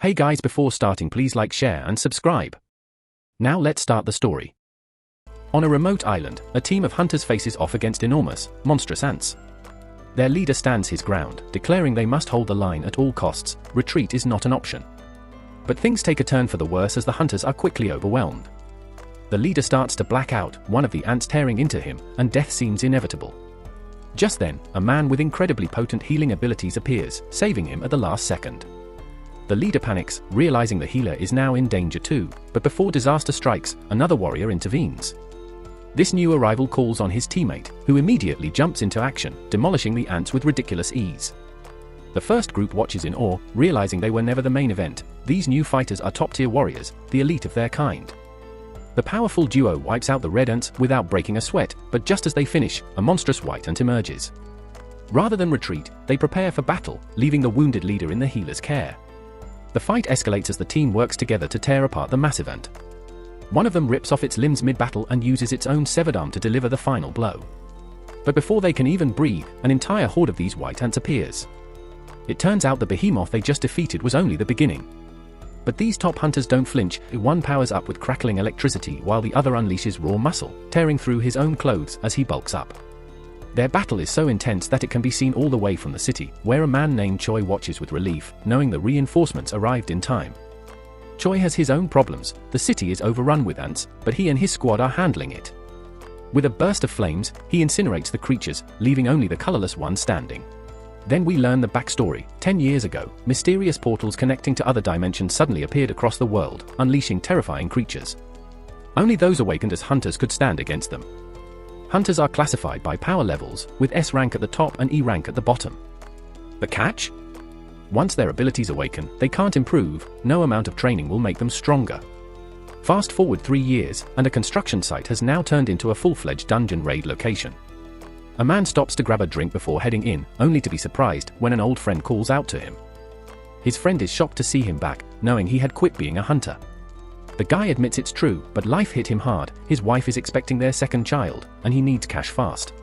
Hey guys, before starting please like, share and subscribe. Now let's start the story. On a remote island, a team of hunters faces off against enormous, monstrous ants. Their leader stands his ground, declaring they must hold the line at all costs. Retreat is not an option. But things take a turn for the worse as the hunters are quickly overwhelmed. The leader starts to black out, one of the ants tearing into him, and death seems inevitable. Just then, a man with incredibly potent healing abilities appears, saving him at the last second. The leader panics, realizing the healer is now in danger too, but before disaster strikes, another warrior intervenes. This new arrival calls on his teammate, who immediately jumps into action, demolishing the ants with ridiculous ease. The first group watches in awe, realizing they were never the main event. These new fighters are top-tier warriors, the elite of their kind. The powerful duo wipes out the red ants without breaking a sweat, but just as they finish, a monstrous white ant emerges. Rather than retreat, they prepare for battle, leaving the wounded leader in the healer's care. The fight escalates as the team works together to tear apart the massive ant. One of them rips off its limbs mid-battle and uses its own severed arm to deliver the final blow. But before they can even breathe, an entire horde of these white ants appears. It turns out the behemoth they just defeated was only the beginning. But these top hunters don't flinch. One powers up with crackling electricity while the other unleashes raw muscle, tearing through his own clothes as he bulks up. Their battle is so intense that it can be seen all the way from the city, where a man named Choi watches with relief, knowing the reinforcements arrived in time. Choi has his own problems. The city is overrun with ants, but he and his squad are handling it. With a burst of flames, he incinerates the creatures, leaving only the colorless ones standing. Then we learn the backstory. 10 years ago, mysterious portals connecting to other dimensions suddenly appeared across the world, unleashing terrifying creatures. Only those awakened as hunters could stand against them. Hunters are classified by power levels, with S rank at the top and E rank at the bottom. The catch? Once their abilities awaken, they can't improve. No amount of training will make them stronger. Fast forward 3 years, and a construction site has now turned into a full-fledged dungeon raid location. A man stops to grab a drink before heading in, only to be surprised when an old friend calls out to him. His friend is shocked to see him back, knowing he had quit being a hunter. The guy admits it's true, but life hit him hard. His wife is expecting their second child, and he needs cash fast.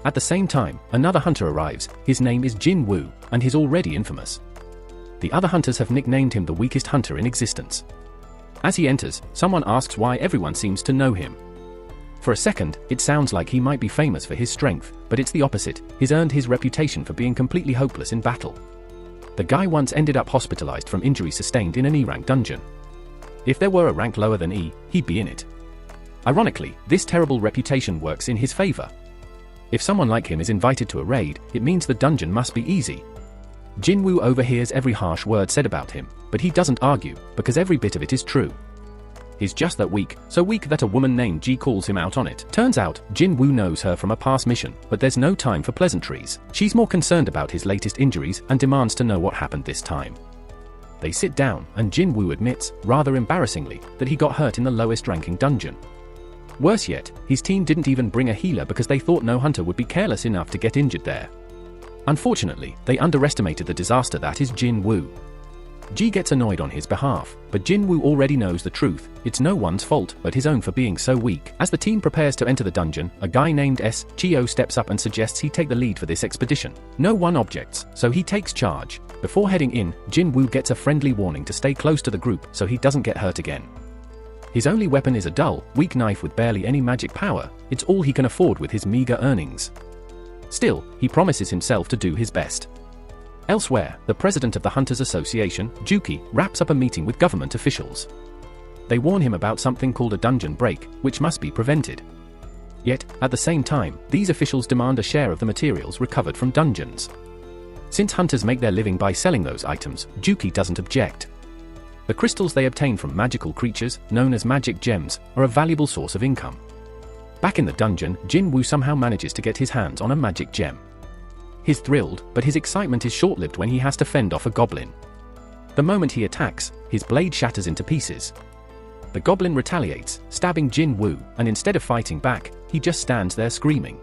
At the same time, another hunter arrives. His name is Jin Woo, and he's already infamous. The other hunters have nicknamed him the weakest hunter in existence. As he enters, someone asks why everyone seems to know him. For a second, it sounds like he might be famous for his strength, but it's the opposite. He's earned his reputation for being completely hopeless in battle. The guy once ended up hospitalized from injuries sustained in an E-rank dungeon. If there were a rank lower than E, he'd be in it. Ironically, this terrible reputation works in his favor. If someone like him is invited to a raid, it means the dungeon must be easy. Jinwoo overhears every harsh word said about him, but he doesn't argue, because every bit of it is true. He's just that weak, so weak that a woman named Ji calls him out on it. Turns out, Jinwoo knows her from a past mission, but there's no time for pleasantries. She's more concerned about his latest injuries and demands to know what happened this time. They sit down, and Jinwoo admits, rather embarrassingly, that he got hurt in the lowest ranking dungeon. Worse yet, his team didn't even bring a healer because they thought no hunter would be careless enough to get injured there. Unfortunately, they underestimated the disaster that is Jinwoo. Ji gets annoyed on his behalf, but Jinwoo already knows the truth. It's no one's fault but his own for being so weak. As the team prepares to enter the dungeon, a guy named S. Chio steps up and suggests he take the lead for this expedition. No one objects, so he takes charge. Before heading in, Jinwoo gets a friendly warning to stay close to the group so he doesn't get hurt again. His only weapon is a dull, weak knife with barely any magic power. It's all he can afford with his meager earnings. Still, he promises himself to do his best. Elsewhere, the president of the Hunters Association, Juki, wraps up a meeting with government officials. They warn him about something called a dungeon break, which must be prevented. Yet, at the same time, these officials demand a share of the materials recovered from dungeons. Since hunters make their living by selling those items, Juki doesn't object. The crystals they obtain from magical creatures, known as magic gems, are a valuable source of income. Back in the dungeon, Jinwoo somehow manages to get his hands on a magic gem. He's thrilled, but his excitement is short-lived when he has to fend off a goblin. The moment he attacks, his blade shatters into pieces. The goblin retaliates, stabbing Jinwoo, and instead of fighting back, he just stands there screaming.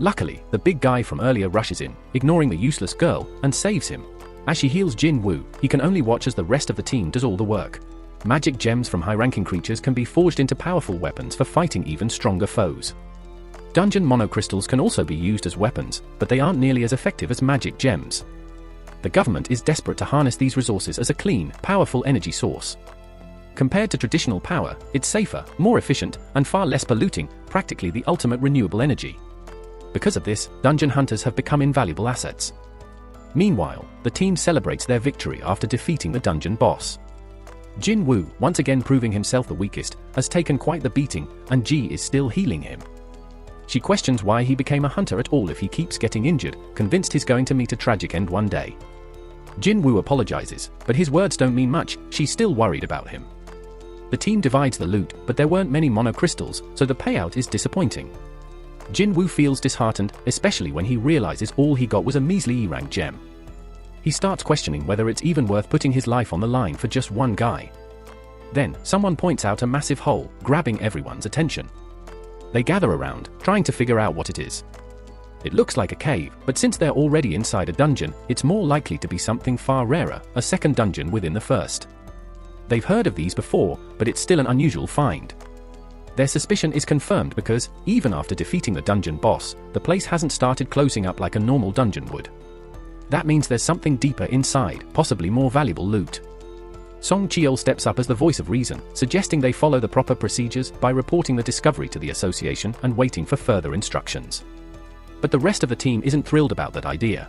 Luckily, the big guy from earlier rushes in, ignoring the useless girl, and saves him. As she heals Jinwoo, he can only watch as the rest of the team does all the work. Magic gems from high-ranking creatures can be forged into powerful weapons for fighting even stronger foes. Dungeon monocrystals can also be used as weapons, but they aren't nearly as effective as magic gems. The government is desperate to harness these resources as a clean, powerful energy source. Compared to traditional power, it's safer, more efficient, and far less polluting, practically the ultimate renewable energy. Because of this, dungeon hunters have become invaluable assets. Meanwhile, the team celebrates their victory after defeating the dungeon boss. Jin Woo, once again proving himself the weakest, has taken quite the beating, and Ji is still healing him. She questions why he became a hunter at all if he keeps getting injured, convinced he's going to meet a tragic end one day. Jin Woo apologizes, but his words don't mean much, she's still worried about him. The team divides the loot, but there weren't many monocrystals, so the payout is disappointing. Jin Woo feels disheartened, especially when he realizes all he got was a measly E-rank gem. He starts questioning whether it's even worth putting his life on the line for just one guy. Then, someone points out a massive hole, grabbing everyone's attention. They gather around, trying to figure out what it is. It looks like a cave, but since they're already inside a dungeon, it's more likely to be something far rarer, a second dungeon within the first. They've heard of these before, but it's still an unusual find. Their suspicion is confirmed because, even after defeating the dungeon boss, the place hasn't started closing up like a normal dungeon would. That means there's something deeper inside, possibly more valuable loot. Song Cheol steps up as the voice of reason, suggesting they follow the proper procedures by reporting the discovery to the association and waiting for further instructions. But the rest of the team isn't thrilled about that idea.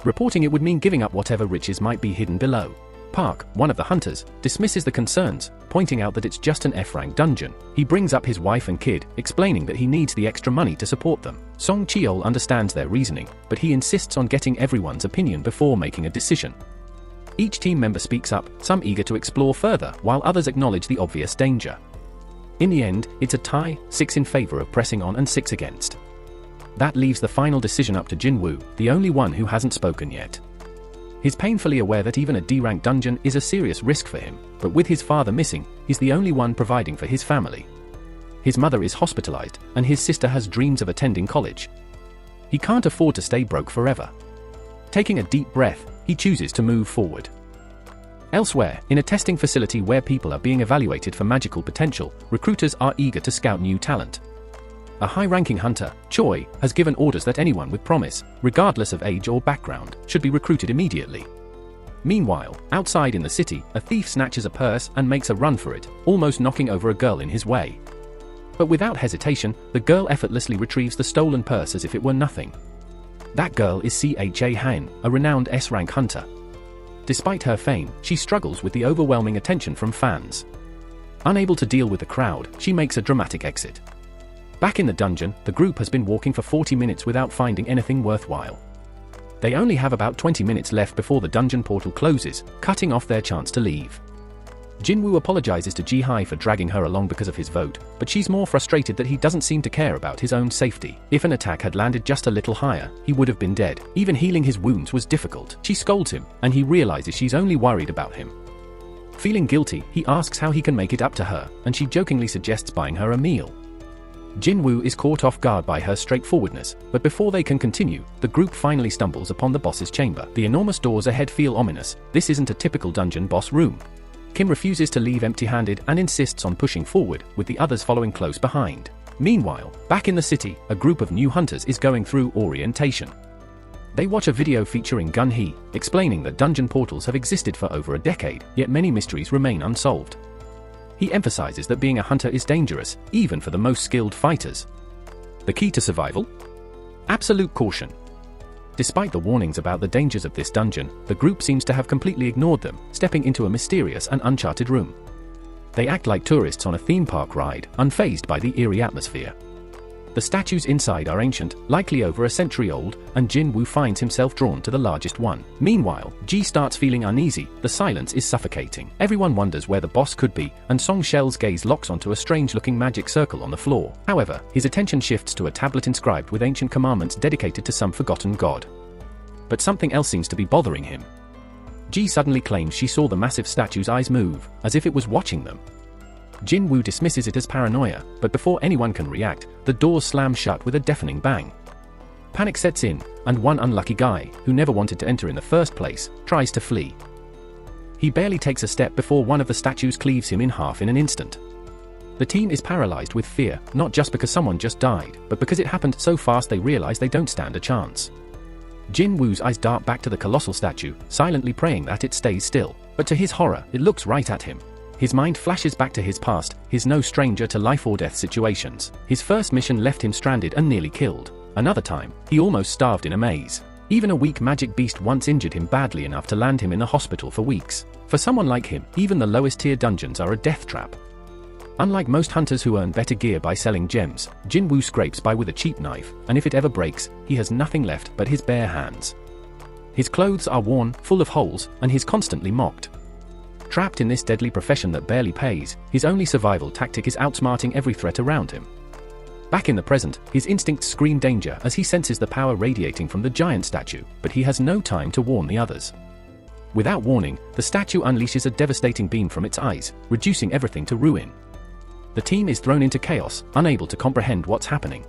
Reporting it would mean giving up whatever riches might be hidden below. Park, one of the hunters, dismisses the concerns, pointing out that it's just an F-rank dungeon. He brings up his wife and kid, explaining that he needs the extra money to support them. Song Cheol understands their reasoning, but he insists on getting everyone's opinion before making a decision. Each team member speaks up, some eager to explore further, while others acknowledge the obvious danger. In the end, it's a tie, 6 in favor of pressing on and 6 against. That leaves the final decision up to Jin Woo, the only one who hasn't spoken yet. He's painfully aware that even a D-rank dungeon is a serious risk for him, but with his father missing, he's the only one providing for his family. His mother is hospitalized, and his sister has dreams of attending college. He can't afford to stay broke forever. Taking a deep breath, he chooses to move forward. Elsewhere, in a testing facility where people are being evaluated for magical potential, recruiters are eager to scout new talent. A high-ranking hunter, Choi, has given orders that anyone with promise, regardless of age or background, should be recruited immediately. Meanwhile, outside in the city, a thief snatches a purse and makes a run for it, almost knocking over a girl in his way. But without hesitation, the girl effortlessly retrieves the stolen purse as if it were nothing. That girl is Cha Han, a renowned S-rank hunter. Despite her fame, she struggles with the overwhelming attention from fans. Unable to deal with the crowd, she makes a dramatic exit. Back in the dungeon, the group has been walking for 40 minutes without finding anything worthwhile. They only have about 20 minutes left before the dungeon portal closes, cutting off their chance to leave. Jinwoo apologizes to Ji-hai for dragging her along because of his vote, but she's more frustrated that he doesn't seem to care about his own safety. If an attack had landed just a little higher, he would have been dead. Even healing his wounds was difficult. She scolds him, and he realizes she's only worried about him. Feeling guilty, he asks how he can make it up to her, and she jokingly suggests buying her a meal. Jinwoo is caught off guard by her straightforwardness, but before they can continue, the group finally stumbles upon the boss's chamber. The enormous doors ahead feel ominous. This isn't a typical dungeon boss room. Kim refuses to leave empty-handed and insists on pushing forward, with the others following close behind. Meanwhile, back in the city, a group of new hunters is going through orientation. They watch a video featuring Gun-hee, explaining that dungeon portals have existed for over a decade, yet many mysteries remain unsolved. He emphasizes that being a hunter is dangerous, even for the most skilled fighters. The key to survival? Absolute caution. Despite the warnings about the dangers of this dungeon, the group seems to have completely ignored them, stepping into a mysterious and uncharted room. They act like tourists on a theme park ride, unfazed by the eerie atmosphere. The statues inside are ancient, likely over a century old, and Jinwoo finds himself drawn to the largest one. Meanwhile, Ji starts feeling uneasy. The silence is suffocating. Everyone wonders where the boss could be, and Song Shel's gaze locks onto a strange-looking magic circle on the floor. However, his attention shifts to a tablet inscribed with ancient commandments dedicated to some forgotten god. But something else seems to be bothering him. Ji suddenly claims she saw the massive statue's eyes move, as if it was watching them. Jinwoo dismisses it as paranoia, but before anyone can react, the doors slam shut with a deafening bang. Panic sets in, and one unlucky guy, who never wanted to enter in the first place, tries to flee. He barely takes a step before one of the statues cleaves him in half in an instant. The team is paralyzed with fear, not just because someone just died, but because it happened so fast they realize they don't stand a chance. Jin Woo's eyes dart back to the colossal statue, silently praying that it stays still. But to his horror, it looks right at him. His mind flashes back to his past. He's no stranger to life or death situations. His first mission left him stranded and nearly killed. Another time, he almost starved in a maze. Even a weak magic beast once injured him badly enough to land him in the hospital for weeks. For someone like him, even the lowest tier dungeons are a death trap. Unlike most hunters who earn better gear by selling gems, Jin Woo scrapes by with a cheap knife, and if it ever breaks, he has nothing left but his bare hands. His clothes are worn, full of holes, and he's constantly mocked. Trapped in this deadly profession that barely pays, his only survival tactic is outsmarting every threat around him. Back in the present, his instincts scream danger as he senses the power radiating from the giant statue, but he has no time to warn the others. Without warning, the statue unleashes a devastating beam from its eyes, reducing everything to ruin. The team is thrown into chaos, unable to comprehend what's happening.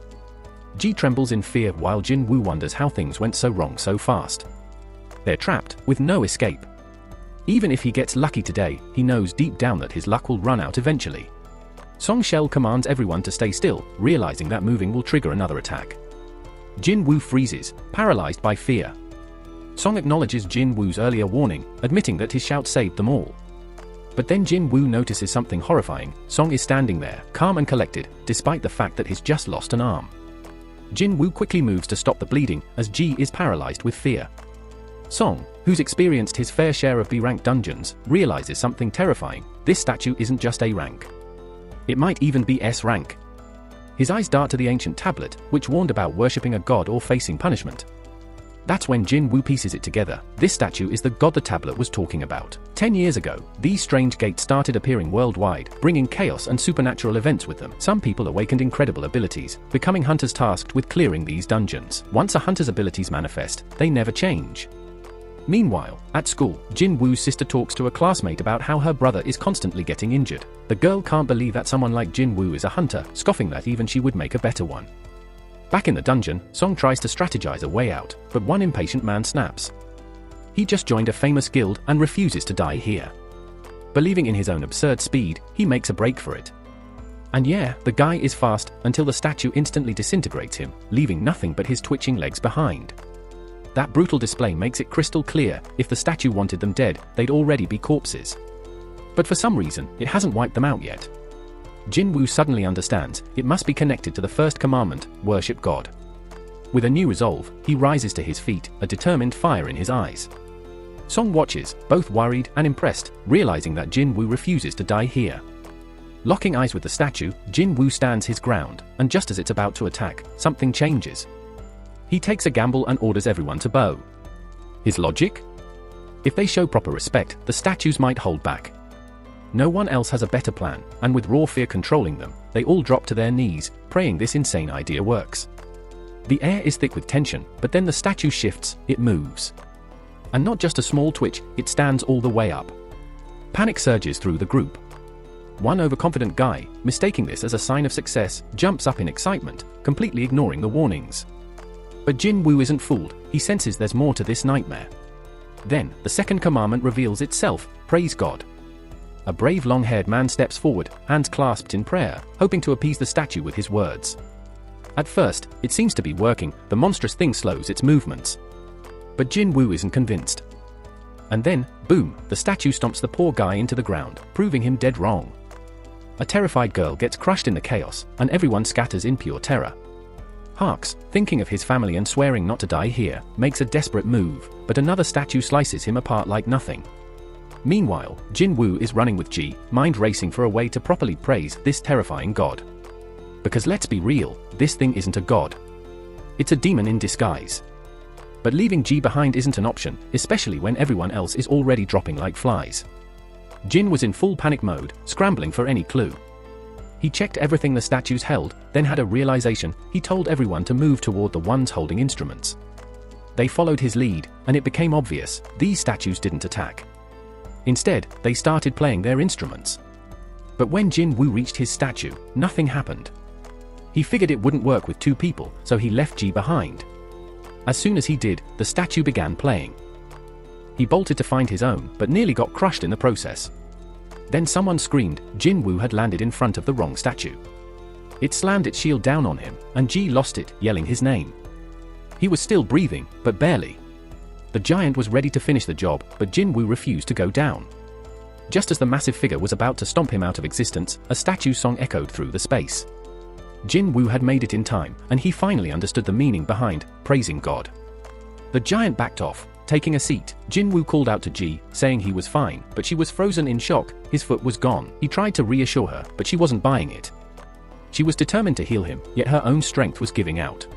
Ji trembles in fear while Jin Woo wonders how things went so wrong so fast. They're trapped, with no escape. Even if he gets lucky today, he knows deep down that his luck will run out eventually. Song Shell commands everyone to stay still, realizing that moving will trigger another attack. Jin Woo freezes, paralyzed by fear. Song acknowledges Jin Woo's earlier warning, admitting that his shout saved them all. But then Jin Woo notices something horrifying. Song is standing there, calm and collected, despite the fact that he's just lost an arm. Jin Woo quickly moves to stop the bleeding, as Ji is paralyzed with fear. Song, who's experienced his fair share of B-rank dungeons, realizes something terrifying. This statue isn't just A rank. It might even be S rank. His eyes dart to the ancient tablet, which warned about worshipping a god or facing punishment. That's when Jin Woo pieces it together. This statue is the god the tablet was talking about. 10 years ago, these strange gates started appearing worldwide, bringing chaos and supernatural events with them. Some people awakened incredible abilities, becoming hunters tasked with clearing these dungeons. Once a hunter's abilities manifest, they never change. Meanwhile, at school, Jin Woo's sister talks to a classmate about how her brother is constantly getting injured. The girl can't believe that someone like Jin Woo is a hunter, scoffing that even she would make a better one. Back in the dungeon, Song tries to strategize a way out, but one impatient man snaps. He just joined a famous guild and refuses to die here. Believing in his own absurd speed, he makes a break for it. And yeah, the guy is fast, until the statue instantly disintegrates him, leaving nothing but his twitching legs behind. That brutal display makes it crystal clear, if the statue wanted them dead, they'd already be corpses. But for some reason, it hasn't wiped them out yet. Jin Woo suddenly understands, it must be connected to the first commandment, worship God. With a new resolve, he rises to his feet, a determined fire in his eyes. Song watches, both worried and impressed, realizing that Jin Woo refuses to die here. Locking eyes with the statue, Jin Woo stands his ground, and just as it's about to attack, something changes. He takes a gamble and orders everyone to bow. His logic? If they show proper respect, the statues might hold back. No one else has a better plan, and with raw fear controlling them, they all drop to their knees, praying this insane idea works. The air is thick with tension, but then the statue shifts, it moves. And not just a small twitch, it stands all the way up. Panic surges through the group. One overconfident guy, mistaking this as a sign of success, jumps up in excitement, completely ignoring the warnings. But Jin Woo isn't fooled, he senses there's more to this nightmare. Then, the second commandment reveals itself, praise God. A brave long-haired man steps forward, hands clasped in prayer, hoping to appease the statue with his words. At first, it seems to be working, the monstrous thing slows its movements. But Jin Woo isn't convinced. And then, boom, the statue stomps the poor guy into the ground, proving him dead wrong. A terrified girl gets crushed in the chaos, and everyone scatters in pure terror. Harks, thinking of his family and swearing not to die here, makes a desperate move, but another statue slices him apart like nothing. Meanwhile, Jin Woo is running with Ji, mind racing for a way to properly praise this terrifying god. Because let's be real, this thing isn't a god. It's a demon in disguise. But leaving Ji behind isn't an option, especially when everyone else is already dropping like flies. Jin was in full panic mode, scrambling for any clue. He checked everything the statues held, then had a realization. He told everyone to move toward the ones holding instruments. They followed his lead, and it became obvious, these statues didn't attack. Instead, they started playing their instruments. But when Jin Woo reached his statue, nothing happened. He figured it wouldn't work with two people, so he left Ji behind. As soon as he did, the statue began playing. He bolted to find his own, but nearly got crushed in the process. Then someone screamed. Jin Woo had landed in front of the wrong statue. It slammed its shield down on him, and Ji lost it, yelling his name. He was still breathing, but barely. The giant was ready to finish the job, but Jinwoo refused to go down. Just as the massive figure was about to stomp him out of existence, a statue song echoed through the space. Jinwoo had made it in time, and he finally understood the meaning behind praising God. The giant backed off. Taking a seat, Jinwoo called out to Ji, saying he was fine, but she was frozen in shock. His foot was gone. He tried to reassure her, but she wasn't buying it. She was determined to heal him, yet her own strength was giving out.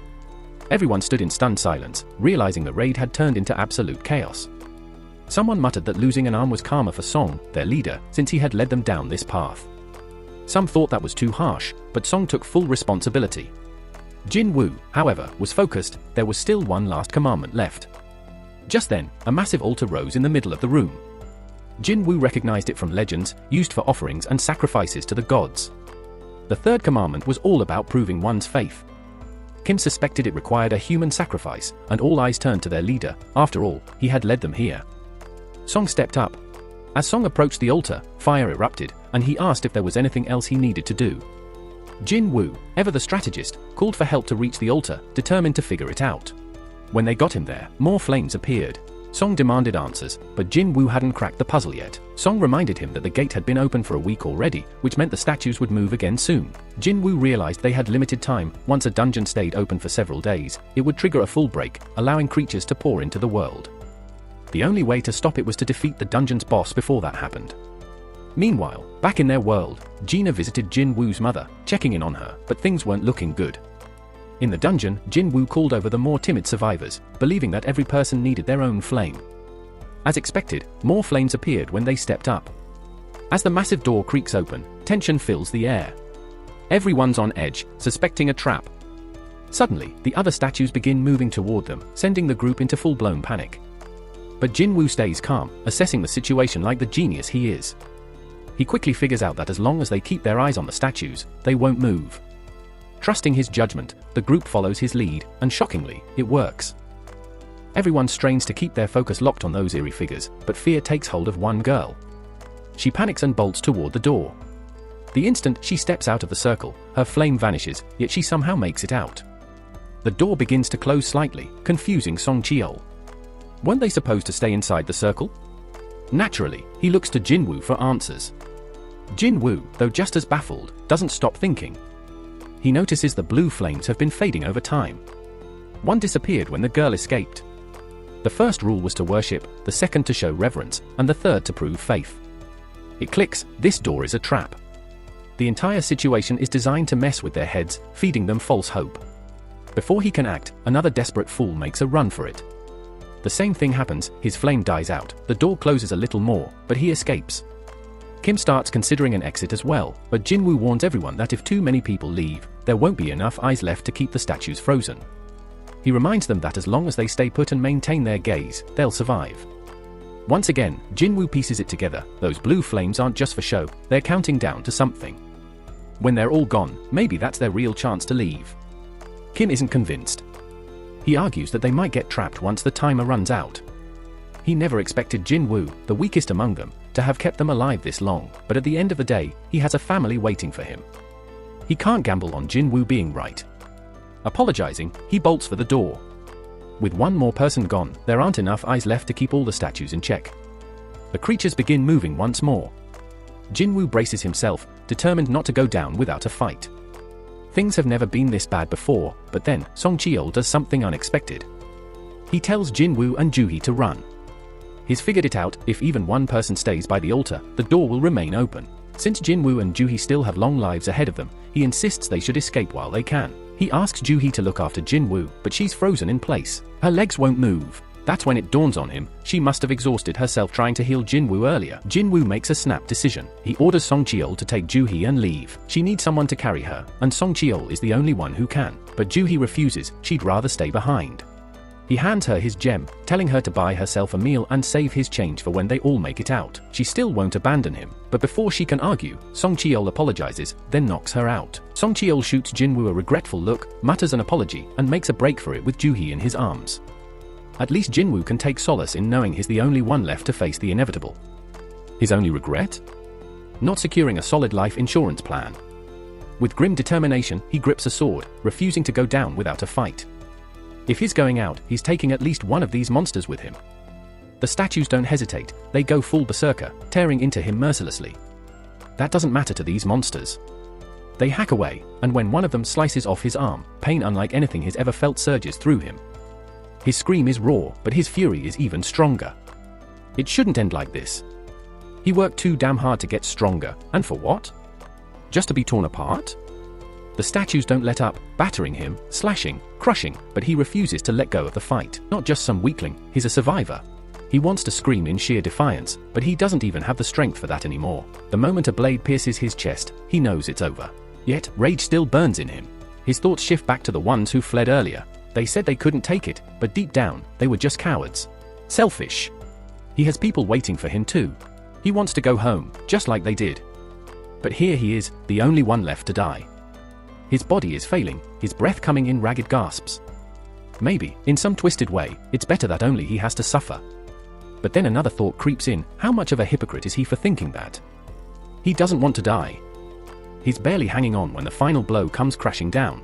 Everyone stood in stunned silence, realizing the raid had turned into absolute chaos. Someone muttered that losing an arm was karma for Song, their leader, since he had led them down this path. Some thought that was too harsh, but Song took full responsibility. Jinwoo, however, was focused. There was still one last commandment left. Just then, a massive altar rose in the middle of the room. Jinwoo recognized it from legends, used for offerings and sacrifices to the gods. The third commandment was all about proving one's faith. Kim suspected it required a human sacrifice, and all eyes turned to their leader. After all, he had led them here. Song stepped up. As Song approached the altar, fire erupted, and he asked if there was anything else he needed to do. Jinwoo, ever the strategist, called for help to reach the altar, determined to figure it out. When they got him there, more flames appeared. Song demanded answers, but Jinwoo hadn't cracked the puzzle yet. Song reminded him that the gate had been open for a week already, which meant the statues would move again soon. Jinwoo realized they had limited time. Once a dungeon stayed open for several days, it would trigger a full break, allowing creatures to pour into the world. The only way to stop it was to defeat the dungeon's boss before that happened. Meanwhile, back in their world, Gina visited Jinwoo's mother, checking in on her, but things weren't looking good. In the dungeon, Jinwoo called over the more timid survivors, believing that every person needed their own flame. As expected, more flames appeared when they stepped up. As the massive door creaks open, tension fills the air. Everyone's on edge, suspecting a trap. Suddenly, the other statues begin moving toward them, sending the group into full-blown panic. But Jinwoo stays calm, assessing the situation like the genius he is. He quickly figures out that as long as they keep their eyes on the statues, they won't move. Trusting his judgment, the group follows his lead, and shockingly, it works. Everyone strains to keep their focus locked on those eerie figures, but fear takes hold of one girl. She panics and bolts toward the door. The instant she steps out of the circle, her flame vanishes, yet she somehow makes it out. The door begins to close slightly, confusing Song Cheol. Weren't they supposed to stay inside the circle? Naturally, he looks to Jinwoo for answers. Jinwoo, though just as baffled, doesn't stop thinking. He notices the blue flames have been fading over time. One disappeared when the girl escaped. The first rule was to worship, the second to show reverence, and the third to prove faith. It clicks, this door is a trap. The entire situation is designed to mess with their heads, feeding them false hope. Before he can act, another desperate fool makes a run for it. The same thing happens, his flame dies out, the door closes a little more, but he escapes. Kim starts considering an exit as well, but Jinwoo warns everyone that if too many people leave, there won't be enough eyes left to keep the statues frozen. He reminds them that as long as they stay put and maintain their gaze, they'll survive. Once again, Jinwoo pieces it together. Those blue flames aren't just for show, they're counting down to something. When they're all gone, maybe that's their real chance to leave. Kim isn't convinced. He argues that they might get trapped once the timer runs out. He never expected Jinwoo, the weakest among them, to have kept them alive this long, but at the end of the day, he has a family waiting for him. He can't gamble on Jinwoo being right. Apologizing, he bolts for the door. With one more person gone, there aren't enough eyes left to keep all the statues in check. The creatures begin moving once more. Jinwoo braces himself, determined not to go down without a fight. Things have never been this bad before, but then, Song Cheol does something unexpected. He tells Jinwoo and Juhee to run. He's figured it out, if even one person stays by the altar, the door will remain open. Since Jinwoo and Juhee still have long lives ahead of them, he insists they should escape while they can. He asks Juhee to look after Jinwoo, but she's frozen in place. Her legs won't move. That's when it dawns on him, she must have exhausted herself trying to heal Jinwoo earlier. Jinwoo makes a snap decision. He orders Song Cheol to take Juhee and leave. She needs someone to carry her, and Song Cheol is the only one who can. But Juhee refuses, she'd rather stay behind. He hands her his gem, telling her to buy herself a meal and save his change for when they all make it out. She still won't abandon him, but before she can argue, Song Cheol apologizes, then knocks her out. Song Cheol shoots Jinwoo a regretful look, mutters an apology, and makes a break for it with Juhee in his arms. At least Jinwoo can take solace in knowing he's the only one left to face the inevitable. His only regret? Not securing a solid life insurance plan. With grim determination, he grips a sword, refusing to go down without a fight. If he's going out, he's taking at least one of these monsters with him. The statues don't hesitate, they go full berserker, tearing into him mercilessly. That doesn't matter to these monsters. They hack away, and when one of them slices off his arm, pain unlike anything he's ever felt surges through him. His scream is raw, but his fury is even stronger. It shouldn't end like this. He worked too damn hard to get stronger, and for what? Just to be torn apart? The statues don't let up, battering him, slashing, crushing, but he refuses to let go of the fight. Not just some weakling, he's a survivor. He wants to scream in sheer defiance, but he doesn't even have the strength for that anymore. The moment a blade pierces his chest, he knows it's over. Yet, rage still burns in him. His thoughts shift back to the ones who fled earlier. They said they couldn't take it, but deep down, they were just cowards. Selfish. He has people waiting for him too. He wants to go home, just like they did. But here he is, the only one left to die. His body is failing, his breath coming in ragged gasps. Maybe, in some twisted way, it's better that only he has to suffer. But then another thought creeps in, how much of a hypocrite is he for thinking that? He doesn't want to die. He's barely hanging on when the final blow comes crashing down.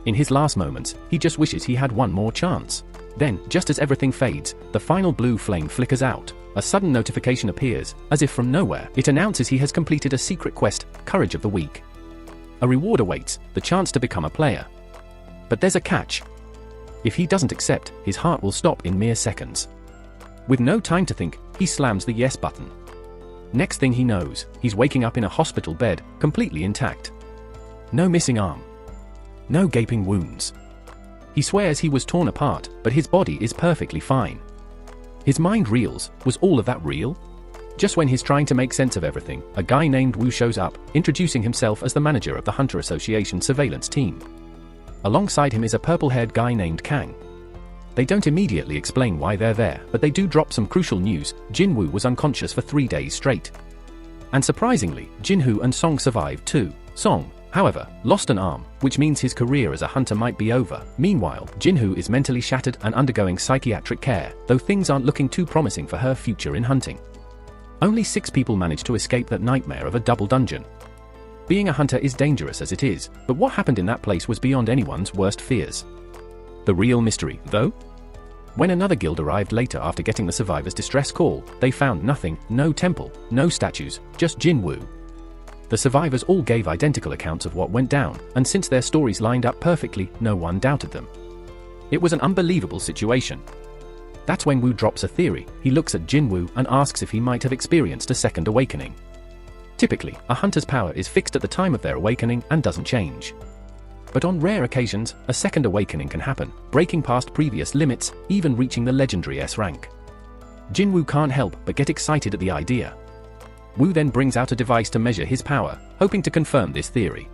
In his last moments, he just wishes he had one more chance. Then, just as everything fades, the final blue flame flickers out. A sudden notification appears, as if from nowhere. It announces he has completed a secret quest, Courage of the Weak. A reward awaits, the chance to become a player. But there's a catch. If he doesn't accept, his heart will stop in mere seconds. With no time to think, he slams the yes button. Next thing he knows, he's waking up in a hospital bed, completely intact. No missing arm. No gaping wounds. He swears he was torn apart, but his body is perfectly fine. His mind reels, was all of that real? Just when he's trying to make sense of everything, a guy named Wu shows up, introducing himself as the manager of the Hunter Association surveillance team. Alongside him is a purple-haired guy named Kang. They don't immediately explain why they're there, but they do drop some crucial news. Jinwoo was unconscious for 3 days straight. And surprisingly, Jinhoo and Song survived too. Song, however, lost an arm, which means his career as a hunter might be over. Meanwhile, Jinhoo is mentally shattered and undergoing psychiatric care, though things aren't looking too promising for her future in hunting. Only 6 people manage to escape that nightmare of a double dungeon. Being a hunter is dangerous as it is, but what happened in that place was beyond anyone's worst fears. The real mystery, though? When another guild arrived later after getting the survivors' distress call, they found nothing, no temple, no statues, just Jinwoo. The survivors all gave identical accounts of what went down, and since their stories lined up perfectly, no one doubted them. It was an unbelievable situation. That's when Wu drops a theory. He looks at Jinwoo and asks if he might have experienced a second awakening. Typically, a hunter's power is fixed at the time of their awakening and doesn't change. But on rare occasions, a second awakening can happen, breaking past previous limits, even reaching the legendary S rank. Jinwoo can't help but get excited at the idea. Wu then brings out a device to measure his power, hoping to confirm this theory.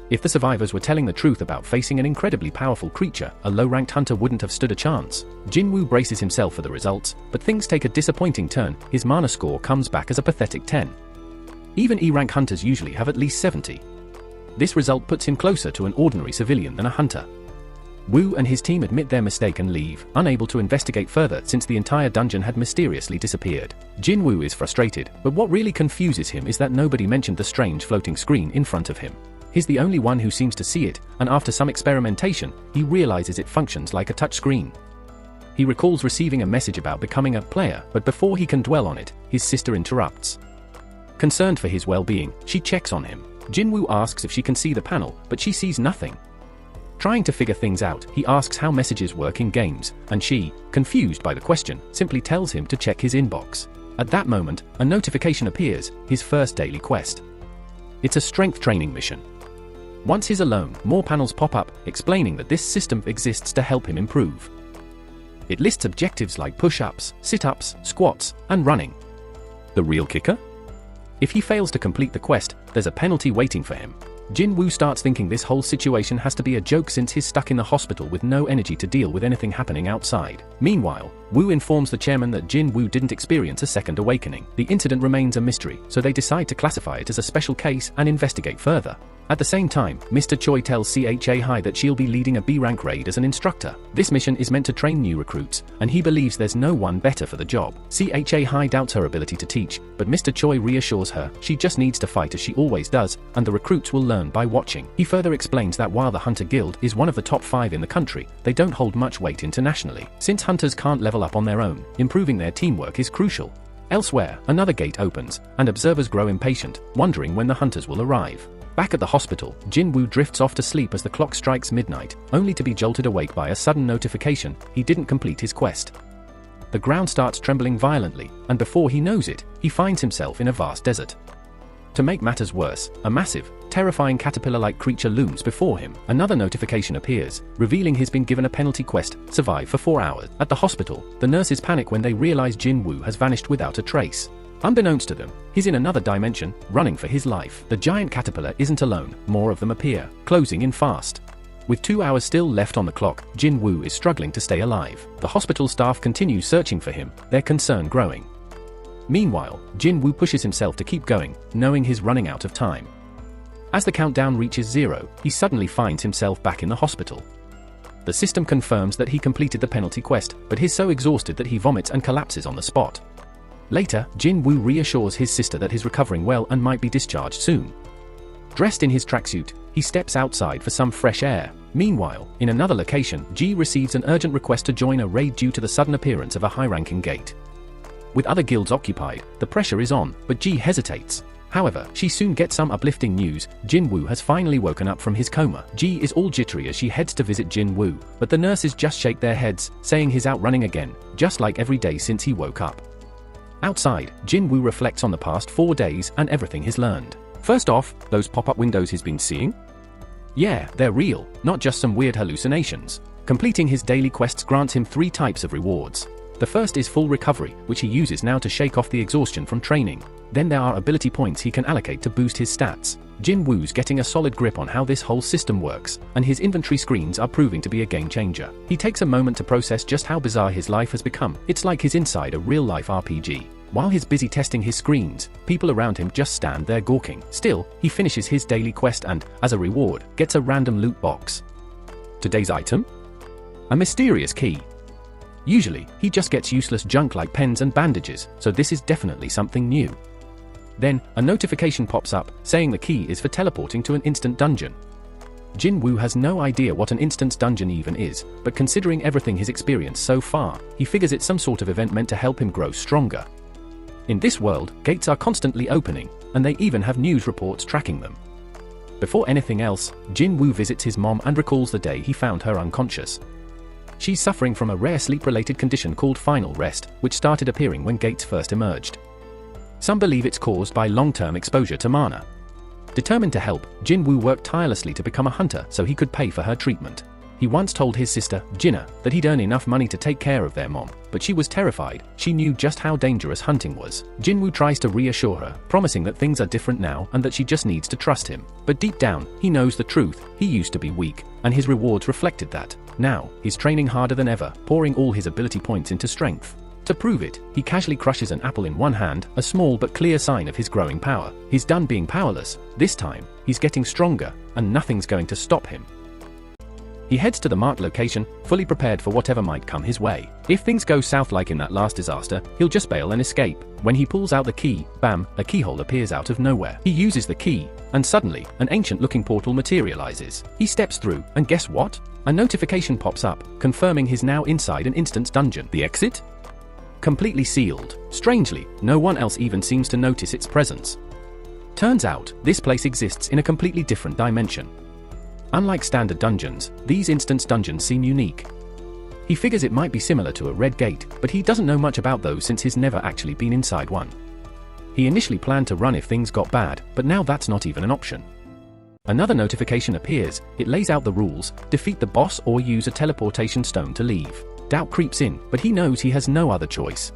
If the survivors were telling the truth about facing an incredibly powerful creature, a low-ranked hunter wouldn't have stood a chance. Jinwoo braces himself for the results, but things take a disappointing turn. His mana score comes back as a pathetic 10. Even E-rank hunters usually have at least 70. This result puts him closer to an ordinary civilian than a hunter. Wu and his team admit their mistake and leave, unable to investigate further since the entire dungeon had mysteriously disappeared. Jinwoo is frustrated, but what really confuses him is that nobody mentioned the strange floating screen in front of him. He's the only one who seems to see it, and after some experimentation, he realizes it functions like a touchscreen. He recalls receiving a message about becoming a player, but before he can dwell on it, his sister interrupts. Concerned for his well-being, she checks on him. Jinwoo asks if she can see the panel, but she sees nothing. Trying to figure things out, he asks how messages work in games, and she, confused by the question, simply tells him to check his inbox. At that moment, a notification appears, his first daily quest. It's a strength training mission. Once he's alone, more panels pop up, explaining that this system exists to help him improve. It lists objectives like push-ups, sit-ups, squats, and running. The real kicker? If he fails to complete the quest, there's a penalty waiting for him. Jinwoo starts thinking this whole situation has to be a joke since he's stuck in the hospital with no energy to deal with anything happening outside. Meanwhile, Wu informs the chairman that Jinwoo didn't experience a second awakening. The incident remains a mystery, so they decide to classify it as a special case and investigate further. At the same time, Mr. Choi tells CHA High that she'll be leading a B-rank raid as an instructor. This mission is meant to train new recruits, and he believes there's no one better for the job. CHA High doubts her ability to teach, but Mr. Choi reassures her she just needs to fight as she always does, and the recruits will learn by watching. He further explains that while the Hunter Guild is one of the top 5 in the country, they don't hold much weight internationally. Since hunters can't level up on their own, improving their teamwork is crucial. Elsewhere, another gate opens, and observers grow impatient, wondering when the hunters will arrive. Back at the hospital, Jin-Woo drifts off to sleep as the clock strikes midnight, only to be jolted awake by a sudden notification he didn't complete his quest. The ground starts trembling violently, and before he knows it, he finds himself in a vast desert. To make matters worse, a massive, terrifying caterpillar-like creature looms before him. Another notification appears, revealing he's been given a penalty quest: survive for 4 hours. At the hospital, the nurses panic when they realize Jin-Woo has vanished without a trace. Unbeknownst to them, he's in another dimension, running for his life. The giant caterpillar isn't alone, more of them appear, closing in fast. With 2 hours still left on the clock, Jin-Woo is struggling to stay alive. The hospital staff continue searching for him, their concern growing. Meanwhile, Jin-Woo pushes himself to keep going, knowing he's running out of time. As the countdown reaches 0, he suddenly finds himself back in the hospital. The system confirms that he completed the penalty quest, but he's so exhausted that he vomits and collapses on the spot. Later, Jin-Woo reassures his sister that he's recovering well and might be discharged soon. Dressed in his tracksuit, he steps outside for some fresh air. Meanwhile, in another location, Ji receives an urgent request to join a raid due to the sudden appearance of a high-ranking gate. With other guilds occupied, the pressure is on, but Ji hesitates. However, she soon gets some uplifting news: Jin-Woo has finally woken up from his coma. Ji is all jittery as she heads to visit Jin-Woo, but the nurses just shake their heads, saying he's out running again, just like every day since he woke up. Outside, Jin-Woo reflects on the past 4 days and everything he's learned. First off, those pop-up windows he's been seeing? Yeah, they're real, not just some weird hallucinations. Completing his daily quests grants him 3 types of rewards. The first is full recovery, which he uses now to shake off the exhaustion from training. Then there are ability points he can allocate to boost his stats. Jin-Woo's getting a solid grip on how this whole system works, and his inventory screens are proving to be a game changer. He takes a moment to process just how bizarre his life has become. It's like he's inside a real-life RPG. While he's busy testing his screens, people around him just stand there gawking. Still, he finishes his daily quest and, as a reward, gets a random loot box. Today's item? A mysterious key. Usually, he just gets useless junk like pens and bandages, so this is definitely something new. Then, a notification pops up, saying the key is for teleporting to an instant dungeon. Jin-Woo has no idea what an instant dungeon even is, but considering everything he's experienced so far, he figures it's some sort of event meant to help him grow stronger. In this world, gates are constantly opening, and they even have news reports tracking them. Before anything else, Jin-Woo visits his mom and recalls the day he found her unconscious. She's suffering from a rare sleep-related condition called final rest, which started appearing when gates first emerged. Some believe it's caused by long-term exposure to mana. Determined to help, Jin-Woo worked tirelessly to become a hunter so he could pay for her treatment. He once told his sister, Jinna, that he'd earn enough money to take care of their mom, but she was terrified. She knew just how dangerous hunting was. Jin-Woo tries to reassure her, promising that things are different now and that she just needs to trust him. But deep down, he knows the truth. He used to be weak, and his rewards reflected that. Now, he's training harder than ever, pouring all his ability points into strength. To prove it, he casually crushes an apple in one hand, a small but clear sign of his growing power. He's done being powerless. This time, he's getting stronger, and nothing's going to stop him. He heads to the marked location, fully prepared for whatever might come his way. If things go south like in that last disaster, he'll just bail and escape. When he pulls out the key, bam, a keyhole appears out of nowhere. He uses the key, and suddenly, an ancient-looking portal materializes. He steps through, and guess what? A notification pops up, confirming he's now inside an instance dungeon. The exit? Completely sealed. Strangely, no one else even seems to notice its presence. Turns out, this place exists in a completely different dimension. Unlike standard dungeons, these instance dungeons seem unique. He figures it might be similar to a red gate, but he doesn't know much about those since he's never actually been inside one. He initially planned to run if things got bad, but now that's not even an option. Another notification appears. It lays out the rules: defeat the boss or use a teleportation stone to leave. Doubt creeps in, but he knows he has no other choice.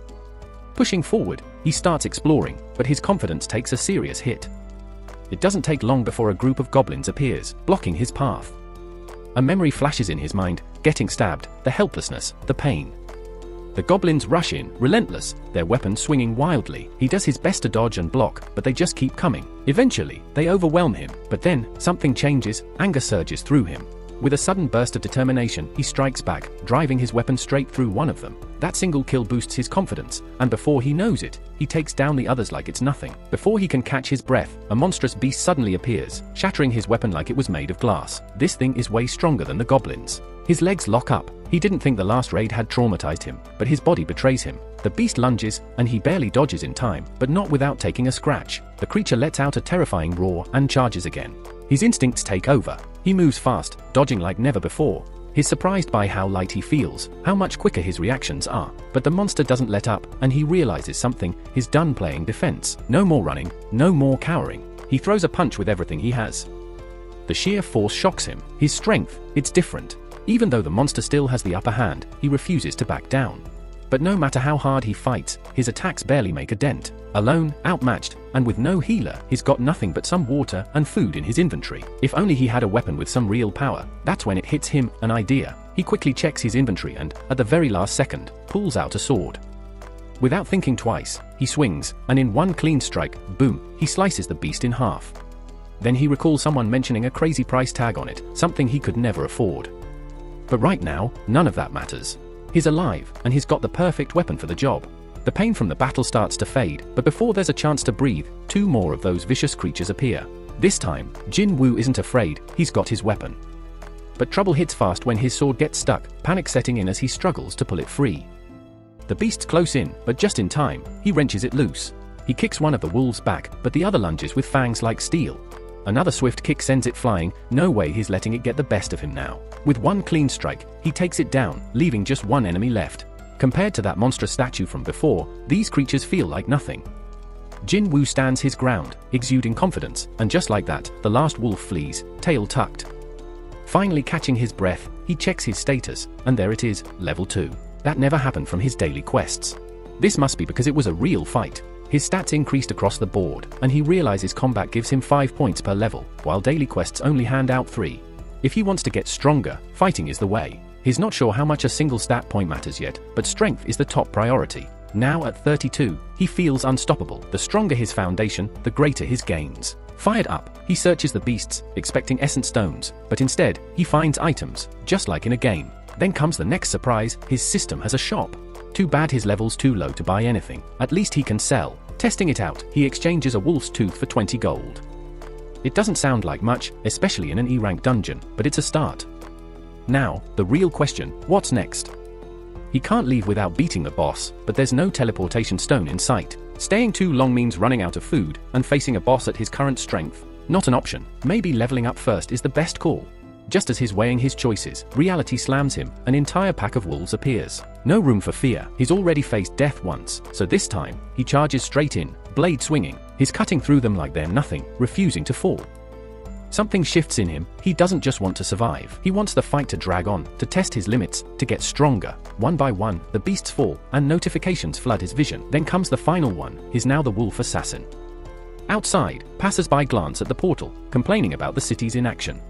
Pushing forward, he starts exploring, but his confidence takes a serious hit. It doesn't take long before a group of goblins appears, blocking his path. A memory flashes in his mind: getting stabbed, the helplessness, the pain. The goblins rush in, relentless, their weapons swinging wildly. He does his best to dodge and block, but they just keep coming. Eventually, they overwhelm him, but then, something changes, anger surges through him. With a sudden burst of determination, he strikes back, driving his weapon straight through one of them. That single kill boosts his confidence, and before he knows it, he takes down the others like it's nothing. Before he can catch his breath, a monstrous beast suddenly appears, shattering his weapon like it was made of glass. This thing is way stronger than the goblins. His legs lock up. He didn't think the last raid had traumatized him, but his body betrays him. The beast lunges, and he barely dodges in time, but not without taking a scratch. The creature lets out a terrifying roar and charges again. His instincts take over. He moves fast, dodging like never before. He's surprised by how light he feels, how much quicker his reactions are. But the monster doesn't let up, and he realizes something. He's done playing defense. No more running, no more cowering. He throws a punch with everything he has. The sheer force shocks him. His strength, it's different. Even though the monster still has the upper hand, he refuses to back down. But no matter how hard he fights, his attacks barely make a dent. Alone, outmatched, and with no healer, he's got nothing but some water and food in his inventory. If only he had a weapon with some real power. That's when it hits him, an idea. He quickly checks his inventory and, at the very last second, pulls out a sword. Without thinking twice, he swings, and in one clean strike, boom, he slices the beast in half. Then he recalls someone mentioning a crazy price tag on it, something he could never afford. But right now, none of that matters. He's alive, and he's got the perfect weapon for the job. The pain from the battle starts to fade, but before there's a chance to breathe, two more of those vicious creatures appear. This time, Jin Woo isn't afraid, he's got his weapon. But trouble hits fast when his sword gets stuck, panic setting in as he struggles to pull it free. The beast's close in, but just in time, he wrenches it loose. He kicks one of the wolves back, but the other lunges with fangs like steel. Another swift kick sends it flying. No way he's letting it get the best of him now. With one clean strike, he takes it down, leaving just one enemy left. Compared to that monstrous statue from before, these creatures feel like nothing. Jin Woo stands his ground, exuding confidence, and just like that, the last wolf flees, tail tucked. Finally catching his breath, he checks his status, and there it is, level 2. That never happened from his daily quests. This must be because it was a real fight. His stats increased across the board, and he realizes combat gives him 5 points per level, while daily quests only hand out 3. If he wants to get stronger, fighting is the way. He's not sure how much a single stat point matters yet, but strength is the top priority. Now at 32, he feels unstoppable. The stronger his foundation, the greater his gains. Fired up, he searches the beasts, expecting essence stones, but instead, he finds items, just like in a game. Then comes the next surprise, his system has a shop. Too bad his level's too low to buy anything. At least he can sell. Testing it out, he exchanges a wolf's tooth for 20 gold. It doesn't sound like much, especially in an E-rank dungeon, but it's a start. Now, the real question, what's next? He can't leave without beating the boss, but there's no teleportation stone in sight. Staying too long means running out of food, and facing a boss at his current strength, not an option. Maybe leveling up first is the best call. Just as he's weighing his choices, reality slams him, an entire pack of wolves appears. No room for fear, he's already faced death once, so this time, he charges straight in, blade swinging. He's cutting through them like they're nothing, refusing to fall. Something shifts in him. He doesn't just want to survive. He wants the fight to drag on, to test his limits, to get stronger. One by one, the beasts fall, and notifications flood his vision. Then comes the final one. He's now the wolf assassin. Outside, passers-by glance at the portal, complaining about the city's inaction.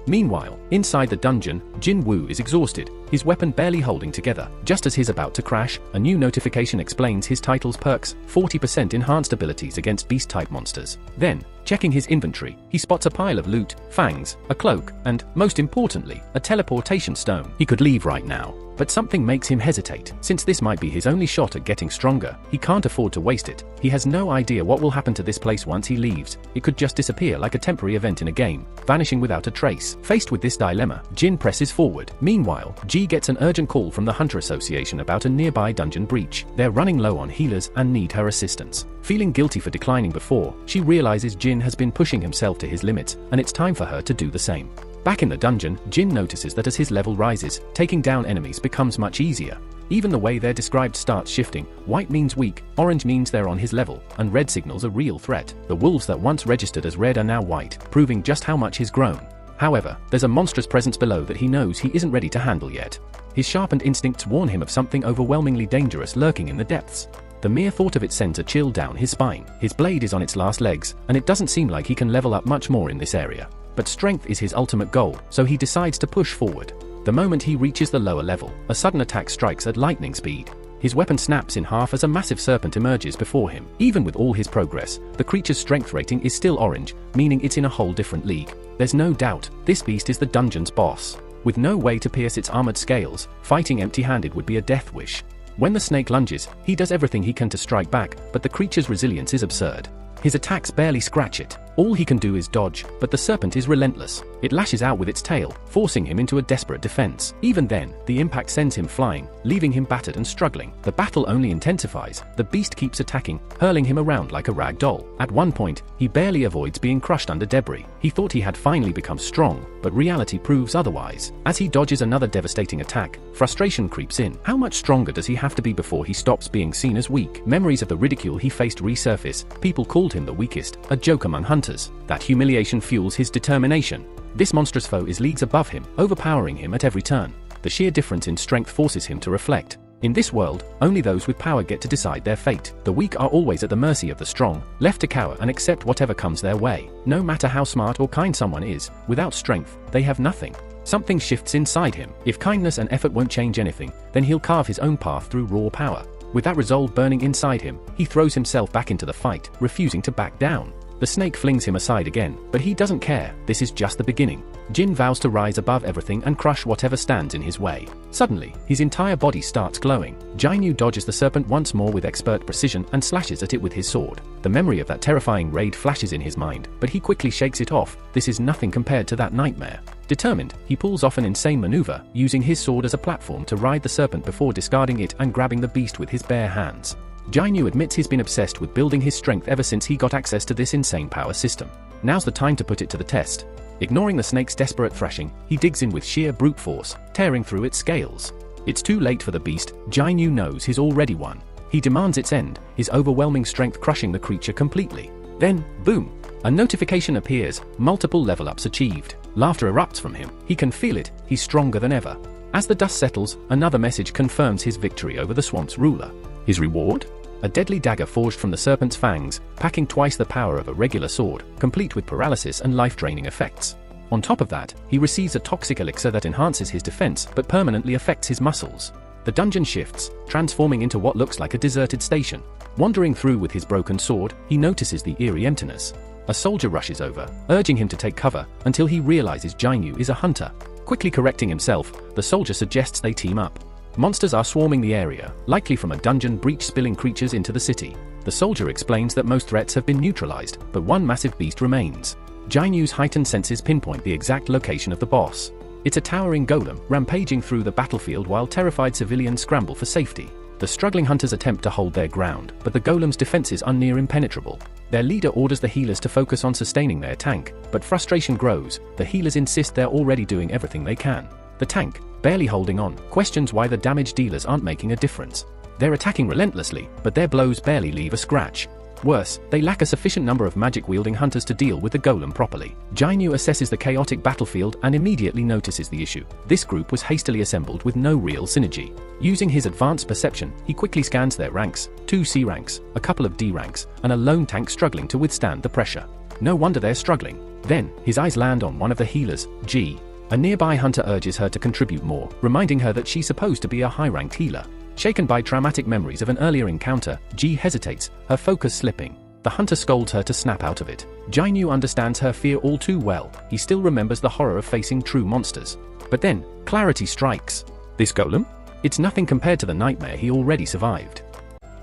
Meanwhile, inside the dungeon, Jin Woo is exhausted, his weapon barely holding together. Just as he's about to crash, a new notification explains his title's perks, 40% enhanced abilities against beast-type monsters. Then, checking his inventory, he spots a pile of loot, fangs, a cloak, and, most importantly, a teleportation stone. He could leave right now, but something makes him hesitate. Since this might be his only shot at getting stronger, he can't afford to waste it. He has no idea what will happen to this place once he leaves. It could just disappear like a temporary event in a game, vanishing without a trace. Faced with this dilemma, Jin presses forward. Meanwhile, Ji gets an urgent call from the Hunter Association about a nearby dungeon breach. They're running low on healers and need her assistance. Feeling guilty for declining before, she realizes Jin has been pushing himself to his limits, and it's time for her to do the same. Back in the dungeon, Jin notices that as his level rises, taking down enemies becomes much easier. Even the way they're described starts shifting. White means weak, orange means they're on his level, and red signals a real threat. The wolves that once registered as red are now white, proving just how much he's grown. However, there's a monstrous presence below that he knows he isn't ready to handle yet. His sharpened instincts warn him of something overwhelmingly dangerous lurking in the depths. The mere thought of it sends a chill down his spine. His blade is on its last legs, and it doesn't seem like he can level up much more in this area. But strength is his ultimate goal, so he decides to push forward. The moment he reaches the lower level, a sudden attack strikes at lightning speed. His weapon snaps in half as a massive serpent emerges before him. Even with all his progress, the creature's strength rating is still orange, meaning it's in a whole different league. There's no doubt, this beast is the dungeon's boss. With no way to pierce its armored scales, fighting empty-handed would be a death wish. When the snake lunges, he does everything he can to strike back, but the creature's resilience is absurd. His attacks barely scratch it. All he can do is dodge, but the serpent is relentless. It lashes out with its tail, forcing him into a desperate defense. Even then, the impact sends him flying, leaving him battered and struggling. The battle only intensifies. The beast keeps attacking, hurling him around like a rag doll. At one point, he barely avoids being crushed under debris. He thought he had finally become strong, but reality proves otherwise. As he dodges another devastating attack, frustration creeps in. How much stronger does he have to be before he stops being seen as weak? Memories of the ridicule he faced resurface. People called him the weakest, a joke among hunters. That humiliation fuels his determination. This monstrous foe is leagues above him, overpowering him at every turn. The sheer difference in strength forces him to reflect. In this world, only those with power get to decide their fate. The weak are always at the mercy of the strong, left to cower and accept whatever comes their way. No matter how smart or kind someone is, without strength, they have nothing. Something shifts inside him. If kindness and effort won't change anything, then he'll carve his own path through raw power. With that resolve burning inside him, he throws himself back into the fight, refusing to back down. The snake flings him aside again, but he doesn't care. This is just the beginning. Jin vows to rise above everything and crush whatever stands in his way. Suddenly, his entire body starts glowing. Jianyu dodges the serpent once more with expert precision and slashes at it with his sword. The memory of that terrifying raid flashes in his mind, but he quickly shakes it off. This is nothing compared to that nightmare. Determined, he pulls off an insane maneuver, using his sword as a platform to ride the serpent before discarding it and grabbing the beast with his bare hands. Jianyu admits he's been obsessed with building his strength ever since he got access to this insane power system. Now's the time to put it to the test. Ignoring the snake's desperate thrashing, he digs in with sheer brute force, tearing through its scales. It's too late for the beast. Jianyu knows he's already won. He demands its end, his overwhelming strength crushing the creature completely. Then, boom! A notification appears, multiple level-ups achieved. Laughter erupts from him. He can feel it, he's stronger than ever. As the dust settles, another message confirms his victory over the swamp's ruler. His reward? A deadly dagger forged from the serpent's fangs, packing twice the power of a regular sword, complete with paralysis and life-draining effects. On top of that, he receives a toxic elixir that enhances his defense but permanently affects his muscles. The dungeon shifts, transforming into what looks like a deserted station. Wandering through with his broken sword, he notices the eerie emptiness. A soldier rushes over, urging him to take cover, until he realizes Jianyu is a hunter. Quickly correcting himself, the soldier suggests they team up. Monsters are swarming the area, likely from a dungeon breach spilling creatures into the city. The soldier explains that most threats have been neutralized, but one massive beast remains. Jianyu's heightened senses pinpoint the exact location of the boss. It's a towering golem, rampaging through the battlefield while terrified civilians scramble for safety. The struggling hunters attempt to hold their ground, but the golem's defenses are near impenetrable. Their leader orders the healers to focus on sustaining their tank, but frustration grows. The healers insist they're already doing everything they can. The tank, barely holding on, questions why the damage dealers aren't making a difference. They're attacking relentlessly, but their blows barely leave a scratch. Worse, they lack a sufficient number of magic-wielding hunters to deal with the golem properly. Jianyu assesses the chaotic battlefield and immediately notices the issue. This group was hastily assembled with no real synergy. Using his advanced perception, he quickly scans their ranks, 2 C ranks, a couple of D ranks, and a lone tank struggling to withstand the pressure. No wonder they're struggling. Then, his eyes land on one of the healers, G. A nearby hunter urges her to contribute more, reminding her that she's supposed to be a high-ranked healer. Shaken by traumatic memories of an earlier encounter, Ji hesitates, her focus slipping. The hunter scolds her to snap out of it. Jianyu understands her fear all too well. He still remembers the horror of facing true monsters. But then, clarity strikes. This golem? It's nothing compared to the nightmare he already survived.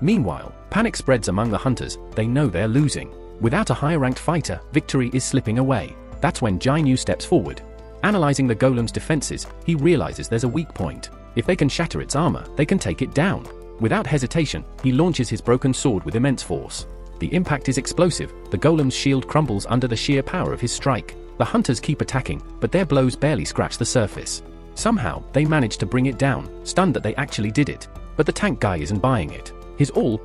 Meanwhile, panic spreads among the hunters. They know they're losing. Without a higher-ranked fighter, victory is slipping away. That's when Jianyu steps forward. Analyzing the golem's defenses, he realizes there's a weak point. If they can shatter its armor, they can take it down. Without hesitation, he launches his broken sword with immense force. The impact is explosive. The golem's shield crumbles under the sheer power of his strike. The hunters keep attacking, but their blows barely scratch the surface. Somehow, they manage to bring it down, stunned that they actually did it. But the tank guy isn't buying it.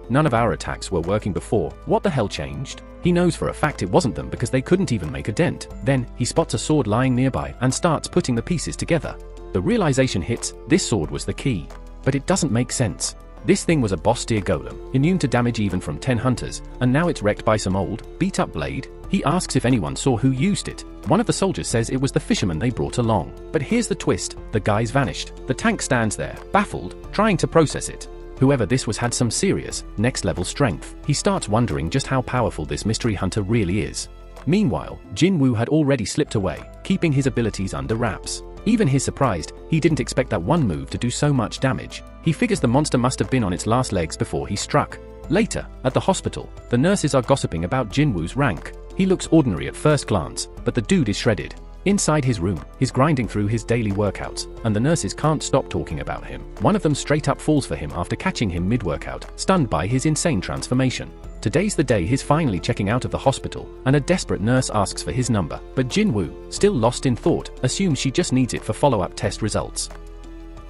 None of our attacks were working before. What the hell changed? He knows for a fact it wasn't them because they couldn't even make a dent. Then, he spots a sword lying nearby and starts putting the pieces together. The realization hits, this sword was the key. But it doesn't make sense. This thing was a boss tier golem, immune to damage even from 10 hunters, and now it's wrecked by some old, beat-up blade. He asks if anyone saw who used it. One of the soldiers says it was the fisherman they brought along. But here's the twist, the guy's vanished. The tank stands there, baffled, trying to process it. Whoever this was had some serious, next-level strength. He starts wondering just how powerful this mystery hunter really is. Meanwhile, Jinwoo had already slipped away, keeping his abilities under wraps. Even he's surprised, he didn't expect that one move to do so much damage. He figures the monster must have been on its last legs before he struck. Later, at the hospital, the nurses are gossiping about Jinwoo's rank. He looks ordinary at first glance, but the dude is shredded. Inside his room, he's grinding through his daily workouts, and the nurses can't stop talking about him. One of them straight up falls for him after catching him mid-workout, stunned by his insane transformation. Today's the day he's finally checking out of the hospital, and a desperate nurse asks for his number, but Jinwoo, still lost in thought, assumes she just needs it for follow-up test results.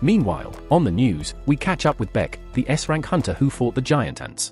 Meanwhile, on the news, we catch up with Beck, the S-rank hunter who fought the giant ants.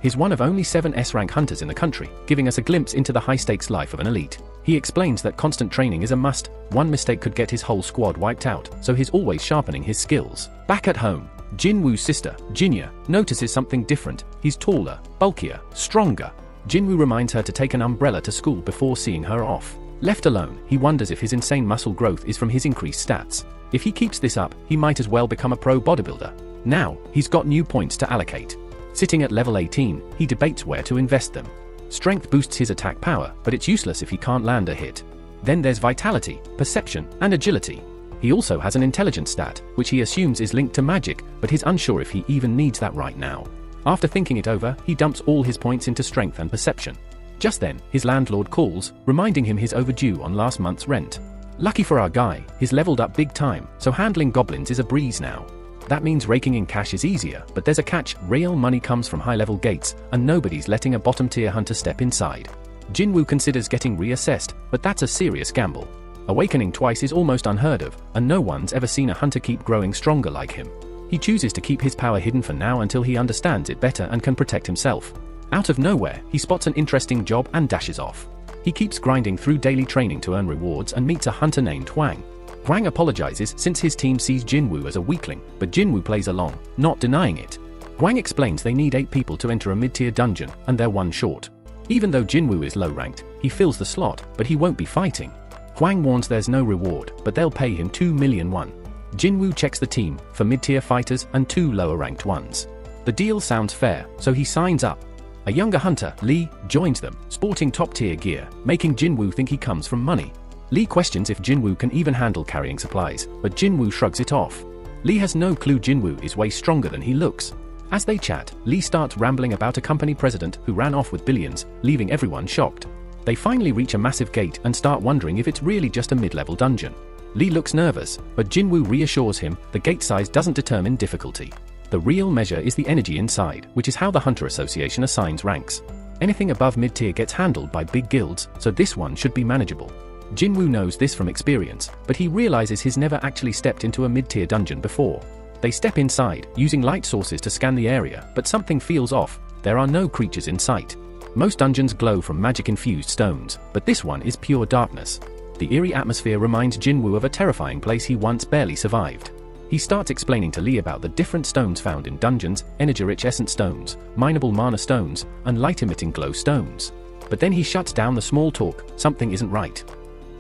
He's one of only 7 S-rank hunters in the country, giving us a glimpse into the high-stakes life of an elite. He explains that constant training is a must. One mistake could get his whole squad wiped out, so he's always sharpening his skills. Back at home, Jinwoo's sister, Jinya, notices something different. He's taller, bulkier, stronger. Jinwoo reminds her to take an umbrella to school before seeing her off. Left alone, he wonders if his insane muscle growth is from his increased stats. If he keeps this up, he might as well become a pro bodybuilder. Now, he's got new points to allocate. Sitting at level 18, he debates where to invest them. Strength boosts his attack power, but it's useless if he can't land a hit. Then there's vitality, perception, and agility. He also has an intelligence stat, which he assumes is linked to magic, but he's unsure if he even needs that right now. After thinking it over, he dumps all his points into strength and perception. Just then, his landlord calls, reminding him he's overdue on last month's rent. Lucky for our guy, he's leveled up big time, so handling goblins is a breeze now. That means raking in cash is easier, but there's a catch: real money comes from high-level gates, and nobody's letting a bottom-tier hunter step inside. Jinwoo considers getting reassessed, but that's a serious gamble. Awakening twice is almost unheard of, and no one's ever seen a hunter keep growing stronger like him. He chooses to keep his power hidden for now until he understands it better and can protect himself. Out of nowhere, he spots an interesting job and dashes off. He keeps grinding through daily training to earn rewards and meets a hunter named Hwang. Hwang apologizes since his team sees Jinwoo as a weakling, but Jinwoo plays along, not denying it. Hwang explains they need 8 people to enter a mid-tier dungeon, and they're 1 short. Even though Jinwoo is low-ranked, he fills the slot, but he won't be fighting. Hwang warns there's no reward, but they'll pay him 2 million won. Jinwoo checks the team for mid-tier fighters and 2 lower-ranked ones. The deal sounds fair, so he signs up. A younger hunter, Lee, joins them, sporting top-tier gear, making Jinwoo think he comes from money. Lee questions if Jinwoo can even handle carrying supplies, but Jinwoo shrugs it off. Lee has no clue Jinwoo is way stronger than he looks. As they chat, Lee starts rambling about a company president who ran off with billions, leaving everyone shocked. They finally reach a massive gate and start wondering if it's really just a mid-level dungeon. Lee looks nervous, but Jinwoo reassures him the gate size doesn't determine difficulty. The real measure is the energy inside, which is how the Hunter Association assigns ranks. Anything above mid-tier gets handled by big guilds, so this one should be manageable. Jinwoo knows this from experience, but he realizes he's never actually stepped into a mid-tier dungeon before. They step inside, using light sources to scan the area, but something feels off. There are no creatures in sight. Most dungeons glow from magic-infused stones, but this one is pure darkness. The eerie atmosphere reminds Jinwoo of a terrifying place he once barely survived. He starts explaining to Lee about the different stones found in dungeons: energy-rich essence stones, mineable mana stones, and light-emitting glow stones. But then he shuts down the small talk. Something isn't right.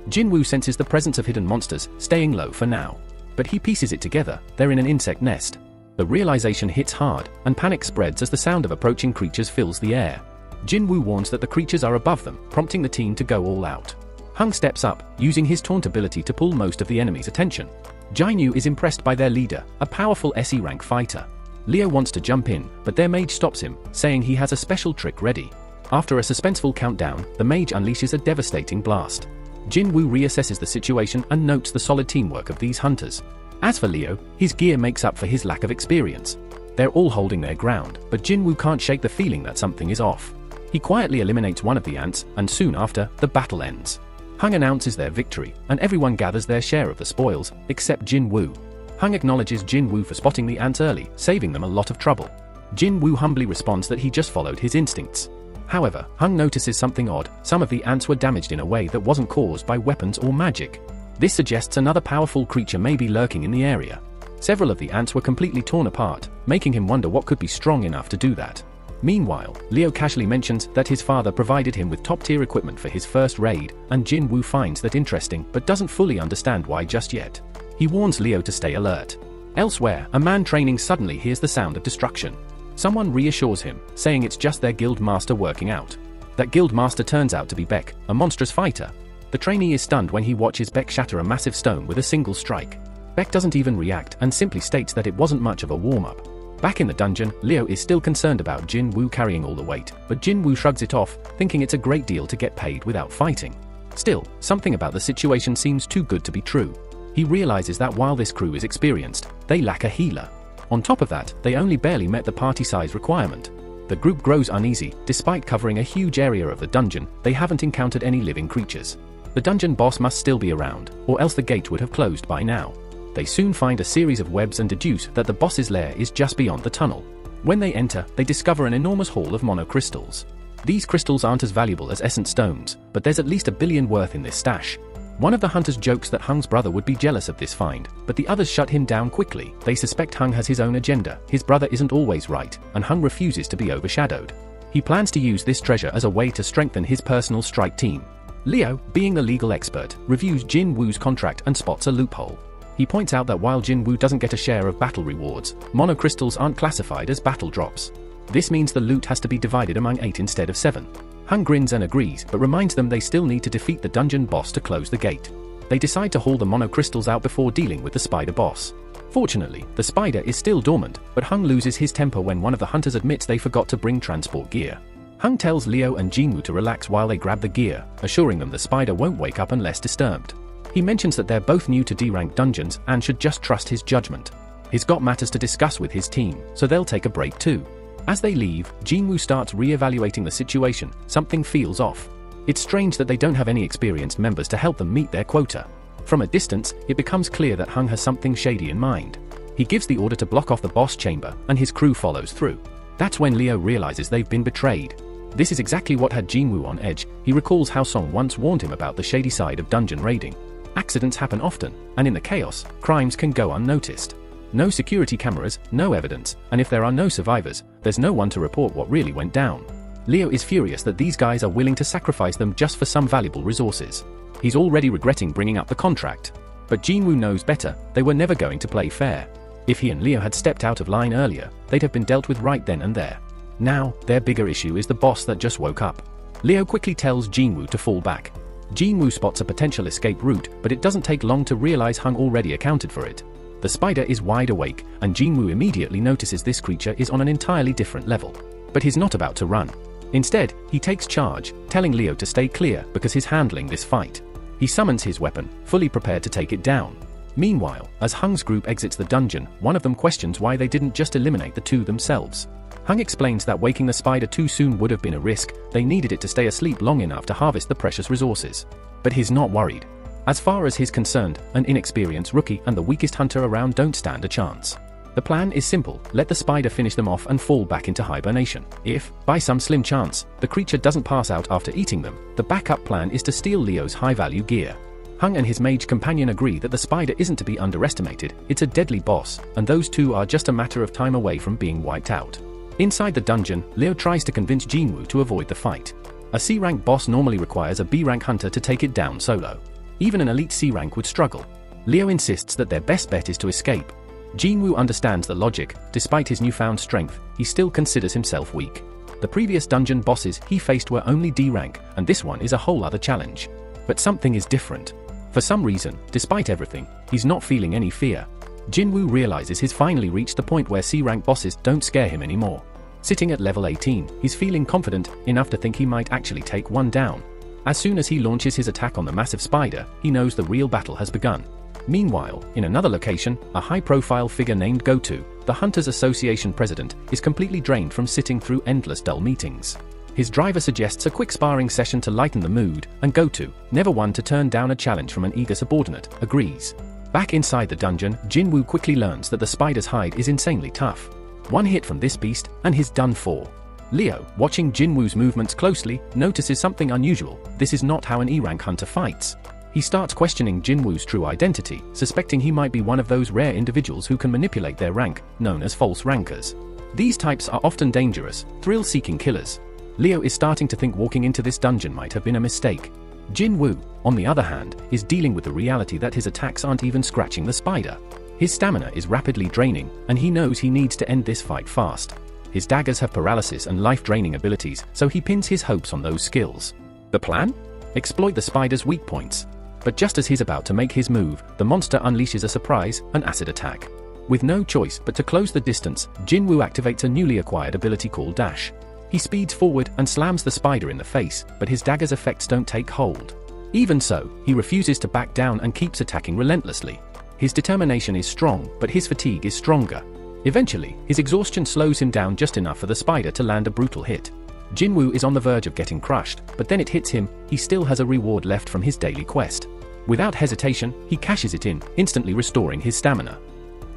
Jinwoo senses the presence of hidden monsters, staying low for now. But he pieces it together: they're in an insect nest. The realization hits hard, and panic spreads as the sound of approaching creatures fills the air. Jinwoo warns that the creatures are above them, prompting the team to go all out. Hung steps up, using his taunt ability to pull most of the enemy's attention. Jainyu is impressed by their leader, a powerful SE rank fighter. Leo wants to jump in, but their mage stops him, saying he has a special trick ready. After a suspenseful countdown, the mage unleashes a devastating blast. Jinwoo reassesses the situation and notes the solid teamwork of these hunters. As for Leo, his gear makes up for his lack of experience. They're all holding their ground, but Jinwoo can't shake the feeling that something is off. He quietly eliminates one of the ants, and soon after, the battle ends. Hung announces their victory, and everyone gathers their share of the spoils, except Jinwoo. Hung acknowledges Jinwoo for spotting the ants early, saving them a lot of trouble. Jinwoo humbly responds that he just followed his instincts. However, Hung notices something odd: some of the ants were damaged in a way that wasn't caused by weapons or magic. This suggests another powerful creature may be lurking in the area. Several of the ants were completely torn apart, making him wonder what could be strong enough to do that. Meanwhile, Leo casually mentions that his father provided him with top-tier equipment for his first raid, and Jin Woo finds that interesting but doesn't fully understand why just yet. He warns Leo to stay alert. Elsewhere, a man training suddenly hears the sound of destruction. Someone reassures him, saying it's just their guild master working out. That guild master turns out to be Beck, a monstrous fighter. The trainee is stunned when he watches Beck shatter a massive stone with a single strike. Beck doesn't even react and simply states that it wasn't much of a warm-up. Back in the dungeon, Leo is still concerned about Jin Woo carrying all the weight, but Jin Woo shrugs it off, thinking it's a great deal to get paid without fighting. Still, something about the situation seems too good to be true. He realizes that while this crew is experienced, they lack a healer. On top of that, they only barely met the party size requirement. The group grows uneasy. Despite covering a huge area of the dungeon, they haven't encountered any living creatures. The dungeon boss must still be around, or else the gate would have closed by now. They soon find a series of webs and deduce that the boss's lair is just beyond the tunnel. When they enter, they discover an enormous haul of monocrystals. These crystals aren't as valuable as essence stones, but there's at least 1 billion worth in this stash. One of the hunters jokes that Hung's brother would be jealous of this find, but the others shut him down quickly. They suspect Hung has his own agenda, his brother isn't always right, and Hung refuses to be overshadowed. He plans to use this treasure as a way to strengthen his personal strike team. Leo, being the legal expert, reviews Jin Woo's contract and spots a loophole. He points out that while Jin Woo doesn't get a share of battle rewards, monocrystals aren't classified as battle drops. This means the loot has to be divided among 8 instead of 7. Hung grins and agrees, but reminds them they still need to defeat the dungeon boss to close the gate. They decide to haul the monocrystals out before dealing with the spider boss. Fortunately, the spider is still dormant, but Hung loses his temper when one of the hunters admits they forgot to bring transport gear. Hung tells Leo and Jin Woo to relax while they grab the gear, assuring them the spider won't wake up unless disturbed. He mentions that they're both new to D-rank dungeons and should just trust his judgment. He's got matters to discuss with his team, so they'll take a break too. As they leave, Jin Woo starts re-evaluating the situation. Something feels off. It's strange that they don't have any experienced members to help them meet their quota. From a distance, it becomes clear that Hung has something shady in mind. He gives the order to block off the boss chamber, and his crew follows through. That's when Leo realizes they've been betrayed. This is exactly what had Jin Woo on edge. He recalls how Song once warned him about the shady side of dungeon raiding. Accidents happen often, and in the chaos, crimes can go unnoticed. No security cameras, no evidence, and if there are no survivors, there's no one to report what really went down. Leo is furious that these guys are willing to sacrifice them just for some valuable resources. He's already regretting bringing up the contract. But Jin Woo knows better. They were never going to play fair. If he and Leo had stepped out of line earlier, they'd have been dealt with right then and there. Now, their bigger issue is the boss that just woke up. Leo quickly tells Jin Woo to fall back. Jin Woo spots a potential escape route, but it doesn't take long to realize Hung already accounted for it. The spider is wide awake, and Jin Woo immediately notices this creature is on an entirely different level. But he's not about to run. Instead, he takes charge, telling Leo to stay clear because he's handling this fight. He summons his weapon, fully prepared to take it down. Meanwhile, as Hung's group exits the dungeon, one of them questions why they didn't just eliminate the two themselves. Hung explains that waking the spider too soon would have been a risk. They needed it to stay asleep long enough to harvest the precious resources. But he's not worried. As far as he's concerned, an inexperienced rookie and the weakest hunter around don't stand a chance. The plan is simple: let the spider finish them off and fall back into hibernation. If, by some slim chance, the creature doesn't pass out after eating them, the backup plan is to steal Leo's high-value gear. Hung and his mage companion agree that the spider isn't to be underestimated. It's a deadly boss, and those two are just a matter of time away from being wiped out. Inside the dungeon, Leo tries to convince Jin Woo to avoid the fight. A C-rank boss normally requires a B-rank hunter to take it down solo. Even an elite C-rank would struggle. Leo insists that their best bet is to escape. Jin Woo understands the logic. Despite his newfound strength, he still considers himself weak. The previous dungeon bosses he faced were only D-rank, and this one is a whole other challenge. But something is different. For some reason, despite everything, he's not feeling any fear. Jin Woo realizes he's finally reached the point where C-rank bosses don't scare him anymore. Sitting at level 18, he's feeling confident enough to think he might actually take one down. As soon as he launches his attack on the massive spider, he knows the real battle has begun. Meanwhile, in another location, a high-profile figure named Goto, the Hunters Association president, is completely drained from sitting through endless dull meetings. His driver suggests a quick sparring session to lighten the mood, and Goto, never one to turn down a challenge from an eager subordinate, agrees. Back inside the dungeon, Jin Woo quickly learns that the spider's hide is insanely tough. One hit from this beast, and he's done for. Leo, watching Jin Woo's movements closely, notices something unusual. This is not how an E-rank hunter fights. He starts questioning Jinwoo's true identity, suspecting he might be one of those rare individuals who can manipulate their rank, known as false rankers. These types are often dangerous, thrill-seeking killers. Leo is starting to think walking into this dungeon might have been a mistake. Jinwoo, on the other hand, is dealing with the reality that his attacks aren't even scratching the spider. His stamina is rapidly draining, and he knows he needs to end this fight fast. His daggers have paralysis and life-draining abilities, so he pins his hopes on those skills. The plan? Exploit the spider's weak points. But just as he's about to make his move, the monster unleashes a surprise, an acid attack. With no choice but to close the distance, Jinwoo activates a newly acquired ability called Dash. He speeds forward and slams the spider in the face, but his dagger's effects don't take hold. Even so, he refuses to back down and keeps attacking relentlessly. His determination is strong, but his fatigue is stronger. Eventually, his exhaustion slows him down just enough for the spider to land a brutal hit. Jinwoo is on the verge of getting crushed, but then it hits him. He still has a reward left from his daily quest. Without hesitation, he cashes it in, instantly restoring his stamina.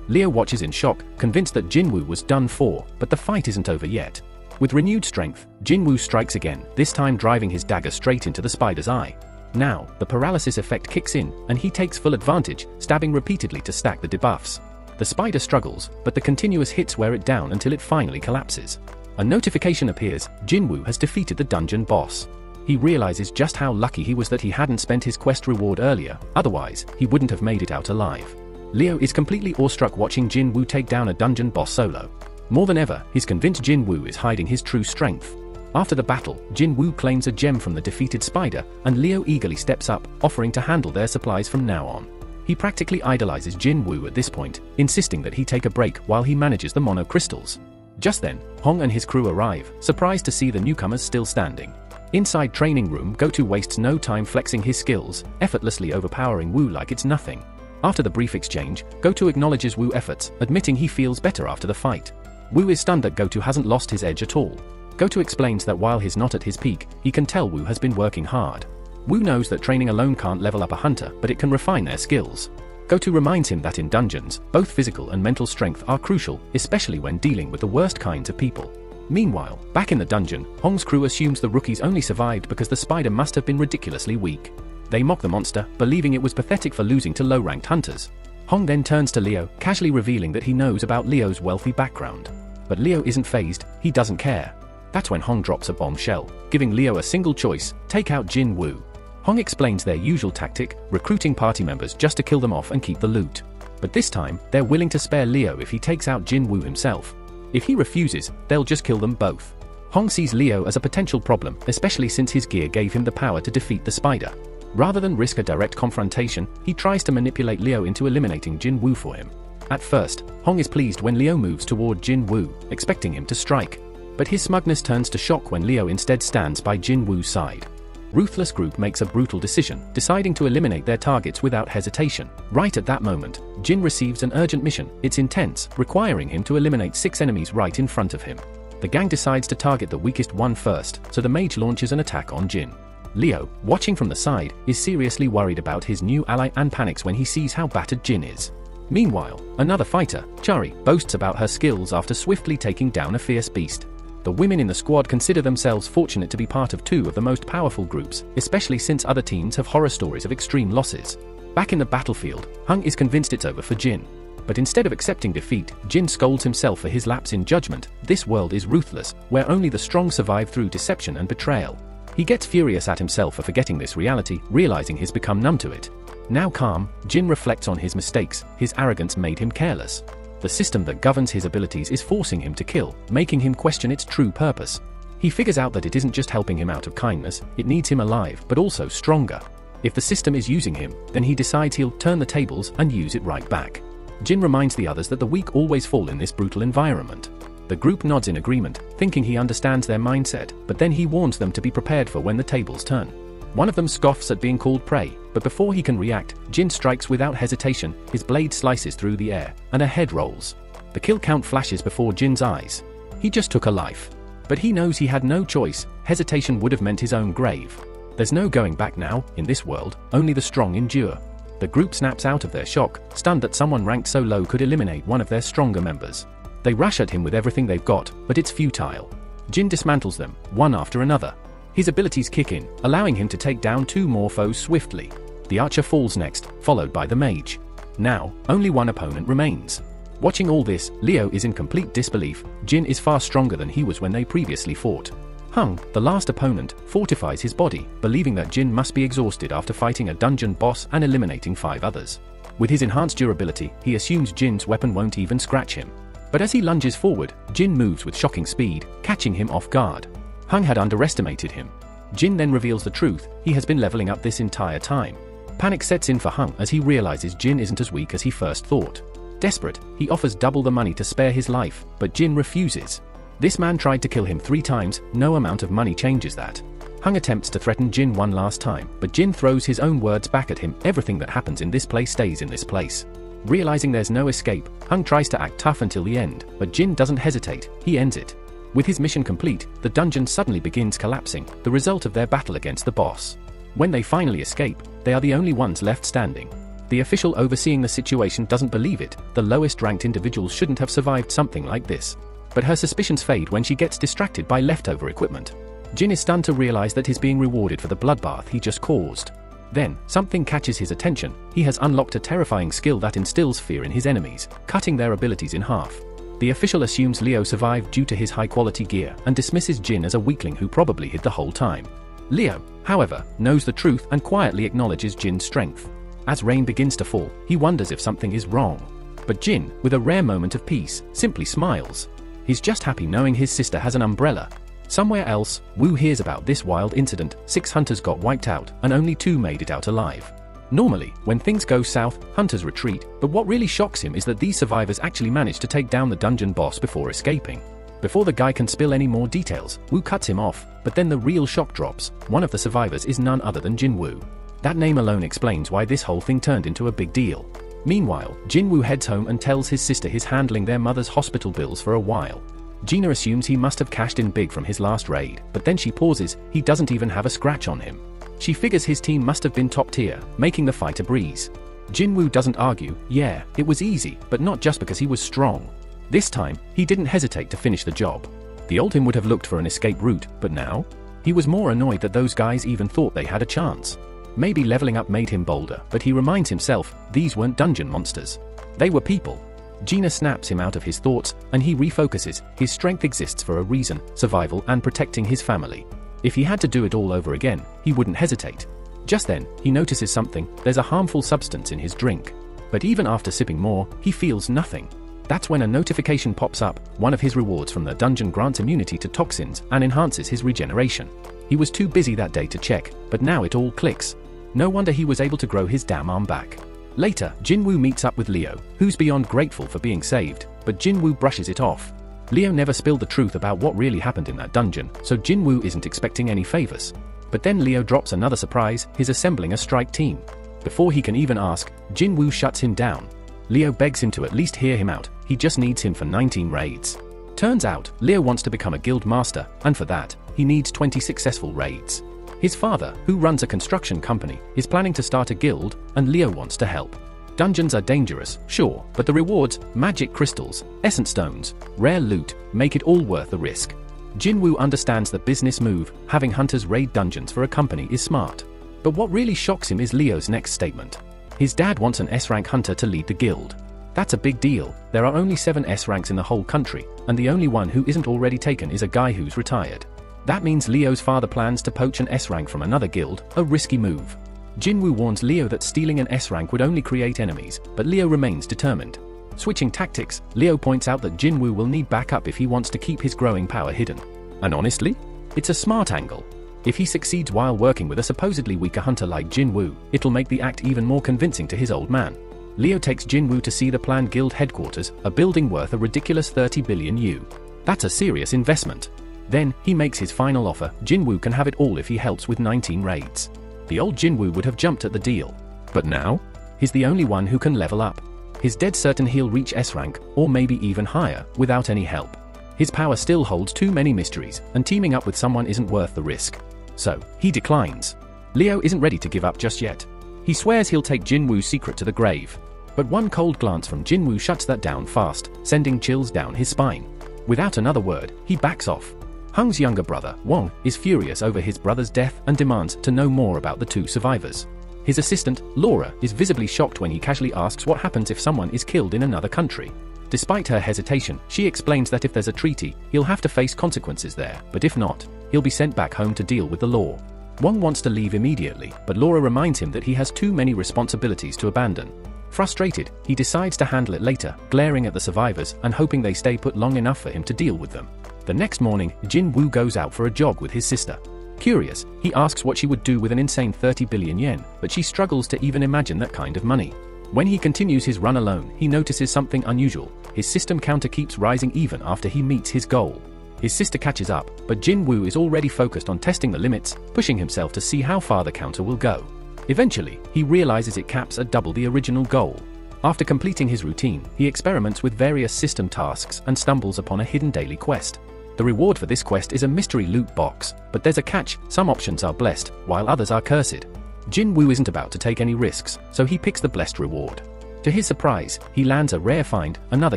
Leo watches in shock, convinced that Jinwoo was done for, but the fight isn't over yet. With renewed strength, Jinwoo strikes again, this time driving his dagger straight into the spider's eye. Now, the paralysis effect kicks in, and he takes full advantage, stabbing repeatedly to stack the debuffs. The spider struggles, but the continuous hits wear it down until it finally collapses. A notification appears: Jinwoo has defeated the dungeon boss. He realizes just how lucky he was that he hadn't spent his quest reward earlier, otherwise, he wouldn't have made it out alive. Leo is completely awestruck watching Jinwoo take down a dungeon boss solo. More than ever, he's convinced Jinwoo is hiding his true strength. After the battle, Jinwoo claims a gem from the defeated spider, and Leo eagerly steps up, offering to handle their supplies from now on. He practically idolizes Jinwoo at this point, insisting that he take a break while he manages the mono crystals. Just then, Hong and his crew arrive, surprised to see the newcomers still standing. Inside training room, Goto wastes no time flexing his skills, effortlessly overpowering Wu like it's nothing. After the brief exchange, Goto acknowledges Wu's efforts, admitting he feels better after the fight. Wu is stunned that Goto hasn't lost his edge at all. Goto explains that while he's not at his peak, he can tell Wu has been working hard. Wu knows that training alone can't level up a hunter, but it can refine their skills. Goto reminds him that in dungeons, both physical and mental strength are crucial, especially when dealing with the worst kinds of people. Meanwhile, back in the dungeon, Hong's crew assumes the rookies only survived because the spider must have been ridiculously weak. They mock the monster, believing it was pathetic for losing to low-ranked hunters. Hong then turns to Leo, casually revealing that he knows about Leo's wealthy background. But Leo isn't fazed, he doesn't care. That's when Hong drops a bombshell, giving Leo a single choice: take out Jinwoo. Hong explains their usual tactic, recruiting party members just to kill them off and keep the loot. But this time, they're willing to spare Leo if he takes out Jinwoo himself. If he refuses, they'll just kill them both. Hong sees Leo as a potential problem, especially since his gear gave him the power to defeat the spider. Rather than risk a direct confrontation, he tries to manipulate Leo into eliminating Jinwoo for him. At first, Hong is pleased when Leo moves toward Jinwoo, expecting him to strike. But his smugness turns to shock when Leo instead stands by Jinwoo's side. Ruthless Group makes a brutal decision, deciding to eliminate their targets without hesitation. Right at that moment, Jin receives an urgent mission. It's intense, requiring him to eliminate 6 enemies right in front of him. The gang decides to target the weakest one first, so the mage launches an attack on Jin. Leo, watching from the side, is seriously worried about his new ally and panics when he sees how battered Jin is. Meanwhile, another fighter, Chari, boasts about her skills after swiftly taking down a fierce beast. The women in the squad consider themselves fortunate to be part of 2 of the most powerful groups, especially since other teams have horror stories of extreme losses. Back in the battlefield, Hung is convinced it's over for Jin. But instead of accepting defeat, Jin scolds himself for his lapse in judgment. This world is ruthless, where only the strong survive through deception and betrayal. He gets furious at himself for forgetting this reality, realizing he's become numb to it. Now calm, Jin reflects on his mistakes. His arrogance made him careless. The system that governs his abilities is forcing him to kill, making him question its true purpose. He figures out that it isn't just helping him out of kindness, it needs him alive, but also stronger. If the system is using him, then he decides he'll turn the tables and use it right back. Jin reminds the others that the weak always fall in this brutal environment. The group nods in agreement, thinking he understands their mindset, but then he warns them to be prepared for when the tables turn. One of them scoffs at being called prey, but before he can react, Jin strikes without hesitation. His blade slices through the air, and a head rolls. The kill count flashes before Jin's eyes. He just took a life. But he knows he had no choice. Hesitation would have meant his own grave. There's no going back now. In this world, only the strong endure. The group snaps out of their shock, stunned that someone ranked so low could eliminate one of their stronger members. They rush at him with everything they've got, but it's futile. Jin dismantles them, one after another. His abilities kick in, allowing him to take down 2 more foes swiftly. The archer falls next, followed by the mage. Now, only one opponent remains. Watching all this, Leo is in complete disbelief. Jin is far stronger than he was when they previously fought. Hung, the last opponent, fortifies his body, believing that Jin must be exhausted after fighting a dungeon boss and eliminating 5 others. With his enhanced durability, he assumes Jin's weapon won't even scratch him. But as he lunges forward, Jin moves with shocking speed, catching him off guard. Hung had underestimated him. Jin then reveals the truth: he has been leveling up this entire time. Panic sets in for Hung as he realizes Jin isn't as weak as he first thought. Desperate, he offers double the money to spare his life, but Jin refuses. This man tried to kill him 3 times, no amount of money changes that. Hung attempts to threaten Jin one last time, but Jin throws his own words back at him: everything that happens in this place stays in this place. Realizing there's no escape, Hung tries to act tough until the end, but Jin doesn't hesitate, he ends it. With his mission complete, the dungeon suddenly begins collapsing, the result of their battle against the boss. When they finally escape, they are the only ones left standing. The official overseeing the situation doesn't believe it: the lowest ranked individuals shouldn't have survived something like this. But her suspicions fade when she gets distracted by leftover equipment. Jin is stunned to realize that he's being rewarded for the bloodbath he just caused. Then, something catches his attention: he has unlocked a terrifying skill that instills fear in his enemies, cutting their abilities in half. The official assumes Leo survived due to his high-quality gear and dismisses Jin as a weakling who probably hid the whole time. Leo, however, knows the truth and quietly acknowledges Jin's strength. As rain begins to fall, he wonders if something is wrong. But Jin, with a rare moment of peace, simply smiles. He's just happy knowing his sister has an umbrella. Somewhere else, Wu hears about this wild incident: 6 hunters got wiped out, and only 2 made it out alive. Normally, when things go south, hunters retreat, but what really shocks him is that these survivors actually managed to take down the dungeon boss before escaping. Before the guy can spill any more details, Wu cuts him off, but then the real shock drops: one of the survivors is none other than Jin Wu. That name alone explains why this whole thing turned into a big deal. Meanwhile, Jin Wu heads home and tells his sister he's handling their mother's hospital bills for a while. Gina assumes he must have cashed in big from his last raid, but then she pauses: he doesn't even have a scratch on him. She figures his team must have been top tier, making the fight a breeze. Jin Wu doesn't argue: yeah, it was easy, but not just because he was strong. This time, he didn't hesitate to finish the job. The old him would have looked for an escape route, but now? He was more annoyed that those guys even thought they had a chance. Maybe leveling up made him bolder, but he reminds himself, these weren't dungeon monsters. They were people. Gina snaps him out of his thoughts, and he refocuses: his strength exists for a reason: survival and protecting his family. If he had to do it all over again, he wouldn't hesitate. Just then, he notices something: there's a harmful substance in his drink. But even after sipping more, he feels nothing. That's when a notification pops up: one of his rewards from the dungeon grants immunity to toxins and enhances his regeneration. He was too busy that day to check, but now it all clicks. No wonder he was able to grow his damn arm back. Later, Jin Wu meets up with Leo, who's beyond grateful for being saved, but Jin Wu brushes it off. Leo never spilled the truth about what really happened in that dungeon, so Jin Wu isn't expecting any favors. But then Leo drops another surprise: he's assembling a strike team. Before he can even ask, Jin Wu shuts him down. Leo begs him to at least hear him out: he just needs him for 19 raids. Turns out, Leo wants to become a guild master, and for that, he needs 20 successful raids. His father, who runs a construction company, is planning to start a guild, and Leo wants to help. Dungeons are dangerous, sure, but the rewards, magic crystals, essence stones, rare loot, make it all worth the risk. Jin Wu understands the business move: having hunters raid dungeons for a company is smart. But what really shocks him is Leo's next statement. His dad wants an S-rank hunter to lead the guild. That's a big deal. There are only 7 S-ranks in the whole country, and the only one who isn't already taken is a guy who's retired. That means Leo's father plans to poach an S-rank from another guild, a risky move. Jin Wu warns Leo that stealing an S-rank would only create enemies, but Leo remains determined. Switching tactics, Leo points out that Jin Wu will need backup if he wants to keep his growing power hidden. And honestly, it's a smart angle. If he succeeds while working with a supposedly weaker hunter like Jin Wu, it'll make the act even more convincing to his old man. Leo takes Jin Wu to see the planned guild headquarters, a building worth a ridiculous 30 billion U. That's a serious investment. Then, he makes his final offer: Jin Wu can have it all if he helps with 19 raids. The old Jin Wu would have jumped at the deal. But now? He's the only one who can level up. He's dead certain he'll reach S-rank, or maybe even higher, without any help. His power still holds too many mysteries, and teaming up with someone isn't worth the risk. So, he declines. Leo isn't ready to give up just yet. He swears he'll take Jin Wu's secret to the grave. But one cold glance from Jin Wu shuts that down fast, sending chills down his spine. Without another word, he backs off. Hung's younger brother, Wong, is furious over his brother's death and demands to know more about the 2 survivors. His assistant, Laura, is visibly shocked when he casually asks what happens if someone is killed in another country. Despite her hesitation, she explains that if there's a treaty, he'll have to face consequences there, but if not, he'll be sent back home to deal with the law. Wong wants to leave immediately, but Laura reminds him that he has too many responsibilities to abandon. Frustrated, he decides to handle it later, glaring at the survivors and hoping they stay put long enough for him to deal with them. The next morning, Jin Woo goes out for a jog with his sister. Curious, he asks what she would do with an insane 30 billion yen, but she struggles to even imagine that kind of money. When he continues his run alone, he notices something unusual. His system counter keeps rising even after he meets his goal. His sister catches up, but Jin Woo is already focused on testing the limits, pushing himself to see how far the counter will go. Eventually, he realizes it caps at double the original goal. After completing his routine, he experiments with various system tasks and stumbles upon a hidden daily quest. The reward for this quest is a mystery loot box, but there's a catch: some options are blessed, while others are cursed. Jin Woo isn't about to take any risks, so he picks the blessed reward. To his surprise, he lands a rare find, another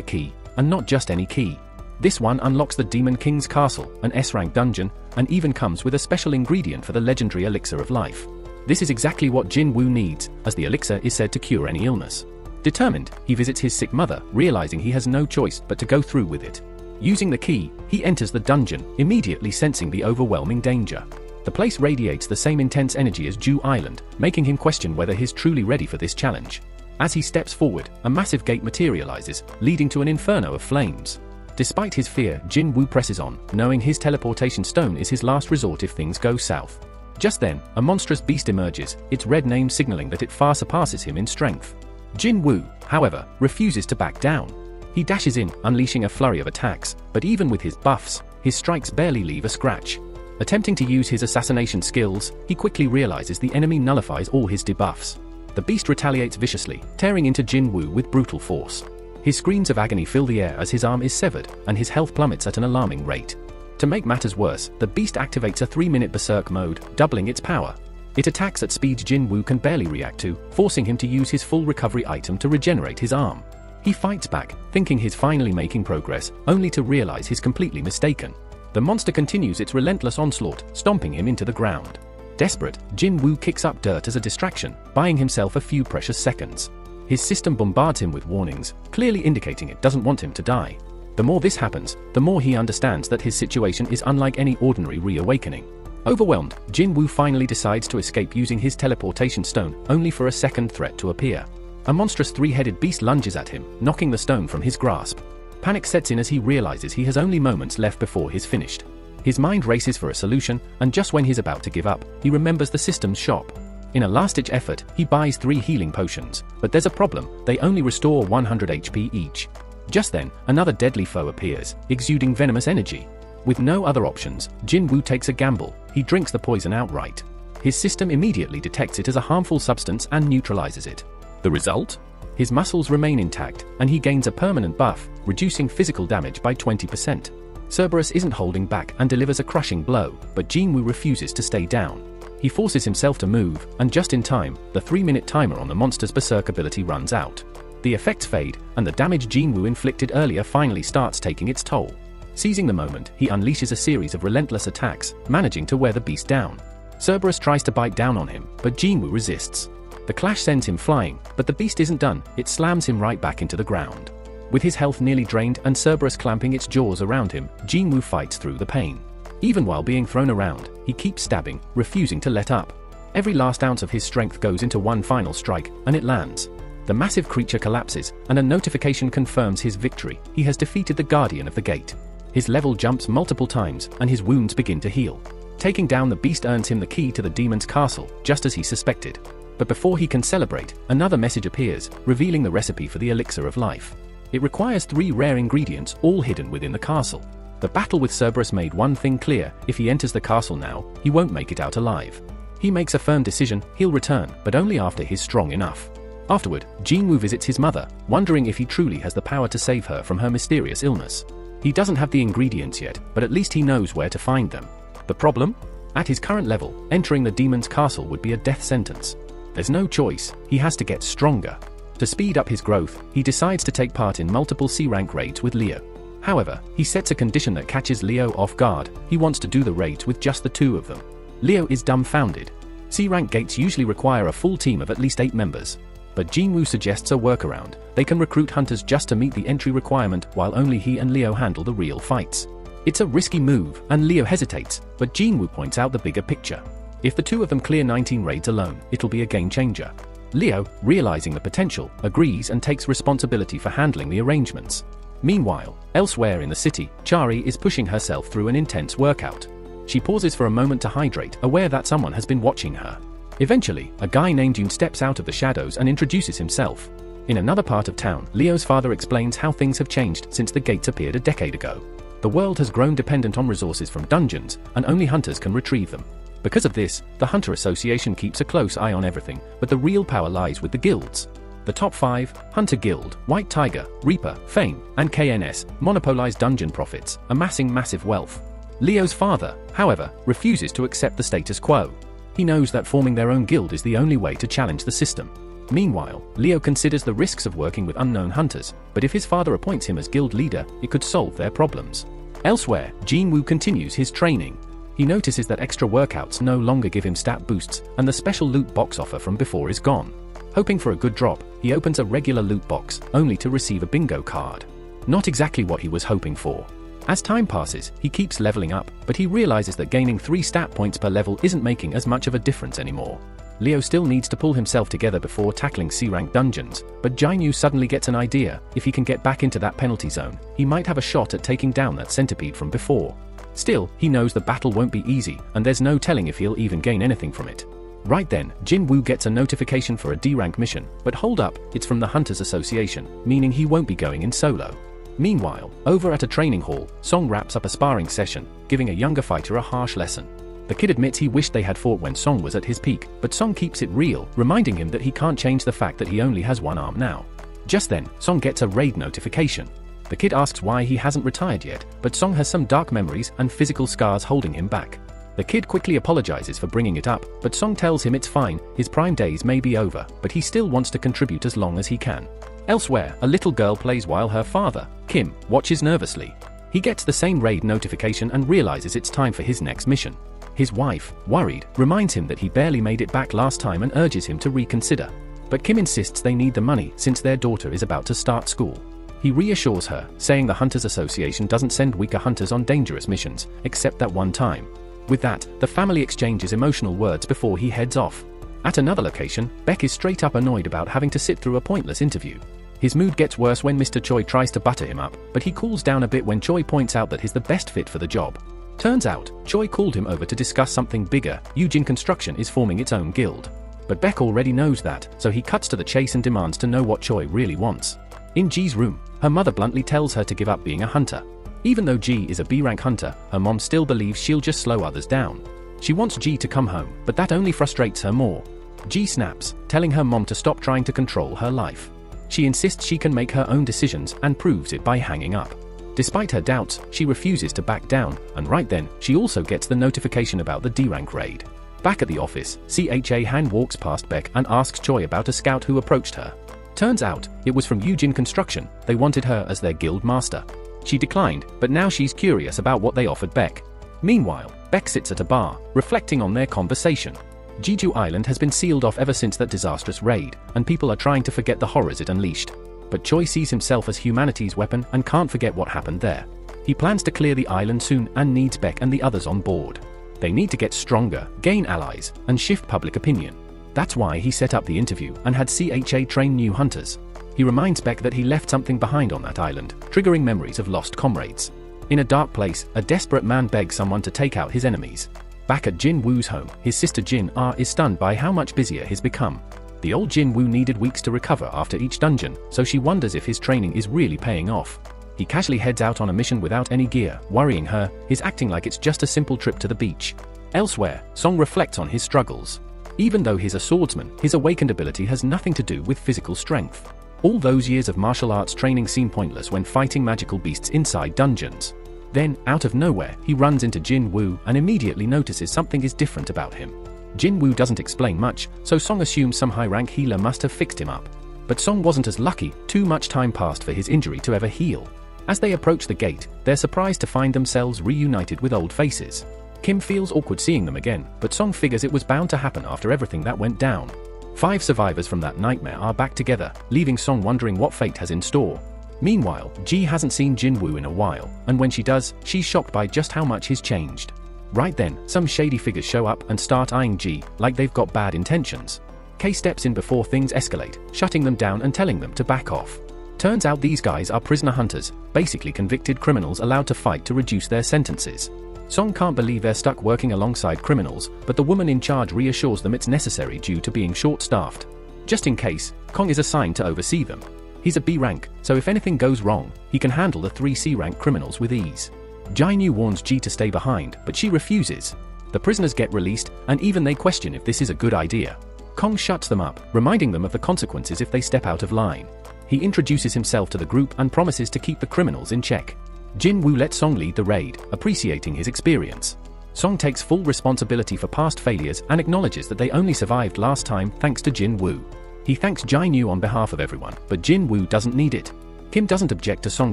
key, and not just any key. This one unlocks the Demon King's castle, an S-rank dungeon, and even comes with a special ingredient for the legendary elixir of life. This is exactly what Jin Woo needs, as the elixir is said to cure any illness. Determined, he visits his sick mother, realizing he has no choice but to go through with it. Using the key, he enters the dungeon, immediately sensing the overwhelming danger. The place radiates the same intense energy as Jew Island, making him question whether he's truly ready for this challenge. As he steps forward, a massive gate materializes, leading to an inferno of flames. Despite his fear, Jin Woo presses on, knowing his teleportation stone is his last resort if things go south. Just then, a monstrous beast emerges, its red name signaling that it far surpasses him in strength. Jin Woo, however, refuses to back down. He dashes in, unleashing a flurry of attacks, but even with his buffs, his strikes barely leave a scratch. Attempting to use his assassination skills, he quickly realizes the enemy nullifies all his debuffs. The beast retaliates viciously, tearing into Jin Woo with brutal force. His screams of agony fill the air as his arm is severed, and his health plummets at an alarming rate. To make matters worse, the beast activates a 3-minute berserk mode, doubling its power. It attacks at speeds Jin Woo can barely react to, forcing him to use his full recovery item to regenerate his arm. He fights back, thinking he's finally making progress, only to realize he's completely mistaken. The monster continues its relentless onslaught, stomping him into the ground. Desperate, Jin Woo kicks up dirt as a distraction, buying himself a few precious seconds. His system bombards him with warnings, clearly indicating it doesn't want him to die. The more this happens, the more he understands that his situation is unlike any ordinary reawakening. Overwhelmed, Jin Woo finally decides to escape using his teleportation stone, only for a second threat to appear. A monstrous 3-headed beast lunges at him, knocking the stone from his grasp. Panic sets in as he realizes he has only moments left before he's finished. His mind races for a solution, and just when he's about to give up, he remembers the system's shop. In a last-ditch effort, he buys 3 healing potions, but there's a problem: they only restore 100 HP each. Just then, another deadly foe appears, exuding venomous energy. With no other options, Jin Woo takes a gamble. He drinks the poison outright. His system immediately detects it as a harmful substance and neutralizes it. The result? His muscles remain intact, and he gains a permanent buff, reducing physical damage by 20%. Cerberus isn't holding back and delivers a crushing blow, but Jin Woo refuses to stay down. He forces himself to move, and just in time, the 3-minute timer on the monster's berserk ability runs out. The effects fade, and the damage Jin Woo inflicted earlier finally starts taking its toll. Seizing the moment, he unleashes a series of relentless attacks, managing to wear the beast down. Cerberus tries to bite down on him, but Jin Woo resists. The clash sends him flying, but the beast isn't done. It slams him right back into the ground. With his health nearly drained and Cerberus clamping its jaws around him, Jin Woo fights through the pain. Even while being thrown around, he keeps stabbing, refusing to let up. Every last ounce of his strength goes into one final strike, and it lands. The massive creature collapses, and a notification confirms his victory. He has defeated the Guardian of the Gate. His level jumps multiple times, and his wounds begin to heal. Taking down the beast earns him the key to the demon's castle, just as he suspected. But before he can celebrate, another message appears, revealing the recipe for the elixir of life. It requires 3 rare ingredients, all hidden within the castle. The battle with Cerberus made one thing clear: if he enters the castle now, he won't make it out alive. He makes a firm decision: he'll return, but only after he's strong enough. Afterward, Jin Woo visits his mother, wondering if he truly has the power to save her from her mysterious illness. He doesn't have the ingredients yet, but at least he knows where to find them. The problem? At his current level, entering the demon's castle would be a death sentence. There's no choice, he has to get stronger. To speed up his growth, he decides to take part in multiple C-rank raids with Leo. However, he sets a condition that catches Leo off guard: he wants to do the raids with just the 2 of them. Leo is dumbfounded. C-rank gates usually require a full team of at least 8 members. But Jinwoo suggests a workaround. They can recruit hunters just to meet the entry requirement while only he and Leo handle the real fights. It's a risky move, and Leo hesitates, but Jinwoo points out the bigger picture. If the two of them clear 19 raids alone, it'll be a game changer. Leo, realizing the potential, agrees and takes responsibility for handling the arrangements. Meanwhile, elsewhere in the city, Chari is pushing herself through an intense workout. She pauses for a moment to hydrate, aware that someone has been watching her. Eventually, a guy named Yoon steps out of the shadows and introduces himself. In another part of town, Leo's father explains how things have changed since the gates appeared a decade ago. The world has grown dependent on resources from dungeons, and only hunters can retrieve them. Because of this, the Hunter Association keeps a close eye on everything, but the real power lies with the guilds. The top 5, Hunter Guild, White Tiger, Reaper, Fame, and KNS, monopolize dungeon profits, amassing massive wealth. Leo's father, however, refuses to accept the status quo. He knows that forming their own guild is the only way to challenge the system. Meanwhile, Leo considers the risks of working with unknown hunters, but if his father appoints him as guild leader, it could solve their problems. Elsewhere, Jinwoo continues his training. He notices that extra workouts no longer give him stat boosts, and the special loot box offer from before is gone. Hoping for a good drop, he opens a regular loot box, only to receive a bingo card. Not exactly what he was hoping for. As time passes, he keeps leveling up, but he realizes that gaining 3 stat points per level isn't making as much of a difference anymore. Leo still needs to pull himself together before tackling C-rank dungeons, but Jinwoo suddenly gets an idea. If he can get back into that penalty zone, he might have a shot at taking down that centipede from before. Still, he knows the battle won't be easy, and there's no telling if he'll even gain anything from it. Right then, Jinwoo gets a notification for a D-rank mission, but hold up, it's from the Hunters Association, meaning he won't be going in solo. Meanwhile, over at a training hall, Song wraps up a sparring session, giving a younger fighter a harsh lesson. The kid admits he wished they had fought when Song was at his peak, but Song keeps it real, reminding him that he can't change the fact that he only has one arm now. Just then, Song gets a raid notification. The kid asks why he hasn't retired yet, but Song has some dark memories and physical scars holding him back. The kid quickly apologizes for bringing it up, but Song tells him it's fine, his prime days may be over, but he still wants to contribute as long as he can. Elsewhere, a little girl plays while her father, Kim, watches nervously. He gets the same raid notification and realizes it's time for his next mission. His wife, worried, reminds him that he barely made it back last time and urges him to reconsider. But Kim insists they need the money since their daughter is about to start school. He reassures her, saying the Hunters Association doesn't send weaker hunters on dangerous missions, except that one time. With that, the family exchanges emotional words before he heads off. At another location, Beck is straight up annoyed about having to sit through a pointless interview. His mood gets worse when Mr. Choi tries to butter him up, but he cools down a bit when Choi points out that he's the best fit for the job. Turns out, Choi called him over to discuss something bigger. Yujin Construction is forming its own guild. But Beck already knows that, so he cuts to the chase and demands to know what Choi really wants. In Ji's room, her mother bluntly tells her to give up being a hunter. Even though Ji is a B-rank hunter, her mom still believes she'll just slow others down. She wants Ji to come home, but that only frustrates her more. Ji snaps, telling her mom to stop trying to control her life. She insists she can make her own decisions and proves it by hanging up. Despite her doubts, she refuses to back down, and right then, she also gets the notification about the D-rank raid. Back at the office, CHA Han walks past Beck and asks Choi about a scout who approached her. Turns out, it was from Yujin Construction. They wanted her as their guild master. She declined, but now she's curious about what they offered Beck. Meanwhile, Beck sits at a bar, reflecting on their conversation. Jeju Island has been sealed off ever since that disastrous raid, and people are trying to forget the horrors it unleashed. But Choi sees himself as humanity's weapon and can't forget what happened there. He plans to clear the island soon and needs Beck and the others on board. They need to get stronger, gain allies, and shift public opinion. That's why he set up the interview and had CHA train new hunters. He reminds Beck that he left something behind on that island, triggering memories of lost comrades. In a dark place, a desperate man begs someone to take out his enemies. Back at Jin Woo's home, his sister Jin Ah is stunned by how much busier he's become. The old Jin Woo needed weeks to recover after each dungeon, so she wonders if his training is really paying off. He casually heads out on a mission without any gear, worrying her. He's acting like it's just a simple trip to the beach. Elsewhere, Song reflects on his struggles. Even though he's a swordsman, his awakened ability has nothing to do with physical strength. All those years of martial arts training seem pointless when fighting magical beasts inside dungeons. Then, out of nowhere, he runs into Jin Woo and immediately notices something is different about him. Jin Woo doesn't explain much, so Song assumes some high-rank healer must have fixed him up. But Song wasn't as lucky. Too much time passed for his injury to ever heal. As they approach the gate, they're surprised to find themselves reunited with old faces. Kim feels awkward seeing them again, but Song figures it was bound to happen after everything that went down. 5 survivors from that nightmare are back together, leaving Song wondering what fate has in store. Meanwhile, Ji hasn't seen Jin-woo in a while, and when she does, she's shocked by just how much he's changed. Right then, some shady figures show up and start eyeing Ji like they've got bad intentions. Kay steps in before things escalate, shutting them down and telling them to back off. Turns out these guys are prisoner hunters, basically convicted criminals allowed to fight to reduce their sentences. Song can't believe they're stuck working alongside criminals, but the woman in charge reassures them it's necessary due to being short-staffed. Just in case, Kong is assigned to oversee them. He's a B rank, so if anything goes wrong, he can handle the 3 C rank criminals with ease. Jae-nyu warns Ji to stay behind, but she refuses. The prisoners get released, and even they question if this is a good idea. Kong shuts them up, reminding them of the consequences if they step out of line. He introduces himself to the group and promises to keep the criminals in check. Jin-woo lets Song lead the raid, appreciating his experience. Song takes full responsibility for past failures and acknowledges that they only survived last time thanks to Jin-woo. He thanks Jae-nyu on behalf of everyone, but Jin-woo doesn't need it. Kim doesn't object to Song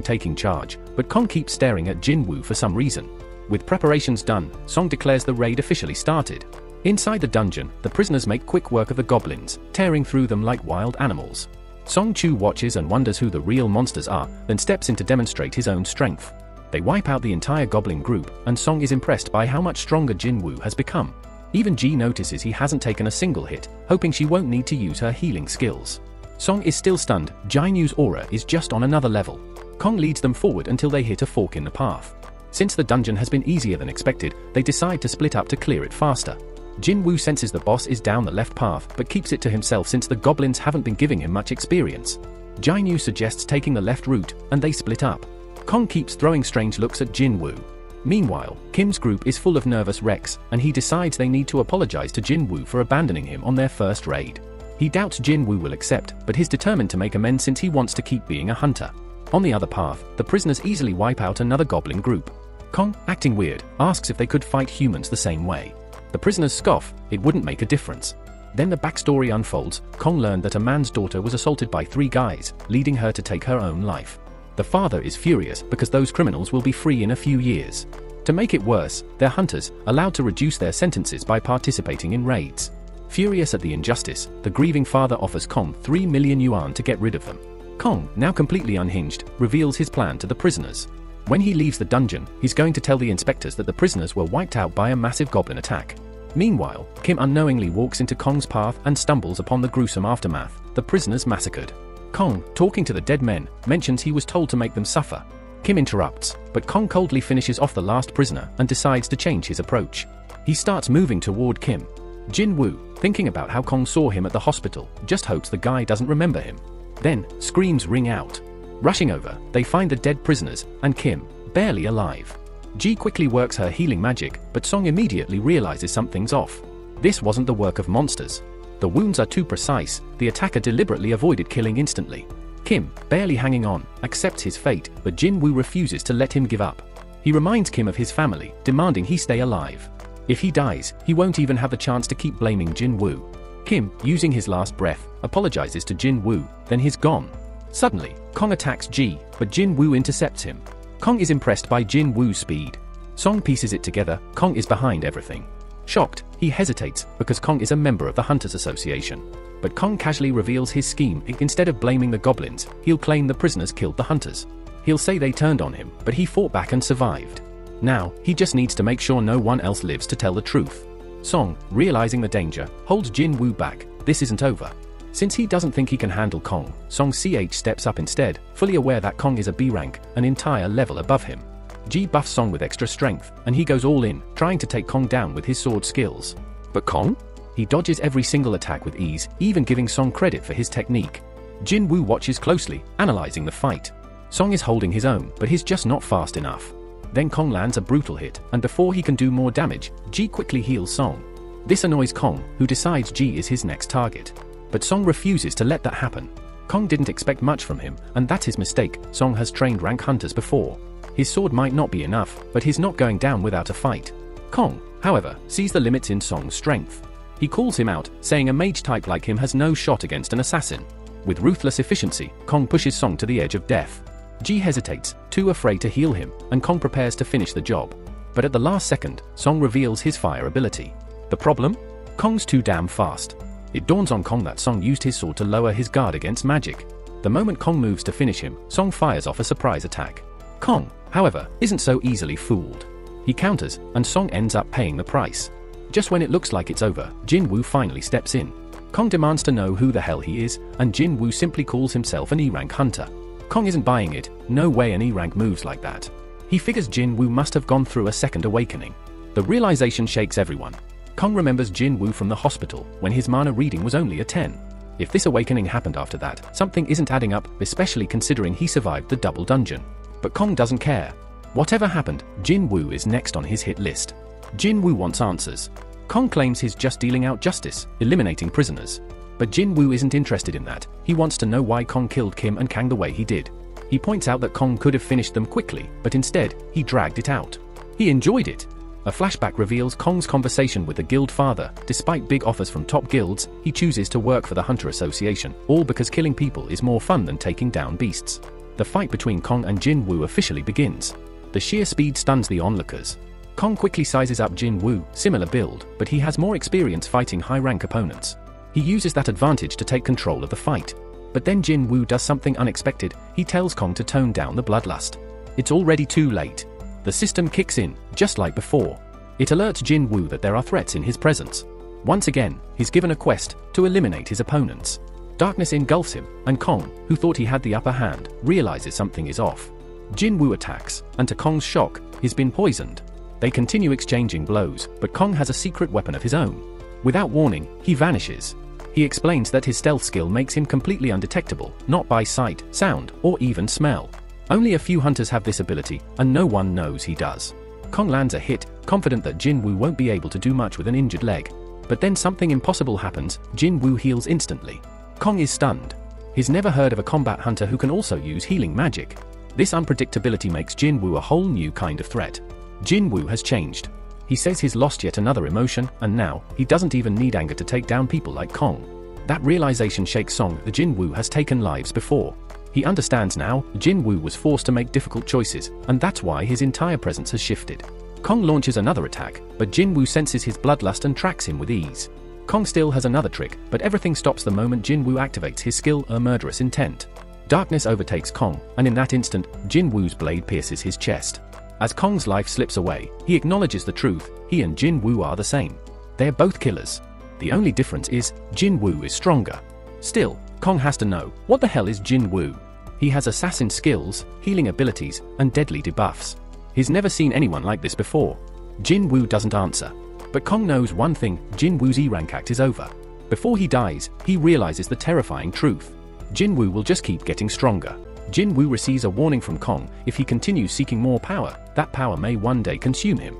taking charge, but Kong keeps staring at Jin-woo for some reason. With preparations done, Song declares the raid officially started. Inside the dungeon, the prisoners make quick work of the goblins, tearing through them like wild animals. Song Chu watches and wonders who the real monsters are, then steps in to demonstrate his own strength. They wipe out the entire goblin group, and Song is impressed by how much stronger Jin-woo has become. Even Ji notices he hasn't taken a single hit, hoping she won't need to use her healing skills. Song is still stunned. Jae-nyu's aura is just on another level. Kong leads them forward until they hit a fork in the path. Since the dungeon has been easier than expected, they decide to split up to clear it faster. Jin-woo senses the boss is down the left path, but keeps it to himself since the goblins haven't been giving him much experience. Jae-nyu suggests taking the left route, and they split up. Kong keeps throwing strange looks at Jin-woo. Meanwhile, Kim's group is full of nervous wrecks, and he decides they need to apologize to Jin-woo for abandoning him on their first raid. He doubts Jin-woo will accept, but he's determined to make amends since he wants to keep being a hunter. On the other path, the prisoners easily wipe out another goblin group. Kong, acting weird, asks if they could fight humans the same way. The prisoners scoff, it wouldn't make a difference. Then the backstory unfolds. Kong learned that a man's daughter was assaulted by 3 guys, leading her to take her own life. The father is furious because those criminals will be free in a few years. To make it worse, they're hunters, allowed to reduce their sentences by participating in raids. Furious at the injustice, the grieving father offers Kong 3 million yuan to get rid of them. Kong, now completely unhinged, reveals his plan to the prisoners. When he leaves the dungeon, he's going to tell the inspectors that the prisoners were wiped out by a massive goblin attack. Meanwhile, Kim unknowingly walks into Kong's path and stumbles upon the gruesome aftermath, the prisoners massacred. Kong, talking to the dead men, mentions he was told to make them suffer. Kim interrupts, but Kong coldly finishes off the last prisoner and decides to change his approach. He starts moving toward Kim. Jin-woo, thinking about how Kong saw him at the hospital, just hopes the guy doesn't remember him. Then, screams ring out. Rushing over, they find the dead prisoners, and Kim, barely alive. Ji quickly works her healing magic, but Song immediately realizes something's off. This wasn't the work of monsters. The wounds are too precise, the attacker deliberately avoided killing instantly. Kim, barely hanging on, accepts his fate, but Jin-woo refuses to let him give up. He reminds Kim of his family, demanding he stay alive. If he dies, he won't even have the chance to keep blaming Jin-woo. Kim, using his last breath, apologizes to Jin-woo, then he's gone. Suddenly, Kong attacks Ji, but Jin-woo intercepts him. Kong is impressed by Jin-woo's speed. Song pieces it together. Kong is behind everything. Shocked, he hesitates, because Kong is a member of the Hunters Association. But Kong casually reveals his scheme. Instead of blaming the goblins, he'll claim the prisoners killed the hunters. He'll say they turned on him, but he fought back and survived. Now, he just needs to make sure no one else lives to tell the truth. Song, realizing the danger, holds Jin-woo back. This isn't over. Since he doesn't think he can handle Kong, Song CH steps up instead, fully aware that Kong is a B rank, an entire level above him. Ji buffs Song with extra strength, and he goes all in, trying to take Kong down with his sword skills. But Kong? He dodges every single attack with ease, even giving Song credit for his technique. Jin-woo watches closely, analyzing the fight. Song is holding his own, but he's just not fast enough. Then Kong lands a brutal hit, and before he can do more damage, Ji quickly heals Song. This annoys Kong, who decides Ji is his next target. But Song refuses to let that happen. Kong didn't expect much from him, and that's his mistake. Song has trained rank hunters before. His sword might not be enough, but he's not going down without a fight. Kong, however, sees the limits in Song's strength. He calls him out, saying a mage type like him has no shot against an assassin. With ruthless efficiency, Kong pushes Song to the edge of death. Ji hesitates, too afraid to heal him, and Kong prepares to finish the job. But at the last second, Song reveals his fire ability. The problem? Kong's too damn fast. It dawns on Kong that Song used his sword to lower his guard against magic. The moment Kong moves to finish him, Song fires off a surprise attack. Kong, however, isn't so easily fooled. He counters, and Song ends up paying the price. Just when it looks like it's over, Jin Woo finally steps in. Kong demands to know who the hell he is, and Jin Woo simply calls himself an E-rank hunter. Kong isn't buying it. No way an E-rank moves like that. He figures Jin Woo must have gone through a second awakening. The realization shakes everyone. Kong remembers Jin Woo from the hospital, when his mana reading was only a 10. If this awakening happened after that, something isn't adding up, especially considering he survived the double dungeon. But Kong doesn't care. Whatever happened, Jin Woo is next on his hit list. Jin Woo wants answers. Kong claims he's just dealing out justice, eliminating prisoners. But Jin Woo isn't interested in that. He wants to know why Kong killed Kim and Kang the way he did. He points out that Kong could have finished them quickly, but instead, he dragged it out. He enjoyed it. A flashback reveals Kong's conversation with the guild father. Despite big offers from top guilds, he chooses to work for the Hunter Association, all because killing people is more fun than taking down beasts. The fight between Kong and Jin Woo officially begins. The sheer speed stuns the onlookers. Kong quickly sizes up Jin Woo, similar build, but he has more experience fighting high-rank opponents. He uses that advantage to take control of the fight. But then Jin Woo does something unexpected. He tells Kong to tone down the bloodlust. It's already too late. The system kicks in, just like before. It alerts Jin Woo that there are threats in his presence. Once again, he's given a quest to eliminate his opponents. Darkness engulfs him, and Kong, who thought he had the upper hand, realizes something is off. Jin Woo attacks, and to Kong's shock, he's been poisoned. They continue exchanging blows, but Kong has a secret weapon of his own. Without warning, he vanishes. He explains that his stealth skill makes him completely undetectable, not by sight, sound, or even smell. Only a few hunters have this ability, and no one knows he does. Kong lands a hit, confident that Jin Woo won't be able to do much with an injured leg. But then something impossible happens. Jin Woo heals instantly. Kong is stunned. He's never heard of a combat hunter who can also use healing magic. This unpredictability makes Jin Woo a whole new kind of threat. Jin Woo has changed. He says he's lost yet another emotion, and now, he doesn't even need anger to take down people like Kong. That realization shakes Song. The Jin Woo has taken lives before. He understands now. Jin Woo was forced to make difficult choices, and that's why his entire presence has shifted. Kong launches another attack, but Jin Woo senses his bloodlust and tracks him with ease. Kong still has another trick, but everything stops the moment Jin Woo activates his skill, a murderous intent. Darkness overtakes Kong, and in that instant, Jin Woo's blade pierces his chest. As Kong's life slips away, he acknowledges the truth. He and Jin Woo are the same. They're both killers. The only difference is, Jin Woo is stronger. Still, Kong has to know, what the hell is Jin Woo? He has assassin skills, healing abilities, and deadly debuffs. He's never seen anyone like this before. Jin Woo doesn't answer. But Kong knows one thing, Jin Woo's E-rank act is over. Before he dies, he realizes the terrifying truth. Jin Woo will just keep getting stronger. Jin Woo receives a warning from Kong. If he continues seeking more power, that power may one day consume him.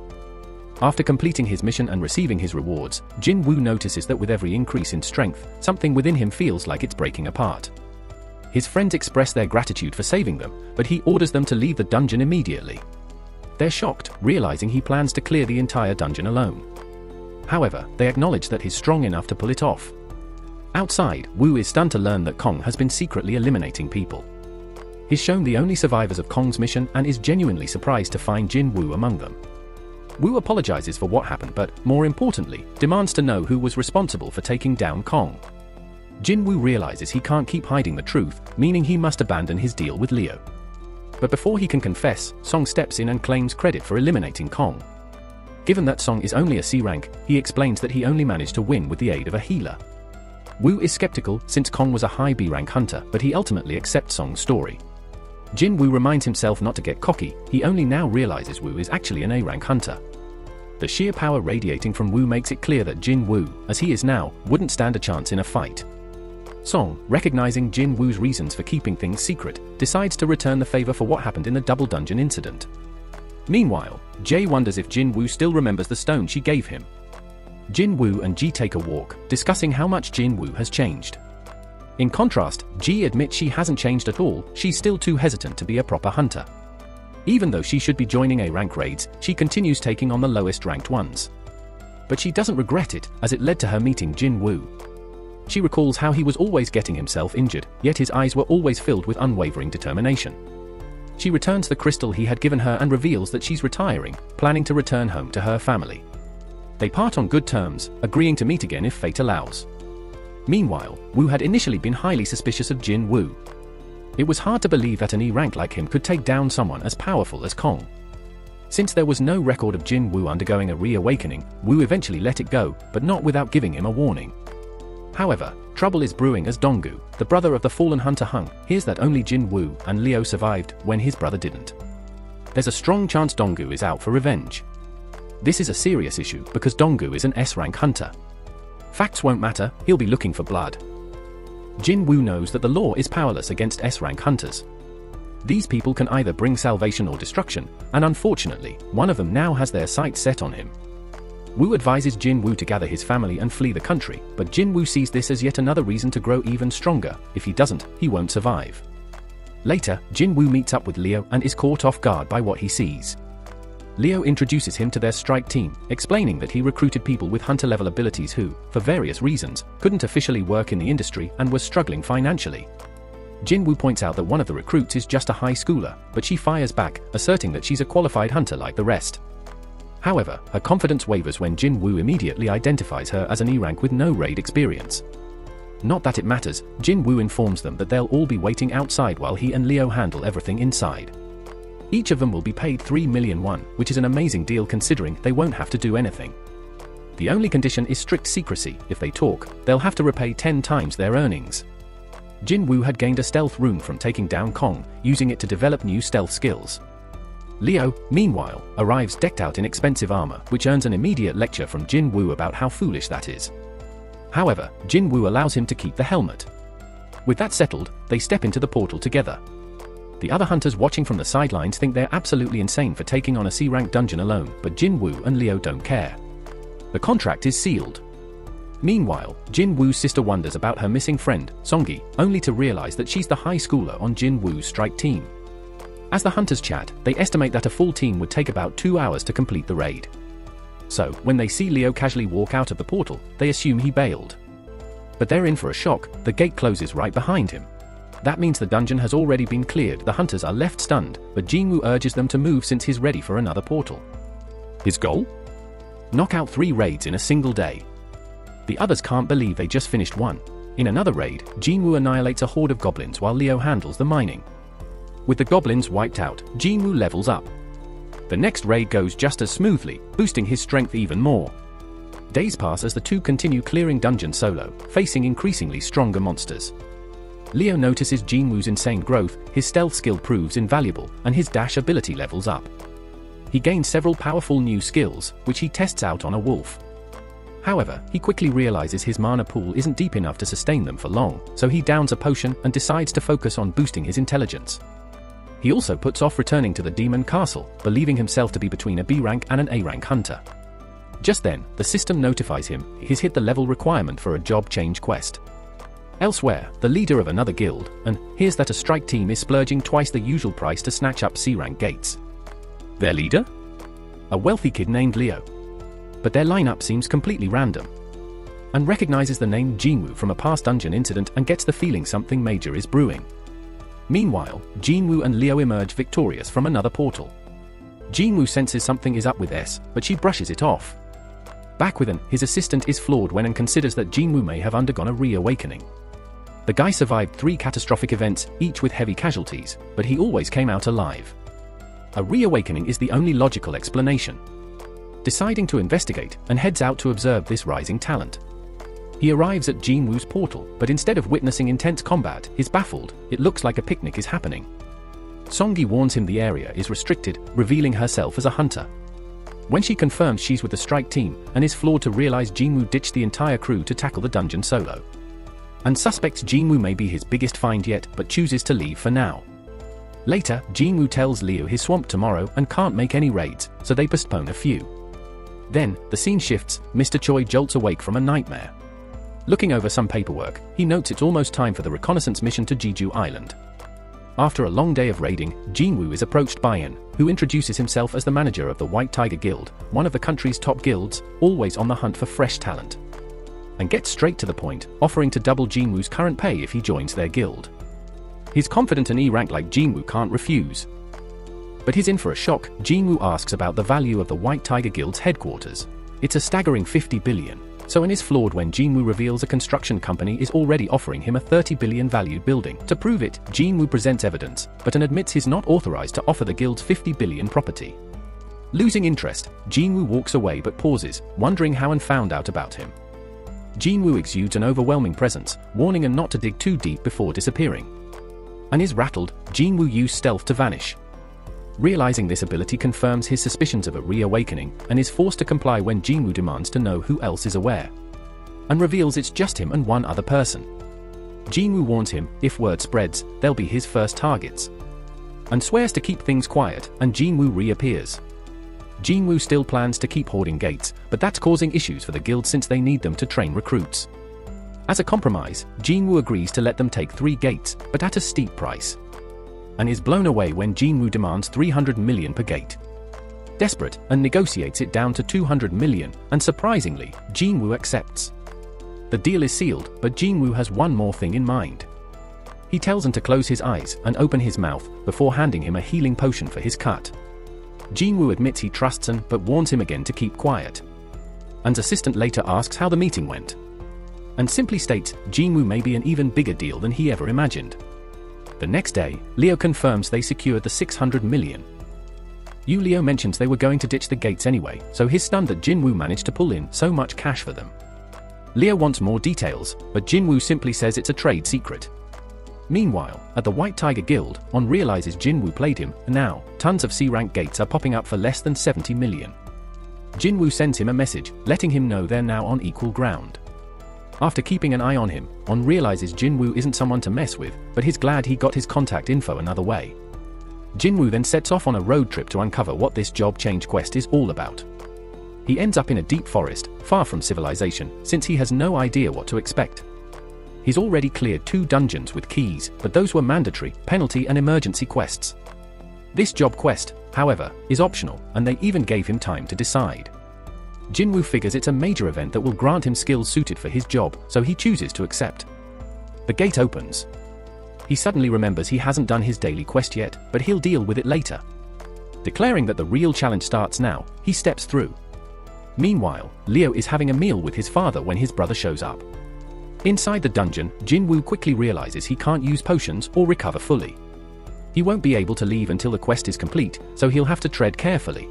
After completing his mission and receiving his rewards, Jin Woo notices that with every increase in strength, something within him feels like it's breaking apart. His friends express their gratitude for saving them, but he orders them to leave the dungeon immediately. They're shocked, realizing he plans to clear the entire dungeon alone. However, they acknowledge that he's strong enough to pull it off. Outside, Woo is stunned to learn that Kong has been secretly eliminating people. He's shown the only survivors of Kong's mission and is genuinely surprised to find Jin Woo among them. Woo apologizes for what happened but, more importantly, demands to know who was responsible for taking down Kong. Jin Woo realizes he can't keep hiding the truth, meaning he must abandon his deal with Leo. But before he can confess, Song steps in and claims credit for eliminating Kong. Given that Song is only a C rank, he explains that he only managed to win with the aid of a healer. Woo is skeptical since Kong was a high B rank hunter, but he ultimately accepts Song's story. Jin Woo reminds himself not to get cocky. He only now realizes Woo is actually an A rank hunter. The sheer power radiating from Woo makes it clear that Jin Woo, as he is now, wouldn't stand a chance in a fight. Song, recognizing Jin Woo's reasons for keeping things secret, decides to return the favor for what happened in the double dungeon incident. Meanwhile, Jae wonders if Jin Woo still remembers the stone she gave him. Jin Woo and Ji take a walk, discussing how much Jin Woo has changed. In contrast, Ji admits she hasn't changed at all. She's still too hesitant to be a proper hunter. Even though she should be joining A-rank raids, she continues taking on the lowest ranked ones. But she doesn't regret it, as it led to her meeting Jin Woo. She recalls how he was always getting himself injured, yet his eyes were always filled with unwavering determination. She returns the crystal he had given her and reveals that she's retiring, planning to return home to her family. They part on good terms, agreeing to meet again if fate allows. Meanwhile, Wu had initially been highly suspicious of Jin Wu. It was hard to believe that an E rank like him could take down someone as powerful as Kong. Since there was no record of Jin Wu undergoing a reawakening, Wu eventually let it go, but not without giving him a warning. However, trouble is brewing as Donggu, the brother of the fallen hunter Hung, hears that only Jin Wu and Liu survived when his brother didn't. There's a strong chance Donggu is out for revenge. This is a serious issue because Donggu is an S-rank hunter. Facts won't matter, he'll be looking for blood. Jin Wu knows that the law is powerless against S-rank hunters. These people can either bring salvation or destruction, and unfortunately, one of them now has their sights set on him. Wu advises Jin Wu to gather his family and flee the country, but Jin Wu sees this as yet another reason to grow even stronger. If he doesn't, he won't survive. Later, Jin Wu meets up with Liu and is caught off guard by what he sees. Liu introduces him to their strike team, explaining that he recruited people with hunter-level abilities who, for various reasons, couldn't officially work in the industry and was struggling financially. Jin Wu points out that one of the recruits is just a high schooler, but she fires back, asserting that she's a qualified hunter like the rest. However, her confidence wavers when Jin Wu immediately identifies her as an E rank with no raid experience. Not that it matters, Jin Wu informs them that they'll all be waiting outside while he and Liu handle everything inside. Each of them will be paid 3 million won, which is an amazing deal considering they won't have to do anything. The only condition is strict secrecy. If they talk, they'll have to repay 10 times their earnings. Jin Wu had gained a stealth rune from taking down Kong, using it to develop new stealth skills. Liu, meanwhile, arrives decked out in expensive armor, which earns an immediate lecture from Jin Wu about how foolish that is. However, Jin Wu allows him to keep the helmet. With that settled, they step into the portal together. The other hunters watching from the sidelines think they're absolutely insane for taking on a C-rank dungeon alone, but Jin Wu and Liu don't care. The contract is sealed. Meanwhile, Jin Wu's sister wonders about her missing friend, Songi, only to realize that she's the high schooler on Jin Wu's strike team. As the hunters chat, they estimate that a full team would take about 2 hours to complete the raid. So, when they see Liu casually walk out of the portal, they assume he bailed. But they're in for a shock. The gate closes right behind him. That means the dungeon has already been cleared. The hunters are left stunned, but Jin Wu urges them to move since he's ready for another portal. His goal? Knock out 3 raids in a single day. The others can't believe they just finished one. In another raid, Jin Wu annihilates a horde of goblins while Liu handles the mining. With the goblins wiped out, Jin Wu levels up. The next raid goes just as smoothly, boosting his strength even more. Days pass as the two continue clearing dungeon solo, facing increasingly stronger monsters. Liu notices Jin Wu's insane growth, his stealth skill proves invaluable, and his dash ability levels up. He gains several powerful new skills, which he tests out on a wolf. However, he quickly realizes his mana pool isn't deep enough to sustain them for long, so he downs a potion and decides to focus on boosting his intelligence. He also puts off returning to the demon castle, believing himself to be between a B rank and an A rank hunter. Just then, the system notifies him he's hit the level requirement for a job change quest. Elsewhere, the leader of another guild, and hears that a strike team is splurging twice the usual price to snatch up C-rank gates. Their leader? A wealthy kid named Liu. But their lineup seems completely random. And recognizes the name Jin Wu from a past dungeon incident and gets the feeling something major is brewing. Meanwhile, Jin Wu and Liu emerge victorious from another portal. Jin Wu senses something is up with S, but she brushes it off. Back with his assistant is floored when and considers that Jin Wu may have undergone a reawakening. The guy survived 3 catastrophic events, each with heavy casualties, but he always came out alive. A reawakening is the only logical explanation. Deciding to investigate, and heads out to observe this rising talent. He arrives at Jin Wu's portal, but instead of witnessing intense combat, is baffled. It looks like a picnic is happening. Songi warns him the area is restricted, revealing herself as a hunter. When she confirms she's with the strike team, and is floored to realize Jin Wu ditched the entire crew to tackle the dungeon solo. And suspects Jin Wu may be his biggest find yet, but chooses to leave for now. Later, Jin Wu tells Liu he's swamped tomorrow and can't make any raids, so they postpone a few. Then, the scene shifts. Mr. Choi jolts awake from a nightmare. Looking over some paperwork, he notes it's almost time for the reconnaissance mission to Jeju Island. After a long day of raiding, Jin Wu is approached by An, who introduces himself as the manager of the White Tiger Guild, one of the country's top guilds, always on the hunt for fresh talent. And gets straight to the point, offering to double Jin Wu's current pay if he joins their guild. He's confident an E rank like Jin Wu can't refuse. but he's in for a shock. Jinwoo asks about the value of the White Tiger Guild's headquarters. It's a staggering 50 billion. So is floored when Jinwoo reveals a construction company is already offering him a 30 billion valued building. To prove it, Jinwoo presents evidence, but admits he's not authorized to offer the guild's 50 billion property. Losing interest, Jinwoo walks away but pauses, wondering how An found out about him. Jinwoo exudes an overwhelming presence, warning An not to dig too deep before disappearing. An is rattled. Jinwoo used stealth to vanish. Realizing this ability confirms his suspicions of a reawakening, and is forced to comply when Jinwoo demands to know who else is aware. And reveals it's just him and one other person. Jinwoo warns him, if word spreads, they'll be his first targets. And swears to keep things quiet, and Jinwoo reappears. Jinwoo still plans to keep hoarding gates, but that's causing issues for the guild since they need them to train recruits. As a compromise, Jinwoo agrees to let them take 3 gates, but at a steep price. And is blown away when Jinwoo demands 300 million per gate. Desperate, and negotiates it down to 200 million, and surprisingly, Jinwoo accepts. The deal is sealed, but Jinwoo has one more thing in mind. He tells him to close his eyes and open his mouth, before handing him a healing potion for his cut. Jinwoo admits he trusts An, but warns him again to keep quiet. An's assistant later asks how the meeting went. And simply states, Jinwoo may be an even bigger deal than he ever imagined. The next day, Leo confirms they secured the 600 million. Leo mentions they were going to ditch the gates anyway, so he's stunned that Jinwoo managed to pull in so much cash for them. Leo wants more details, but Jinwoo simply says it's a trade secret. Meanwhile, at the White Tiger Guild, An realizes Jinwoo played him, and now, tons of C-rank gates are popping up for less than 70 million. Jinwoo sends him a message, letting him know they're now on equal ground. After keeping an eye on him, An realizes Jinwoo isn't someone to mess with, but he's glad he got his contact info another way. Jinwoo then sets off on a road trip to uncover what this job change quest is all about. He ends up in a deep forest, far from civilization, since he has no idea what to expect. He's already cleared 2 dungeons with keys, but those were mandatory, penalty and emergency quests. This job quest, however, is optional, and they even gave him time to decide. Jinwoo figures it's a major event that will grant him skills suited for his job, so he chooses to accept. The gate opens. He suddenly remembers he hasn't done his daily quest yet, but he'll deal with it later. Declaring that the real challenge starts now, he steps through. Meanwhile, Leo is having a meal with his father when his brother shows up. Inside the dungeon, Jinwoo quickly realizes he can't use potions or recover fully. He won't be able to leave until the quest is complete, so he'll have to tread carefully.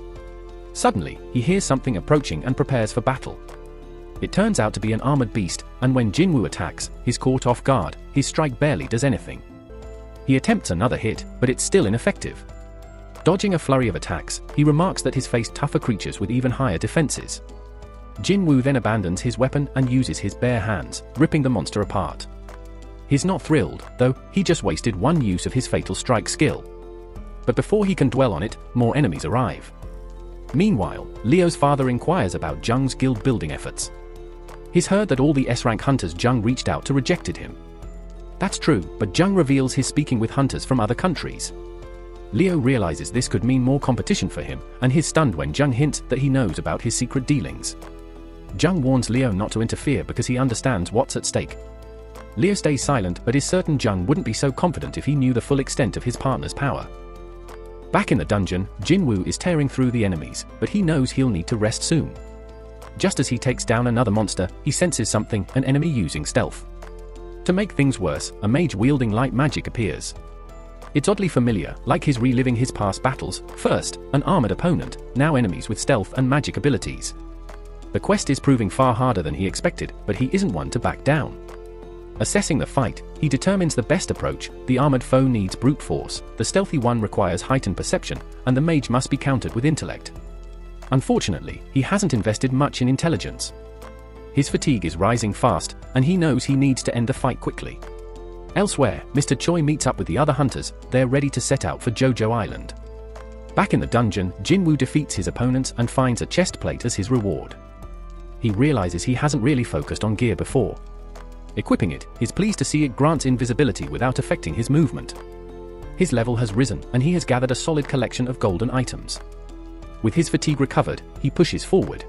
Suddenly, he hears something approaching and prepares for battle. It turns out to be an armored beast, and when Jinwoo attacks, he's caught off guard. His strike barely does anything. He attempts another hit, but it's still ineffective. Dodging a flurry of attacks, he remarks that he's faced tougher creatures with even higher defenses. Jinwoo then abandons his weapon and uses his bare hands, ripping the monster apart. He's not thrilled, though. He just wasted 1 use of his fatal strike skill. But before he can dwell on it, more enemies arrive. Meanwhile, Leo's father inquires about Jung's guild building efforts. He's heard that all the S-rank hunters Jung reached out to rejected him. That's true, but Jung reveals he's speaking with hunters from other countries. Leo realizes this could mean more competition for him, and he's stunned when Jung hints that he knows about his secret dealings. Jung warns Leo not to interfere because he understands what's at stake. Leo stays silent but is certain Jung wouldn't be so confident if he knew the full extent of his partner's power. Back in the dungeon, Jinwoo is tearing through the enemies, but he knows he'll need to rest soon. Just as he takes down another monster, he senses something, an enemy using stealth. To make things worse, a mage wielding light magic appears. It's oddly familiar, like he's reliving his past battles. First, an armored opponent, now enemies with stealth and magic abilities. The quest is proving far harder than he expected, but he isn't one to back down. Assessing the fight, he determines the best approach. The armored foe needs brute force, the stealthy one requires heightened perception, and the mage must be countered with intellect. Unfortunately, he hasn't invested much in intelligence. His fatigue is rising fast, and he knows he needs to end the fight quickly. Elsewhere, Mr. Choi meets up with the other hunters. They're ready to set out for Jojo Island. Back in the dungeon, Jinwoo defeats his opponents and finds a chest plate as his reward. He realizes he hasn't really focused on gear before. Equipping it, he's pleased to see it grants invisibility without affecting his movement. His level has risen, and he has gathered a solid collection of golden items. With his fatigue recovered, he pushes forward.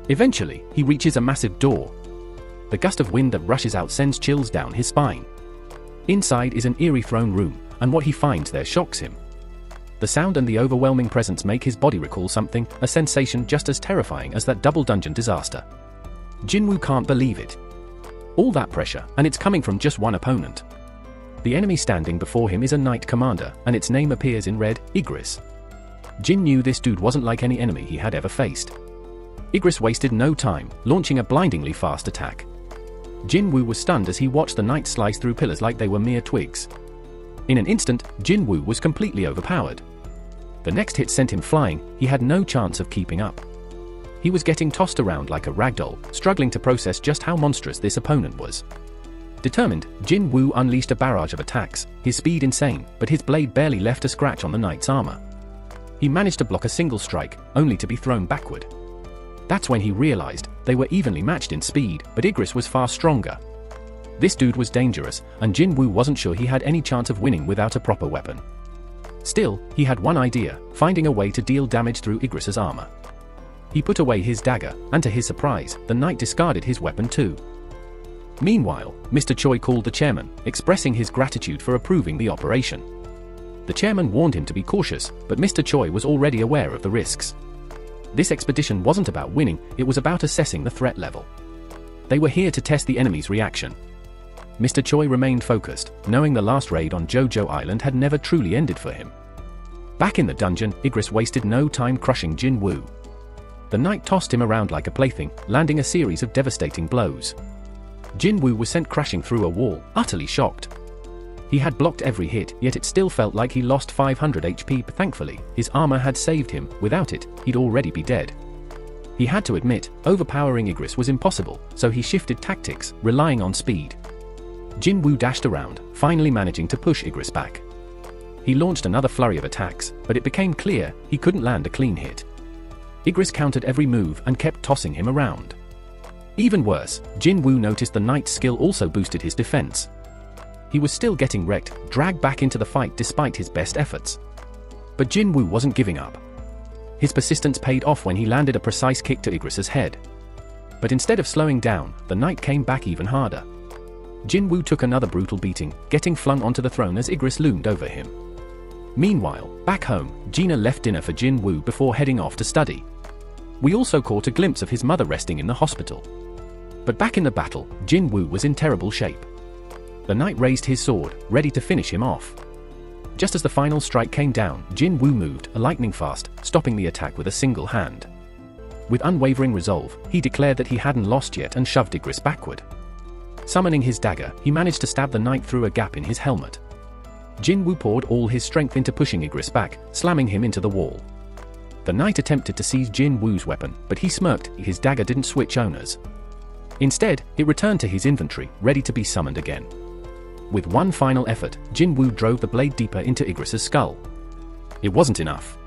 Eventually, he reaches a massive door. The gust of wind that rushes out sends chills down his spine. Inside is an eerie throne room, and what he finds there shocks him. The sound and the overwhelming presence make his body recall something, a sensation just as terrifying as that double dungeon disaster. Jinwoo can't believe it. All that pressure, and it's coming from just one opponent. The enemy standing before him is a knight commander, and its name appears in red, Igris. Jin knew this dude wasn't like any enemy he had ever faced. Igris wasted no time, launching a blindingly fast attack. Jinwoo was stunned as he watched the knight slice through pillars like they were mere twigs. In an instant, Jinwoo was completely overpowered. The next hit sent him flying. He had no chance of keeping up. He was getting tossed around like a ragdoll, struggling to process just how monstrous this opponent was. Determined, Jinwoo unleashed a barrage of attacks, his speed insane, but his blade barely left a scratch on the knight's armor. He managed to block a single strike, only to be thrown backward. That's when he realized they were evenly matched in speed, but Igris was far stronger. This dude was dangerous, and Jinwoo wasn't sure he had any chance of winning without a proper weapon. Still, he had one idea: finding a way to deal damage through Igris's armor. He put away his dagger, and to his surprise, the knight discarded his weapon too. Meanwhile, Mr. Choi called the chairman, expressing his gratitude for approving the operation. The chairman warned him to be cautious, but Mr. Choi was already aware of the risks. This expedition wasn't about winning, it was about assessing the threat level. They were here to test the enemy's reaction. Mr. Choi remained focused, knowing the last raid on Jojo Island had never truly ended for him. Back in the dungeon, Igris wasted no time crushing Jinwoo. The knight tossed him around like a plaything, landing a series of devastating blows. Jinwoo was sent crashing through a wall, utterly shocked. He had blocked every hit, yet it still felt like he lost 500 HP. Thankfully, his armor had saved him. Without it, he'd already be dead. He had to admit, overpowering Igris was impossible, so he shifted tactics, relying on speed. Jinwoo dashed around, finally managing to push Igris back. He launched another flurry of attacks, but it became clear he couldn't land a clean hit. Igris countered every move and kept tossing him around. Even worse, Jinwoo noticed the knight's skill also boosted his defense. He was still getting wrecked, dragged back into the fight despite his best efforts. But Jinwoo wasn't giving up. His persistence paid off when he landed a precise kick to Igris's head. But instead of slowing down, the knight came back even harder. Jinwoo took another brutal beating, getting flung onto the throne as Igris loomed over him. Meanwhile, back home, Gina left dinner for Jinwoo before heading off to study. We also caught a glimpse of his mother resting in the hospital. But back in the battle, Jinwoo was in terrible shape. The knight raised his sword, ready to finish him off. Just as the final strike came down, Jinwoo moved, lightning fast, stopping the attack with a single hand. With unwavering resolve, he declared that he hadn't lost yet and shoved Igris backward. Summoning his dagger, he managed to stab the knight through a gap in his helmet. Jinwoo poured all his strength into pushing Igris back, slamming him into the wall. The knight attempted to seize Jinwoo's weapon, but he smirked. His dagger didn't switch owners. Instead, it returned to his inventory, ready to be summoned again. With one final effort, Jinwoo drove the blade deeper into Igris's skull. It wasn't enough.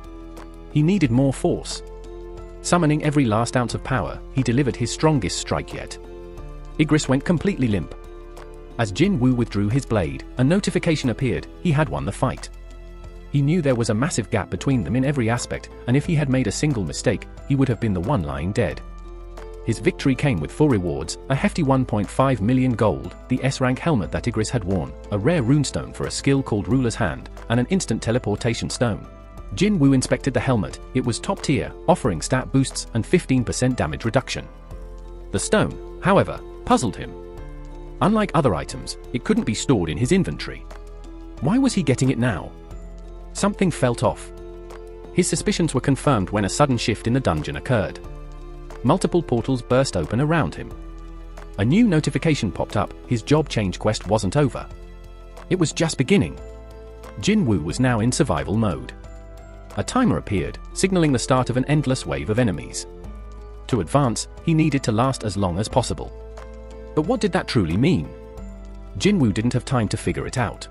He needed more force. Summoning every last ounce of power, he delivered his strongest strike yet. Igris went completely limp. As Jinwoo withdrew his blade, a notification appeared: he had won the fight. He knew there was a massive gap between them in every aspect, and if he had made a single mistake, he would have been the one lying dead. His victory came with full rewards: a hefty 1.5 million gold, the S-rank helmet that Igris had worn, a rare runestone for a skill called Ruler's Hand, and an instant teleportation stone. Jinwoo inspected the helmet. It was top tier, offering stat boosts and 15% damage reduction. The stone, however, puzzled him. Unlike other items, it couldn't be stored in his inventory. Why was he getting it now? Something felt off. His suspicions were confirmed when a sudden shift in the dungeon occurred. Multiple portals burst open around him. A new notification popped up: his job change quest wasn't over. It was just beginning. Jinwoo was now in survival mode. A timer appeared, signaling the start of an endless wave of enemies. To advance, he needed to last as long as possible. But what did that truly mean? Jinwoo didn't have time to figure it out.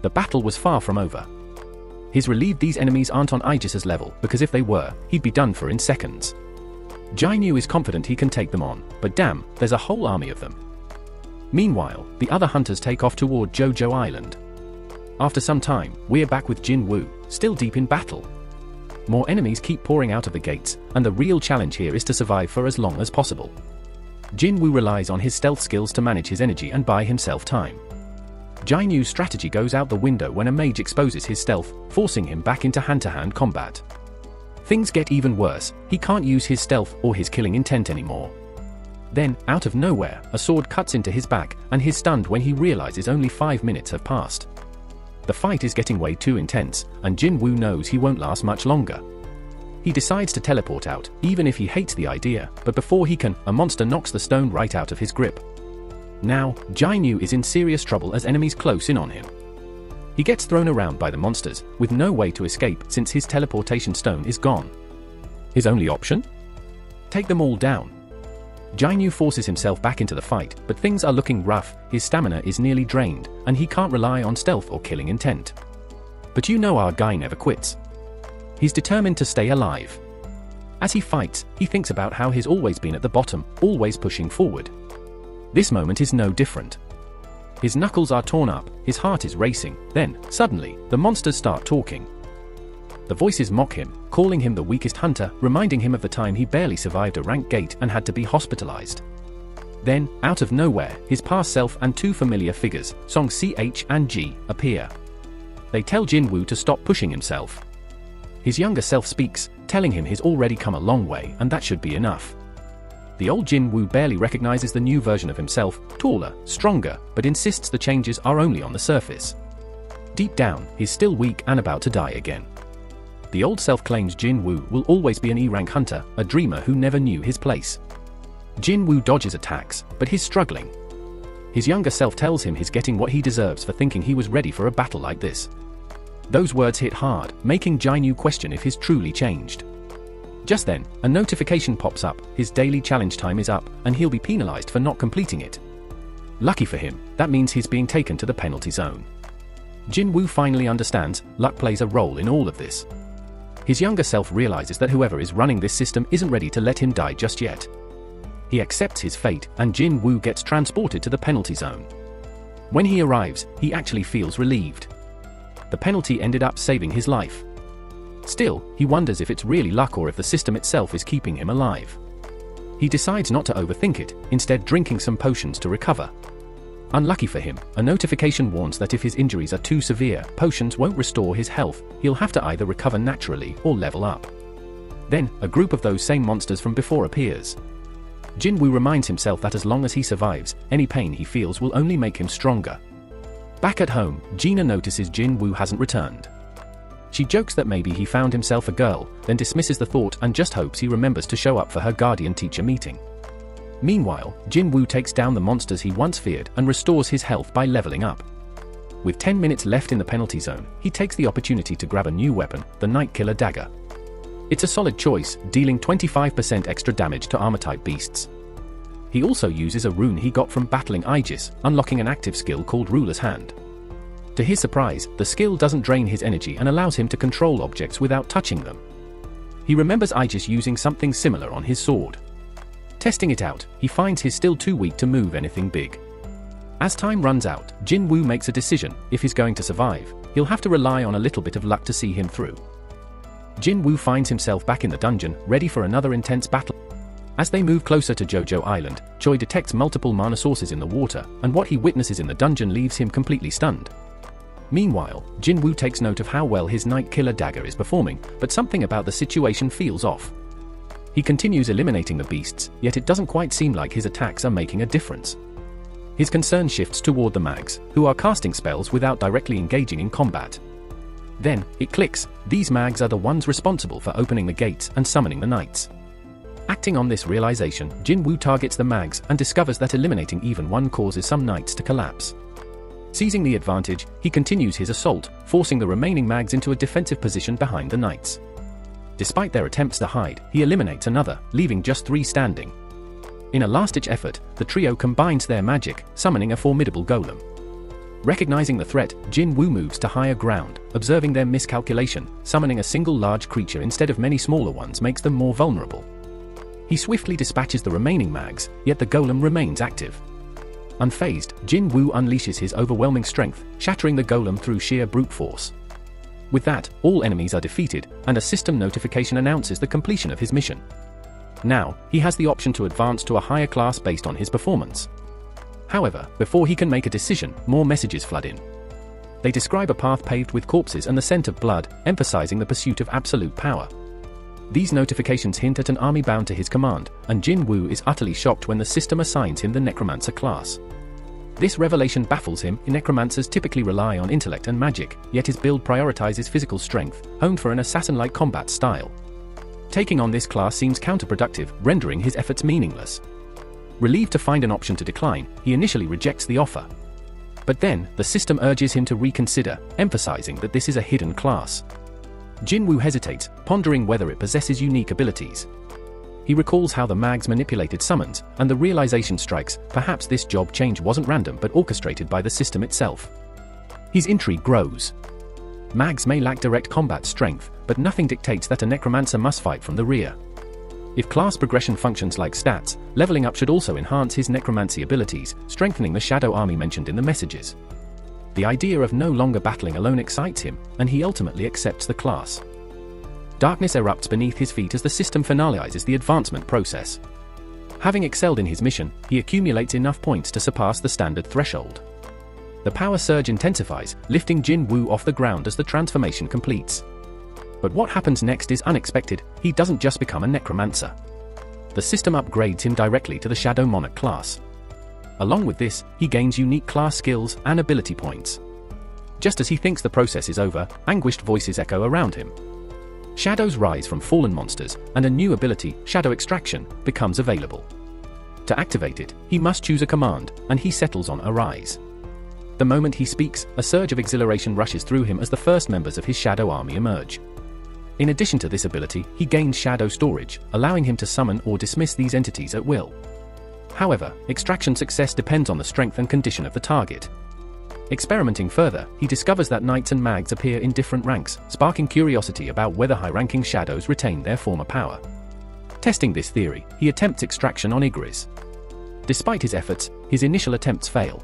The battle was far from over. He's relieved these enemies aren't on Aegis's level, because if they were, he'd be done for in seconds. Jinwoo is confident he can take them on, but damn, there's a whole army of them. Meanwhile, the other hunters take off toward Jojo Island. After some time, we're back with Jinwoo, still deep in battle. More enemies keep pouring out of the gates, and the real challenge here is to survive for as long as possible. Jinwoo relies on his stealth skills to manage his energy and buy himself time. Jinu's strategy goes out the window when a mage exposes his stealth, forcing him back into hand-to-hand combat. Things get even worse, he can't use his stealth or his killing intent anymore. Then, out of nowhere, a sword cuts into his back, and he's stunned when he realizes only 5 minutes have passed. The fight is getting way too intense, and Jinwoo knows he won't last much longer. He decides to teleport out, even if he hates the idea, but before he can, a monster knocks the stone right out of his grip. Now, Jinu is in serious trouble as enemies close in on him. He gets thrown around by the monsters, with no way to escape since his teleportation stone is gone. His only option? Take them all down. Jinu forces himself back into the fight, but things are looking rough, his stamina is nearly drained, and he can't rely on stealth or killing intent. But you know our guy never quits. He's determined to stay alive. As he fights, he thinks about how he's always been at the bottom, always pushing forward. This moment is no different. His knuckles are torn up, his heart is racing, then, suddenly, the monsters start talking. The voices mock him, calling him the weakest hunter, reminding him of the time he barely survived a rank gate and had to be hospitalized. Then, out of nowhere, his past self and two familiar figures, Song Ch and G, appear. They tell Jinwoo to stop pushing himself. His younger self speaks, telling him he's already come a long way and that should be enough. The old Jinwoo barely recognizes the new version of himself, taller, stronger, but insists the changes are only on the surface. Deep down, he's still weak and about to die again. The old self claims Jinwoo will always be an E-rank hunter, a dreamer who never knew his place. Jinwoo dodges attacks, but he's struggling. His younger self tells him he's getting what he deserves for thinking he was ready for a battle like this. Those words hit hard, making Jinu question if he's truly changed. Just then, a notification pops up, his daily challenge time is up, and he'll be penalized for not completing it. Lucky for him, that means he's being taken to the penalty zone. Jinwoo finally understands, luck plays a role in all of this. His younger self realizes that whoever is running this system isn't ready to let him die just yet. He accepts his fate, and Jinwoo gets transported to the penalty zone. When he arrives, he actually feels relieved. The penalty ended up saving his life. Still, he wonders if it's really luck or if the system itself is keeping him alive. He decides not to overthink it, instead drinking some potions to recover. Unlucky for him, a notification warns that if his injuries are too severe, potions won't restore his health, he'll have to either recover naturally or level up. Then, a group of those same monsters from before appears. Jinwoo reminds himself that as long as he survives, any pain he feels will only make him stronger. Back at home, Gina notices Jinwoo hasn't returned. She jokes that maybe he found himself a girl, then dismisses the thought and just hopes he remembers to show up for her guardian-teacher meeting. Meanwhile, Jinwoo takes down the monsters he once feared and restores his health by leveling up. With 10 minutes left in the penalty zone, he takes the opportunity to grab a new weapon, the Night Killer Dagger. It's a solid choice, dealing 25% extra damage to armor-type beasts. He also uses a rune he got from battling Aegis, unlocking an active skill called Ruler's Hand. To his surprise, the skill doesn't drain his energy and allows him to control objects without touching them. He remembers Aegis using something similar on his sword. Testing it out, he finds he's still too weak to move anything big. As time runs out, Jinwoo makes a decision: if he's going to survive, he'll have to rely on a little bit of luck to see him through. Jinwoo finds himself back in the dungeon, ready for another intense battle. As they move closer to Jojo Island, Choi detects multiple mana sources in the water, and what he witnesses in the dungeon leaves him completely stunned. Meanwhile, Jinwoo takes note of how well his Night Killer Dagger is performing, but something about the situation feels off. He continues eliminating the beasts, yet it doesn't quite seem like his attacks are making a difference. His concern shifts toward the mags, who are casting spells without directly engaging in combat. Then, it clicks: these mags are the ones responsible for opening the gates and summoning the knights. Acting on this realization, Jinwoo targets the mags and discovers that eliminating even one causes some knights to collapse. Seizing the advantage, he continues his assault, forcing the remaining mags into a defensive position behind the knights. Despite their attempts to hide, he eliminates another, leaving just 3 standing. In a last-ditch effort, the trio combines their magic, summoning a formidable golem. Recognizing the threat, Jinwoo moves to higher ground. Observing their miscalculation, summoning a single large creature instead of many smaller ones makes them more vulnerable. He swiftly dispatches the remaining mags, yet the golem remains active. Unfazed, Jinwoo unleashes his overwhelming strength, shattering the golem through sheer brute force. With that, all enemies are defeated, and a system notification announces the completion of his mission. Now, he has the option to advance to a higher class based on his performance. However, before he can make a decision, more messages flood in. They describe a path paved with corpses and the scent of blood, emphasizing the pursuit of absolute power. These notifications hint at an army bound to his command, and Jin Woo is utterly shocked when the system assigns him the Necromancer class. This revelation baffles him. Necromancers typically rely on intellect and magic, yet his build prioritizes physical strength, honed for an assassin-like combat style. Taking on this class seems counterproductive, rendering his efforts meaningless. Relieved to find an option to decline, he initially rejects the offer. But then, the system urges him to reconsider, emphasizing that this is a hidden class. Jin Woo hesitates, pondering whether it possesses unique abilities. He recalls how the mags manipulated summons, and the realization strikes, perhaps this job change wasn't random but orchestrated by the system itself. His intrigue grows. Mags may lack direct combat strength, but nothing dictates that a necromancer must fight from the rear. If class progression functions like stats, leveling up should also enhance his necromancy abilities, strengthening the shadow army mentioned in the messages. The idea of no longer battling alone excites him, and he ultimately accepts the class. Darkness erupts beneath his feet as the system finalizes the advancement process. Having excelled in his mission, he accumulates enough points to surpass the standard threshold. The power surge intensifies, lifting Jin Woo off the ground as the transformation completes. But what happens next is unexpected. He doesn't just become a necromancer. The system upgrades him directly to the Shadow Monarch class. Along with this, he gains unique class skills and ability points. Just as he thinks the process is over, anguished voices echo around him. Shadows rise from fallen monsters, and a new ability, Shadow Extraction, becomes available. To activate it, he must choose a command, and he settles on Arise. The moment he speaks, a surge of exhilaration rushes through him as the first members of his shadow army emerge. In addition to this ability, he gains Shadow Storage, allowing him to summon or dismiss these entities at will. However, extraction success depends on the strength and condition of the target. Experimenting further, he discovers that knights and mags appear in different ranks, sparking curiosity about whether high-ranking shadows retain their former power. Testing this theory, he attempts extraction on Igris. Despite his efforts, his initial attempts fail.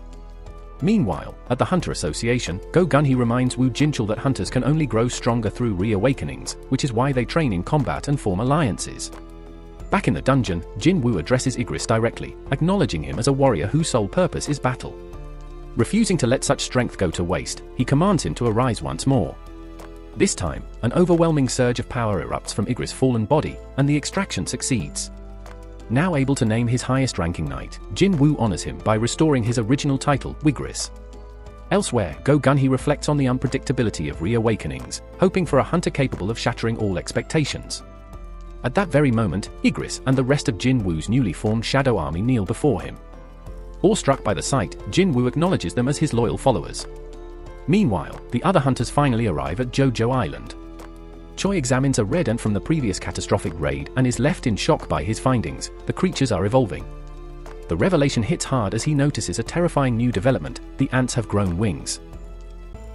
Meanwhile, at the Hunter Association, Go Gunhee reminds Wu Jinchul that hunters can only grow stronger through reawakenings, which is why they train in combat and form alliances. Back in the dungeon, Jin Woo addresses Igris directly, acknowledging him as a warrior whose sole purpose is battle. Refusing to let such strength go to waste, he commands him to arise once more. This time, an overwhelming surge of power erupts from Igris' fallen body, and the extraction succeeds. Now able to name his highest-ranking knight, Jin Woo honors him by restoring his original title, Wigris. Elsewhere, Go Gunhee reflects on the unpredictability of reawakenings, hoping for a hunter capable of shattering all expectations. At that very moment, Igris and the rest of Jin Woo's newly formed shadow army kneel before him. Awestruck by the sight, Jin Woo acknowledges them as his loyal followers. Meanwhile, the other hunters finally arrive at Jojo Island. Choi examines a red ant from the previous catastrophic raid and is left in shock by his findings. The creatures are evolving. The revelation hits hard as he notices a terrifying new development: the ants have grown wings.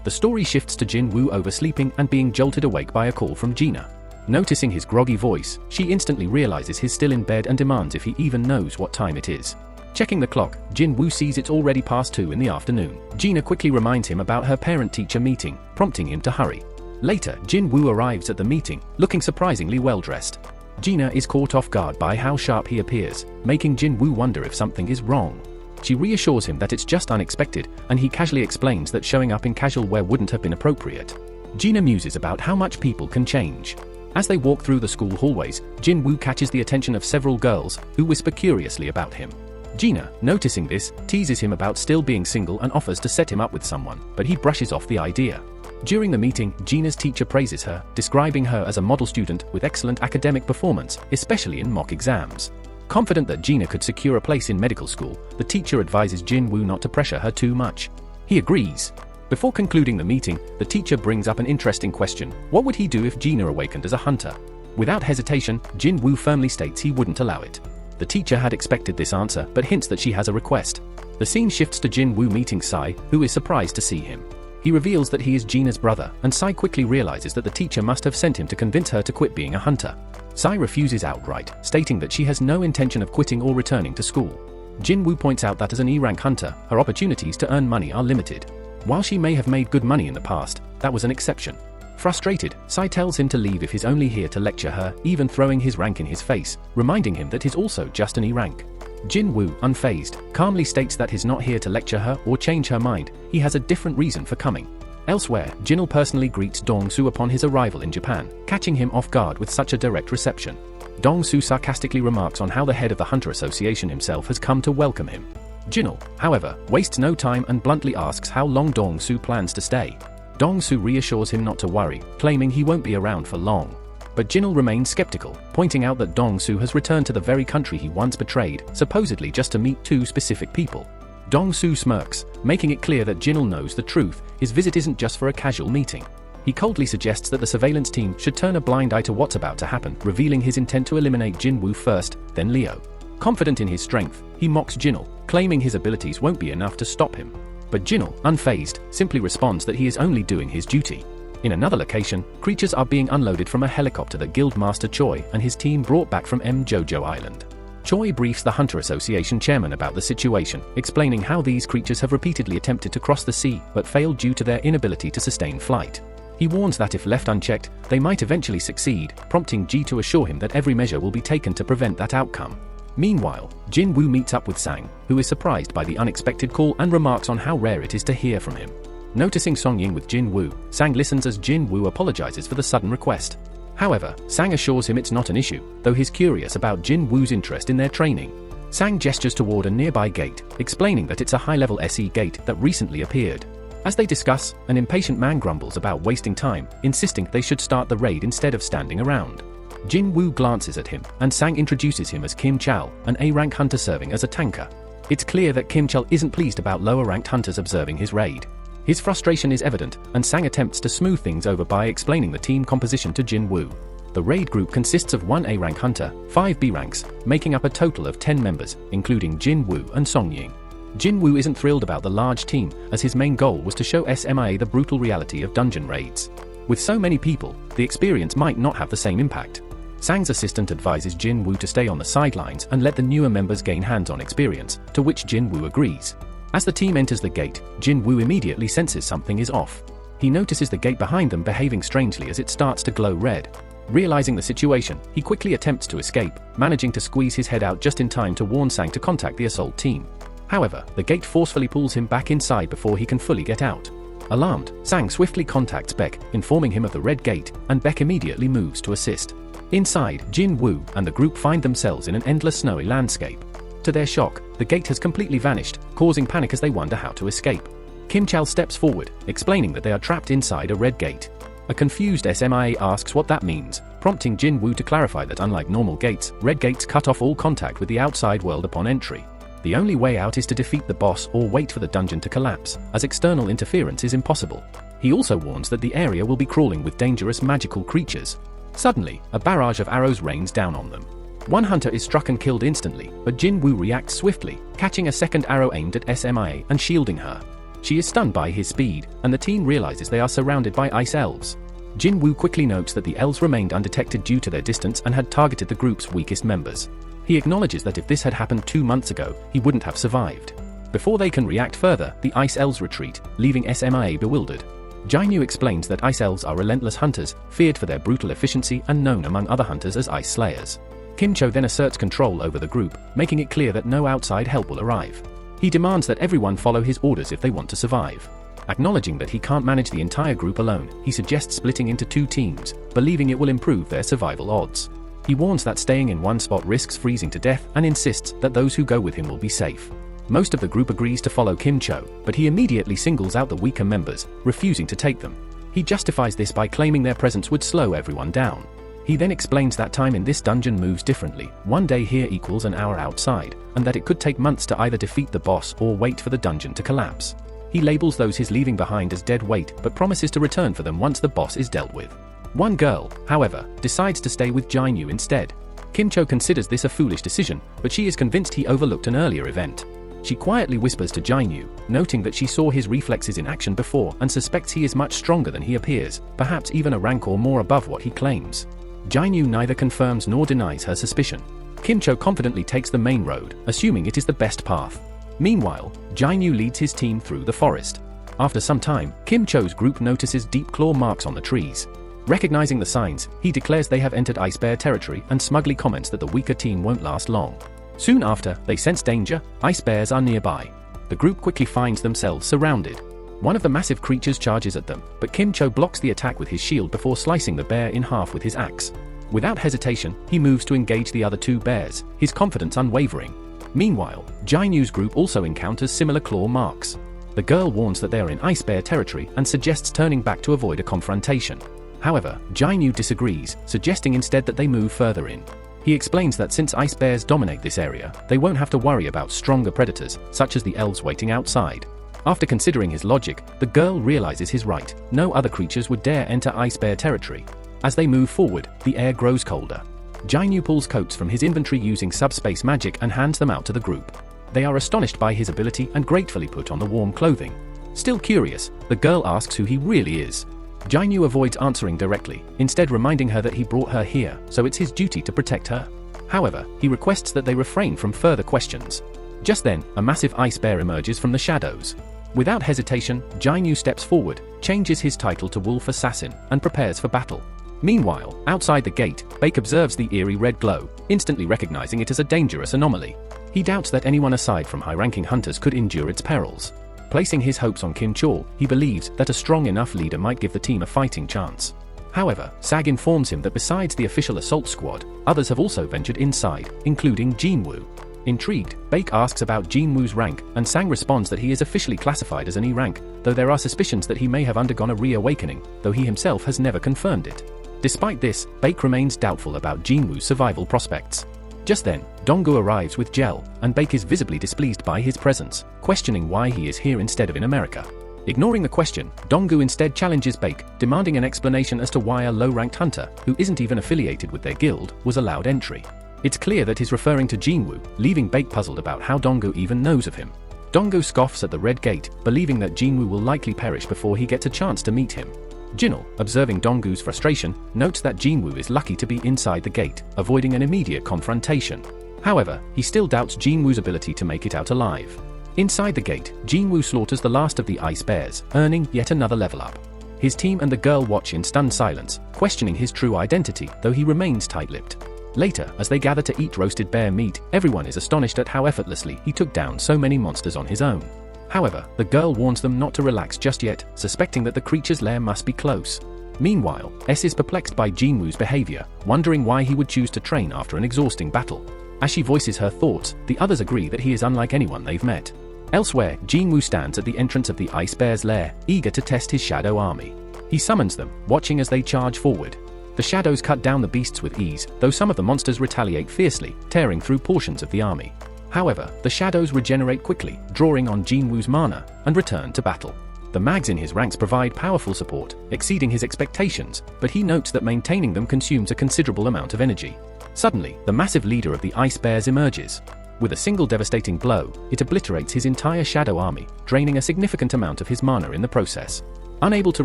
The story shifts to Jin Woo oversleeping and being jolted awake by a call from Gina. Noticing his groggy voice, she instantly realizes he's still in bed and demands if he even knows what time it is. Checking the clock, Jin Woo sees it's already past 2 in the afternoon. Gina quickly reminds him about her parent-teacher meeting, prompting him to hurry. Later, Jin Woo arrives at the meeting, looking surprisingly well-dressed. Gina is caught off guard by how sharp he appears, making Jin Woo wonder if something is wrong. She reassures him that it's just unexpected, and he casually explains that showing up in casual wear wouldn't have been appropriate. Gina muses about how much people can change. As they walk through the school hallways, Jin Woo catches the attention of several girls, who whisper curiously about him. Gina, noticing this, teases him about still being single and offers to set him up with someone, but he brushes off the idea. During the meeting, Gina's teacher praises her, describing her as a model student with excellent academic performance, especially in mock exams. Confident that Gina could secure a place in medical school, the teacher advises Jin Woo not to pressure her too much. He agrees. Before concluding the meeting, the teacher brings up an interesting question: what would he do if Gina awakened as a hunter? Without hesitation, Jin Woo firmly states he wouldn't allow it. The teacher had expected this answer, but hints that she has a request. The scene shifts to Jin Woo meeting Sai, who is surprised to see him. He reveals that he is Gina's brother, and Sai quickly realizes that the teacher must have sent him to convince her to quit being a hunter. Sai refuses outright, stating that she has no intention of quitting or returning to school. Jin Woo points out that as an E-rank hunter, her opportunities to earn money are limited. While she may have made good money in the past, that was an exception. Frustrated, Sai tells him to leave if he's only here to lecture her, even throwing his rank in his face, reminding him that he's also just an E rank. Jin-woo, unfazed, calmly states that he's not here to lecture her or change her mind, he has a different reason for coming. Elsewhere, Jinil personally greets Dong-soo upon his arrival in Japan, catching him off guard with such a direct reception. Dong-soo sarcastically remarks on how the head of the Hunter Association himself has come to welcome him. Jinil, however, wastes no time and bluntly asks how long Dong-soo plans to stay. Dong-soo reassures him not to worry, claiming he won't be around for long. But Jinil remains skeptical, pointing out that Dong-soo has returned to the very country he once betrayed, supposedly just to meet two specific people. Dong-soo smirks, making it clear that Jinil knows the truth, his visit isn't just for a casual meeting. He coldly suggests that the surveillance team should turn a blind eye to what's about to happen, revealing his intent to eliminate Jin-woo first, then Leo. Confident in his strength, he mocks Jinil, claiming his abilities won't be enough to stop him. But Jinil, unfazed, simply responds that he is only doing his duty. In another location, creatures are being unloaded from a helicopter that Guildmaster Choi and his team brought back from Jojo Island. Choi briefs the Hunter Association chairman about the situation, explaining how these creatures have repeatedly attempted to cross the sea but failed due to their inability to sustain flight. He warns that if left unchecked, they might eventually succeed, prompting Ji to assure him that every measure will be taken to prevent that outcome. Meanwhile, Jin-woo meets up with Sang, who is surprised by the unexpected call and remarks on how rare it is to hear from him. Noticing Song-ying with Jin-woo, Sang listens as Jin-woo apologizes for the sudden request. However, Sang assures him it's not an issue, though he's curious about Jin-woo's interest in their training. Sang gestures toward a nearby gate, explaining that it's a high-level SE gate that recently appeared. As they discuss, an impatient man grumbles about wasting time, insisting they should start the raid instead of standing around. Jin-woo glances at him, and Sang introduces him as Kim Chal, an A-rank hunter serving as a tanker. It's clear that Kim Chal isn't pleased about lower-ranked hunters observing his raid. His frustration is evident, and Sang attempts to smooth things over by explaining the team composition to Jin-woo. The raid group consists of 1 A-rank hunter, 5 B-ranks, making up a total of 10 members, including Jin-woo and Song-ying. Jin-woo isn't thrilled about the large team, as his main goal was to show SMIA the brutal reality of dungeon raids. With so many people, the experience might not have the same impact. Sang's assistant advises Jin-woo to stay on the sidelines and let the newer members gain hands-on experience, to which Jin-woo agrees. As the team enters the gate, Jin-woo immediately senses something is off. He notices the gate behind them behaving strangely as it starts to glow red. Realizing the situation, he quickly attempts to escape, managing to squeeze his head out just in time to warn Sang to contact the assault team. However, the gate forcefully pulls him back inside before he can fully get out. Alarmed, Sang swiftly contacts Beck, informing him of the red gate, and Beck immediately moves to assist. Inside, Jin-woo and the group find themselves in an endless snowy landscape. To their shock, the gate has completely vanished, causing panic as they wonder how to escape. Kim Chal steps forward, explaining that they are trapped inside a red gate. A confused SMIA asks what that means, prompting Jin-woo to clarify that unlike normal gates, red gates cut off all contact with the outside world upon entry. The only way out is to defeat the boss or wait for the dungeon to collapse, as external interference is impossible. He also warns that the area will be crawling with dangerous magical creatures. Suddenly, a barrage of arrows rains down on them. One hunter is struck and killed instantly, but Jin-woo reacts swiftly, catching a second arrow aimed at SMIA and shielding her. She is stunned by his speed, and the team realizes they are surrounded by ice elves. Jin-woo quickly notes that the elves remained undetected due to their distance and had targeted the group's weakest members. He acknowledges that if this had happened 2 months ago, he wouldn't have survived. Before they can react further, the ice elves retreat, leaving SMIA bewildered. Jainu explains that ice elves are relentless hunters, feared for their brutal efficiency and known among other hunters as ice slayers. Kim Cho then asserts control over the group, making it clear that no outside help will arrive. He demands that everyone follow his orders if they want to survive. Acknowledging that he can't manage the entire group alone, he suggests splitting into 2 teams, believing it will improve their survival odds. He warns that staying in one spot risks freezing to death and insists that those who go with him will be safe. Most of the group agrees to follow Kim Cho, but he immediately singles out the weaker members, refusing to take them. He justifies this by claiming their presence would slow everyone down. He then explains that time in this dungeon moves differently, 1 day here equals an hour outside, and that it could take months to either defeat the boss or wait for the dungeon to collapse. He labels those he's leaving behind as dead weight but promises to return for them once the boss is dealt with. One girl, however, decides to stay with Jainu instead. Kim Cho considers this a foolish decision, but she is convinced he overlooked an earlier event. She quietly whispers to Jainu, noting that she saw his reflexes in action before and suspects he is much stronger than he appears, perhaps even a rank or more above what he claims. Jainu neither confirms nor denies her suspicion. Kim Cho confidently takes the main road, assuming it is the best path. Meanwhile, Jainu leads his team through the forest. After some time, Kim Cho's group notices deep claw marks on the trees. Recognizing the signs, he declares they have entered Ice Bear territory and smugly comments that the weaker team won't last long. Soon after, they sense danger. Ice bears are nearby. The group quickly finds themselves surrounded. One of the massive creatures charges at them, but Kim Cho blocks the attack with his shield before slicing the bear in half with his axe. Without hesitation, he moves to engage the other two bears, his confidence unwavering. Meanwhile, Jainu's group also encounters similar claw marks. The girl warns that they are in ice bear territory and suggests turning back to avoid a confrontation. However, Jainu disagrees, suggesting instead that they move further in. He explains that since ice bears dominate this area, they won't have to worry about stronger predators, such as the elves waiting outside. After considering his logic, the girl realizes he's right. No other creatures would dare enter ice bear territory. As they move forward, the air grows colder. Jainu pulls coats from his inventory using subspace magic and hands them out to the group. They are astonished by his ability and gratefully put on the warm clothing. Still curious, the girl asks who he really is. Jainu avoids answering directly, instead reminding her that he brought her here, so it's his duty to protect her. However, he requests that they refrain from further questions. Just then, a massive ice bear emerges from the shadows. Without hesitation, Jainu steps forward, changes his title to Wolf Assassin, and prepares for battle. Meanwhile, outside the gate, Bake observes the eerie red glow, instantly recognizing it as a dangerous anomaly. He doubts that anyone aside from high-ranking hunters could endure its perils. Placing his hopes on Kim Chol, he believes that a strong enough leader might give the team a fighting chance. However, Sag informs him that besides the official assault squad, others have also ventured inside, including Jinwoo. Intrigued, Bake asks about Jinwoo's rank, and Sang responds that he is officially classified as an E rank, though there are suspicions that he may have undergone a reawakening, though he himself has never confirmed it. Despite this, Bake remains doubtful about Jinwoo's survival prospects. Just then, Donggu arrives with Gel, and Bake is visibly displeased by his presence, questioning why he is here instead of in America. Ignoring the question, Donggu instead challenges Bake, demanding an explanation as to why a low-ranked hunter, who isn't even affiliated with their guild, was allowed entry. It's clear that he's referring to Jinwoo, leaving Bake puzzled about how Donggu even knows of him. Donggu scoffs at the red gate, believing that Jinwoo will likely perish before he gets a chance to meet him. Jinul, observing Donggu's frustration, notes that Jinwoo is lucky to be inside the gate, avoiding an immediate confrontation. However, he still doubts Jinwoo's ability to make it out alive. Inside the gate, Jinwoo slaughters the last of the ice bears, earning yet another level up. His team and the girl watch in stunned silence, questioning his true identity, though he remains tight-lipped. Later, as they gather to eat roasted bear meat, everyone is astonished at how effortlessly he took down so many monsters on his own. However, the girl warns them not to relax just yet, suspecting that the creature's lair must be close. Meanwhile, S is perplexed by Jinwoo's behavior, wondering why he would choose to train after an exhausting battle. As she voices her thoughts, the others agree that he is unlike anyone they've met. Elsewhere, Jinwoo stands at the entrance of the ice bear's lair, eager to test his shadow army. He summons them, watching as they charge forward. The shadows cut down the beasts with ease, though some of the monsters retaliate fiercely, tearing through portions of the army. However, the shadows regenerate quickly, drawing on Jinwoo's mana, and return to battle. The mags in his ranks provide powerful support, exceeding his expectations, but he notes that maintaining them consumes a considerable amount of energy. Suddenly, the massive leader of the ice bears emerges. With a single devastating blow, it obliterates his entire shadow army, draining a significant amount of his mana in the process. Unable to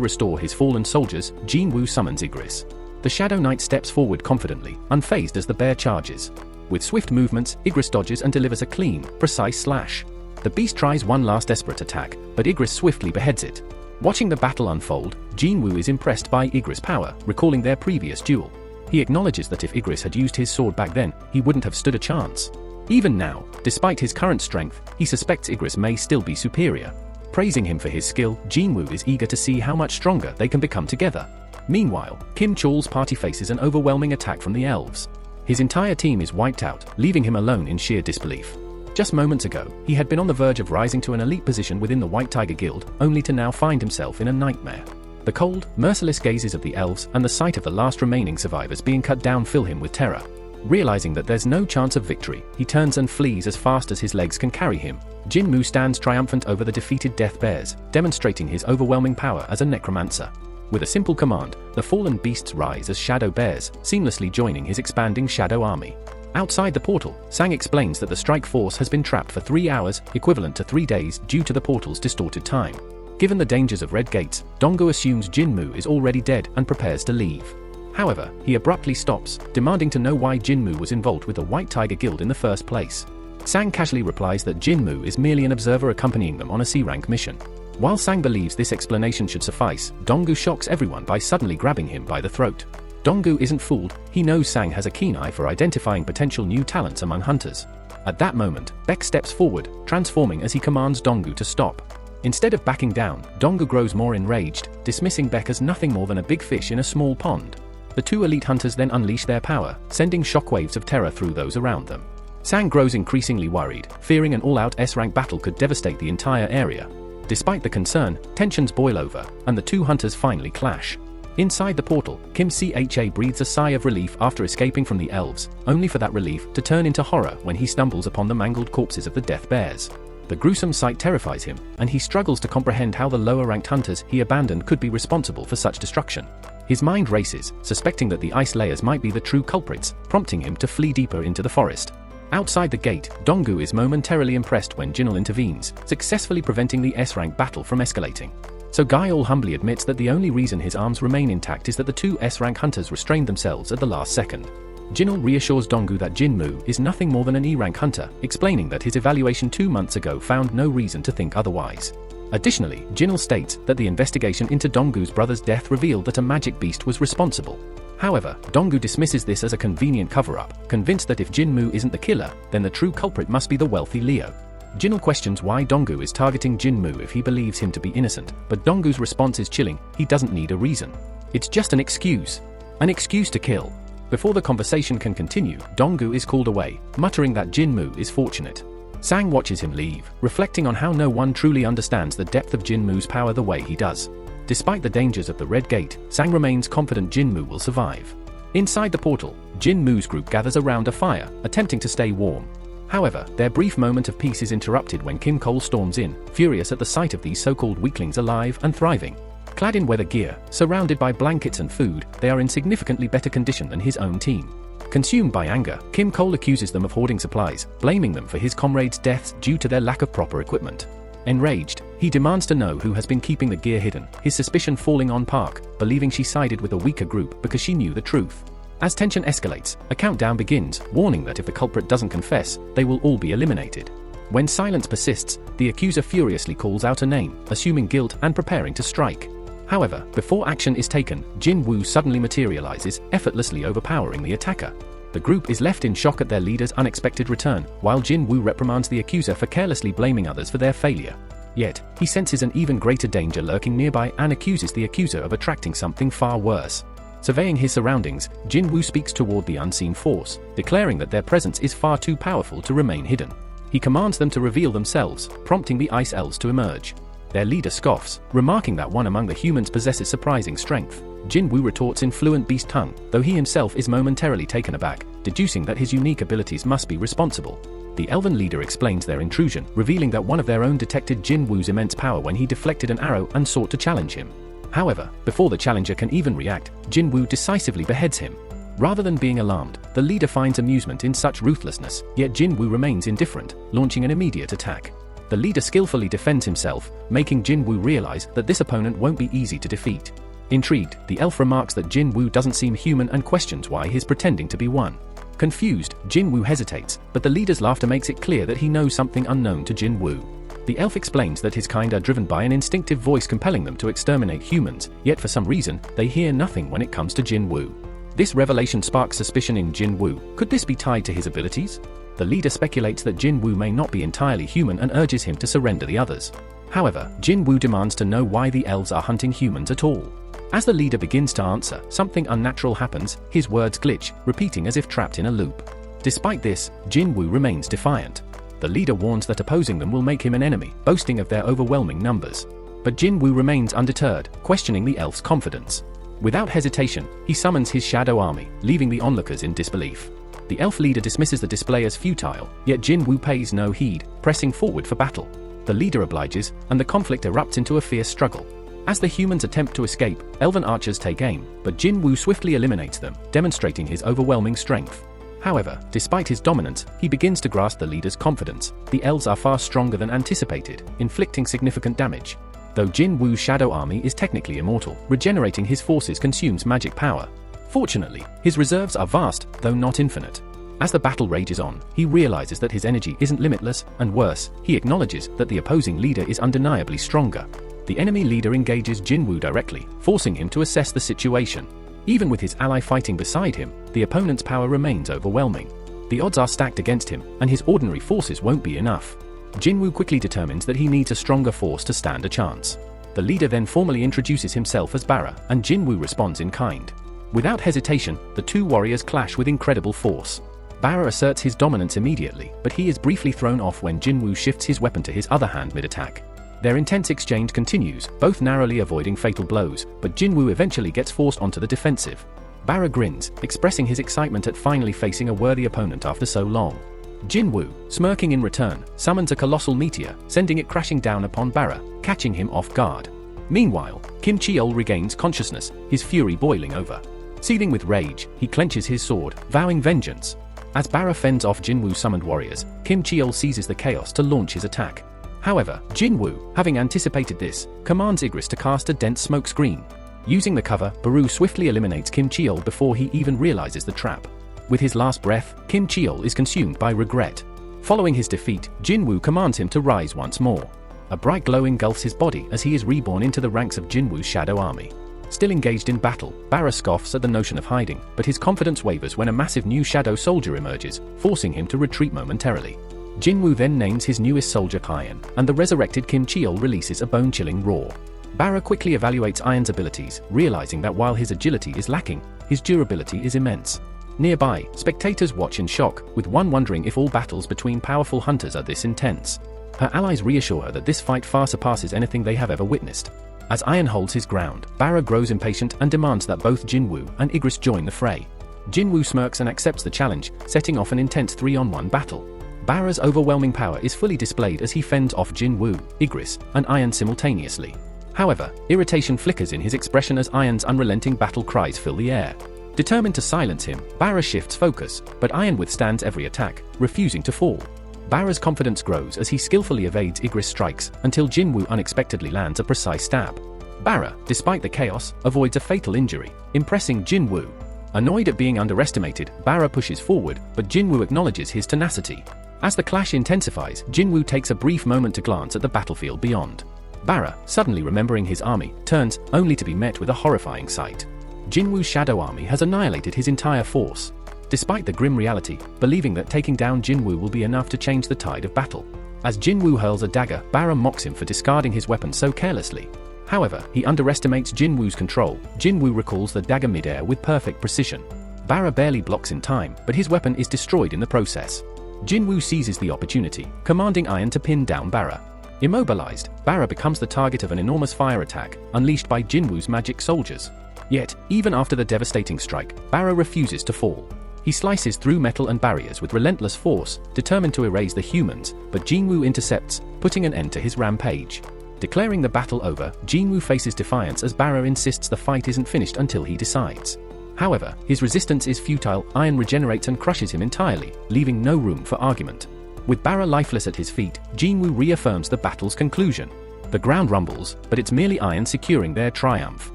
restore his fallen soldiers, Jinwoo summons Igris. The Shadow Knight steps forward confidently, unfazed as the bear charges. With swift movements, Igris dodges and delivers a clean, precise slash. The beast tries one last desperate attack, but Igris swiftly beheads it. Watching the battle unfold, Jinwoo is impressed by Igris' power, recalling their previous duel. He acknowledges that if Igris had used his sword back then, he wouldn't have stood a chance. Even now, despite his current strength, he suspects Igris may still be superior. Praising him for his skill, Jinwoo is eager to see how much stronger they can become together. Meanwhile, Kim Chol's party faces an overwhelming attack from the elves. His entire team is wiped out, leaving him alone in sheer disbelief. Just moments ago, he had been on the verge of rising to an elite position within the White Tiger Guild, only to now find himself in a nightmare. The cold, merciless gazes of the elves and the sight of the last remaining survivors being cut down fill him with terror. Realizing that there's no chance of victory, he turns and flees as fast as his legs can carry him. Jinwoo stands triumphant over the defeated Death Bears, demonstrating his overwhelming power as a necromancer. With a simple command, the fallen beasts rise as shadow bears, seamlessly joining his expanding shadow army. Outside the portal, Sang explains that the strike force has been trapped for 3 hours, equivalent to 3 days due to the portal's distorted time. Given the dangers of red gates, Donggu assumes Jinwoo is already dead and prepares to leave. However, he abruptly stops, demanding to know why Jinwoo was involved with the White Tiger Guild in the first place. Sang casually replies that Jinwoo is merely an observer accompanying them on a C-rank mission. While Sang believes this explanation should suffice, Donggu shocks everyone by suddenly grabbing him by the throat. Donggu isn't fooled. He knows Sang has a keen eye for identifying potential new talents among hunters. At that moment, Beck steps forward, transforming as he commands Donggu to stop. Instead of backing down, Donggu grows more enraged, dismissing Beck as nothing more than a big fish in a small pond. The two elite hunters then unleash their power, sending shockwaves of terror through those around them. Sang grows increasingly worried, fearing an all-out S-rank battle could devastate the entire area. Despite the concern, tensions boil over, and the two hunters finally clash. Inside the portal, Kim Cha breathes a sigh of relief after escaping from the elves, only for that relief to turn into horror when he stumbles upon the mangled corpses of the death bears. The gruesome sight terrifies him, and he struggles to comprehend how the lower-ranked hunters he abandoned could be responsible for such destruction. His mind races, suspecting that the ice layers might be the true culprits, prompting him to flee deeper into the forest. Outside the gate, Donggu is momentarily impressed when Jinul intervenes, successfully preventing the S-rank battle from escalating. So Guy all humbly admits that the only reason his arms remain intact is that the two S-rank hunters restrained themselves at the last second. Jinul reassures Donggu that Jinmu is nothing more than an E-rank hunter, explaining that his evaluation 2 months ago found no reason to think otherwise. Additionally, Jinul states that the investigation into Donggu's brother's death revealed that a magic beast was responsible. However, Donggu dismisses this as a convenient cover-up, convinced that if Jinmu isn't the killer, then the true culprit must be the wealthy Leo. Jinul questions why Donggu is targeting Jinmu if he believes him to be innocent, but Donggu's response is chilling. He doesn't need a reason. It's just an excuse. An excuse to kill. Before the conversation can continue, Donggu is called away, muttering that Jinmu is fortunate. Sang watches him leave, reflecting on how no one truly understands the depth of Jinmu's power the way he does. Despite the dangers of the Red Gate, Sang remains confident Jinmu will survive. Inside the portal, Jinmu's group gathers around a fire, attempting to stay warm. However, their brief moment of peace is interrupted when Kim Cole storms in, furious at the sight of these so-called weaklings alive and thriving. Clad in weather gear, surrounded by blankets and food, they are in significantly better condition than his own team. Consumed by anger, Kim Cole accuses them of hoarding supplies, blaming them for his comrades' deaths due to their lack of proper equipment. Enraged, he demands to know who has been keeping the gear hidden, his suspicion falling on Park, believing she sided with a weaker group because she knew the truth. As tension escalates, a countdown begins, warning that if the culprit doesn't confess, they will all be eliminated. When silence persists, the accuser furiously calls out a name, assuming guilt and preparing to strike. However, before action is taken, Jin Woo suddenly materializes, effortlessly overpowering the attacker. The group is left in shock at their leader's unexpected return, while Jin Woo reprimands the accuser for carelessly blaming others for their failure. Yet, he senses an even greater danger lurking nearby and accuses the accuser of attracting something far worse. Surveying his surroundings, Jin Woo speaks toward the unseen force, declaring that their presence is far too powerful to remain hidden. He commands them to reveal themselves, prompting the Ice Elves to emerge. Their leader scoffs, remarking that one among the humans possesses surprising strength. Jin Woo retorts in fluent beast tongue, though he himself is momentarily taken aback, deducing that his unique abilities must be responsible. The elven leader explains their intrusion, revealing that one of their own detected Jin Woo's immense power when he deflected an arrow and sought to challenge him. However, before the challenger can even react, Jin Woo decisively beheads him. Rather than being alarmed, the leader finds amusement in such ruthlessness, yet Jin Woo remains indifferent, launching an immediate attack. The leader skillfully defends himself, making Jin Woo realize that this opponent won't be easy to defeat. Intrigued, the elf remarks that Jin Woo doesn't seem human and questions why he's pretending to be one. Confused, Jin Woo hesitates, but the leader's laughter makes it clear that he knows something unknown to Jin Woo. The elf explains that his kind are driven by an instinctive voice compelling them to exterminate humans, yet for some reason, they hear nothing when it comes to Jin Woo. This revelation sparks suspicion in Jin Woo. Could this be tied to his abilities? The leader speculates that Jin Woo may not be entirely human and urges him to surrender the others. However, Jin Woo demands to know why the elves are hunting humans at all. As the leader begins to answer, something unnatural happens, his words glitch, repeating as if trapped in a loop. Despite this, Jin Woo remains defiant. The leader warns that opposing them will make him an enemy, boasting of their overwhelming numbers. But Jin Woo remains undeterred, questioning the elf's confidence. Without hesitation, he summons his shadow army, leaving the onlookers in disbelief. The elf leader dismisses the display as futile, yet Jin Woo pays no heed, pressing forward for battle. The leader obliges, and the conflict erupts into a fierce struggle. As the humans attempt to escape, elven archers take aim, but Jin Woo swiftly eliminates them, demonstrating his overwhelming strength. However, despite his dominance, he begins to grasp the leader's confidence. The elves are far stronger than anticipated, inflicting significant damage. Though Jin Woo's shadow army is technically immortal, regenerating his forces consumes magic power. Fortunately, his reserves are vast, though not infinite. As the battle rages on, he realizes that his energy isn't limitless, and worse, he acknowledges that the opposing leader is undeniably stronger. The enemy leader engages Jin Woo directly, forcing him to assess the situation. Even with his ally fighting beside him, the opponent's power remains overwhelming. The odds are stacked against him, and his ordinary forces won't be enough. Jinwoo quickly determines that he needs a stronger force to stand a chance. The leader then formally introduces himself as Bara, and Jinwoo responds in kind. Without hesitation, the two warriors clash with incredible force. Bara asserts his dominance immediately, but he is briefly thrown off when Jinwoo shifts his weapon to his other hand mid-attack. Their intense exchange continues, both narrowly avoiding fatal blows, but Jinwoo eventually gets forced onto the defensive. Bara grins, expressing his excitement at finally facing a worthy opponent after so long. Jinwoo, smirking in return, summons a colossal meteor, sending it crashing down upon Bara, catching him off guard. Meanwhile, Kim Cheol regains consciousness, his fury boiling over. Seething with rage, he clenches his sword, vowing vengeance. As Bara fends off Jinwoo's summoned warriors, Kim Cheol seizes the chaos to launch his attack. However, Jinwoo, having anticipated this, commands Igris to cast a dense smoke screen. Using the cover, Baru swiftly eliminates Kim Cheol before he even realizes the trap. With his last breath, Kim Cheol is consumed by regret. Following his defeat, Jinwoo commands him to rise once more. A bright glow engulfs his body as he is reborn into the ranks of Jinwoo's shadow army. Still engaged in battle, Bara scoffs at the notion of hiding, but his confidence wavers when a massive new shadow soldier emerges, forcing him to retreat momentarily. Jinwoo then names his newest soldier Iron, and the resurrected Kim Cheol releases a bone-chilling roar. Bara quickly evaluates Iron's abilities, realizing that while his agility is lacking, his durability is immense. Nearby, spectators watch in shock, with one wondering if all battles between powerful hunters are this intense. Her allies reassure her that this fight far surpasses anything they have ever witnessed. As Iron holds his ground, Bara grows impatient and demands that both Jinwoo and Igris join the fray. Jinwoo smirks and accepts the challenge, setting off an intense 3-on-1 battle. Bara's overwhelming power is fully displayed as he fends off Jinwoo, Igris, and Iron simultaneously. However, irritation flickers in his expression as Iron's unrelenting battle cries fill the air. Determined to silence him, Bara shifts focus, but Iron withstands every attack, refusing to fall. Bara's confidence grows as he skillfully evades Igris' strikes, until Jinwoo unexpectedly lands a precise stab. Bara, despite the chaos, avoids a fatal injury, impressing Jinwoo. Annoyed at being underestimated, Bara pushes forward, but Jinwoo acknowledges his tenacity. As the clash intensifies, Jinwoo takes a brief moment to glance at the battlefield beyond. Bara, suddenly remembering his army, turns, only to be met with a horrifying sight. Jinwoo's shadow army has annihilated his entire force. Despite the grim reality, believing that taking down Jinwoo will be enough to change the tide of battle. As Jinwoo hurls a dagger, Bara mocks him for discarding his weapon so carelessly. However, he underestimates Jinwoo's control. Jinwoo recalls the dagger midair with perfect precision. Bara barely blocks in time, but his weapon is destroyed in the process. Jinwoo seizes the opportunity, commanding Iron to pin down Bara. Immobilized, Bara becomes the target of an enormous fire attack, unleashed by Jinwoo's magic soldiers. Yet, even after the devastating strike, Bara refuses to fall. He slices through metal and barriers with relentless force, determined to erase the humans, but Jinwoo intercepts, putting an end to his rampage. Declaring the battle over, Jinwoo faces defiance as Bara insists the fight isn't finished until he decides. However, his resistance is futile. Iron regenerates and crushes him entirely, leaving no room for argument. With Bara lifeless at his feet, Jinwoo reaffirms the battle's conclusion. The ground rumbles, but it's merely Iron securing their triumph.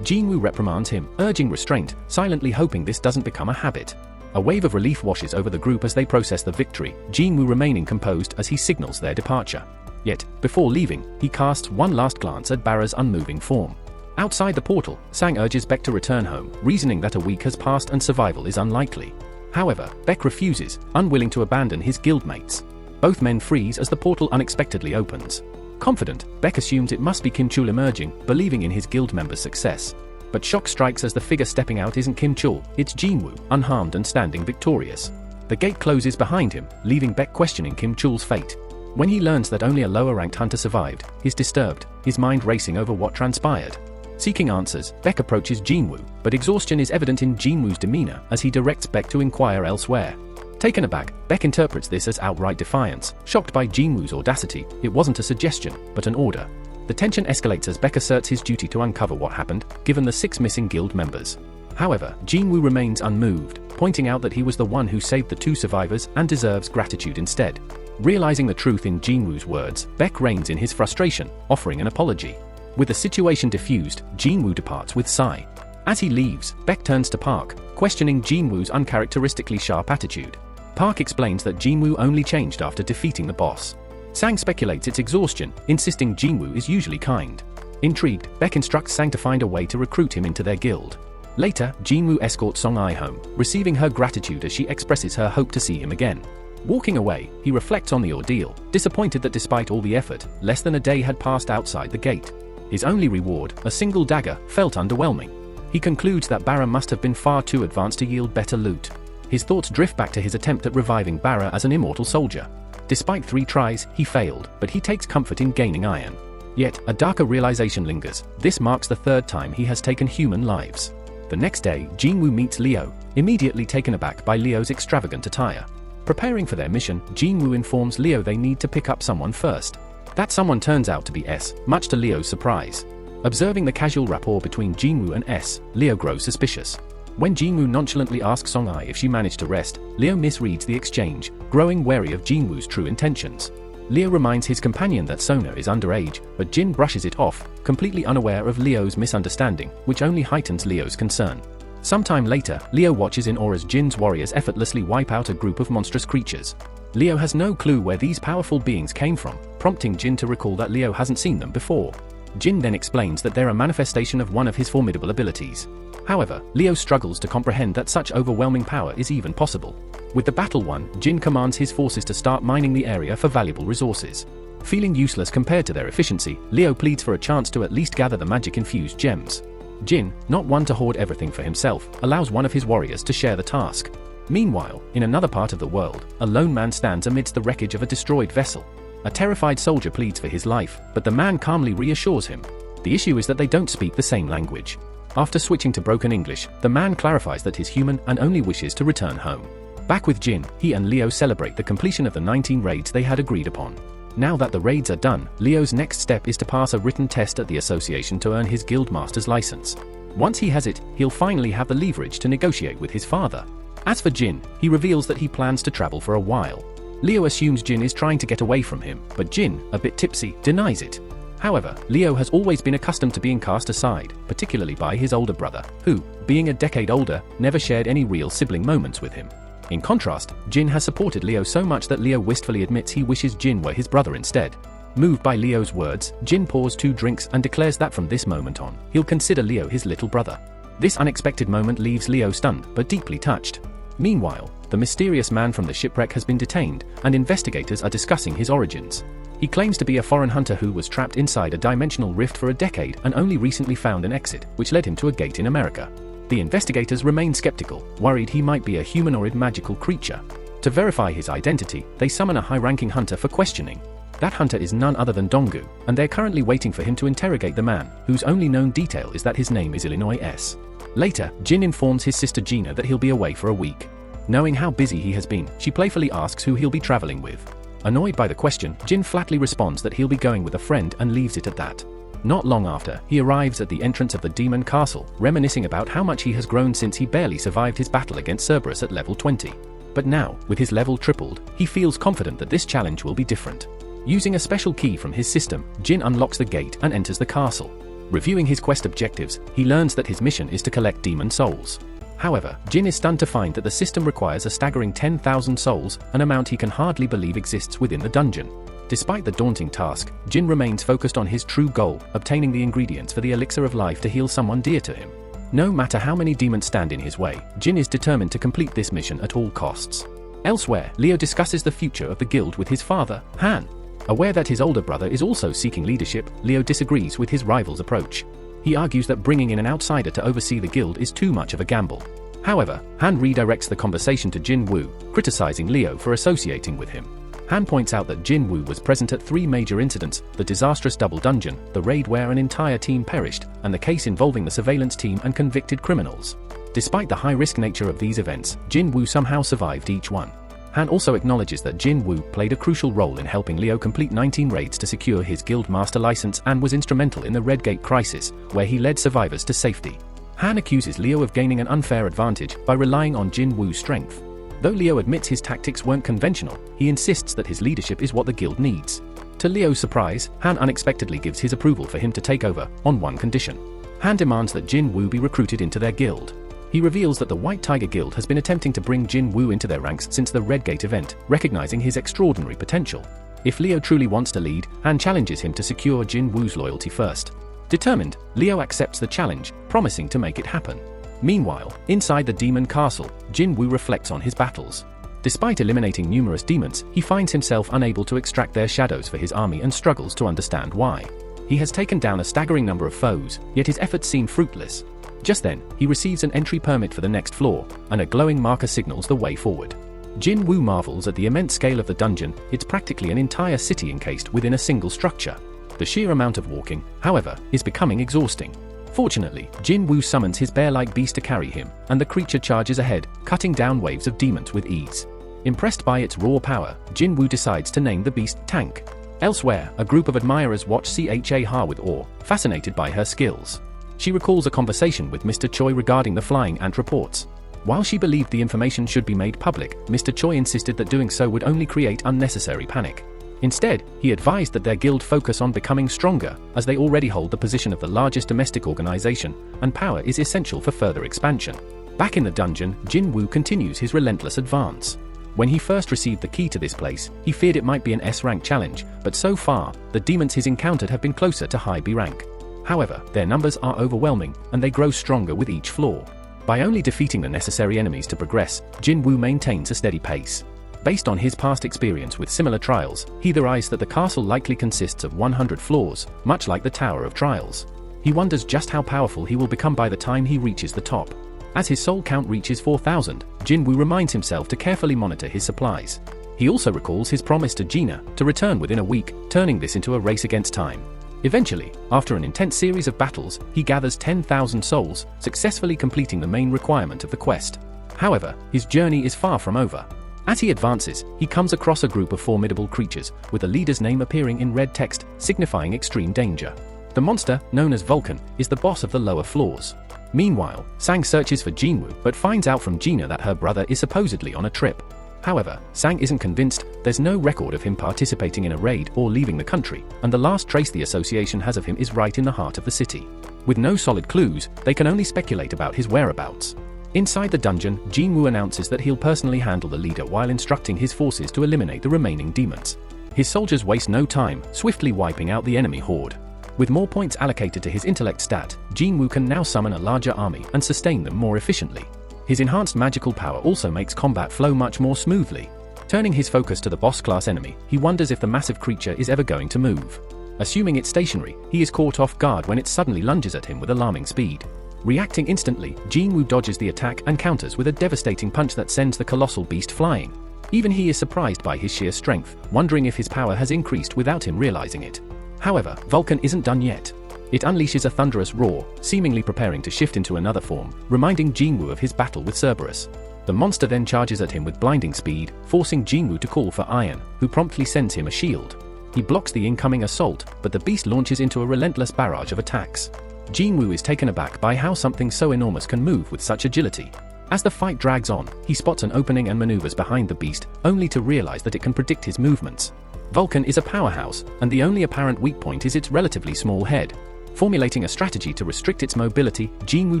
Jinwoo reprimands him, urging restraint, silently hoping this doesn't become a habit. A wave of relief washes over the group as they process the victory, Jinwoo remaining composed as he signals their departure. Yet, before leaving, he casts one last glance at Bara's unmoving form. Outside the portal, Sang urges Beck to return home, reasoning that a week has passed and survival is unlikely. However, Beck refuses, unwilling to abandon his guildmates. Both men freeze as the portal unexpectedly opens. Confident, Beck assumes it must be Kim Chul emerging, believing in his guild member's success. But shock strikes as the figure stepping out isn't Kim Chul, it's Jinwoo, unharmed and standing victorious. The gate closes behind him, leaving Beck questioning Kim Chul's fate. When he learns that only a lower-ranked hunter survived, he's disturbed, his mind racing over what transpired. Seeking answers, Beck approaches Jinwoo, but exhaustion is evident in Jinwoo's demeanor as he directs Beck to inquire elsewhere. Taken aback, Beck interprets this as outright defiance. Shocked by Jinwoo's audacity, it wasn't a suggestion, but an order. The tension escalates as Beck asserts his duty to uncover what happened, given the 6 missing guild members. However, Jinwoo remains unmoved, pointing out that he was the one who saved the 2 survivors and deserves gratitude instead. Realizing the truth in Jinwoo's words, Beck reins in his frustration, offering an apology. With the situation diffused, Jinwoo departs with Psy. As he leaves, Beck turns to Park, questioning Jinwoo's uncharacteristically sharp attitude. Park explains that Jinwoo only changed after defeating the boss. Sang speculates it's exhaustion, insisting Jinwoo is usually kind. Intrigued, Beck instructs Sang to find a way to recruit him into their guild. Later, Jinwoo escorts Song-ai home, receiving her gratitude as she expresses her hope to see him again. Walking away, he reflects on the ordeal, disappointed that despite all the effort, less than a day had passed outside the gate. His only reward, a single dagger, felt underwhelming. He concludes that Barra must have been far too advanced to yield better loot. His thoughts drift back to his attempt at reviving Barra as an immortal soldier. Despite 3 tries, he failed, but he takes comfort in gaining iron. Yet, a darker realization lingers. This marks the 3rd time he has taken human lives. The next day, Jinwoo meets Leo, immediately taken aback by Leo's extravagant attire. Preparing for their mission, Jinwoo informs Leo they need to pick up someone first. That someone turns out to be S, much to Leo's surprise. Observing the casual rapport between Jinwoo and S, Leo grows suspicious. When Jinwoo nonchalantly asks Song-ai if she managed to rest, Leo misreads the exchange, growing wary of Jinwoo's true intentions. Leo reminds his companion that Sona is underage, but Jin brushes it off, completely unaware of Leo's misunderstanding, which only heightens Leo's concern. Sometime later, Leo watches in awe as Jin's warriors effortlessly wipe out a group of monstrous creatures. Leo has no clue where these powerful beings came from, prompting Jin to recall that Leo hasn't seen them before. Jin then explains that they're a manifestation of one of his formidable abilities. However, Leo struggles to comprehend that such overwhelming power is even possible. With the battle won, Jin commands his forces to start mining the area for valuable resources. Feeling useless compared to their efficiency, Leo pleads for a chance to at least gather the magic-infused gems. Jin, not one to hoard everything for himself, allows one of his warriors to share the task. Meanwhile, in another part of the world, a lone man stands amidst the wreckage of a destroyed vessel. A terrified soldier pleads for his life, but the man calmly reassures him. The issue is that they don't speak the same language. After switching to broken English, the man clarifies that he's human and only wishes to return home. Back with Jin, he and Leo celebrate the completion of the 19 raids they had agreed upon. Now that the raids are done, Leo's next step is to pass a written test at the association to earn his guildmaster's license. Once he has it, he'll finally have the leverage to negotiate with his father. As for Jin, he reveals that he plans to travel for a while. Leo assumes Jin is trying to get away from him, but Jin, a bit tipsy, denies it. However, Leo has always been accustomed to being cast aside, particularly by his older brother, who, being a decade older, never shared any real sibling moments with him. In contrast, Jin has supported Leo so much that Leo wistfully admits he wishes Jin were his brother instead. Moved by Leo's words, Jin pours 2 drinks and declares that from this moment on, he'll consider Leo his little brother. This unexpected moment leaves Leo stunned, but deeply touched. Meanwhile, the mysterious man from the shipwreck has been detained, and investigators are discussing his origins. He claims to be a foreign hunter who was trapped inside a dimensional rift for a decade and only recently found an exit, which led him to a gate in America. The investigators remain skeptical, worried he might be a humanoid magical creature. To verify his identity, they summon a high-ranking hunter for questioning. That hunter is none other than Donggu, and they're currently waiting for him to interrogate the man, whose only known detail is that his name is Illinois S. Later, Jin informs his sister Gina that he'll be away for a week. Knowing how busy he has been, she playfully asks who he'll be traveling with. Annoyed by the question, Jin flatly responds that he'll be going with a friend and leaves it at that. Not long after, he arrives at the entrance of the demon castle, reminiscing about how much he has grown since he barely survived his battle against Cerberus at level 20. But now, with his level tripled, he feels confident that this challenge will be different. Using a special key from his system, Jin unlocks the gate and enters the castle. Reviewing his quest objectives, he learns that his mission is to collect demon souls. However, Jin is stunned to find that the system requires a staggering 10,000 souls, an amount he can hardly believe exists within the dungeon. Despite the daunting task, Jin remains focused on his true goal, obtaining the ingredients for the elixir of life to heal someone dear to him. No matter how many demons stand in his way, Jin is determined to complete this mission at all costs. Elsewhere, Leo discusses the future of the guild with his father, Han. Aware that his older brother is also seeking leadership, Leo disagrees with his rival's approach. He argues that bringing in an outsider to oversee the guild is too much of a gamble. However, Han redirects the conversation to Jin Woo, criticizing Leo for associating with him. Han points out that Jin Woo was present at 3 major incidents: the disastrous double dungeon, the raid where an entire team perished, and the case involving the surveillance team and convicted criminals. Despite the high-risk nature of these events, Jin Woo somehow survived each one. Han also acknowledges that Jin Woo played a crucial role in helping Leo complete 19 raids to secure his guild master license and was instrumental in the Red Gate crisis, where he led survivors to safety. Han accuses Leo of gaining an unfair advantage by relying on Jin Woo's strength. Though Leo admits his tactics weren't conventional, he insists that his leadership is what the guild needs. To Leo's surprise, Han unexpectedly gives his approval for him to take over, on one condition. Han demands that Jin Woo be recruited into their guild. He reveals that the White Tiger Guild has been attempting to bring Jin Woo into their ranks since the Red Gate event, recognizing his extraordinary potential. If Leo truly wants to lead, Han challenges him to secure Jin Woo's loyalty first. Determined, Leo accepts the challenge, promising to make it happen. Meanwhile, inside the demon castle, Jin Woo reflects on his battles. Despite eliminating numerous demons, he finds himself unable to extract their shadows for his army and struggles to understand why. He has taken down a staggering number of foes, yet his efforts seem fruitless. Just then, he receives an entry permit for the next floor, and a glowing marker signals the way forward. Jin Woo marvels at the immense scale of the dungeon. It's practically an entire city encased within a single structure. The sheer amount of walking, however, is becoming exhausting. Fortunately, Jin Woo summons his bear-like beast to carry him, and the creature charges ahead, cutting down waves of demons with ease. Impressed by its raw power, Jin Woo decides to name the beast Tank. Elsewhere, a group of admirers watch Cha with awe, fascinated by her skills. She recalls a conversation with Mr. Choi regarding the flying ant reports. While she believed the information should be made public, Mr. Choi insisted that doing so would only create unnecessary panic. Instead, he advised that their guild focus on becoming stronger, as they already hold the position of the largest domestic organization, and power is essential for further expansion. Back in the dungeon, Jin Woo continues his relentless advance. When he first received the key to this place, he feared it might be an S-rank challenge, but so far, the demons he's encountered have been closer to high B rank. However, their numbers are overwhelming, and they grow stronger with each floor. By only defeating the necessary enemies to progress, Jin Woo maintains a steady pace. Based on his past experience with similar trials, he theorizes that the castle likely consists of 100 floors, much like the Tower of Trials. He wonders just how powerful he will become by the time he reaches the top. As his soul count reaches 4,000, Jin Woo reminds himself to carefully monitor his supplies. He also recalls his promise to Gina to return within a week, turning this into a race against time. Eventually, after an intense series of battles, he gathers 10,000 souls, successfully completing the main requirement of the quest. However, his journey is far from over. As he advances, he comes across a group of formidable creatures, with the leader's name appearing in red text, signifying extreme danger. The monster, known as Vulcan, is the boss of the lower floors. Meanwhile, Sang searches for Jin Woo but finds out from Gina that her brother is supposedly on a trip. However, Sang isn't convinced. There's no record of him participating in a raid or leaving the country, and the last trace the association has of him is right in the heart of the city. With no solid clues, they can only speculate about his whereabouts. Inside the dungeon, Jin Woo announces that he'll personally handle the leader while instructing his forces to eliminate the remaining demons. His soldiers waste no time, swiftly wiping out the enemy horde. With more points allocated to his intellect stat, Jin Woo can now summon a larger army and sustain them more efficiently. His enhanced magical power also makes combat flow much more smoothly. Turning his focus to the boss-class enemy, he wonders if the massive creature is ever going to move. Assuming it's stationary, he is caught off guard when it suddenly lunges at him with alarming speed. Reacting instantly, Jin Woo dodges the attack and counters with a devastating punch that sends the colossal beast flying. Even he is surprised by his sheer strength, wondering if his power has increased without him realizing it. However, Vulcan isn't done yet. It unleashes a thunderous roar, seemingly preparing to shift into another form, reminding Jin Woo of his battle with Cerberus. The monster then charges at him with blinding speed, forcing Jin Woo to call for Iron, who promptly sends him a shield. He blocks the incoming assault, but the beast launches into a relentless barrage of attacks. Jin Woo is taken aback by how something so enormous can move with such agility. As the fight drags on, he spots an opening and maneuvers behind the beast, only to realize that it can predict his movements. Vulcan is a powerhouse, and the only apparent weak point is its relatively small head. Formulating a strategy to restrict its mobility, Jin Woo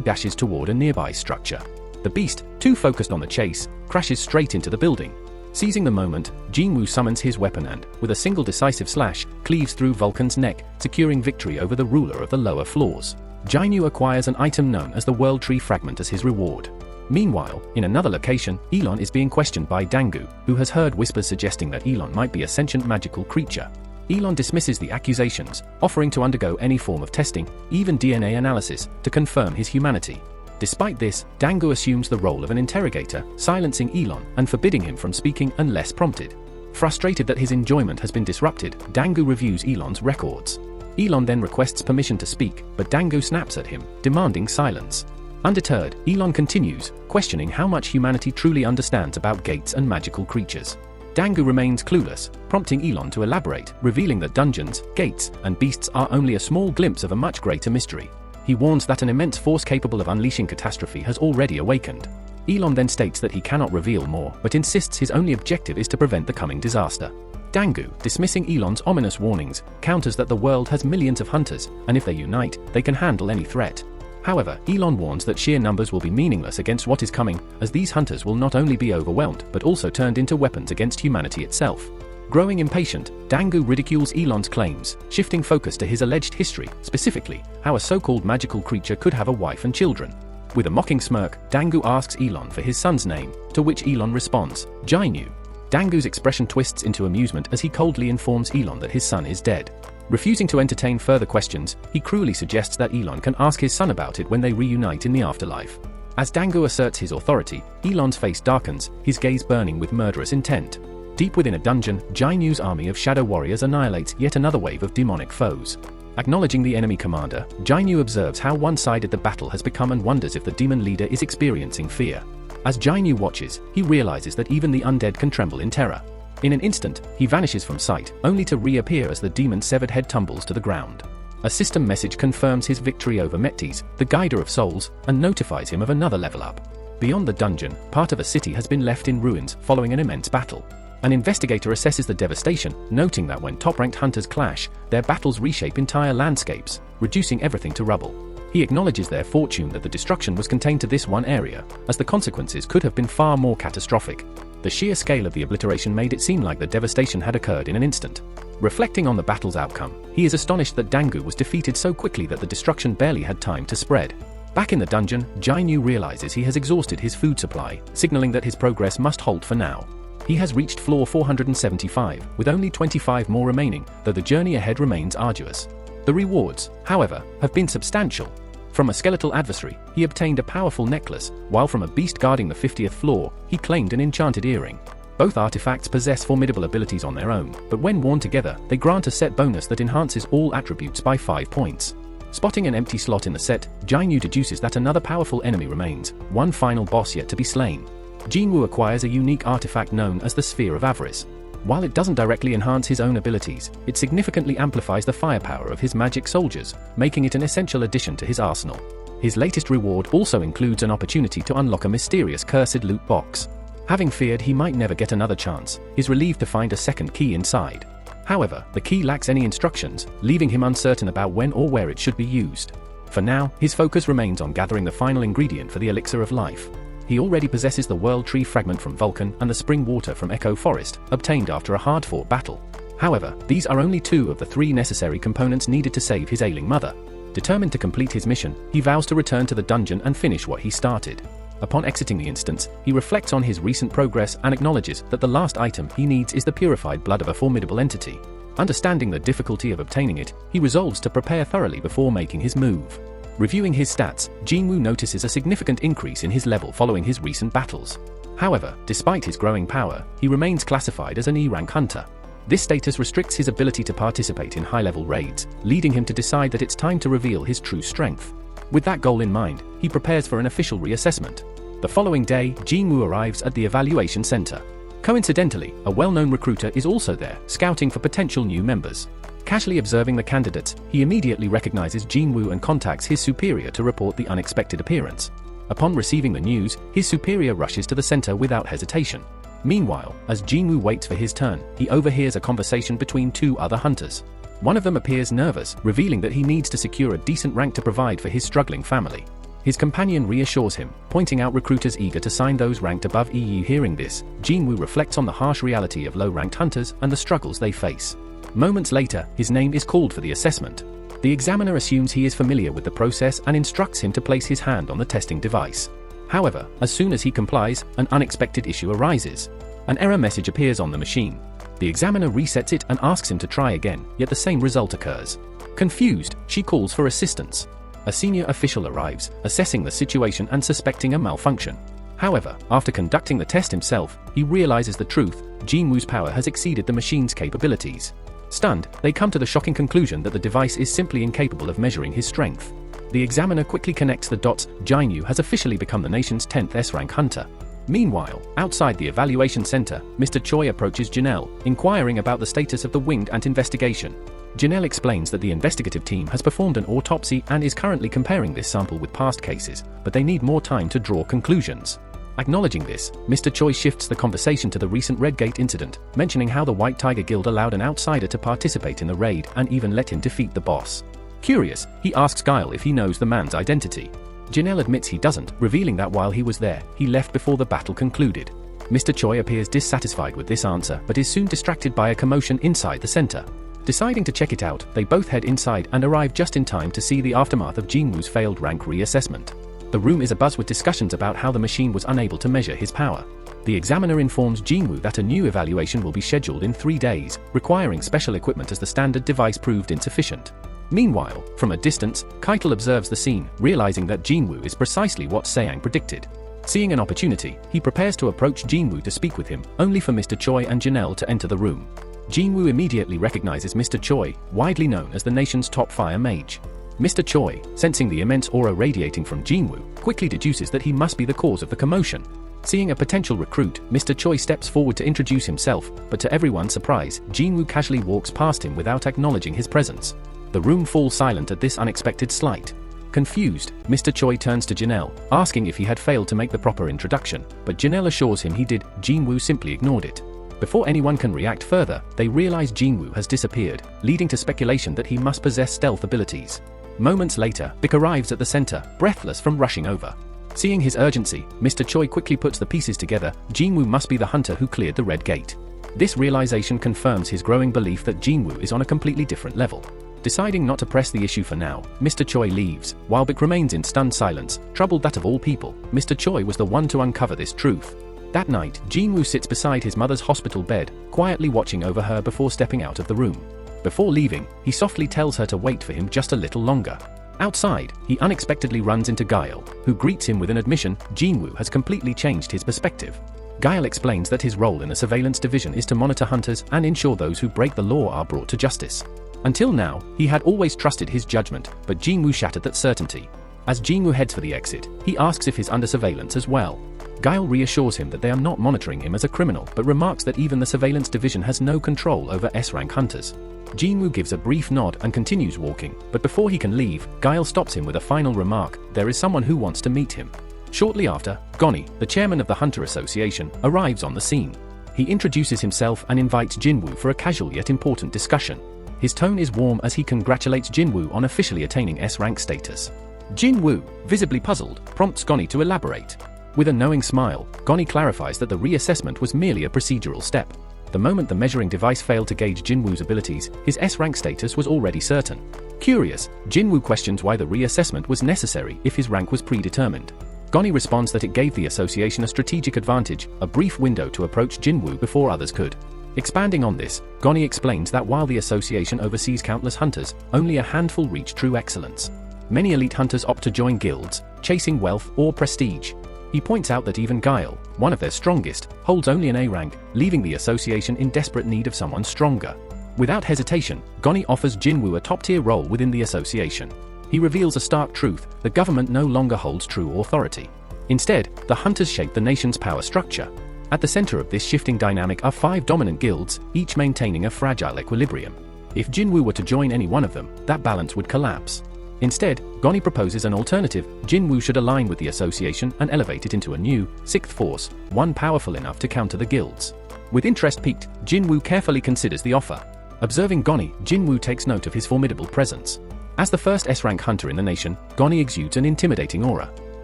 dashes toward a nearby structure. The beast, too focused on the chase, crashes straight into the building. Seizing the moment, Jin Woo summons his weapon and, with a single decisive slash, cleaves through Vulcan's neck, securing victory over the ruler of the lower floors. Jin Woo acquires an item known as the World Tree Fragment as his reward. Meanwhile, in another location, Elon is being questioned by Dangu, who has heard whispers suggesting that Elon might be a sentient magical creature. Elon dismisses the accusations, offering to undergo any form of testing, even DNA analysis, to confirm his humanity. Despite this, Dangu assumes the role of an interrogator, silencing Elon and forbidding him from speaking unless prompted. Frustrated that his enjoyment has been disrupted, Dangu reviews Elon's records. Elon then requests permission to speak, but Dangu snaps at him, demanding silence. Undeterred, Elon continues, questioning how much humanity truly understands about gates and magical creatures. Dangu remains clueless, prompting Elon to elaborate, revealing that dungeons, gates, and beasts are only a small glimpse of a much greater mystery. He warns that an immense force capable of unleashing catastrophe has already awakened. Elon then states that he cannot reveal more, but insists his only objective is to prevent the coming disaster. Dangu, dismissing Elon's ominous warnings, counters that the world has millions of hunters, and if they unite, they can handle any threat. However, Elon warns that sheer numbers will be meaningless against what is coming, as these hunters will not only be overwhelmed but also turned into weapons against humanity itself. Growing impatient, Dangu ridicules Elon's claims, shifting focus to his alleged history, specifically, how a so-called magical creature could have a wife and children. With a mocking smirk, Dangu asks Elon for his son's name, to which Elon responds, Jainu. Dangu's expression twists into amusement as he coldly informs Elon that his son is dead. Refusing to entertain further questions, he cruelly suggests that Elon can ask his son about it when they reunite in the afterlife. As Dangu asserts his authority, Elon's face darkens, his gaze burning with murderous intent. Deep within a dungeon, Jainu's army of shadow warriors annihilates yet another wave of demonic foes. Acknowledging the enemy commander, Jainu observes how one-sided the battle has become and wonders if the demon leader is experiencing fear. As Jainu watches, he realizes that even the undead can tremble in terror. In an instant, he vanishes from sight, only to reappear as the demon's severed head tumbles to the ground. A system message confirms his victory over Metis, the guider of souls, and notifies him of another level up. Beyond the dungeon, part of a city has been left in ruins following an immense battle. An investigator assesses the devastation, noting that when top-ranked hunters clash, their battles reshape entire landscapes, reducing everything to rubble. He acknowledges their fortune that the destruction was contained to this one area, as the consequences could have been far more catastrophic. The sheer scale of the obliteration made it seem like the devastation had occurred in an instant. Reflecting on the battle's outcome, he is astonished that Dangu was defeated so quickly that the destruction barely had time to spread. Back in the dungeon, Jainu realizes he has exhausted his food supply, signaling that his progress must halt for now. He has reached floor 475, with only 25 more remaining, though the journey ahead remains arduous. The rewards, however, have been substantial. From a skeletal adversary, he obtained a powerful necklace, while from a beast guarding the 50th floor, he claimed an enchanted earring. Both artifacts possess formidable abilities on their own, but when worn together, they grant a set bonus that enhances all attributes by 5 points. Spotting an empty slot in the set, Jainu deduces that another powerful enemy remains, one final boss yet to be slain. Jinwoo acquires a unique artifact known as the Sphere of Avarice. While it doesn't directly enhance his own abilities, it significantly amplifies the firepower of his magic soldiers, making it an essential addition to his arsenal. His latest reward also includes an opportunity to unlock a mysterious cursed loot box. Having feared he might never get another chance, he's relieved to find a second key inside. However, the key lacks any instructions, leaving him uncertain about when or where it should be used. For now, his focus remains on gathering the final ingredient for the elixir of life. He already possesses the World Tree fragment from Vulcan and the spring water from Echo Forest, obtained after a hard-fought battle. However, these are only 2 of the 3 necessary components needed to save his ailing mother. Determined to complete his mission, he vows to return to the dungeon and finish what he started. Upon exiting the instance, he reflects on his recent progress and acknowledges that the last item he needs is the purified blood of a formidable entity. Understanding the difficulty of obtaining it, he resolves to prepare thoroughly before making his move. Reviewing his stats, Jinwoo notices a significant increase in his level following his recent battles. However, despite his growing power, he remains classified as an E-rank hunter. This status restricts his ability to participate in high-level raids, leading him to decide that it's time to reveal his true strength. With that goal in mind, he prepares for an official reassessment. The following day, Jinwoo arrives at the evaluation center. Coincidentally, a well-known recruiter is also there, scouting for potential new members. Casually observing the candidates, he immediately recognizes Jinwoo and contacts his superior to report the unexpected appearance. Upon receiving the news, his superior rushes to the center without hesitation. Meanwhile, as Jinwoo waits for his turn, he overhears a conversation between 2 other hunters. One of them appears nervous, revealing that he needs to secure a decent rank to provide for his struggling family. His companion reassures him, pointing out recruiters eager to sign those ranked above EU. Hearing this, Jinwoo reflects on the harsh reality of low-ranked hunters and the struggles they face. Moments later, his name is called for the assessment. The examiner assumes he is familiar with the process and instructs him to place his hand on the testing device. However, as soon as he complies, an unexpected issue arises. An error message appears on the machine. The examiner resets it and asks him to try again, yet the same result occurs. Confused, she calls for assistance. A senior official arrives, assessing the situation and suspecting a malfunction. However, after conducting the test himself, he realizes the truth: Jinwoo's power has exceeded the machine's capabilities. Stunned, they come to the shocking conclusion that the device is simply incapable of measuring his strength. The examiner quickly connects the dots. Jainu has officially become the nation's 10th S-rank hunter. Meanwhile, outside the evaluation center, Mr. Choi approaches Janelle, inquiring about the status of the winged ant investigation. Janelle explains that the investigative team has performed an autopsy and is currently comparing this sample with past cases, but they need more time to draw conclusions. Acknowledging this, Mr. Choi shifts the conversation to the recent Redgate incident, mentioning how the White Tiger Guild allowed an outsider to participate in the raid and even let him defeat the boss. Curious, he asks Guile if he knows the man's identity. Janelle admits he doesn't, revealing that while he was there, he left before the battle concluded. Mr. Choi appears dissatisfied with this answer but is soon distracted by a commotion inside the center. Deciding to check it out, they both head inside and arrive just in time to see the aftermath of Jinwoo's failed rank reassessment. The room is abuzz with discussions about how the machine was unable to measure his power. The examiner informs Jinwoo that a new evaluation will be scheduled in 3 days, requiring special equipment as the standard device proved insufficient. Meanwhile, from a distance, Keitel observes the scene, realizing that Jinwoo is precisely what Seang predicted. Seeing an opportunity, he prepares to approach Jinwoo to speak with him, only for Mr. Choi and Janelle to enter the room. Jinwoo immediately recognizes Mr. Choi, widely known as the nation's top fire mage. Mr. Choi, sensing the immense aura radiating from Jinwoo, quickly deduces that he must be the cause of the commotion. Seeing a potential recruit, Mr. Choi steps forward to introduce himself, but to everyone's surprise, Jinwoo casually walks past him without acknowledging his presence. The room falls silent at this unexpected slight. Confused, Mr. Choi turns to Janelle, asking if he had failed to make the proper introduction, but Janelle assures him he did. Jinwoo simply ignored it. Before anyone can react further, they realize Jinwoo has disappeared, leading to speculation that he must possess stealth abilities. Moments later, Vic arrives at the center, breathless from rushing over. Seeing his urgency, Mr. Choi quickly puts the pieces together. Jinwoo must be the hunter who cleared the red gate. This realization confirms his growing belief that Jinwoo is on a completely different level. Deciding not to press the issue for now, Mr. Choi leaves, while Vic remains in stunned silence, troubled that of all people, Mr. Choi was the one to uncover this truth. That night, Jinwoo sits beside his mother's hospital bed, quietly watching over her before stepping out of the room. Before leaving, he softly tells her to wait for him just a little longer. Outside, he unexpectedly runs into Guile, who greets him with an admission. Jinwoo has completely changed his perspective. Guile explains that his role in the surveillance division is to monitor hunters and ensure those who break the law are brought to justice. Until now, he had always trusted his judgment, but Jinwoo shattered that certainty. As Jinwoo heads for the exit, he asks if he's under surveillance as well. Guile reassures him that they are not monitoring him as a criminal, but remarks that even the surveillance division has no control over S-rank hunters. Jinwoo gives a brief nod and continues walking, but before he can leave, Guile stops him with a final remark: there is someone who wants to meet him. Shortly after, Goni, the chairman of the Hunter Association, arrives on the scene. He introduces himself and invites Jinwoo for a casual yet important discussion. His tone is warm as he congratulates Jinwoo on officially attaining S-rank status. Jinwoo, visibly puzzled, prompts Goni to elaborate. With a knowing smile, Goni clarifies that the reassessment was merely a procedural step. The moment the measuring device failed to gauge Jinwoo's abilities, his S-rank status was already certain. Curious, Jinwoo questions why the reassessment was necessary if his rank was predetermined. Goni responds that it gave the association a strategic advantage, a brief window to approach Jinwoo before others could. Expanding on this, Goni explains that while the association oversees countless hunters, only a handful reach true excellence. Many elite hunters opt to join guilds, chasing wealth or prestige. He points out that even Guile, one of their strongest, holds only an A rank, leaving the association in desperate need of someone stronger. Without hesitation, Goni offers Jinwoo a top-tier role within the association. He reveals a stark truth: the government no longer holds true authority. Instead, the hunters shape the nation's power structure. At the center of this shifting dynamic are 5 dominant guilds, each maintaining a fragile equilibrium. If Jinwoo were to join any one of them, that balance would collapse. Instead, Goni proposes an alternative: Jinwoo should align with the association and elevate it into a new, 6th force, one powerful enough to counter the guilds. With interest piqued, Jinwoo carefully considers the offer. Observing Goni, Jinwoo takes note of his formidable presence. As the first S-rank hunter in the nation, Goni exudes an intimidating aura.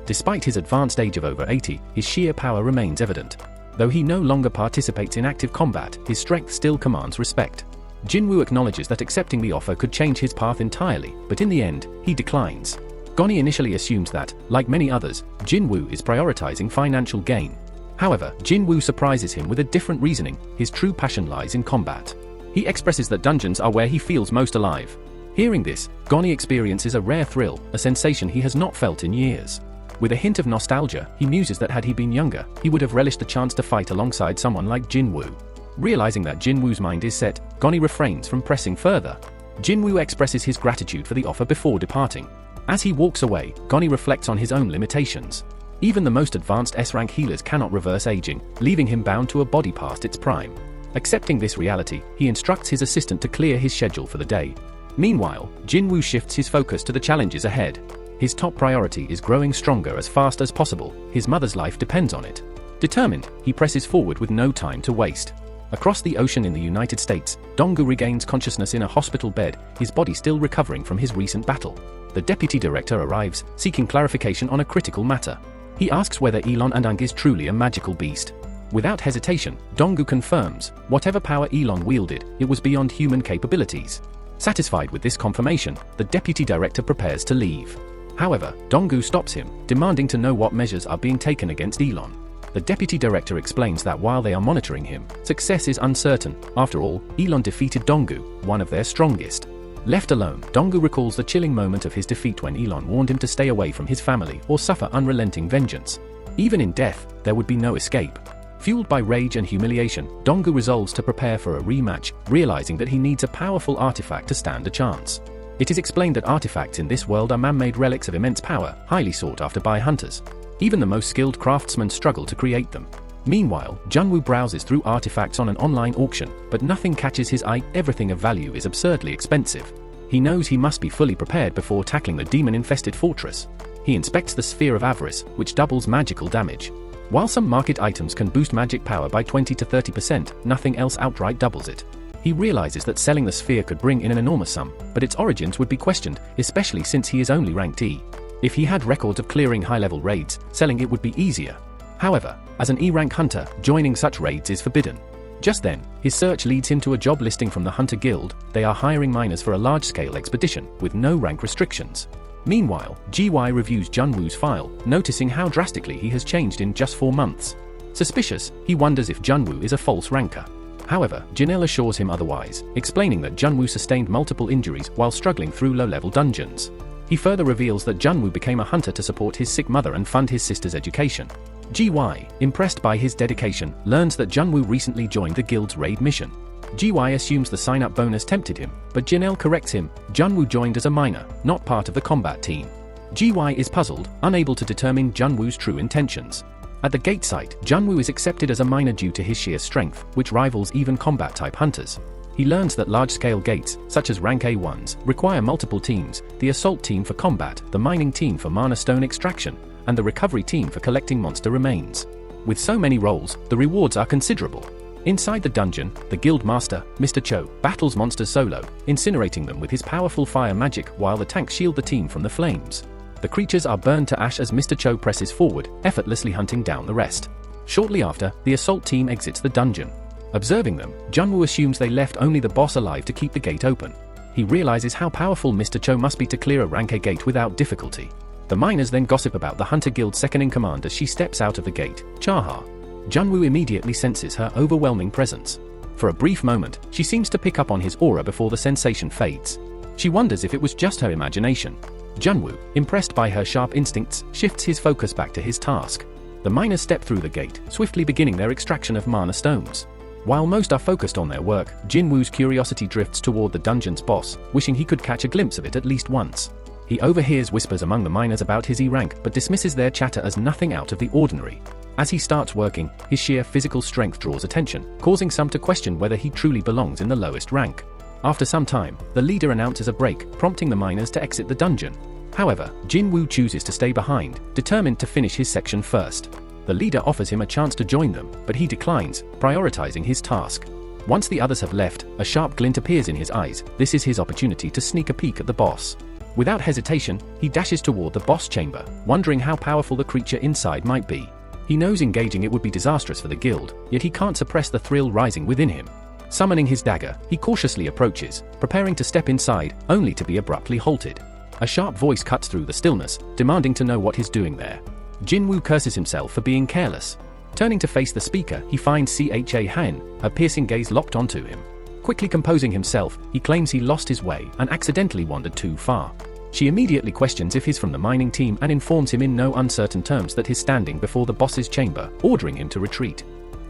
Despite his advanced age of over 80, his sheer power remains evident. Though he no longer participates in active combat, his strength still commands respect. Jinwoo acknowledges that accepting the offer could change his path entirely, but in the end, he declines. Goni initially assumes that, like many others, Jinwoo is prioritizing financial gain. However, Jinwoo surprises him with a different reasoning: his true passion lies in combat. He expresses that dungeons are where he feels most alive. Hearing this, Goni experiences a rare thrill, a sensation he has not felt in years. With a hint of nostalgia, he muses that had he been younger, he would have relished the chance to fight alongside someone like Jinwoo. Realizing that Jinwoo's mind is set, Goni refrains from pressing further. Jinwoo expresses his gratitude for the offer before departing. As he walks away, Goni reflects on his own limitations. Even the most advanced S-rank healers cannot reverse aging, leaving him bound to a body past its prime. Accepting this reality, he instructs his assistant to clear his schedule for the day. Meanwhile, Jinwoo shifts his focus to the challenges ahead. His top priority is growing stronger as fast as possible. His mother's life depends on it. Determined, he presses forward with no time to waste. Across the ocean in the United States, Donggu regains consciousness in a hospital bed, his body still recovering from his recent battle. The deputy director arrives, seeking clarification on a critical matter. He asks whether Elon Andang is truly a magical beast. Without hesitation, Donggu confirms, whatever power Elon wielded, it was beyond human capabilities. Satisfied with this confirmation, the deputy director prepares to leave. However, Donggu stops him, demanding to know what measures are being taken against Elon. The deputy director explains that while they are monitoring him, success is uncertain. After all, Elon defeated Donggu, one of their strongest. Left alone, Donggu recalls the chilling moment of his defeat when Elon warned him to stay away from his family or suffer unrelenting vengeance. Even in death, there would be no escape. Fueled by rage and humiliation, Donggu resolves to prepare for a rematch, realizing that he needs a powerful artifact to stand a chance. It is explained that artifacts in this world are man-made relics of immense power, highly sought after by hunters. Even the most skilled craftsmen struggle to create them. Meanwhile, Junwoo browses through artifacts on an online auction, but nothing catches his eye. Everything of value is absurdly expensive. He knows he must be fully prepared before tackling the demon-infested fortress. He inspects the Sphere of Avarice, which doubles magical damage. While some market items can boost magic power by 20 to 30%, nothing else outright doubles it. He realizes that selling the sphere could bring in an enormous sum, but its origins would be questioned, especially since he is only ranked E. If he had records of clearing high-level raids, selling it would be easier. However, as an E-rank hunter, joining such raids is forbidden. Just then, his search leads him to a job listing from the Hunter Guild. They are hiring miners for a large-scale expedition, with no rank restrictions. Meanwhile, GY reviews Junwoo's file, noticing how drastically he has changed in just 4 months. Suspicious, he wonders if Junwoo is a false ranker. However, Janelle assures him otherwise, explaining that Junwoo sustained multiple injuries while struggling through low-level dungeons. He further reveals that Junwoo became a hunter to support his sick mother and fund his sister's education. GY, impressed by his dedication, learns that Junwoo recently joined the guild's raid mission. GY assumes the sign-up bonus tempted him, but Janelle corrects him. Junwoo joined as a miner, not part of the combat team. GY is puzzled, unable to determine Junwoo's true intentions. At the gate site, Junwoo is accepted as a miner due to his sheer strength, which rivals even combat-type hunters. He learns that large-scale gates, such as rank A1s, require multiple teams: the assault team for combat, the mining team for mana stone extraction, and the recovery team for collecting monster remains. With so many roles, the rewards are considerable. Inside the dungeon, the guild master, Mr. Cho, battles monsters solo, incinerating them with his powerful fire magic while the tanks shield the team from the flames. The creatures are burned to ash as Mr. Cho presses forward, effortlessly hunting down the rest. Shortly after, the assault team exits the dungeon. Observing them, Junwoo assumes they left only the boss alive to keep the gate open. He realizes how powerful Mr. Cho must be to clear a rank A gate without difficulty. The miners then gossip about the Hunter Guild's second-in-command as she steps out of the gate, Chaha. Junwoo immediately senses her overwhelming presence. For a brief moment, she seems to pick up on his aura before the sensation fades. She wonders if it was just her imagination. Junwoo, impressed by her sharp instincts, shifts his focus back to his task. The miners step through the gate, swiftly beginning their extraction of mana stones. While most are focused on their work, Jinwoo's curiosity drifts toward the dungeon's boss, wishing he could catch a glimpse of it at least once. He overhears whispers among the miners about his E rank but dismisses their chatter as nothing out of the ordinary. As he starts working, his sheer physical strength draws attention, causing some to question whether he truly belongs in the lowest rank. After some time, the leader announces a break, prompting the miners to exit the dungeon. However, Jinwoo chooses to stay behind, determined to finish his section first. The leader offers him a chance to join them, but he declines, prioritizing his task. Once the others have left, a sharp glint appears in his eyes. This is his opportunity to sneak a peek at the boss. Without hesitation, he dashes toward the boss chamber, wondering how powerful the creature inside might be. He knows engaging it would be disastrous for the guild, yet he can't suppress the thrill rising within him. Summoning his dagger, he cautiously approaches, preparing to step inside, only to be abruptly halted. A sharp voice cuts through the stillness, demanding to know what he's doing there. Jinwoo curses himself for being careless. Turning to face the speaker, he finds Cha Han, her piercing gaze locked onto him. Quickly composing himself, he claims he lost his way and accidentally wandered too far. She immediately questions if he's from the mining team and informs him in no uncertain terms that he's standing before the boss's chamber, ordering him to retreat.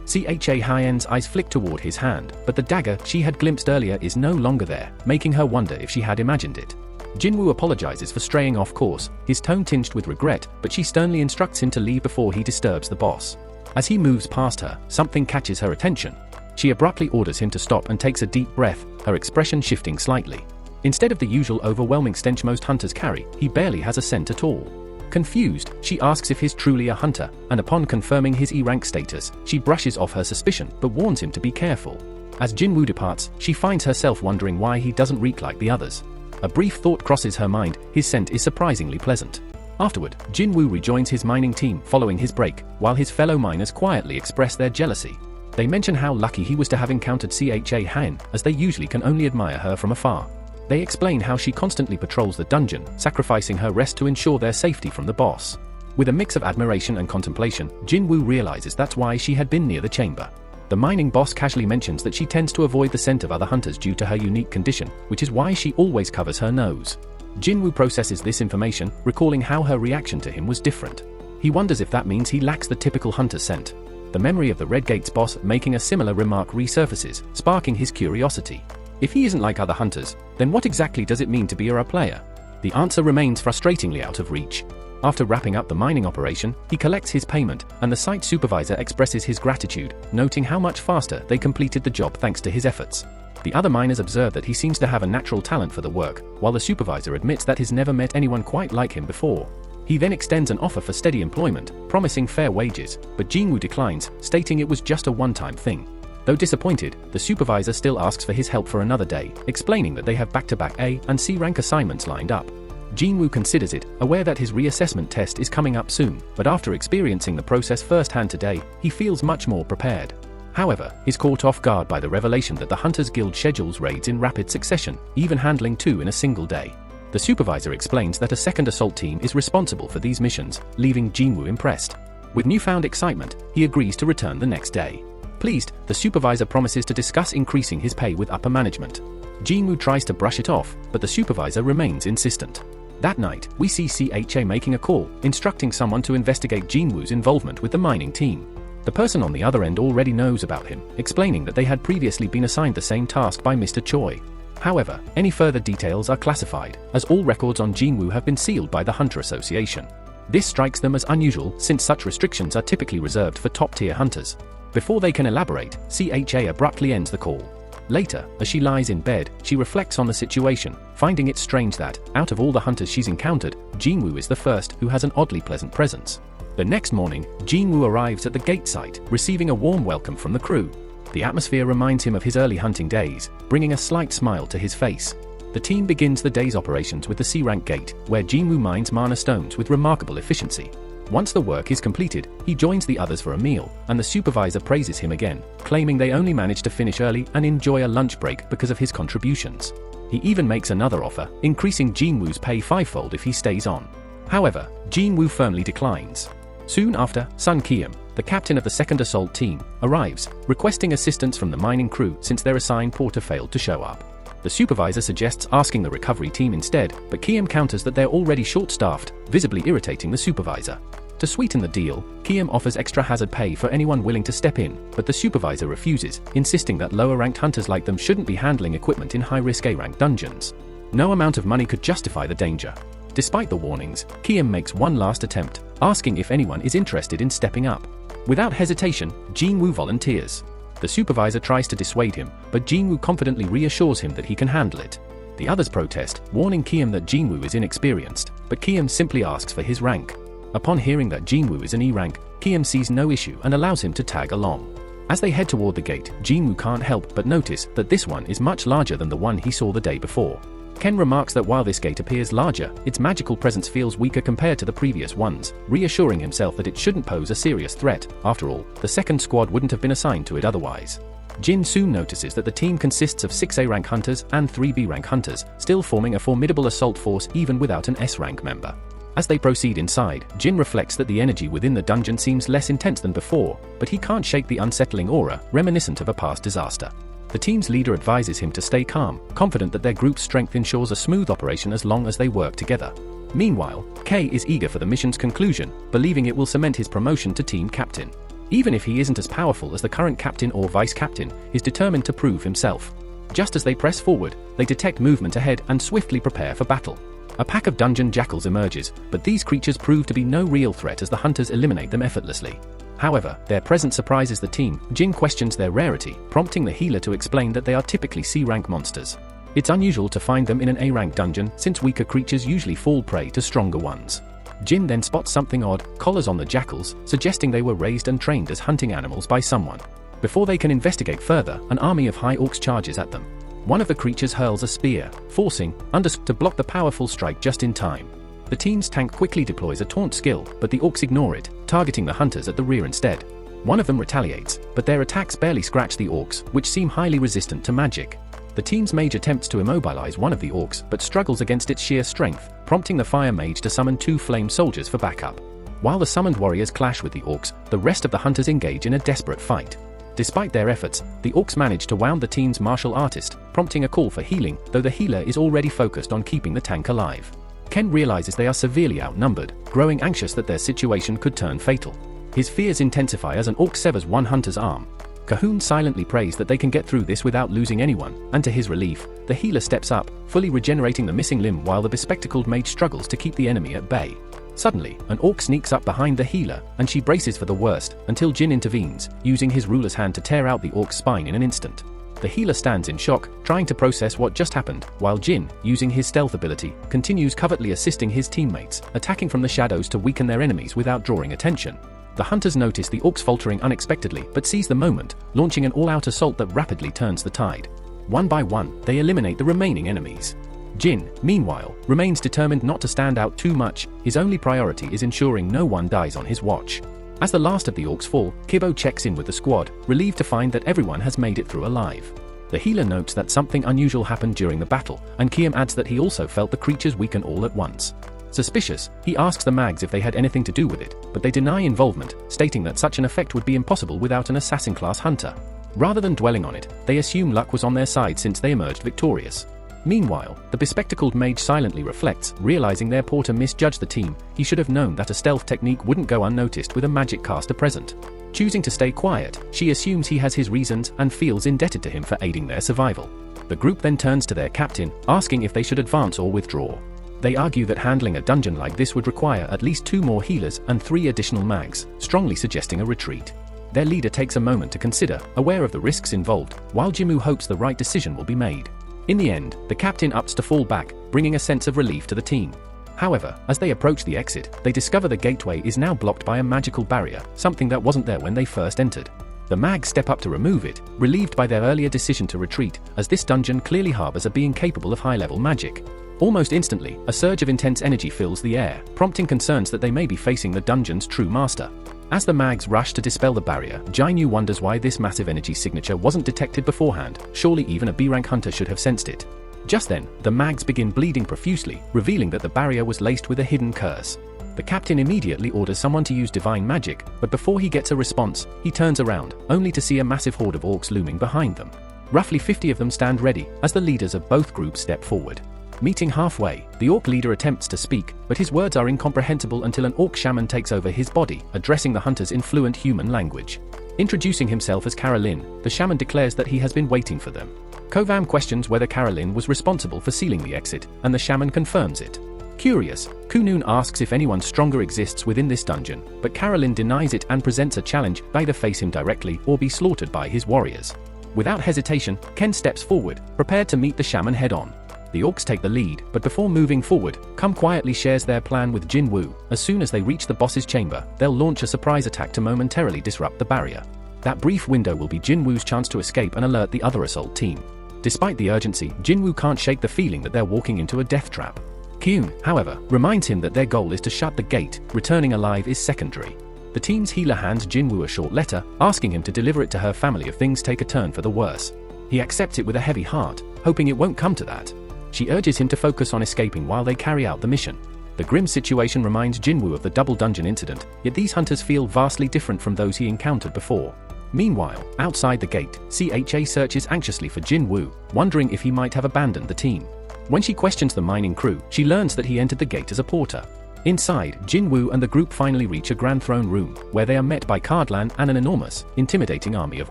Cha Han's eyes flick toward his hand, but the dagger she had glimpsed earlier is no longer there, making her wonder if she had imagined it. Jinwoo apologizes for straying off course, his tone tinged with regret, but she sternly instructs him to leave before he disturbs the boss. As he moves past her, something catches her attention. She abruptly orders him to stop and takes a deep breath, her expression shifting slightly. Instead of the usual overwhelming stench most hunters carry, he barely has a scent at all. Confused, she asks if he's truly a hunter, and upon confirming his E-rank status, she brushes off her suspicion but warns him to be careful. As Jinwoo departs, she finds herself wondering why he doesn't reek like the others. A brief thought crosses her mind: his scent is surprisingly pleasant. Afterward, Jinwoo rejoins his mining team following his break, while his fellow miners quietly express their jealousy. They mention how lucky he was to have encountered Cha Han, as they usually can only admire her from afar. They explain how she constantly patrols the dungeon, sacrificing her rest to ensure their safety from the boss. With a mix of admiration and contemplation, Jinwoo realizes that's why she had been near the chamber. The mining boss casually mentions that she tends to avoid the scent of other hunters due to her unique condition, which is why she always covers her nose. Jinwoo processes this information, recalling how her reaction to him was different. He wonders if that means he lacks the typical hunter scent. The memory of the Red Gate's boss making a similar remark resurfaces, sparking his curiosity. If he isn't like other hunters, then what exactly does it mean to be a player? The answer remains frustratingly out of reach. After wrapping up the mining operation, he collects his payment, and the site supervisor expresses his gratitude, noting how much faster they completed the job thanks to his efforts. The other miners observe that he seems to have a natural talent for the work, while the supervisor admits that he's never met anyone quite like him before. He then extends an offer for steady employment, promising fair wages, but Jinwoo declines, stating it was just a one-time thing. Though disappointed, the supervisor still asks for his help for another day, explaining that they have back-to-back A and C rank assignments lined up. Jinwoo considers it, aware that his reassessment test is coming up soon, but after experiencing the process firsthand today, he feels much more prepared. However, he's caught off guard by the revelation that the Hunters Guild schedules raids in rapid succession, even handling 2 in a single day. The supervisor explains that a second assault team is responsible for these missions, leaving Jinwoo impressed. With newfound excitement, he agrees to return the next day. Pleased, the supervisor promises to discuss increasing his pay with upper management. Jinwoo tries to brush it off, but the supervisor remains insistent. That night, we see CHA making a call, instructing someone to investigate Jinwoo's involvement with the mining team. The person on the other end already knows about him, explaining that they had previously been assigned the same task by Mr. Choi. However, any further details are classified, as all records on Jinwoo have been sealed by the Hunter Association. This strikes them as unusual, since such restrictions are typically reserved for top-tier hunters. Before they can elaborate, CHA abruptly ends the call. Later, as she lies in bed, she reflects on the situation, finding it strange that, out of all the hunters she's encountered, Jinwoo is the first who has an oddly pleasant presence. The next morning, Jinwoo arrives at the gate site, receiving a warm welcome from the crew. The atmosphere reminds him of his early hunting days, bringing a slight smile to his face. The team begins the day's operations with the C-rank gate, where Jinwoo mines mana stones with remarkable efficiency. Once the work is completed, he joins the others for a meal, and the supervisor praises him again, claiming they only managed to finish early and enjoy a lunch break because of his contributions. He even makes another offer, increasing Jinwoo's pay 5-fold if he stays on. However, Jinwoo firmly declines. Soon after, Sun Kiam, the captain of the second assault team, arrives, requesting assistance from the mining crew since their assigned porter failed to show up. The supervisor suggests asking the recovery team instead, but Kiam counters that they're already short-staffed, visibly irritating the supervisor. To sweeten the deal, Kiam offers extra hazard pay for anyone willing to step in, but the supervisor refuses, insisting that lower-ranked hunters like them shouldn't be handling equipment in high-risk A-rank dungeons. No amount of money could justify the danger. Despite the warnings, Kiam makes one last attempt, asking if anyone is interested in stepping up. Without hesitation, Jinwoo volunteers. The supervisor tries to dissuade him, but Jinwoo confidently reassures him that he can handle it. The others protest, warning Kiam that Jinwoo is inexperienced, but Kiam simply asks for his rank. Upon hearing that Jinwoo is an E rank, Kiam sees no issue and allows him to tag along. As they head toward the gate, Jinwoo can't help but notice that this one is much larger than the one he saw the day before. Ken remarks that while this gate appears larger, its magical presence feels weaker compared to the previous ones, reassuring himself that it shouldn't pose a serious threat. After all, the second squad wouldn't have been assigned to it otherwise. Jin soon notices that the team consists of 6 A-rank hunters and 3 B-rank hunters, still forming a formidable assault force even without an S-rank member. As they proceed inside, Jin reflects that the energy within the dungeon seems less intense than before, but he can't shake the unsettling aura, reminiscent of a past disaster. The team's leader advises him to stay calm, confident that their group's strength ensures a smooth operation as long as they work together. Meanwhile, Kei is eager for the mission's conclusion, believing it will cement his promotion to team captain. Even if he isn't as powerful as the current captain or vice captain, he's determined to prove himself. Just as they press forward, they detect movement ahead and swiftly prepare for battle. A pack of dungeon jackals emerges, but these creatures prove to be no real threat as the hunters eliminate them effortlessly. However, their presence surprises the team. Jin questions their rarity, prompting the healer to explain that they are typically C-rank monsters. It's unusual to find them in an A-rank dungeon, since weaker creatures usually fall prey to stronger ones. Jin then spots something odd, collars on the jackals, suggesting they were raised and trained as hunting animals by someone. Before they can investigate further, an army of high orcs charges at them. One of the creatures hurls a spear, forcing Undersk to block the powerful strike just in time. The team's tank quickly deploys a taunt skill, but the orcs ignore it, targeting the hunters at the rear instead. One of them retaliates, but their attacks barely scratch the orcs, which seem highly resistant to magic. The team's mage attempts to immobilize one of the orcs, but struggles against its sheer strength, prompting the fire mage to summon 2 flame soldiers for backup. While the summoned warriors clash with the orcs, the rest of the hunters engage in a desperate fight. Despite their efforts, the orcs manage to wound the team's martial artist, prompting a call for healing, though the healer is already focused on keeping the tank alive. Ken realizes they are severely outnumbered, growing anxious that their situation could turn fatal. His fears intensify as an orc severs one hunter's arm. Cahoon silently prays that they can get through this without losing anyone, and to his relief, the healer steps up, fully regenerating the missing limb while the bespectacled mage struggles to keep the enemy at bay. Suddenly, an orc sneaks up behind the healer, and she braces for the worst, until Jin intervenes, using his ruler's hand to tear out the orc's spine in an instant. The healer stands in shock, trying to process what just happened, while Jin, using his stealth ability, continues covertly assisting his teammates, attacking from the shadows to weaken their enemies without drawing attention. The hunters notice the orcs faltering unexpectedly but seize the moment, launching an all-out assault that rapidly turns the tide. One by one, they eliminate the remaining enemies. Jin, meanwhile, remains determined not to stand out too much. His only priority is ensuring no one dies on his watch. As the last of the orcs fall, Kibo checks in with the squad, relieved to find that everyone has made it through alive. The healer notes that something unusual happened during the battle, and Kiam adds that he also felt the creatures weaken all at once. Suspicious, he asks the mags if they had anything to do with it, but they deny involvement, stating that such an effect would be impossible without an assassin-class hunter. Rather than dwelling on it, they assume luck was on their side since they emerged victorious. Meanwhile, the bespectacled mage silently reflects, realizing their porter misjudged the team. He should have known that a stealth technique wouldn't go unnoticed with a magic caster present. Choosing to stay quiet, she assumes he has his reasons and feels indebted to him for aiding their survival. The group then turns to their captain, asking if they should advance or withdraw. They argue that handling a dungeon like this would require at least 2 more healers and 3 additional mags, strongly suggesting a retreat. Their leader takes a moment to consider, aware of the risks involved, while Jimmu hopes the right decision will be made. In the end, the captain opts to fall back, bringing a sense of relief to the team. However, as they approach the exit, they discover the gateway is now blocked by a magical barrier, something that wasn't there when they first entered. The mags step up to remove it, relieved by their earlier decision to retreat, as this dungeon clearly harbors a being capable of high-level magic. Almost instantly, a surge of intense energy fills the air, prompting concerns that they may be facing the dungeon's true master. As the mags rush to dispel the barrier, Jainu wonders why this massive energy signature wasn't detected beforehand. Surely even a B-rank hunter should have sensed it. Just then, the mags begin bleeding profusely, revealing that the barrier was laced with a hidden curse. The captain immediately orders someone to use divine magic, but before he gets a response, he turns around, only to see a massive horde of orcs looming behind them. Roughly 50 of them stand ready, as the leaders of both groups step forward. Meeting halfway, the orc leader attempts to speak, but his words are incomprehensible until an orc shaman takes over his body, addressing the hunters in fluent human language. Introducing himself as Karolin, the shaman declares that he has been waiting for them. Kovam questions whether Karolin was responsible for sealing the exit, and the shaman confirms it. Curious, Kunun asks if anyone stronger exists within this dungeon, but Karolin denies it and presents a challenge: either face him directly or be slaughtered by his warriors. Without hesitation, Ken steps forward, prepared to meet the shaman head-on. The orcs take the lead, but before moving forward, Kum quietly shares their plan with Jin Woo. As soon as they reach the boss's chamber, they'll launch a surprise attack to momentarily disrupt the barrier. That brief window will be Jin Woo's chance to escape and alert the other assault team. Despite the urgency, Jin Woo can't shake the feeling that they're walking into a death trap. Kyun, however, reminds him that their goal is to shut the gate. Returning alive is secondary. The team's healer hands Jin Woo a short letter, asking him to deliver it to her family if things take a turn for the worse. He accepts it with a heavy heart, hoping it won't come to that. She urges him to focus on escaping while they carry out the mission. The grim situation reminds Jin Woo of the double dungeon incident, yet these hunters feel vastly different from those he encountered before. Meanwhile, outside the gate, CHA searches anxiously for Jin Woo, wondering if he might have abandoned the team. When she questions the mining crew, she learns that he entered the gate as a porter. Inside, Jin Woo and the group finally reach a grand throne room, where they are met by Cardlan and an enormous, intimidating army of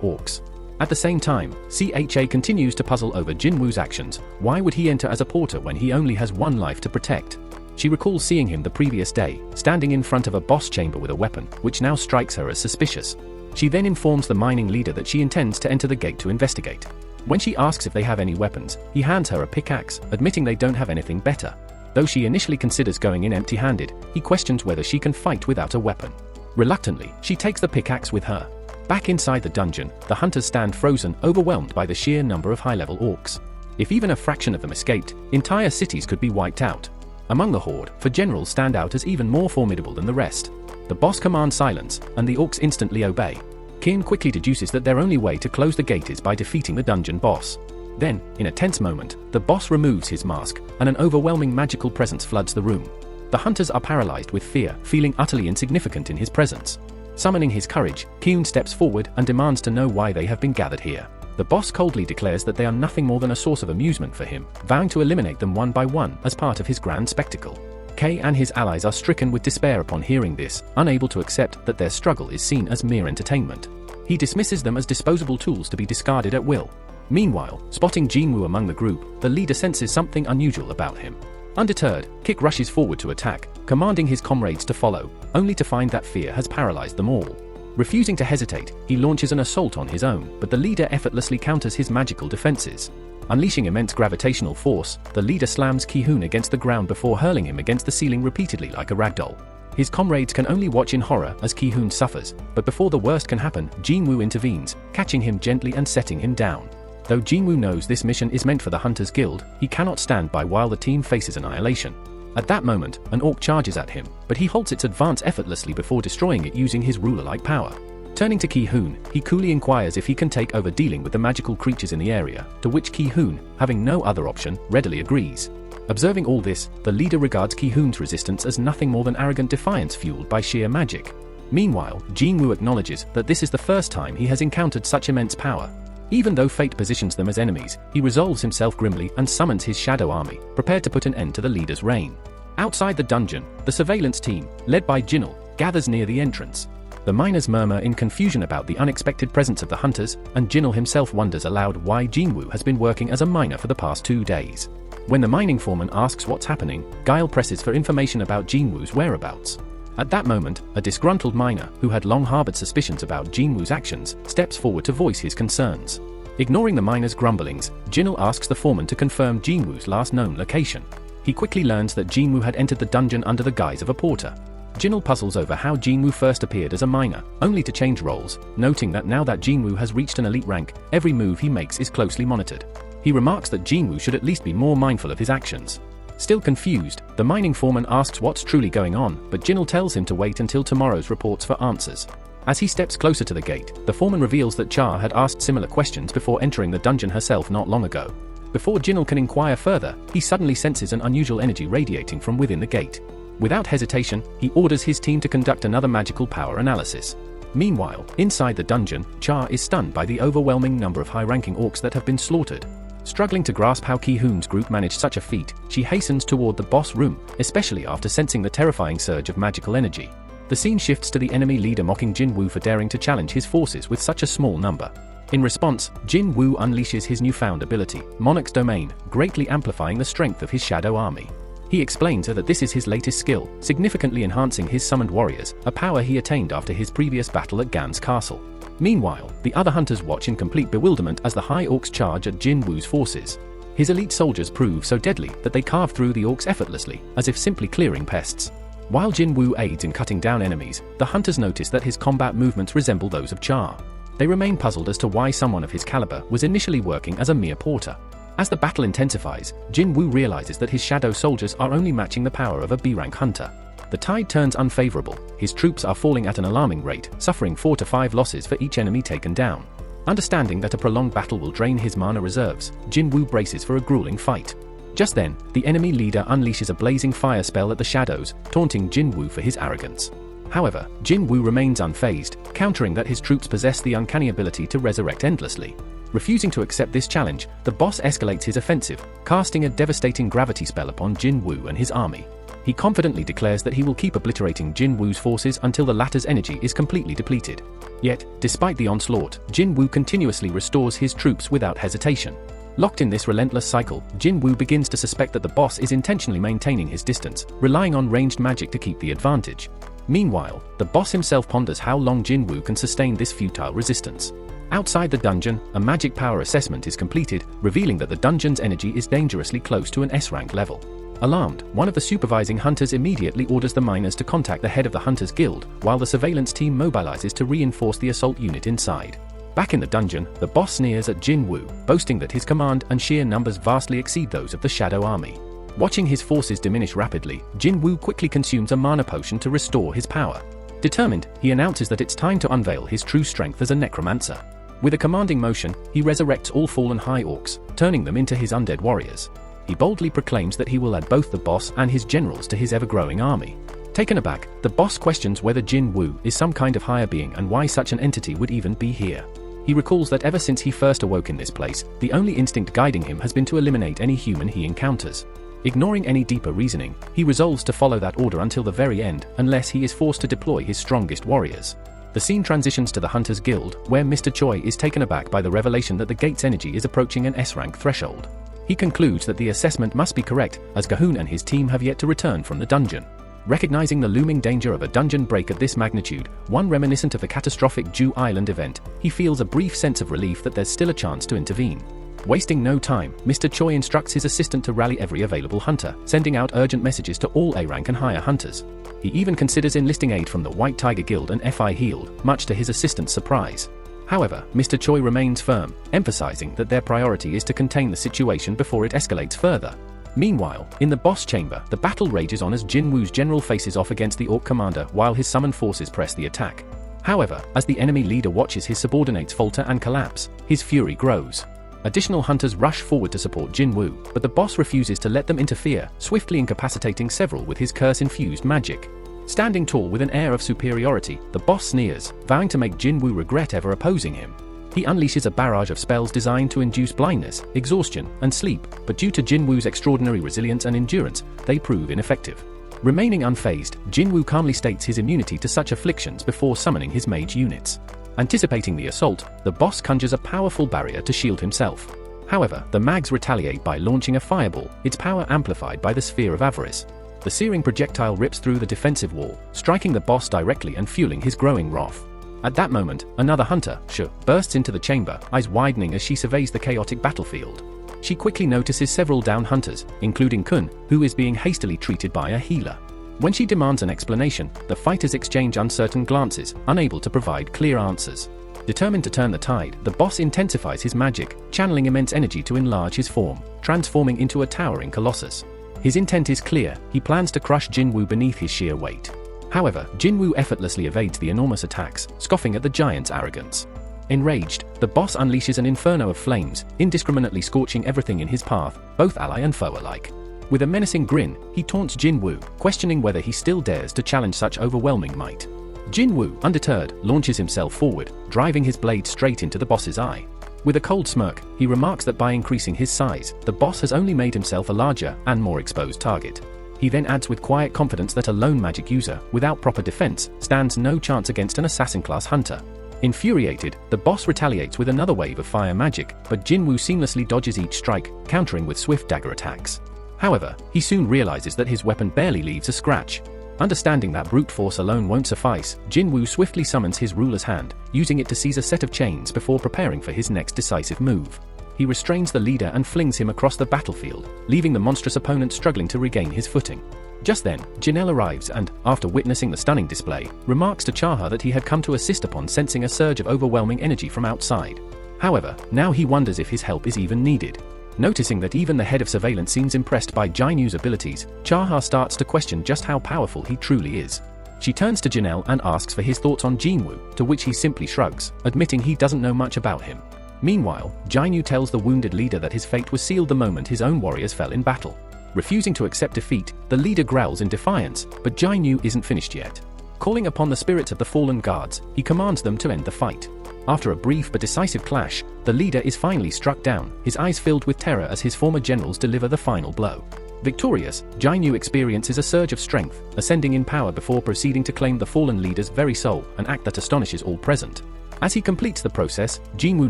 orcs. At the same time, CHA continues to puzzle over Jin Woo's actions. Why would he enter as a porter when he only has one life to protect? She recalls seeing him the previous day, standing in front of a boss chamber with a weapon, which now strikes her as suspicious. She then informs the mining leader that she intends to enter the gate to investigate. When she asks if they have any weapons, he hands her a pickaxe, admitting they don't have anything better. Though she initially considers going in empty-handed, he questions whether she can fight without a weapon. Reluctantly, she takes the pickaxe with her. Back inside the dungeon, the hunters stand frozen, overwhelmed by the sheer number of high-level orcs. If even a fraction of them escaped, entire cities could be wiped out. Among the horde, four generals stand out as even more formidable than the rest. The boss commands silence, and the orcs instantly obey. Kian quickly deduces that their only way to close the gate is by defeating the dungeon boss. Then, in a tense moment, the boss removes his mask, and an overwhelming magical presence floods the room. The hunters are paralyzed with fear, feeling utterly insignificant in his presence. Summoning his courage, Ki-hoon steps forward and demands to know why they have been gathered here. The boss coldly declares that they are nothing more than a source of amusement for him, vowing to eliminate them one by one as part of his grand spectacle. Kay and his allies are stricken with despair upon hearing this, unable to accept that their struggle is seen as mere entertainment. He dismisses them as disposable tools to be discarded at will. Meanwhile, spotting Jinwoo among the group, the leader senses something unusual about him. Undeterred, Kik rushes forward to attack, commanding his comrades to follow, only to find that fear has paralyzed them all. Refusing to hesitate, he launches an assault on his own, but the leader effortlessly counters his magical defenses. Unleashing immense gravitational force, the leader slams Ki-hoon against the ground before hurling him against the ceiling repeatedly like a ragdoll. His comrades can only watch in horror as Ki-hoon suffers, but before the worst can happen, Jinwoo intervenes, catching him gently and setting him down. Though Jinwoo knows this mission is meant for the Hunters Guild, he cannot stand by while the team faces annihilation. At that moment, an orc charges at him, but he halts its advance effortlessly before destroying it using his ruler-like power. Turning to Ki-hoon, he coolly inquires if he can take over dealing with the magical creatures in the area, to which Ki-hoon, having no other option, readily agrees. Observing all this, the leader regards Ki-hoon's resistance as nothing more than arrogant defiance fueled by sheer magic. Meanwhile, Jinwoo acknowledges that this is the first time he has encountered such immense power. Even though fate positions them as enemies, he resolves himself grimly and summons his shadow army, prepared to put an end to the leader's reign. Outside the dungeon, the surveillance team, led by Jinul, gathers near the entrance. The miners murmur in confusion about the unexpected presence of the hunters, and Jinul himself wonders aloud why Jinwoo has been working as a miner for the past 2 days. When the mining foreman asks what's happening, Guile presses for information about Jinwoo's whereabouts. At that moment, a disgruntled miner, who had long harbored suspicions about Jinwoo's actions, steps forward to voice his concerns. Ignoring the miner's grumblings, Jinul asks the foreman to confirm Jinwoo's last known location. He quickly learns that Jinwoo had entered the dungeon under the guise of a porter. Jinul puzzles over how Jinwoo first appeared as a miner, only to change roles, noting that now that Jinwoo has reached an elite rank, every move he makes is closely monitored. He remarks that Jinwoo should at least be more mindful of his actions. Still confused, the mining foreman asks what's truly going on, but Jinul tells him to wait until tomorrow's reports for answers. As he steps closer to the gate, the foreman reveals that Cha had asked similar questions before entering the dungeon herself not long ago. Before Jinul can inquire further, he suddenly senses an unusual energy radiating from within the gate. Without hesitation, he orders his team to conduct another magical power analysis. Meanwhile, inside the dungeon, Cha is stunned by the overwhelming number of high-ranking orcs that have been slaughtered. Struggling to grasp how Ki-hoon's group managed such a feat, she hastens toward the boss room, especially after sensing the terrifying surge of magical energy. The scene shifts to the enemy leader mocking Jinwoo for daring to challenge his forces with such a small number. In response, Jinwoo unleashes his newfound ability, Monarch's Domain, greatly amplifying the strength of his shadow army. He explains that this is his latest skill, significantly enhancing his summoned warriors, a power he attained after his previous battle at Gan's castle. Meanwhile, the other hunters watch in complete bewilderment as the High Orcs charge at Jinwoo's forces. His elite soldiers prove so deadly that they carve through the orcs effortlessly, as if simply clearing pests. While Jinwoo aids in cutting down enemies, the hunters notice that his combat movements resemble those of Cha. They remain puzzled as to why someone of his caliber was initially working as a mere porter. As the battle intensifies, Jinwoo realizes that his shadow soldiers are only matching the power of a B-rank hunter. The tide turns unfavorable, his troops are falling at an alarming rate, suffering 4 to 5 losses for each enemy taken down. Understanding that a prolonged battle will drain his mana reserves, Jinwoo braces for a grueling fight. Just then, the enemy leader unleashes a blazing fire spell at the shadows, taunting Jinwoo for his arrogance. However, Jinwoo remains unfazed, countering that his troops possess the uncanny ability to resurrect endlessly. Refusing to accept this challenge, the boss escalates his offensive, casting a devastating gravity spell upon Jinwoo and his army. He confidently declares that he will keep obliterating Jinwoo's forces until the latter's energy is completely depleted. Yet, despite the onslaught, Jinwoo continuously restores his troops without hesitation. Locked in this relentless cycle, Jinwoo begins to suspect that the boss is intentionally maintaining his distance, relying on ranged magic to keep the advantage. Meanwhile, the boss himself ponders how long Jinwoo can sustain this futile resistance. Outside the dungeon, a magic power assessment is completed, revealing that the dungeon's energy is dangerously close to an S-rank level. Alarmed, one of the supervising hunters immediately orders the miners to contact the head of the Hunters Guild, while the surveillance team mobilizes to reinforce the assault unit inside. Back in the dungeon, the boss sneers at Jinwoo, boasting that his command and sheer numbers vastly exceed those of the Shadow Army. Watching his forces diminish rapidly, Jinwoo quickly consumes a mana potion to restore his power. Determined, he announces that it's time to unveil his true strength as a necromancer. With a commanding motion, he resurrects all fallen High Orcs, turning them into his undead warriors. He boldly proclaims that he will add both the boss and his generals to his ever-growing army. Taken aback, the boss questions whether Jin Woo is some kind of higher being and why such an entity would even be here. He recalls that ever since he first awoke in this place, the only instinct guiding him has been to eliminate any human he encounters. Ignoring any deeper reasoning, he resolves to follow that order until the very end, unless he is forced to deploy his strongest warriors. The scene transitions to the Hunters Guild, where Mr. Choi is taken aback by the revelation that the gate's energy is approaching an S-rank threshold. He concludes that the assessment must be correct, as Gahun and his team have yet to return from the dungeon. Recognizing the looming danger of a dungeon break at this magnitude, one reminiscent of the catastrophic Jew Island event, he feels a brief sense of relief that there's still a chance to intervene. Wasting no time, Mr. Choi instructs his assistant to rally every available hunter, sending out urgent messages to all A-rank and higher hunters. He even considers enlisting aid from the White Tiger Guild and FI Heald, much to his assistant's surprise. However, Mr. Choi remains firm, emphasizing that their priority is to contain the situation before it escalates further. Meanwhile, in the boss chamber, the battle rages on as Jin Woo's general faces off against the Orc commander while his summoned forces press the attack. However, as the enemy leader watches his subordinates falter and collapse, his fury grows. Additional hunters rush forward to support Jin Woo, but the boss refuses to let them interfere, swiftly incapacitating several with his curse-infused magic. Standing tall with an air of superiority, the boss sneers, vowing to make Jin Woo regret ever opposing him. He unleashes a barrage of spells designed to induce blindness, exhaustion, and sleep, but due to Jin Woo's extraordinary resilience and endurance, they prove ineffective. Remaining unfazed, Jin Woo calmly states his immunity to such afflictions before summoning his mage units. Anticipating the assault, the boss conjures a powerful barrier to shield himself. However, the mags retaliate by launching a fireball, its power amplified by the Sphere of Avarice. The searing projectile rips through the defensive wall, striking the boss directly and fueling his growing wrath. At that moment, another hunter, Shu, bursts into the chamber, eyes widening as she surveys the chaotic battlefield. She quickly notices several down hunters, including Kun, who is being hastily treated by a healer. When she demands an explanation, the fighters exchange uncertain glances, unable to provide clear answers. Determined to turn the tide, the boss intensifies his magic, channeling immense energy to enlarge his form, transforming into a towering colossus. His intent is clear, he plans to crush Jin Woo beneath his sheer weight. However, Jin Woo effortlessly evades the enormous attacks, scoffing at the giant's arrogance. Enraged, the boss unleashes an inferno of flames, indiscriminately scorching everything in his path, both ally and foe alike. With a menacing grin, he taunts Jin Woo, questioning whether he still dares to challenge such overwhelming might. Jin Woo, undeterred, launches himself forward, driving his blade straight into the boss's eye. With a cold smirk, he remarks that by increasing his size, the boss has only made himself a larger and more exposed target. He then adds with quiet confidence that a lone magic user, without proper defense, stands no chance against an assassin-class hunter. Infuriated, the boss retaliates with another wave of fire magic, but Jin Woo seamlessly dodges each strike, countering with swift dagger attacks. However, he soon realizes that his weapon barely leaves a scratch. Understanding that brute force alone won't suffice, Jin Woo swiftly summons his ruler's hand, using it to seize a set of chains before preparing for his next decisive move. He restrains the leader and flings him across the battlefield, leaving the monstrous opponent struggling to regain his footing. Just then, Janelle arrives and, after witnessing the stunning display, remarks to Chaha that he had come to assist upon sensing a surge of overwhelming energy from outside. However, now he wonders if his help is even needed. Noticing that even the head of surveillance seems impressed by Jainu's abilities, Chaha starts to question just how powerful he truly is. She turns to Janelle and asks for his thoughts on Jinwoo, to which he simply shrugs, admitting he doesn't know much about him. Meanwhile, Jainu tells the wounded leader that his fate was sealed the moment his own warriors fell in battle. Refusing to accept defeat, the leader growls in defiance, but Jainu isn't finished yet. Calling upon the spirits of the fallen guards, he commands them to end the fight. After a brief but decisive clash, the leader is finally struck down, his eyes filled with terror as his former generals deliver the final blow. Victorious, Jainu experiences a surge of strength, ascending in power before proceeding to claim the fallen leader's very soul, an act that astonishes all present. As he completes the process, Jinwoo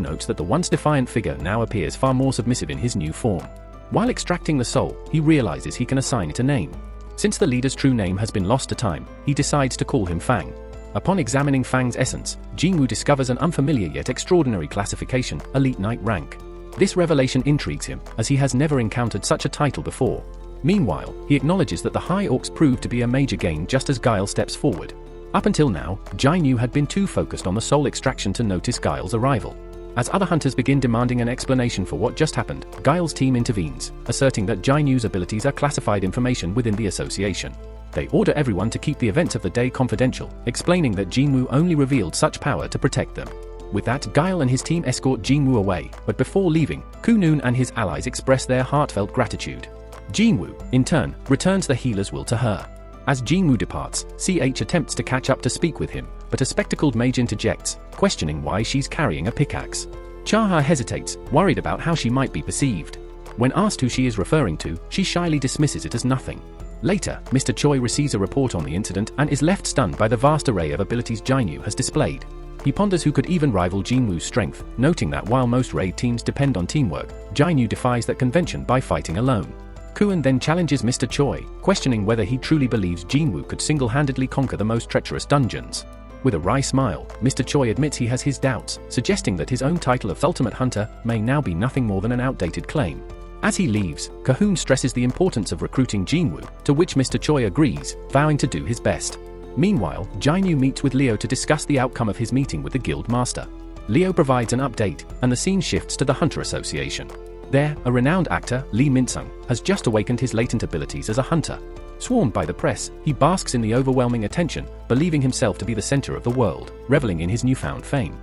notes that the once defiant figure now appears far more submissive in his new form. While extracting the soul, he realizes he can assign it a name. Since the leader's true name has been lost to time, he decides to call him Fang. Upon examining Fang's essence, Jinwoo discovers an unfamiliar yet extraordinary classification, Elite Knight rank. This revelation intrigues him, as he has never encountered such a title before. Meanwhile, he acknowledges that the High Orcs proved to be a major gain just as Guile steps forward. Up until now, Jainu had been too focused on the soul extraction to notice Guile's arrival. As other hunters begin demanding an explanation for what just happened, Guile's team intervenes, asserting that Jainu's abilities are classified information within the association. They order everyone to keep the events of the day confidential, explaining that Jinwoo only revealed such power to protect them. With that, Guile and his team escort Jinwoo away, but before leaving, Kunun and his allies express their heartfelt gratitude. Jinwoo, in turn, returns the healer's will to her. As Jinwoo departs, CH attempts to catch up to speak with him, but a spectacled mage interjects, questioning why she's carrying a pickaxe. Chaha hesitates, worried about how she might be perceived. When asked who she is referring to, she shyly dismisses it as nothing. Later, Mr. Choi receives a report on the incident and is left stunned by the vast array of abilities Jinwoo has displayed. He ponders who could even rival Jinwoo's strength, noting that while most raid teams depend on teamwork, Jinwoo defies that convention by fighting alone. Kuan then challenges Mr. Choi, questioning whether he truly believes Jinwoo could single-handedly conquer the most treacherous dungeons. With a wry smile, Mr. Choi admits he has his doubts, suggesting that his own title of Ultimate Hunter may now be nothing more than an outdated claim. As he leaves, Cahoon stresses the importance of recruiting Jinwoo, to which Mr. Choi agrees, vowing to do his best. Meanwhile, Jinwoo meets with Leo to discuss the outcome of his meeting with the guild master. Leo provides an update, and the scene shifts to the Hunter Association. There, a renowned actor, Lee Min-sung, has just awakened his latent abilities as a hunter. Swarmed by the press, he basks in the overwhelming attention, believing himself to be the center of the world, reveling in his newfound fame.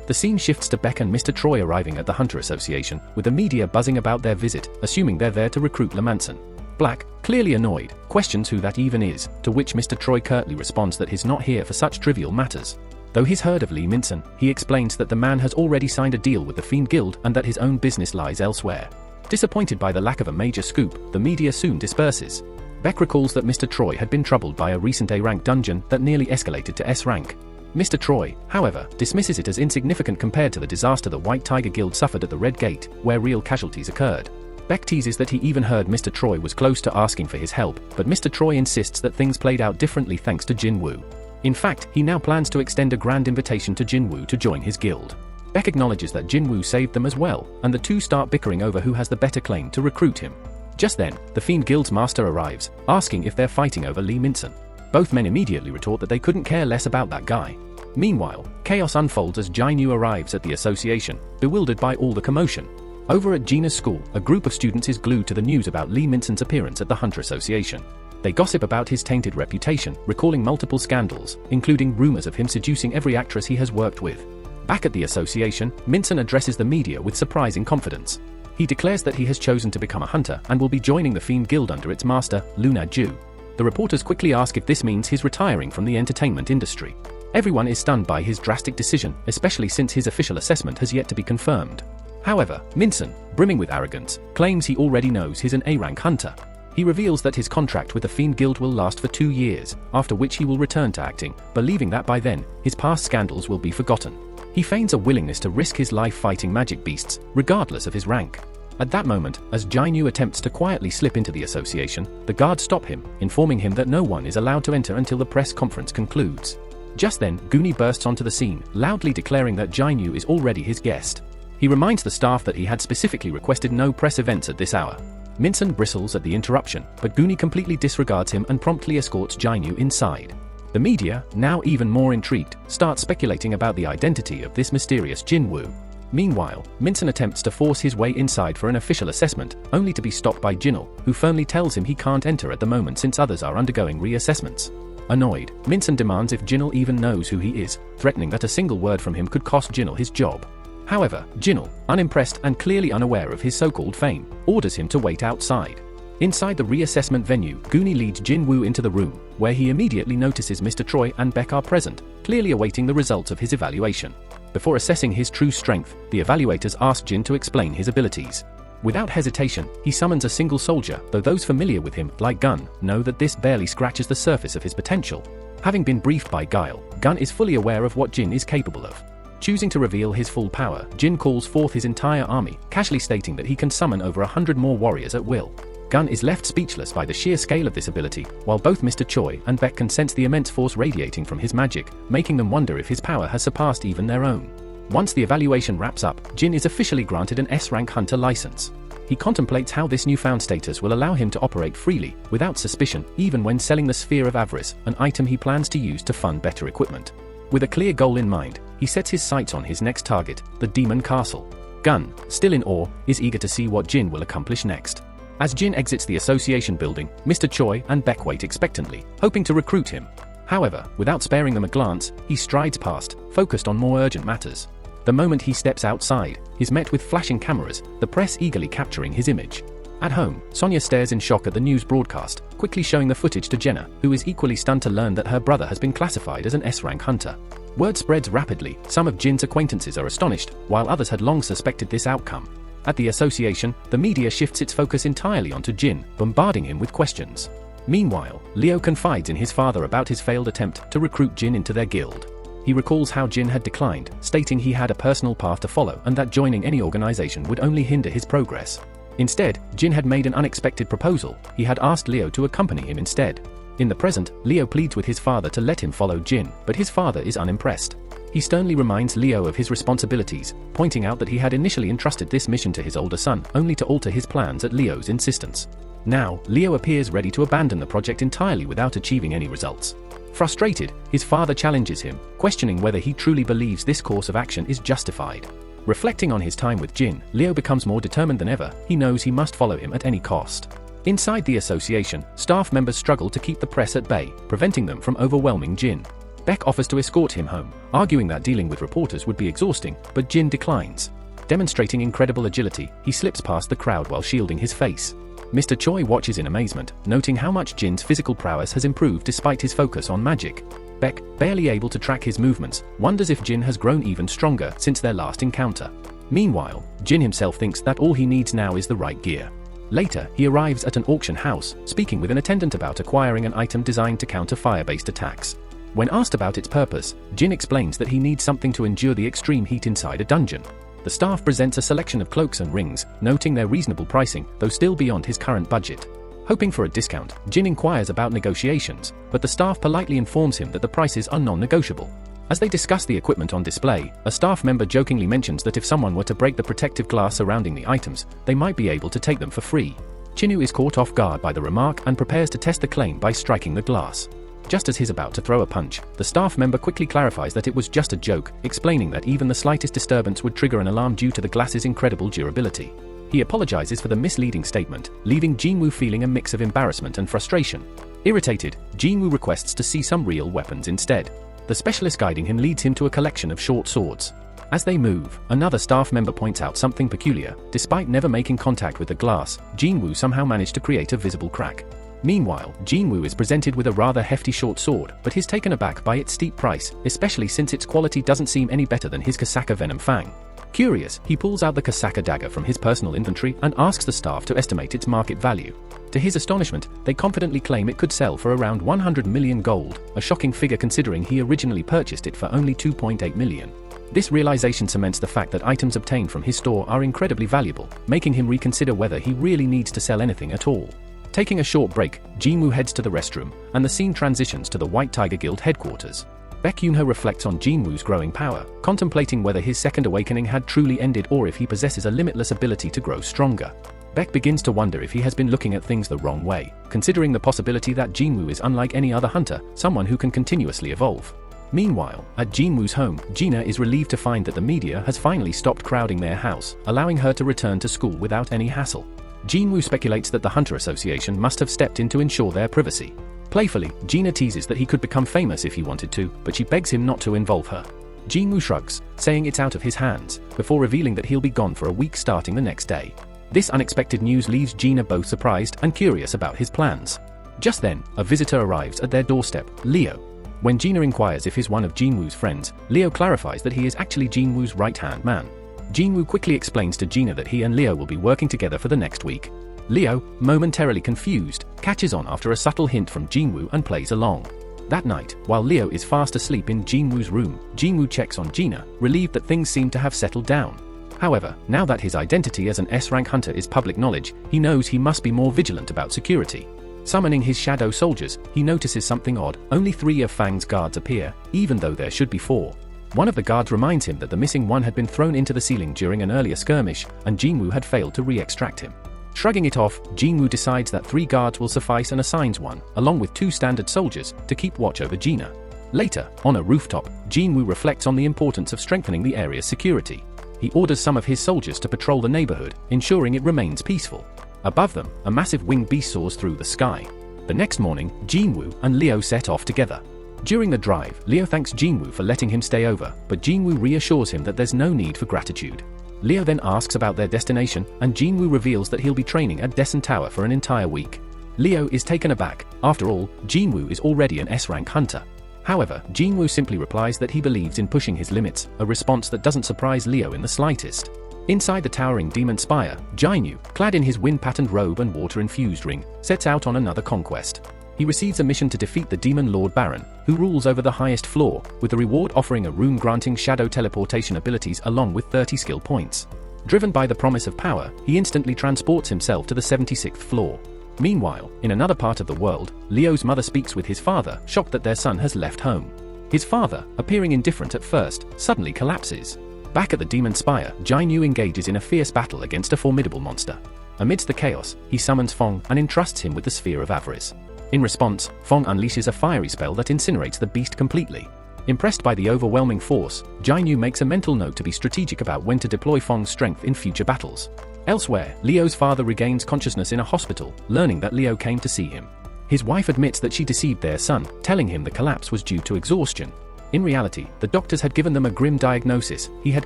The scene shifts to Beck and Mr. Troy arriving at the Hunter Association, with the media buzzing about their visit, assuming they're there to recruit Lamanson. Black, clearly annoyed, questions who that even is, to which Mr. Troy curtly responds that he's not here for such trivial matters. Though he's heard of Lee Min-sung, he explains that the man has already signed a deal with the Fiend Guild and that his own business lies elsewhere. Disappointed by the lack of a major scoop, the media soon disperses. Beck recalls that Mr. Troy had been troubled by a recent A-rank dungeon that nearly escalated to S rank. Mr. Troy, however, dismisses it as insignificant compared to the disaster the White Tiger Guild suffered at the Red Gate, where real casualties occurred. Beck teases that he even heard Mr. Troy was close to asking for his help, but Mr. Troy insists that things played out differently thanks to Jinwoo. In fact, he now plans to extend a grand invitation to Jinwoo to join his guild. Beck acknowledges that Jinwoo saved them as well, and the two start bickering over who has the better claim to recruit him. Just then, the Fiend Guild's master arrives, asking if they're fighting over Lee Min-sung. Both men immediately retort that they couldn't care less about that guy. Meanwhile, chaos unfolds as Jinwoo arrives at the association, bewildered by all the commotion. Over at Gina's school, a group of students is glued to the news about Lee Min-sung's appearance at the Hunter Association. They gossip about his tainted reputation, recalling multiple scandals, including rumors of him seducing every actress he has worked with. Back at the association, Min-sung addresses the media with surprising confidence. He declares that he has chosen to become a hunter and will be joining the Fiend Guild under its master, Luna Ju. The reporters quickly ask if this means he's retiring from the entertainment industry. Everyone is stunned by his drastic decision, especially since his official assessment has yet to be confirmed. However, Min-sung, brimming with arrogance, claims he already knows he's an A-rank hunter. He reveals that his contract with the Fiend Guild will last for 2 years, after which he will return to acting, believing that by then, his past scandals will be forgotten. He feigns a willingness to risk his life fighting magic beasts, regardless of his rank. At that moment, as Jinwoo attempts to quietly slip into the association, the guards stop him, informing him that no one is allowed to enter until the press conference concludes. Just then, Goonie bursts onto the scene, loudly declaring that Jinwoo is already his guest. He reminds the staff that he had specifically requested no press events at this hour. Min-sung bristles at the interruption, but Goonie completely disregards him and promptly escorts Jinwoo inside. The media, now even more intrigued, start speculating about the identity of this mysterious Jinwoo. Meanwhile, Min-sung attempts to force his way inside for an official assessment, only to be stopped by Jinil, who firmly tells him he can't enter at the moment since others are undergoing reassessments. Annoyed, Min-sung demands if Jinil even knows who he is, threatening that a single word from him could cost Jinil his job. However, Jinil, unimpressed and clearly unaware of his so-called fame, orders him to wait outside. Inside the reassessment venue, Goonie leads Jinwoo into the room, where he immediately notices Mr. Troy and Beck are present, clearly awaiting the results of his evaluation. Before assessing his true strength, the evaluators ask Jin to explain his abilities. Without hesitation, he summons a single soldier, though those familiar with him, like Gun, know that this barely scratches the surface of his potential. Having been briefed by Guile, Gun is fully aware of what Jin is capable of. Choosing to reveal his full power, Jin calls forth his entire army, casually stating that he can summon over 100 more warriors at will. Gun is left speechless by the sheer scale of this ability, while both Mr. Choi and Beck can sense the immense force radiating from his magic, making them wonder if his power has surpassed even their own. Once the evaluation wraps up, Jin is officially granted an S-rank hunter license. He contemplates how this newfound status will allow him to operate freely, without suspicion, even when selling the Sphere of Avarice, an item he plans to use to fund better equipment. With a clear goal in mind, he sets his sights on his next target, the Demon Castle. Gun, still in awe, is eager to see what Jin will accomplish next. As Jin exits the association building, Mr. Choi and Beck wait expectantly, hoping to recruit him. However, without sparing them a glance, he strides past, focused on more urgent matters. The moment he steps outside, he's met with flashing cameras, the press eagerly capturing his image. At home, Sonia stares in shock at the news broadcast, quickly showing the footage to Jenna, who is equally stunned to learn that her brother has been classified as an S-rank hunter. Word spreads rapidly, some of Jin's acquaintances are astonished, while others had long suspected this outcome. At the association, the media shifts its focus entirely onto Jin, bombarding him with questions. Meanwhile, Leo confides in his father about his failed attempt to recruit Jin into their guild. He recalls how Jin had declined, stating he had a personal path to follow and that joining any organization would only hinder his progress. Instead, Jin had made an unexpected proposal. He had asked Leo to accompany him instead. In the present, Leo pleads with his father to let him follow Jin, but his father is unimpressed. He sternly reminds Leo of his responsibilities, pointing out that he had initially entrusted this mission to his older son, only to alter his plans at Leo's insistence. Now, Leo appears ready to abandon the project entirely without achieving any results. Frustrated, his father challenges him, questioning whether he truly believes this course of action is justified. Reflecting on his time with Jin, Leo becomes more determined than ever. He knows he must follow him at any cost. Inside the association, staff members struggle to keep the press at bay, preventing them from overwhelming Jin. Beck offers to escort him home, arguing that dealing with reporters would be exhausting, but Jin declines. Demonstrating incredible agility, he slips past the crowd while shielding his face. Mr. Choi watches in amazement, noting how much Jin's physical prowess has improved despite his focus on magic. Beck, barely able to track his movements, wonders if Jin has grown even stronger since their last encounter. Meanwhile, Jin himself thinks that all he needs now is the right gear. Later, he arrives at an auction house, speaking with an attendant about acquiring an item designed to counter fire-based attacks. When asked about its purpose, Jin explains that he needs something to endure the extreme heat inside a dungeon. The staff presents a selection of cloaks and rings, noting their reasonable pricing, though still beyond his current budget. Hoping for a discount, Jin inquires about negotiations, but the staff politely informs him that the prices are non-negotiable. As they discuss the equipment on display, a staff member jokingly mentions that if someone were to break the protective glass surrounding the items, they might be able to take them for free. Chinu is caught off guard by the remark and prepares to test the claim by striking the glass. Just as he's about to throw a punch, the staff member quickly clarifies that it was just a joke, explaining that even the slightest disturbance would trigger an alarm due to the glass's incredible durability. He apologizes for the misleading statement, leaving Jinwoo feeling a mix of embarrassment and frustration. Irritated, Jinwoo requests to see some real weapons instead. The specialist guiding him leads him to a collection of short swords. As they move, another staff member points out something peculiar. Despite never making contact with the glass, Jinwoo somehow managed to create a visible crack. Meanwhile, Jinwoo is presented with a rather hefty short sword, but he's taken aback by its steep price, especially since its quality doesn't seem any better than his Kasaka Venom Fang. Curious, he pulls out the Kasaka dagger from his personal inventory and asks the staff to estimate its market value. To his astonishment, they confidently claim it could sell for around 100 million gold, a shocking figure considering he originally purchased it for only 2.8 million. This realization cements the fact that items obtained from his store are incredibly valuable, making him reconsider whether he really needs to sell anything at all. Taking a short break, Jinwoo heads to the restroom, and the scene transitions to the White Tiger Guild headquarters. Baek Yoonho reflects on Jinwoo's growing power, contemplating whether his second awakening had truly ended or if he possesses a limitless ability to grow stronger. Baek begins to wonder if he has been looking at things the wrong way, considering the possibility that Jinwoo is unlike any other hunter, someone who can continuously evolve. Meanwhile, at Jinwoo's home, Gina is relieved to find that the media has finally stopped crowding their house, allowing her to return to school without any hassle. Jinwoo speculates that the Hunter Association must have stepped in to ensure their privacy. Playfully, Gina teases that he could become famous if he wanted to, but she begs him not to involve her. Jinwoo shrugs, saying it's out of his hands, before revealing that he'll be gone for a week starting the next day. This unexpected news leaves Gina both surprised and curious about his plans. Just then, a visitor arrives at their doorstep, Leo. When Gina inquires if he's one of Jinwoo's friends, Leo clarifies that he is actually Jinwoo's right-hand man. Jinwoo quickly explains to Gina that he and Leo will be working together for the next week. Leo, momentarily confused, catches on after a subtle hint from Jinwoo and plays along. That night, while Leo is fast asleep in Jinwoo's room, Jinwoo checks on Gina, relieved that things seem to have settled down. However, now that his identity as an S-rank hunter is public knowledge, he knows he must be more vigilant about security. Summoning his shadow soldiers, he notices something odd. Only 3 of Fang's guards appear, even though there should be 4. One of the guards reminds him that the missing one had been thrown into the ceiling during an earlier skirmish, and Jinwoo had failed to re-extract him. Shrugging it off, Jinwoo decides that 3 guards will suffice and assigns one, along with 2 standard soldiers, to keep watch over Gina. Later, on a rooftop, Jinwoo reflects on the importance of strengthening the area's security. He orders some of his soldiers to patrol the neighborhood, ensuring it remains peaceful. Above them, a massive winged beast soars through the sky. The next morning, Jinwoo and Leo set off together. During the drive, Leo thanks Jinwoo for letting him stay over, but Jinwoo reassures him that there's no need for gratitude. Leo then asks about their destination, and Jinwoo reveals that he'll be training at Dessen Tower for an entire week. Leo is taken aback. After all, Jinwoo is already an S-rank hunter. However, Jinwoo simply replies that he believes in pushing his limits, a response that doesn't surprise Leo in the slightest. Inside the towering demon spire, Jinwoo, clad in his wind-patterned robe and water-infused ring, sets out on another conquest. He receives a mission to defeat the demon Lord Baron, who rules over the highest floor, with the reward offering a rune-granting shadow teleportation abilities along with 30 skill points. Driven by the promise of power, he instantly transports himself to the 76th floor. Meanwhile, in another part of the world, Leo's mother speaks with his father, shocked that their son has left home. His father, appearing indifferent at first, suddenly collapses. Back at the demon spire, Jinwoo engages in a fierce battle against a formidable monster. Amidst the chaos, he summons Fong and entrusts him with the Sphere of Avarice. In response, Fong unleashes a fiery spell that incinerates the beast completely. Impressed by the overwhelming force, Jinwoo makes a mental note to be strategic about when to deploy Fong's strength in future battles. Elsewhere, Leo's father regains consciousness in a hospital, learning that Leo came to see him. His wife admits that she deceived their son, telling him the collapse was due to exhaustion. In reality, the doctors had given them a grim diagnosis. He had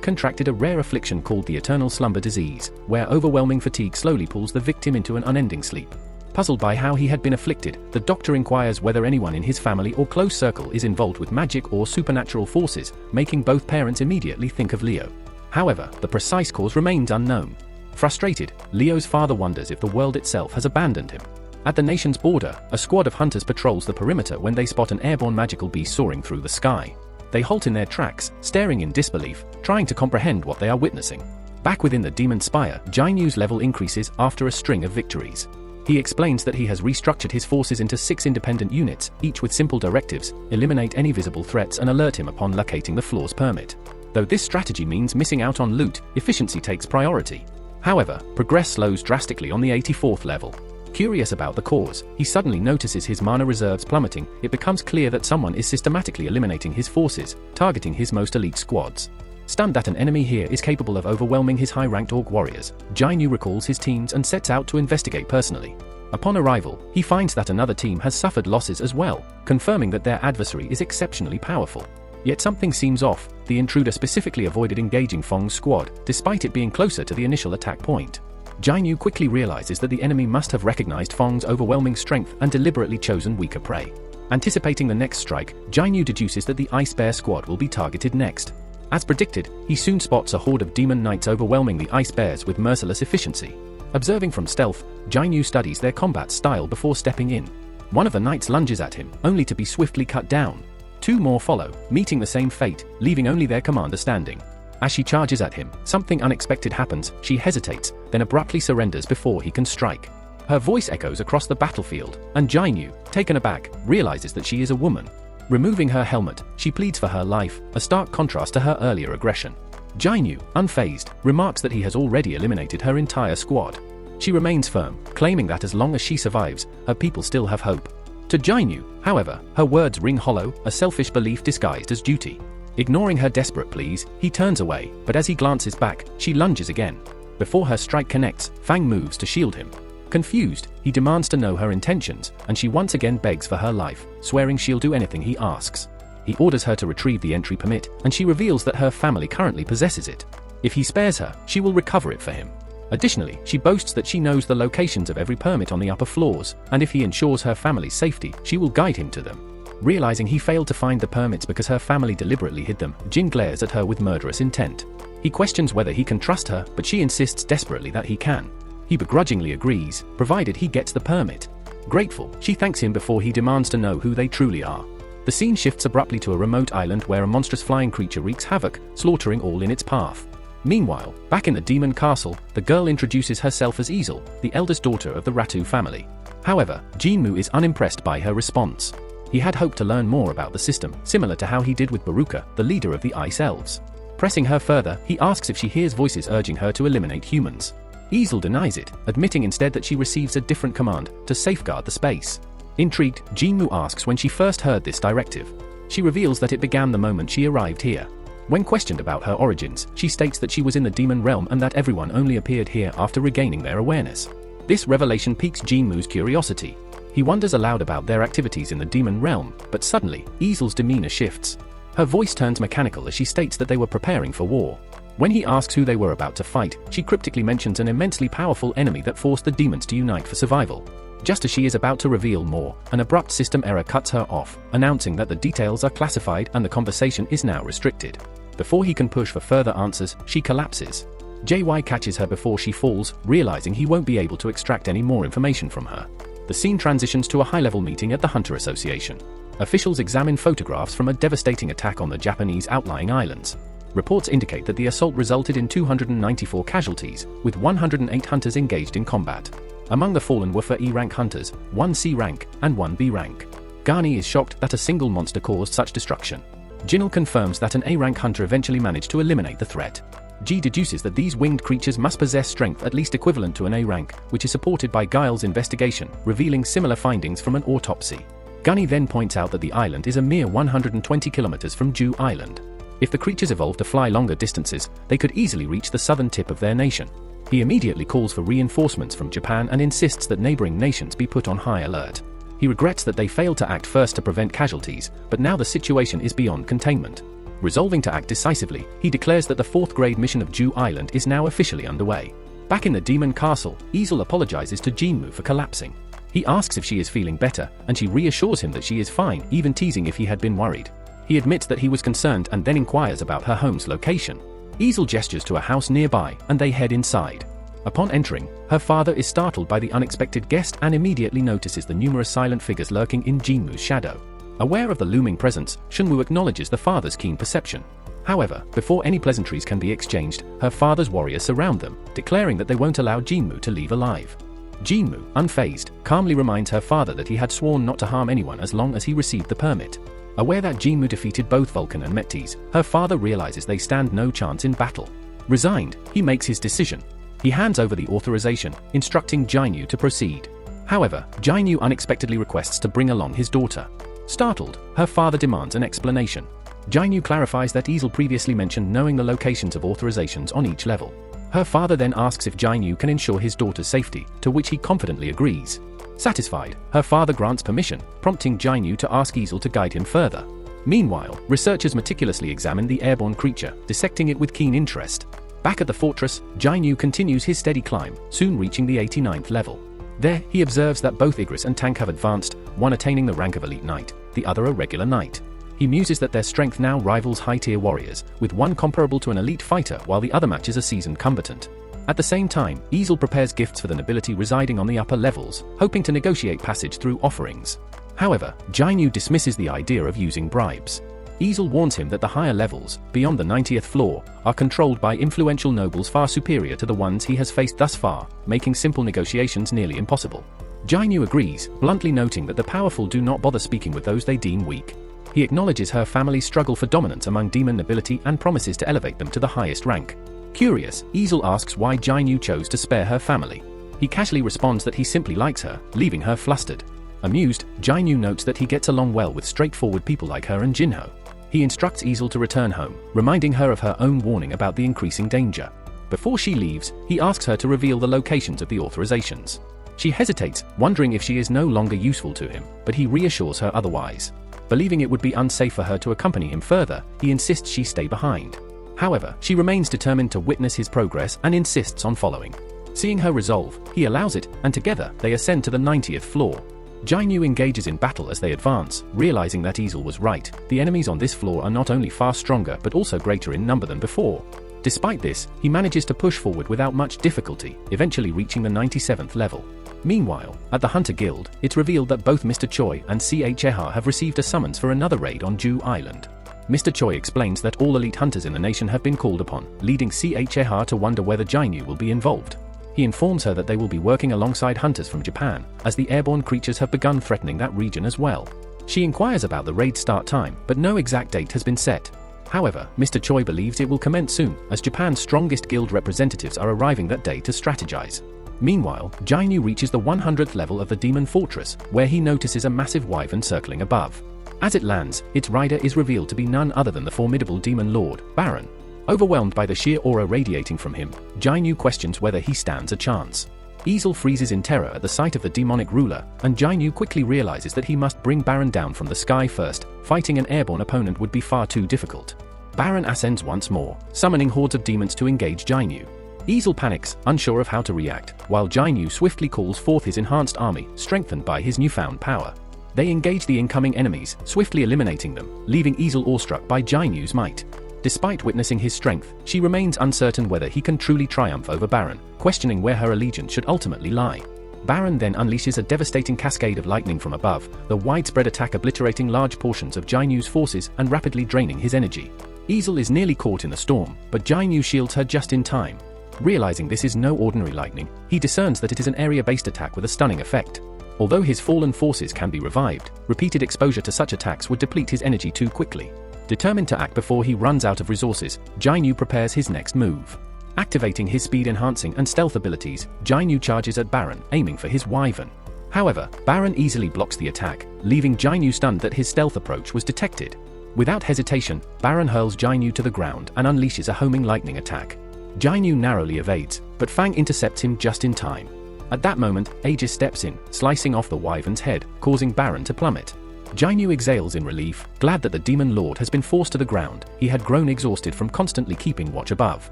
contracted a rare affliction called the eternal slumber disease, where overwhelming fatigue slowly pulls the victim into an unending sleep. Puzzled by how he had been afflicted, the doctor inquires whether anyone in his family or close circle is involved with magic or supernatural forces, making both parents immediately think of Leo. However, the precise cause remains unknown. Frustrated, Leo's father wonders if the world itself has abandoned him. At the nation's border, a squad of hunters patrols the perimeter when they spot an airborne magical beast soaring through the sky. They halt in their tracks, staring in disbelief, trying to comprehend what they are witnessing. Back within the demon spire, Jinwoo's level increases after a string of victories. He explains that he has restructured his forces into 6 independent units, each with simple directives: eliminate any visible threats and alert him upon locating the floor's permit. Though this strategy means missing out on loot, efficiency takes priority. However, progress slows drastically on the 84th level. Curious about the cause, he suddenly notices his mana reserves plummeting. It becomes clear that someone is systematically eliminating his forces, targeting his most elite squads. Stunned that an enemy here is capable of overwhelming his high-ranked orc warriors, Jinwoo recalls his teams and sets out to investigate personally. Upon arrival, he finds that another team has suffered losses as well, confirming that their adversary is exceptionally powerful. Yet something seems off. The intruder specifically avoided engaging Fong's squad, despite it being closer to the initial attack point. Jinwoo quickly realizes that the enemy must have recognized Fong's overwhelming strength and deliberately chosen weaker prey. Anticipating the next strike, Jinwoo deduces that the Ice Bear squad will be targeted next. As predicted, he soon spots a horde of demon knights overwhelming the Ice Bears with merciless efficiency. Observing from stealth, Jinwoo studies their combat style before stepping in. One of the knights lunges at him, only to be swiftly cut down. 2 more follow, meeting the same fate, leaving only their commander standing. As she charges at him, something unexpected happens. She hesitates, then abruptly surrenders before he can strike. Her voice echoes across the battlefield, and Jinwoo, taken aback, realizes that she is a woman. Removing her helmet, she pleads for her life, a stark contrast to her earlier aggression. Jinwoo, unfazed, remarks that he has already eliminated her entire squad. She remains firm, claiming that as long as she survives, her people still have hope. To Jinwoo, however, her words ring hollow, a selfish belief disguised as duty. Ignoring her desperate pleas, he turns away, but as he glances back, she lunges again. Before her strike connects, Fang moves to shield him. Confused, he demands to know her intentions, and she once again begs for her life, swearing she'll do anything he asks. He orders her to retrieve the entry permit, and she reveals that her family currently possesses it. If he spares her, she will recover it for him. Additionally, she boasts that she knows the locations of every permit on the upper floors, and if he ensures her family's safety, she will guide him to them. Realizing he failed to find the permits because her family deliberately hid them, Jin glares at her with murderous intent. He questions whether he can trust her, but she insists desperately that he can. He begrudgingly agrees, provided he gets the permit. Grateful, she thanks him before he demands to know who they truly are. The scene shifts abruptly to a remote island where a monstrous flying creature wreaks havoc, slaughtering all in its path. Meanwhile, back in the demon castle, the girl introduces herself as Ezel, the eldest daughter of the Ratu family. However, Jinwoo is unimpressed by her response. He had hoped to learn more about the system, similar to how he did with Baruka, the leader of the Ice Elves. Pressing her further, he asks if she hears voices urging her to eliminate humans. Ezel denies it, admitting instead that she receives a different command, to safeguard the space. Intrigued, Jinwoo asks when she first heard this directive. She reveals that it began the moment she arrived here. When questioned about her origins, she states that she was in the demon realm and that everyone only appeared here after regaining their awareness. This revelation piques Jinwoo's curiosity. He wonders aloud about their activities in the demon realm, but suddenly, Easel's demeanor shifts. Her voice turns mechanical as she states that they were preparing for war. When he asks who they were about to fight, she cryptically mentions an immensely powerful enemy that forced the demons to unite for survival. Just as she is about to reveal more, an abrupt system error cuts her off, announcing that the details are classified and the conversation is now restricted. Before he can push for further answers, she collapses. JY catches her before she falls, realizing he won't be able to extract any more information from her. The scene transitions to a high-level meeting at the Hunter Association. Officials examine photographs from a devastating attack on the Japanese outlying islands. Reports indicate that the assault resulted in 294 casualties, with 108 hunters engaged in combat. Among the fallen were 4 E-rank hunters, 1 C-rank, and 1 B-rank. Garni is shocked that a single monster caused such destruction. Jinil confirms that an A-rank hunter eventually managed to eliminate the threat. G deduces that these winged creatures must possess strength at least equivalent to an A rank, which is supported by Guile's investigation, revealing similar findings from an autopsy. Gunny then points out that the island is a mere 120 kilometers from Jew Island. If the creatures evolved to fly longer distances, they could easily reach the southern tip of their nation. He immediately calls for reinforcements from Japan and insists that neighboring nations be put on high alert. He regrets that they failed to act first to prevent casualties, but now the situation is beyond containment. Resolving to act decisively, he declares that the 4th grade mission of Jew Island is now officially underway. Back in the demon castle, Easel apologizes to Jinmu for collapsing. He asks if she is feeling better, and she reassures him that she is fine, even teasing if he had been worried. He admits that he was concerned and then inquires about her home's location. Easel gestures to a house nearby, and they head inside. Upon entering, her father is startled by the unexpected guest and immediately notices the numerous silent figures lurking in Jinmu's shadow. Aware of the looming presence, Shunwoo acknowledges the father's keen perception. However, before any pleasantries can be exchanged, her father's warriors surround them, declaring that they won't allow Jinmu to leave alive. Jinmu, unfazed, calmly reminds her father that he had sworn not to harm anyone as long as he received the permit. Aware that Jinmu defeated both Vulcan and Metis, her father realizes they stand no chance in battle. Resigned, he makes his decision. He hands over the authorization, instructing Jinyu to proceed. However, Jinyu unexpectedly requests to bring along his daughter. Startled, her father demands an explanation. Jinyu clarifies that Easel previously mentioned knowing the locations of authorizations on each level. Her father then asks if Jinyu can ensure his daughter's safety, to which he confidently agrees. Satisfied, her father grants permission, prompting Jinyu to ask Easel to guide him further. Meanwhile, researchers meticulously examine the airborne creature, dissecting it with keen interest. Back at the fortress, Jinyu continues his steady climb, soon reaching the 89th level. There, he observes that both Igris and Tank have advanced, one attaining the rank of Elite Knight, the other a regular knight. He muses that their strength now rivals high-tier warriors, with one comparable to an elite fighter while the other matches a seasoned combatant. At the same time, Easel prepares gifts for the nobility residing on the upper levels, hoping to negotiate passage through offerings. However, Jinyu dismisses the idea of using bribes. Easel warns him that the higher levels, beyond the 90th floor, are controlled by influential nobles far superior to the ones he has faced thus far, making simple negotiations nearly impossible. Jinyu agrees, bluntly noting that the powerful do not bother speaking with those they deem weak. He acknowledges her family's struggle for dominance among demon nobility and promises to elevate them to the highest rank. Curious, Easel asks why Jinyu chose to spare her family. He casually responds that he simply likes her, leaving her flustered. Amused, Jinyu notes that he gets along well with straightforward people like her and Jinho. He instructs Easel to return home, reminding her of her own warning about the increasing danger. Before she leaves, he asks her to reveal the locations of the authorizations. She hesitates, wondering if she is no longer useful to him, but he reassures her otherwise. Believing it would be unsafe for her to accompany him further, he insists she stay behind. However, she remains determined to witness his progress and insists on following. Seeing her resolve, he allows it, and together, they ascend to the 90th floor. Jinyu engages in battle as they advance, realizing that Easel was right. The enemies on this floor are not only far stronger but also greater in number than before. Despite this, he manages to push forward without much difficulty, eventually reaching the 97th level. Meanwhile, at the Hunter Guild, it's revealed that both Mr. Choi and C.H. Eha have received a summons for another raid on Jew Island. Mr. Choi explains that all elite hunters in the nation have been called upon, leading C.H. Eha to wonder whether Jinyu will be involved. He informs her that they will be working alongside hunters from Japan, as the airborne creatures have begun threatening that region as well. She inquires about the raid start time, but no exact date has been set. However, Mr. Choi believes it will commence soon, as Japan's strongest guild representatives are arriving that day to strategize. Meanwhile, Jinyu reaches the 100th level of the Demon Fortress, where he notices a massive wyvern circling above. As it lands, its rider is revealed to be none other than the formidable demon lord, Baron. Overwhelmed by the sheer aura radiating from him, Jinyu questions whether he stands a chance. Easel freezes in terror at the sight of the demonic ruler, and Jianu quickly realizes that he must bring Baron down from the sky first. Fighting an airborne opponent would be far too difficult. Baron ascends once more, summoning hordes of demons to engage Jianu. Easel panics, unsure of how to react, while Jianu swiftly calls forth his enhanced army, strengthened by his newfound power. They engage the incoming enemies, swiftly eliminating them, leaving Easel awestruck by Jianu's might. Despite witnessing his strength, she remains uncertain whether he can truly triumph over Baron, questioning where her allegiance should ultimately lie. Baron then unleashes a devastating cascade of lightning from above, the widespread attack obliterating large portions of Jianu's forces and rapidly draining his energy. Easel is nearly caught in the storm, but Jianu shields her just in time. Realizing this is no ordinary lightning, he discerns that it is an area-based attack with a stunning effect. Although his fallen forces can be revived, repeated exposure to such attacks would deplete his energy too quickly. Determined to act before he runs out of resources, Jianu prepares his next move. Activating his speed-enhancing and stealth abilities, Jianu charges at Baron, aiming for his wyvern. However, Baron easily blocks the attack, leaving Jianu stunned that his stealth approach was detected. Without hesitation, Baron hurls Jianu to the ground and unleashes a homing lightning attack. Jianu narrowly evades, but Fang intercepts him just in time. At that moment, Aegis steps in, slicing off the wyvern's head, causing Baron to plummet. Jianu exhales in relief, glad that the Demon Lord has been forced to the ground. He had grown exhausted from constantly keeping watch above.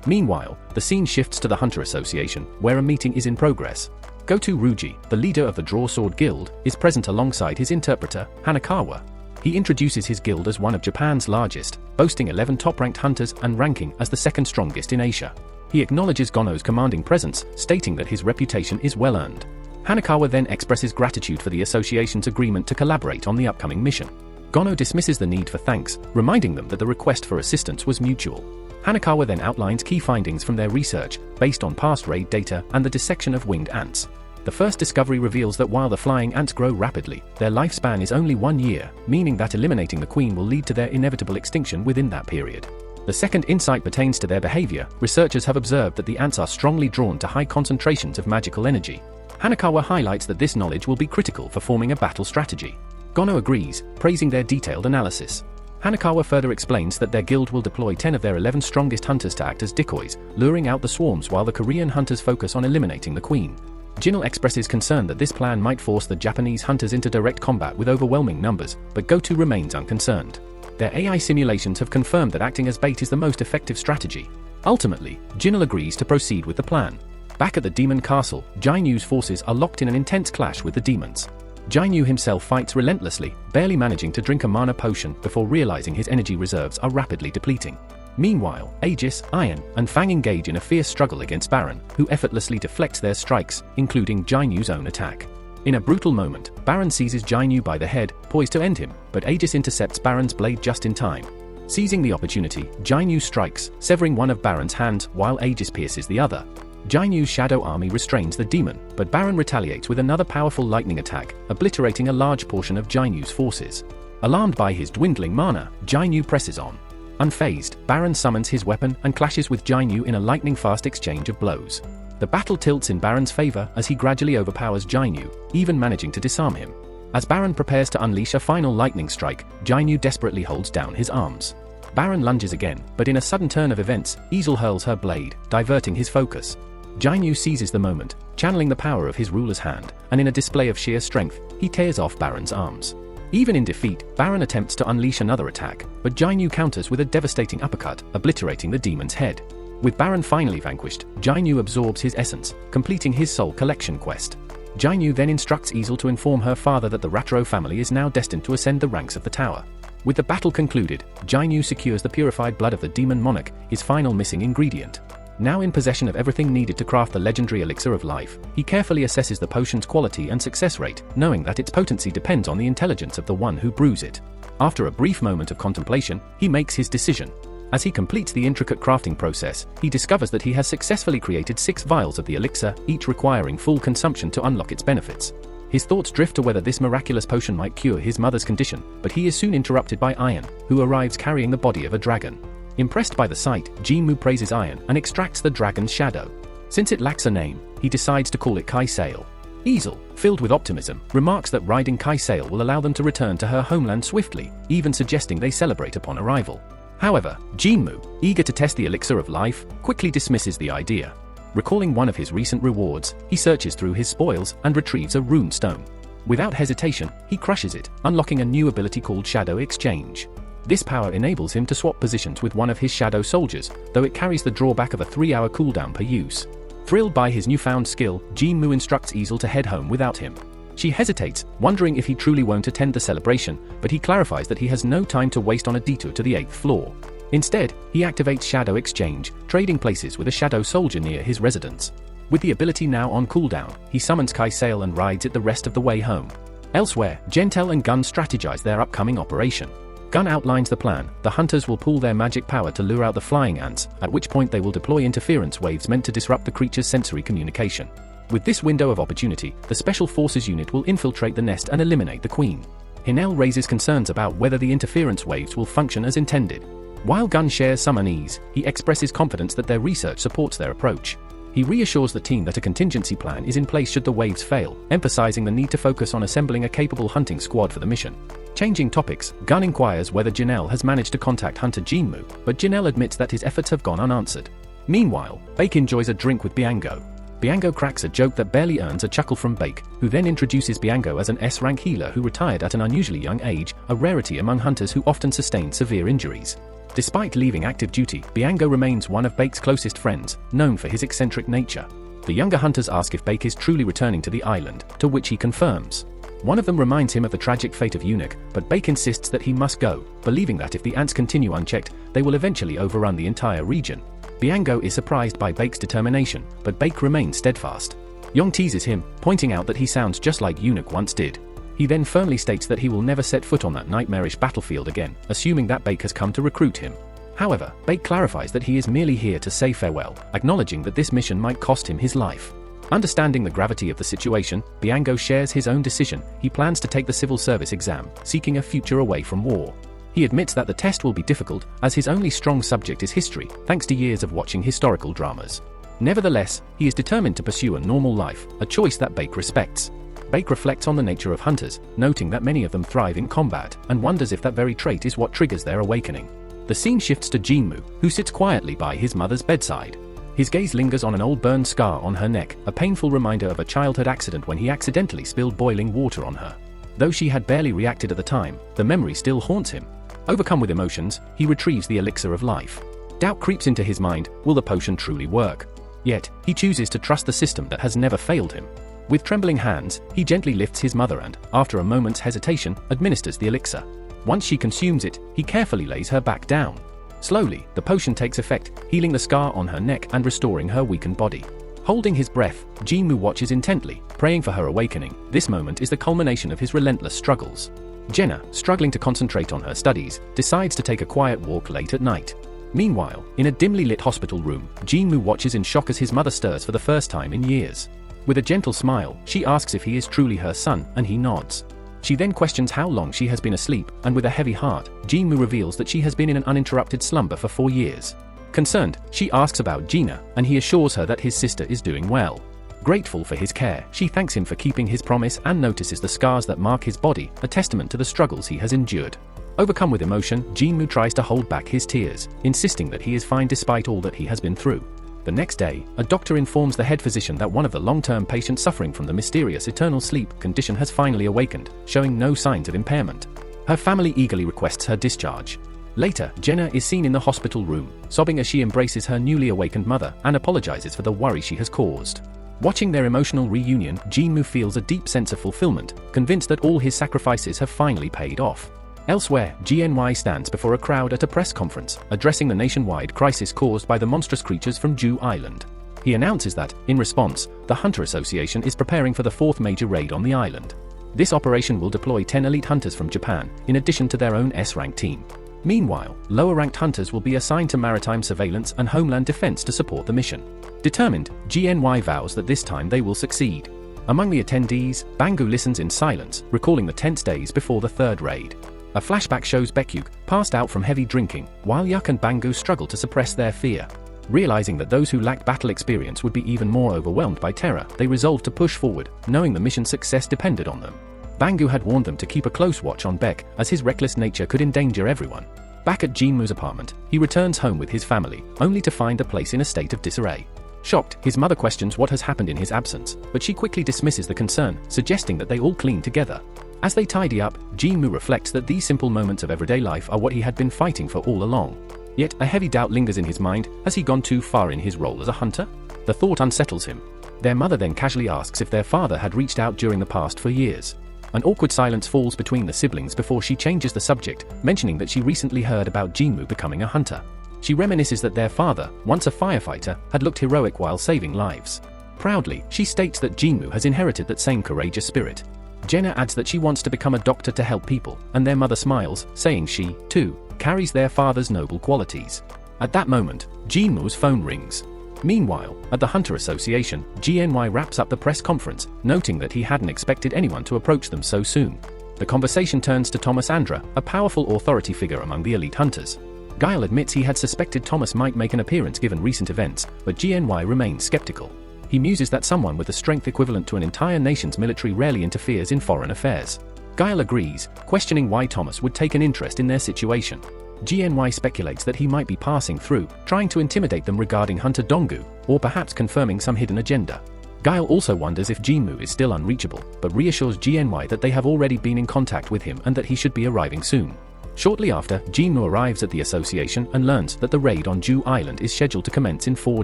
Meanwhile, the scene shifts to the Hunter Association, where a meeting is in progress. Goto Ruji, the leader of the Draw Sword Guild, is present alongside his interpreter, Hanakawa. He introduces his guild as one of Japan's largest, boasting 11 top-ranked hunters and ranking as the second strongest in Asia. He acknowledges Gono's commanding presence, stating that his reputation is well earned. Hanakawa then expresses gratitude for the association's agreement to collaborate on the upcoming mission. Gono dismisses the need for thanks, reminding them that the request for assistance was mutual. Hanakawa then outlines key findings from their research, based on past raid data and the dissection of winged ants. The first discovery reveals that while the flying ants grow rapidly, their lifespan is only 1 year, meaning that eliminating the queen will lead to their inevitable extinction within that period. The second insight pertains to their behavior. Researchers have observed that the ants are strongly drawn to high concentrations of magical energy. Hanakawa highlights that this knowledge will be critical for forming a battle strategy. Gono agrees, praising their detailed analysis. Hanakawa further explains that their guild will deploy 10 of their 11 strongest hunters to act as decoys, luring out the swarms while the Korean hunters focus on eliminating the queen. Jinel expresses concern that this plan might force the Japanese hunters into direct combat with overwhelming numbers, but Goto remains unconcerned. Their AI simulations have confirmed that acting as bait is the most effective strategy. Ultimately, Jinel agrees to proceed with the plan. Back at the demon castle, Jianu's forces are locked in an intense clash with the demons. Jianu himself fights relentlessly, barely managing to drink a mana potion before realizing his energy reserves are rapidly depleting. Meanwhile, Aegis, Iron, and Fang engage in a fierce struggle against Baron, who effortlessly deflects their strikes, including Jianu's own attack. In a brutal moment, Baron seizes Jianu by the head, poised to end him, but Aegis intercepts Baron's blade just in time. Seizing the opportunity, Jianu strikes, severing one of Baron's hands while Aegis pierces the other. Jianu's shadow army restrains the demon, but Baron retaliates with another powerful lightning attack, obliterating a large portion of Jianu's forces. Alarmed by his dwindling mana, Jianu presses on. Unfazed, Baron summons his weapon and clashes with Jianu in a lightning-fast exchange of blows. The battle tilts in Baron's favor as he gradually overpowers Jianu, even managing to disarm him. As Baron prepares to unleash a final lightning strike, Jianu desperately holds down his arms. Baron lunges again, but in a sudden turn of events, Easel hurls her blade, diverting his focus. Jianu seizes the moment, channeling the power of his ruler's hand, and in a display of sheer strength, he tears off Baron's arms. Even in defeat, Baron attempts to unleash another attack, but Jianu counters with a devastating uppercut, obliterating the demon's head. With Baron finally vanquished, Jianu absorbs his essence, completing his soul collection quest. Jianu then instructs Easel to inform her father that the Ratro family is now destined to ascend the ranks of the tower. With the battle concluded, Jianu secures the purified blood of the demon monarch, his final missing ingredient. Now in possession of everything needed to craft the legendary elixir of life, he carefully assesses the potion's quality and success rate, knowing that its potency depends on the intelligence of the one who brews it. After a brief moment of contemplation, he makes his decision. As he completes the intricate crafting process, he discovers that he has successfully created 6 vials of the elixir, each requiring full consumption to unlock its benefits. His thoughts drift to whether this miraculous potion might cure his mother's condition, but he is soon interrupted by Iron, who arrives carrying the body of a dragon. Impressed by the sight, Jinmu praises Iron and extracts the dragon's shadow. Since it lacks a name, he decides to call it Kai Sail. Easel, filled with optimism, remarks that riding Kai Sail will allow them to return to her homeland swiftly, even suggesting they celebrate upon arrival. However, Jinmu, eager to test the elixir of life, quickly dismisses the idea. Recalling one of his recent rewards, he searches through his spoils and retrieves a rune stone. Without hesitation, he crushes it, unlocking a new ability called Shadow Exchange. This power enables him to swap positions with one of his shadow soldiers, though it carries the drawback of a 3-hour cooldown per use. Thrilled by his newfound skill, Jinmu instructs Easel to head home without him. She hesitates, wondering if he truly won't attend the celebration, but he clarifies that he has no time to waste on a detour to the 8th floor. Instead, he activates Shadow Exchange, trading places with a shadow soldier near his residence. With the ability now on cooldown, he summons Kaisale and rides it the rest of the way home. Elsewhere, Gentel and Gun strategize their upcoming operation. Gun outlines the plan. The hunters will pool their magic power to lure out the flying ants, at which point they will deploy interference waves meant to disrupt the creature's sensory communication. With this window of opportunity, the Special Forces unit will infiltrate the nest and eliminate the queen. Hinel raises concerns about whether the interference waves will function as intended. While Gun shares some unease, he expresses confidence that their research supports their approach. He reassures the team that a contingency plan is in place should the waves fail, emphasizing the need to focus on assembling a capable hunting squad for the mission. Changing topics, Gun inquires whether Janelle has managed to contact Hunter Jinmu, but Janelle admits that his efforts have gone unanswered. Meanwhile, Bake enjoys a drink with Biango. Biango cracks a joke that barely earns a chuckle from Bake, who then introduces Biango as an S-rank healer who retired at an unusually young age, a rarity among hunters who often sustain severe injuries. Despite leaving active duty, Biango remains one of Bake's closest friends, known for his eccentric nature. The younger hunters ask if Bake is truly returning to the island, to which he confirms. One of them reminds him of the tragic fate of Eunuch, but Bake insists that he must go, believing that if the ants continue unchecked, they will eventually overrun the entire region. Biango is surprised by Bake's determination, but Bake remains steadfast. Yong teases him, pointing out that he sounds just like Eunuch once did. He then firmly states that he will never set foot on that nightmarish battlefield again, assuming that Bake has come to recruit him. However, Bake clarifies that he is merely here to say farewell, acknowledging that this mission might cost him his life. Understanding the gravity of the situation, Biango shares his own decision. He plans to take the civil service exam, seeking a future away from war. He admits that the test will be difficult, as his only strong subject is history, thanks to years of watching historical dramas. Nevertheless, he is determined to pursue a normal life, a choice that Bake respects. Bake reflects on the nature of hunters, noting that many of them thrive in combat, and wonders if that very trait is what triggers their awakening. The scene shifts to Jinmu, who sits quietly by his mother's bedside. His gaze lingers on an old burned scar on her neck, a painful reminder of a childhood accident when he accidentally spilled boiling water on her. Though she had barely reacted at the time, the memory still haunts him. Overcome with emotions, he retrieves the elixir of life. Doubt creeps into his mind, will the potion truly work? Yet, he chooses to trust the system that has never failed him. With trembling hands, he gently lifts his mother and, after a moment's hesitation, administers the elixir. Once she consumes it, he carefully lays her back down. Slowly, the potion takes effect, healing the scar on her neck and restoring her weakened body. Holding his breath, Jinmu watches intently, praying for her awakening. This moment is the culmination of his relentless struggles. Jenna, struggling to concentrate on her studies, decides to take a quiet walk late at night. Meanwhile, in a dimly lit hospital room, Jinmu watches in shock as his mother stirs for the first time in years. With a gentle smile, she asks if he is truly her son, and he nods. She then questions how long she has been asleep, and with a heavy heart, Jinmu reveals that she has been in an uninterrupted slumber for 4 years. Concerned, she asks about Gina, and he assures her that his sister is doing well. Grateful for his care, she thanks him for keeping his promise and notices the scars that mark his body, a testament to the struggles he has endured. Overcome with emotion, Jinmu tries to hold back his tears, insisting that he is fine despite all that he has been through. The next day, a doctor informs the head physician that one of the long-term patients suffering from the mysterious eternal sleep condition has finally awakened, showing no signs of impairment. Her family eagerly requests her discharge. Later, Jenna is seen in the hospital room, sobbing as she embraces her newly awakened mother and apologizes for the worry she has caused. Watching their emotional reunion, Jinmu feels a deep sense of fulfillment, convinced that all his sacrifices have finally paid off. Elsewhere, GNY stands before a crowd at a press conference, addressing the nationwide crisis caused by the monstrous creatures from Jew Island. He announces that, in response, the Hunter Association is preparing for the 4th major raid on the island. This operation will deploy 10 elite hunters from Japan, in addition to their own S-rank team. Meanwhile, lower-ranked hunters will be assigned to maritime surveillance and homeland defense to support the mission. Determined, GNY vows that this time they will succeed. Among the attendees, Bangu listens in silence, recalling the tense days before the 3rd raid. A flashback shows Baekhyuk, passed out from heavy drinking, while Yuk and Bangu struggle to suppress their fear. Realizing that those who lacked battle experience would be even more overwhelmed by terror, they resolved to push forward, knowing the mission's success depended on them. Bangu had warned them to keep a close watch on Baek, as his reckless nature could endanger everyone. Back at Jinmu's apartment, he returns home with his family, only to find the place in a state of disarray. Shocked, his mother questions what has happened in his absence, but she quickly dismisses the concern, suggesting that they all clean together. As they tidy up, Jinwoo reflects that these simple moments of everyday life are what he had been fighting for all along. Yet, a heavy doubt lingers in his mind. Has he gone too far in his role as a hunter? The thought unsettles him. Their mother then casually asks if their father had reached out during the past for years. An awkward silence falls between the siblings before she changes the subject, mentioning that she recently heard about Jinwoo becoming a hunter. She reminisces that their father, once a firefighter, had looked heroic while saving lives. Proudly, she states that Jinwoo has inherited that same courageous spirit. Jenna adds that she wants to become a doctor to help people, and their mother smiles, saying she, too, carries their father's noble qualities. At that moment, Jinwoo's phone rings. Meanwhile, at the Hunter Association, GNY wraps up the press conference, noting that he hadn't expected anyone to approach them so soon. The conversation turns to Thomas Andra, a powerful authority figure among the elite hunters. Guile admits he had suspected Thomas might make an appearance given recent events, but GNY remains skeptical. He muses that someone with the strength equivalent to an entire nation's military rarely interferes in foreign affairs. Guile agrees, questioning why Thomas would take an interest in their situation. GNY speculates that he might be passing through, trying to intimidate them regarding Hunter Donggu, or perhaps confirming some hidden agenda. Guile also wonders if Jinwoo is still unreachable, but reassures GNY that they have already been in contact with him and that he should be arriving soon. Shortly after, Jinwoo arrives at the association and learns that the raid on Jew Island is scheduled to commence in 4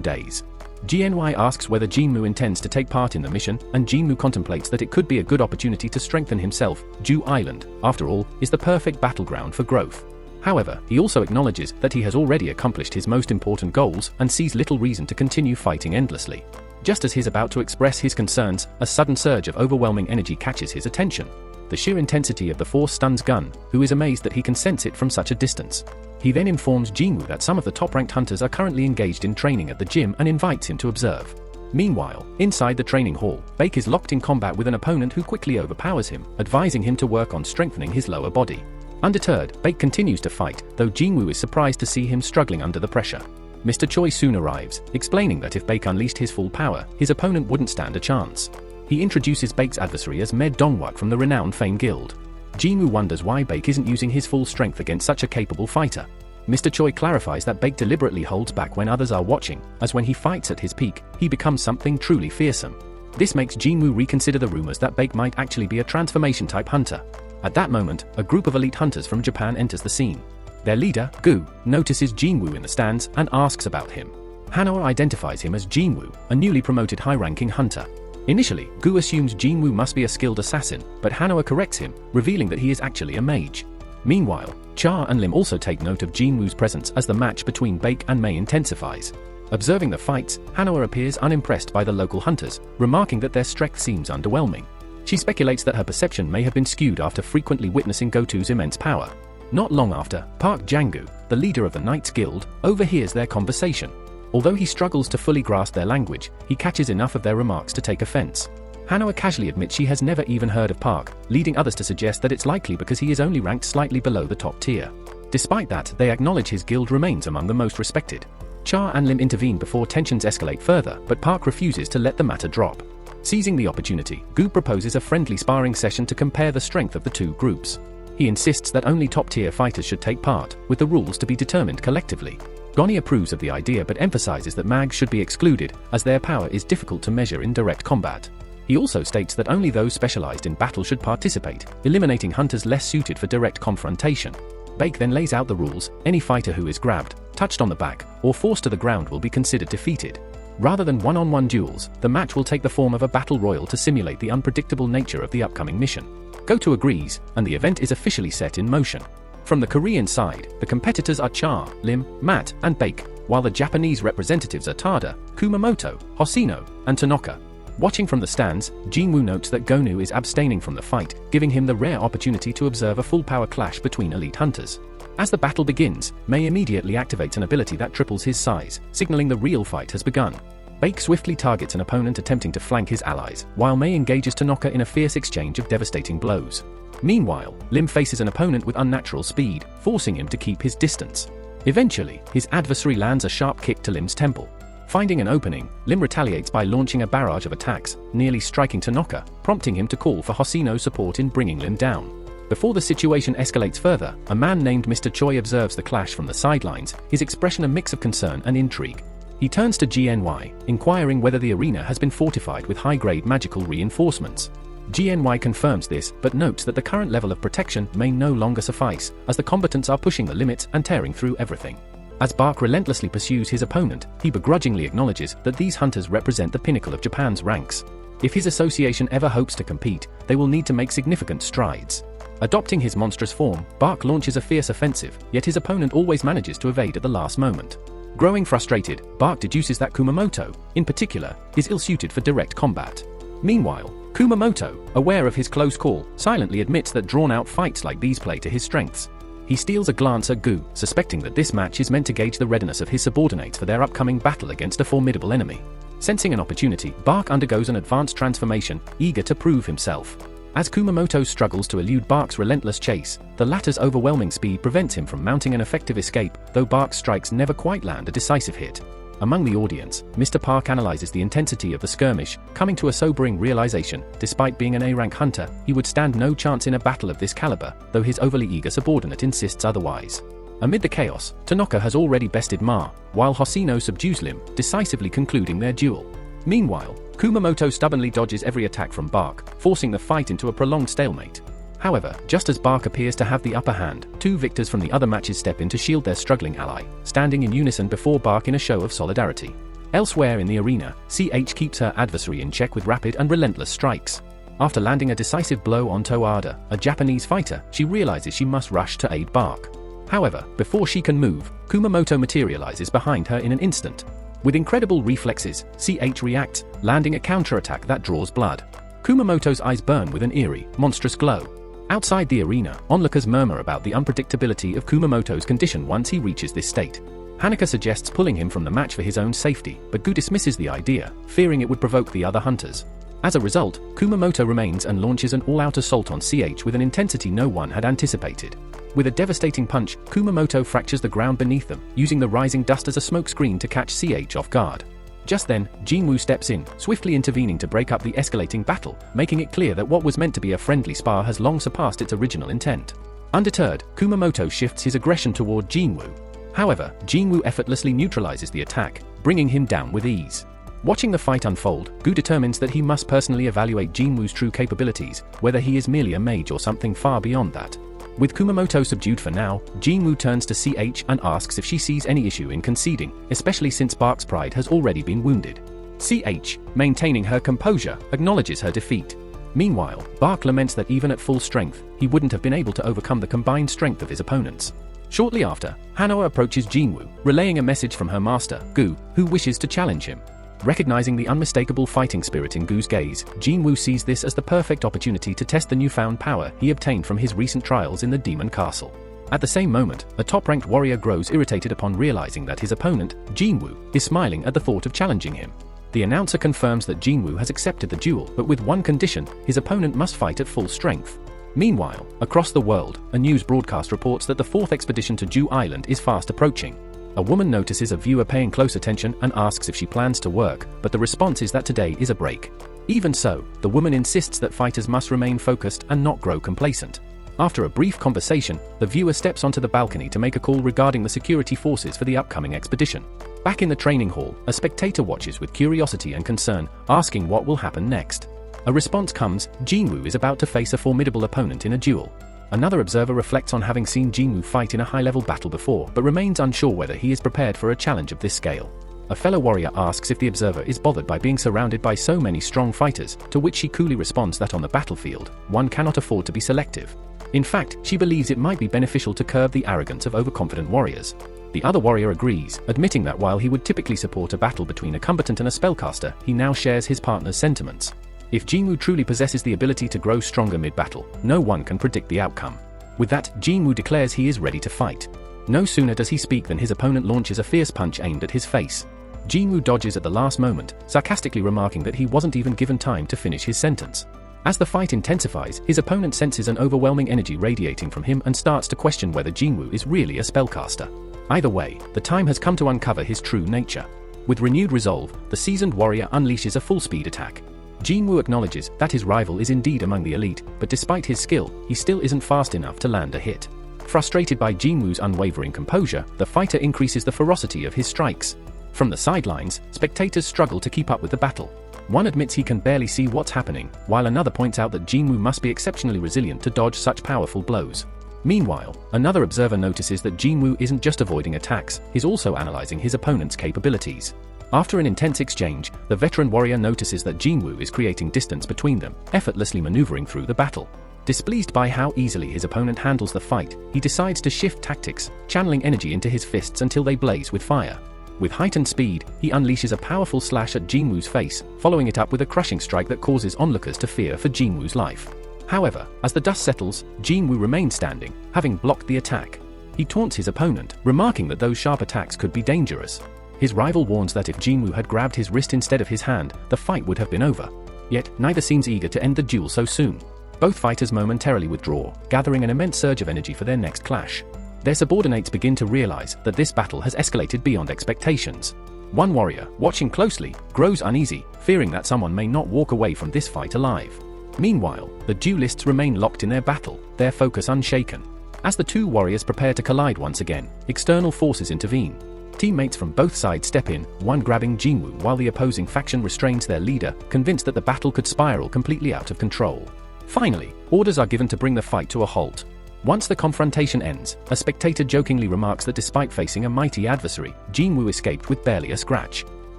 days. GNY asks whether Jinwoo intends to take part in the mission, and Jinwoo contemplates that it could be a good opportunity to strengthen himself. Jew Island, after all, is the perfect battleground for growth. However, he also acknowledges that he has already accomplished his most important goals and sees little reason to continue fighting endlessly. Just as he's about to express his concerns, a sudden surge of overwhelming energy catches his attention. The sheer intensity of the force stuns Gun, who is amazed that he can sense it from such a distance. He then informs Jinwoo that some of the top-ranked hunters are currently engaged in training at the gym and invites him to observe. Meanwhile, inside the training hall, Baek is locked in combat with an opponent who quickly overpowers him, advising him to work on strengthening his lower body. Undeterred, Baek continues to fight, though Jinwoo is surprised to see him struggling under the pressure. Mr. Choi soon arrives, explaining that if Baek unleashed his full power, his opponent wouldn't stand a chance. He introduces Baek's adversary as Med Dongwak from the renowned Fame Guild. Jinwoo wonders why Baek isn't using his full strength against such a capable fighter. Mr. Choi clarifies that Baek deliberately holds back when others are watching, as when he fights at his peak, he becomes something truly fearsome. This makes Jinwoo reconsider the rumors that Baek might actually be a transformation-type hunter. At that moment, a group of elite hunters from Japan enters the scene. Their leader, Gu, notices Jinwoo in the stands and asks about him. Hanoa identifies him as Jinwoo, a newly promoted high-ranking hunter. Initially, Gu assumes Jinwoo must be a skilled assassin, but Hanoa corrects him, revealing that he is actually a mage. Meanwhile, Cha and Lim also take note of Jinwoo's presence as the match between Baek and Mei intensifies. Observing the fights, Hanoa appears unimpressed by the local hunters, remarking that their strength seems underwhelming. She speculates that her perception may have been skewed after frequently witnessing Goto's immense power. Not long after, Park Jang-gu, the leader of the Knights Guild, overhears their conversation. Although he struggles to fully grasp their language, he catches enough of their remarks to take offense. Hanoa casually admits she has never even heard of Park, leading others to suggest that it's likely because he is only ranked slightly below the top tier. Despite that, they acknowledge his guild remains among the most respected. Cha and Lim intervene before tensions escalate further, but Park refuses to let the matter drop. Seizing the opportunity, Gu proposes a friendly sparring session to compare the strength of the two groups. He insists that only top-tier fighters should take part, with the rules to be determined collectively. Goni approves of the idea but emphasizes that mags should be excluded, as their power is difficult to measure in direct combat. He also states that only those specialized in battle should participate, eliminating hunters less suited for direct confrontation. Baek then lays out the rules: any fighter who is grabbed, touched on the back, or forced to the ground will be considered defeated. Rather than one-on-one duels, the match will take the form of a battle royal to simulate the unpredictable nature of the upcoming mission. Goto agrees, and the event is officially set in motion. From the Korean side, the competitors are Cha, Lim, Matt, and Baek, while the Japanese representatives are Tada, Kumamoto, Hoshino, and Tanaka. Watching from the stands, Jinwoo notes that Gonu is abstaining from the fight, giving him the rare opportunity to observe a full-power clash between elite hunters. As the battle begins, Mei immediately activates an ability that triples his size, signaling the real fight has begun. Baek swiftly targets an opponent attempting to flank his allies, while Mei engages Tanaka in a fierce exchange of devastating blows. Meanwhile, Lim faces an opponent with unnatural speed, forcing him to keep his distance. Eventually, his adversary lands a sharp kick to Lim's temple. Finding an opening, Lim retaliates by launching a barrage of attacks, nearly striking Tanaka, prompting him to call for Hoshino's support in bringing Lim down. Before the situation escalates further, a man named Mr. Choi observes the clash from the sidelines, his expression a mix of concern and intrigue. He turns to GNY, inquiring whether the arena has been fortified with high-grade magical reinforcements. GNY confirms this, but notes that the current level of protection may no longer suffice, as the combatants are pushing the limits and tearing through everything. As Bark relentlessly pursues his opponent, he begrudgingly acknowledges that these hunters represent the pinnacle of Japan's ranks. If his association ever hopes to compete, they will need to make significant strides. Adopting his monstrous form, Bark launches a fierce offensive, yet his opponent always manages to evade at the last moment. Growing frustrated, Bark deduces that Kumamoto, in particular, is ill-suited for direct combat. Meanwhile, Kumamoto, aware of his close call, silently admits that drawn-out fights like these play to his strengths. He steals a glance at Gu, suspecting that this match is meant to gauge the readiness of his subordinates for their upcoming battle against a formidable enemy. Sensing an opportunity, Bark undergoes an advanced transformation, eager to prove himself. As Kumamoto struggles to elude Bark's relentless chase, the latter's overwhelming speed prevents him from mounting an effective escape, though Bark's strikes never quite land a decisive hit. Among the audience, Mr. Park analyzes the intensity of the skirmish, coming to a sobering realization: despite being an A-rank hunter, he would stand no chance in a battle of this caliber, though his overly eager subordinate insists otherwise. Amid the chaos, Tanaka has already bested Ma, while Hoshino subdues Lim, decisively concluding their duel. Meanwhile, Kumamoto stubbornly dodges every attack from Bark, forcing the fight into a prolonged stalemate. However, just as Bark appears to have the upper hand, two victors from the other matches step in to shield their struggling ally, standing in unison before Bark in a show of solidarity. Elsewhere in the arena, CH keeps her adversary in check with rapid and relentless strikes. After landing a decisive blow on Toada, a Japanese fighter, she realizes she must rush to aid Bark. However, before she can move, Kumamoto materializes behind her in an instant. With incredible reflexes, CH reacts, landing a counterattack that draws blood. Kumamoto's eyes burn with an eerie, monstrous glow. Outside the arena, onlookers murmur about the unpredictability of Kumamoto's condition once he reaches this state. Hanaka suggests pulling him from the match for his own safety, but Gu dismisses the idea, fearing it would provoke the other hunters. As a result, Kumamoto remains and launches an all-out assault on CH with an intensity no one had anticipated. With a devastating punch, Kumamoto fractures the ground beneath them, using the rising dust as a smokescreen to catch CH off guard. Just then, Jinwoo steps in, swiftly intervening to break up the escalating battle, making it clear that what was meant to be a friendly spar has long surpassed its original intent. Undeterred, Kumamoto shifts his aggression toward Jinwoo. However, Jinwoo effortlessly neutralizes the attack, bringing him down with ease. Watching the fight unfold, Gu determines that he must personally evaluate Jinwoo's true capabilities, whether he is merely a mage or something far beyond that. With Kumamoto subdued for now, Jinwoo turns to CH and asks if she sees any issue in conceding, especially since Bark's pride has already been wounded. CH, maintaining her composure, acknowledges her defeat. Meanwhile, Bark laments that even at full strength, he wouldn't have been able to overcome the combined strength of his opponents. Shortly after, Hanoa approaches Jinwoo, relaying a message from her master, Gu, who wishes to challenge him. Recognizing the unmistakable fighting spirit in Gu's gaze, Jinwoo sees this as the perfect opportunity to test the newfound power he obtained from his recent trials in the Demon Castle. At the same moment, a top-ranked warrior grows irritated upon realizing that his opponent, Jinwoo, is smiling at the thought of challenging him. The announcer confirms that Jinwoo has accepted the duel, but with one condition: his opponent must fight at full strength. Meanwhile, across the world, a news broadcast reports that the fourth expedition to Jew Island is fast approaching. A woman notices a viewer paying close attention and asks if she plans to work, but the response is that today is a break. Even so, the woman insists that fighters must remain focused and not grow complacent. After a brief conversation, the viewer steps onto the balcony to make a call regarding the security forces for the upcoming expedition. Back in the training hall, a spectator watches with curiosity and concern, asking what will happen next. A response comes: Jinwoo is about to face a formidable opponent in a duel. Another observer reflects on having seen Jinwoo fight in a high-level battle before, but remains unsure whether he is prepared for a challenge of this scale. A fellow warrior asks if the observer is bothered by being surrounded by so many strong fighters, to which she coolly responds that on the battlefield, one cannot afford to be selective. In fact, she believes it might be beneficial to curb the arrogance of overconfident warriors. The other warrior agrees, admitting that while he would typically support a battle between a combatant and a spellcaster, he now shares his partner's sentiments. If Jinwoo truly possesses the ability to grow stronger mid-battle, no one can predict the outcome. With that, Jinwoo declares he is ready to fight. No sooner does he speak than his opponent launches a fierce punch aimed at his face. Jinwoo dodges at the last moment, sarcastically remarking that he wasn't even given time to finish his sentence. As the fight intensifies, his opponent senses an overwhelming energy radiating from him and starts to question whether Jinwoo is really a spellcaster. Either way, the time has come to uncover his true nature. With renewed resolve, the seasoned warrior unleashes a full-speed attack. Jinwoo acknowledges that his rival is indeed among the elite, but despite his skill, he still isn't fast enough to land a hit. Frustrated by Jinwoo's unwavering composure, the fighter increases the ferocity of his strikes. From the sidelines, spectators struggle to keep up with the battle. One admits he can barely see what's happening, while another points out that Jinwoo must be exceptionally resilient to dodge such powerful blows. Meanwhile, another observer notices that Jinwoo isn't just avoiding attacks, he's also analyzing his opponent's capabilities. After an intense exchange, the veteran warrior notices that Jinwoo is creating distance between them, effortlessly maneuvering through the battle. Displeased by how easily his opponent handles the fight, he decides to shift tactics, channeling energy into his fists until they blaze with fire. With heightened speed, he unleashes a powerful slash at Jinwoo's face, following it up with a crushing strike that causes onlookers to fear for Jinwoo's life. However, as the dust settles, Jinwoo remains standing, having blocked the attack. He taunts his opponent, remarking that those sharp attacks could be dangerous. His rival warns that if Jinwoo had grabbed his wrist instead of his hand, the fight would have been over. Yet, neither seems eager to end the duel so soon. Both fighters momentarily withdraw, gathering an immense surge of energy for their next clash. Their subordinates begin to realize that this battle has escalated beyond expectations. One warrior, watching closely, grows uneasy, fearing that someone may not walk away from this fight alive. Meanwhile, the duelists remain locked in their battle, their focus unshaken. As the two warriors prepare to collide once again, external forces intervene. Teammates from both sides step in, one grabbing Jinwoo while the opposing faction restrains their leader, convinced that the battle could spiral completely out of control. Finally, orders are given to bring the fight to a halt. Once the confrontation ends, a spectator jokingly remarks that despite facing a mighty adversary, Jinwoo escaped with barely a scratch.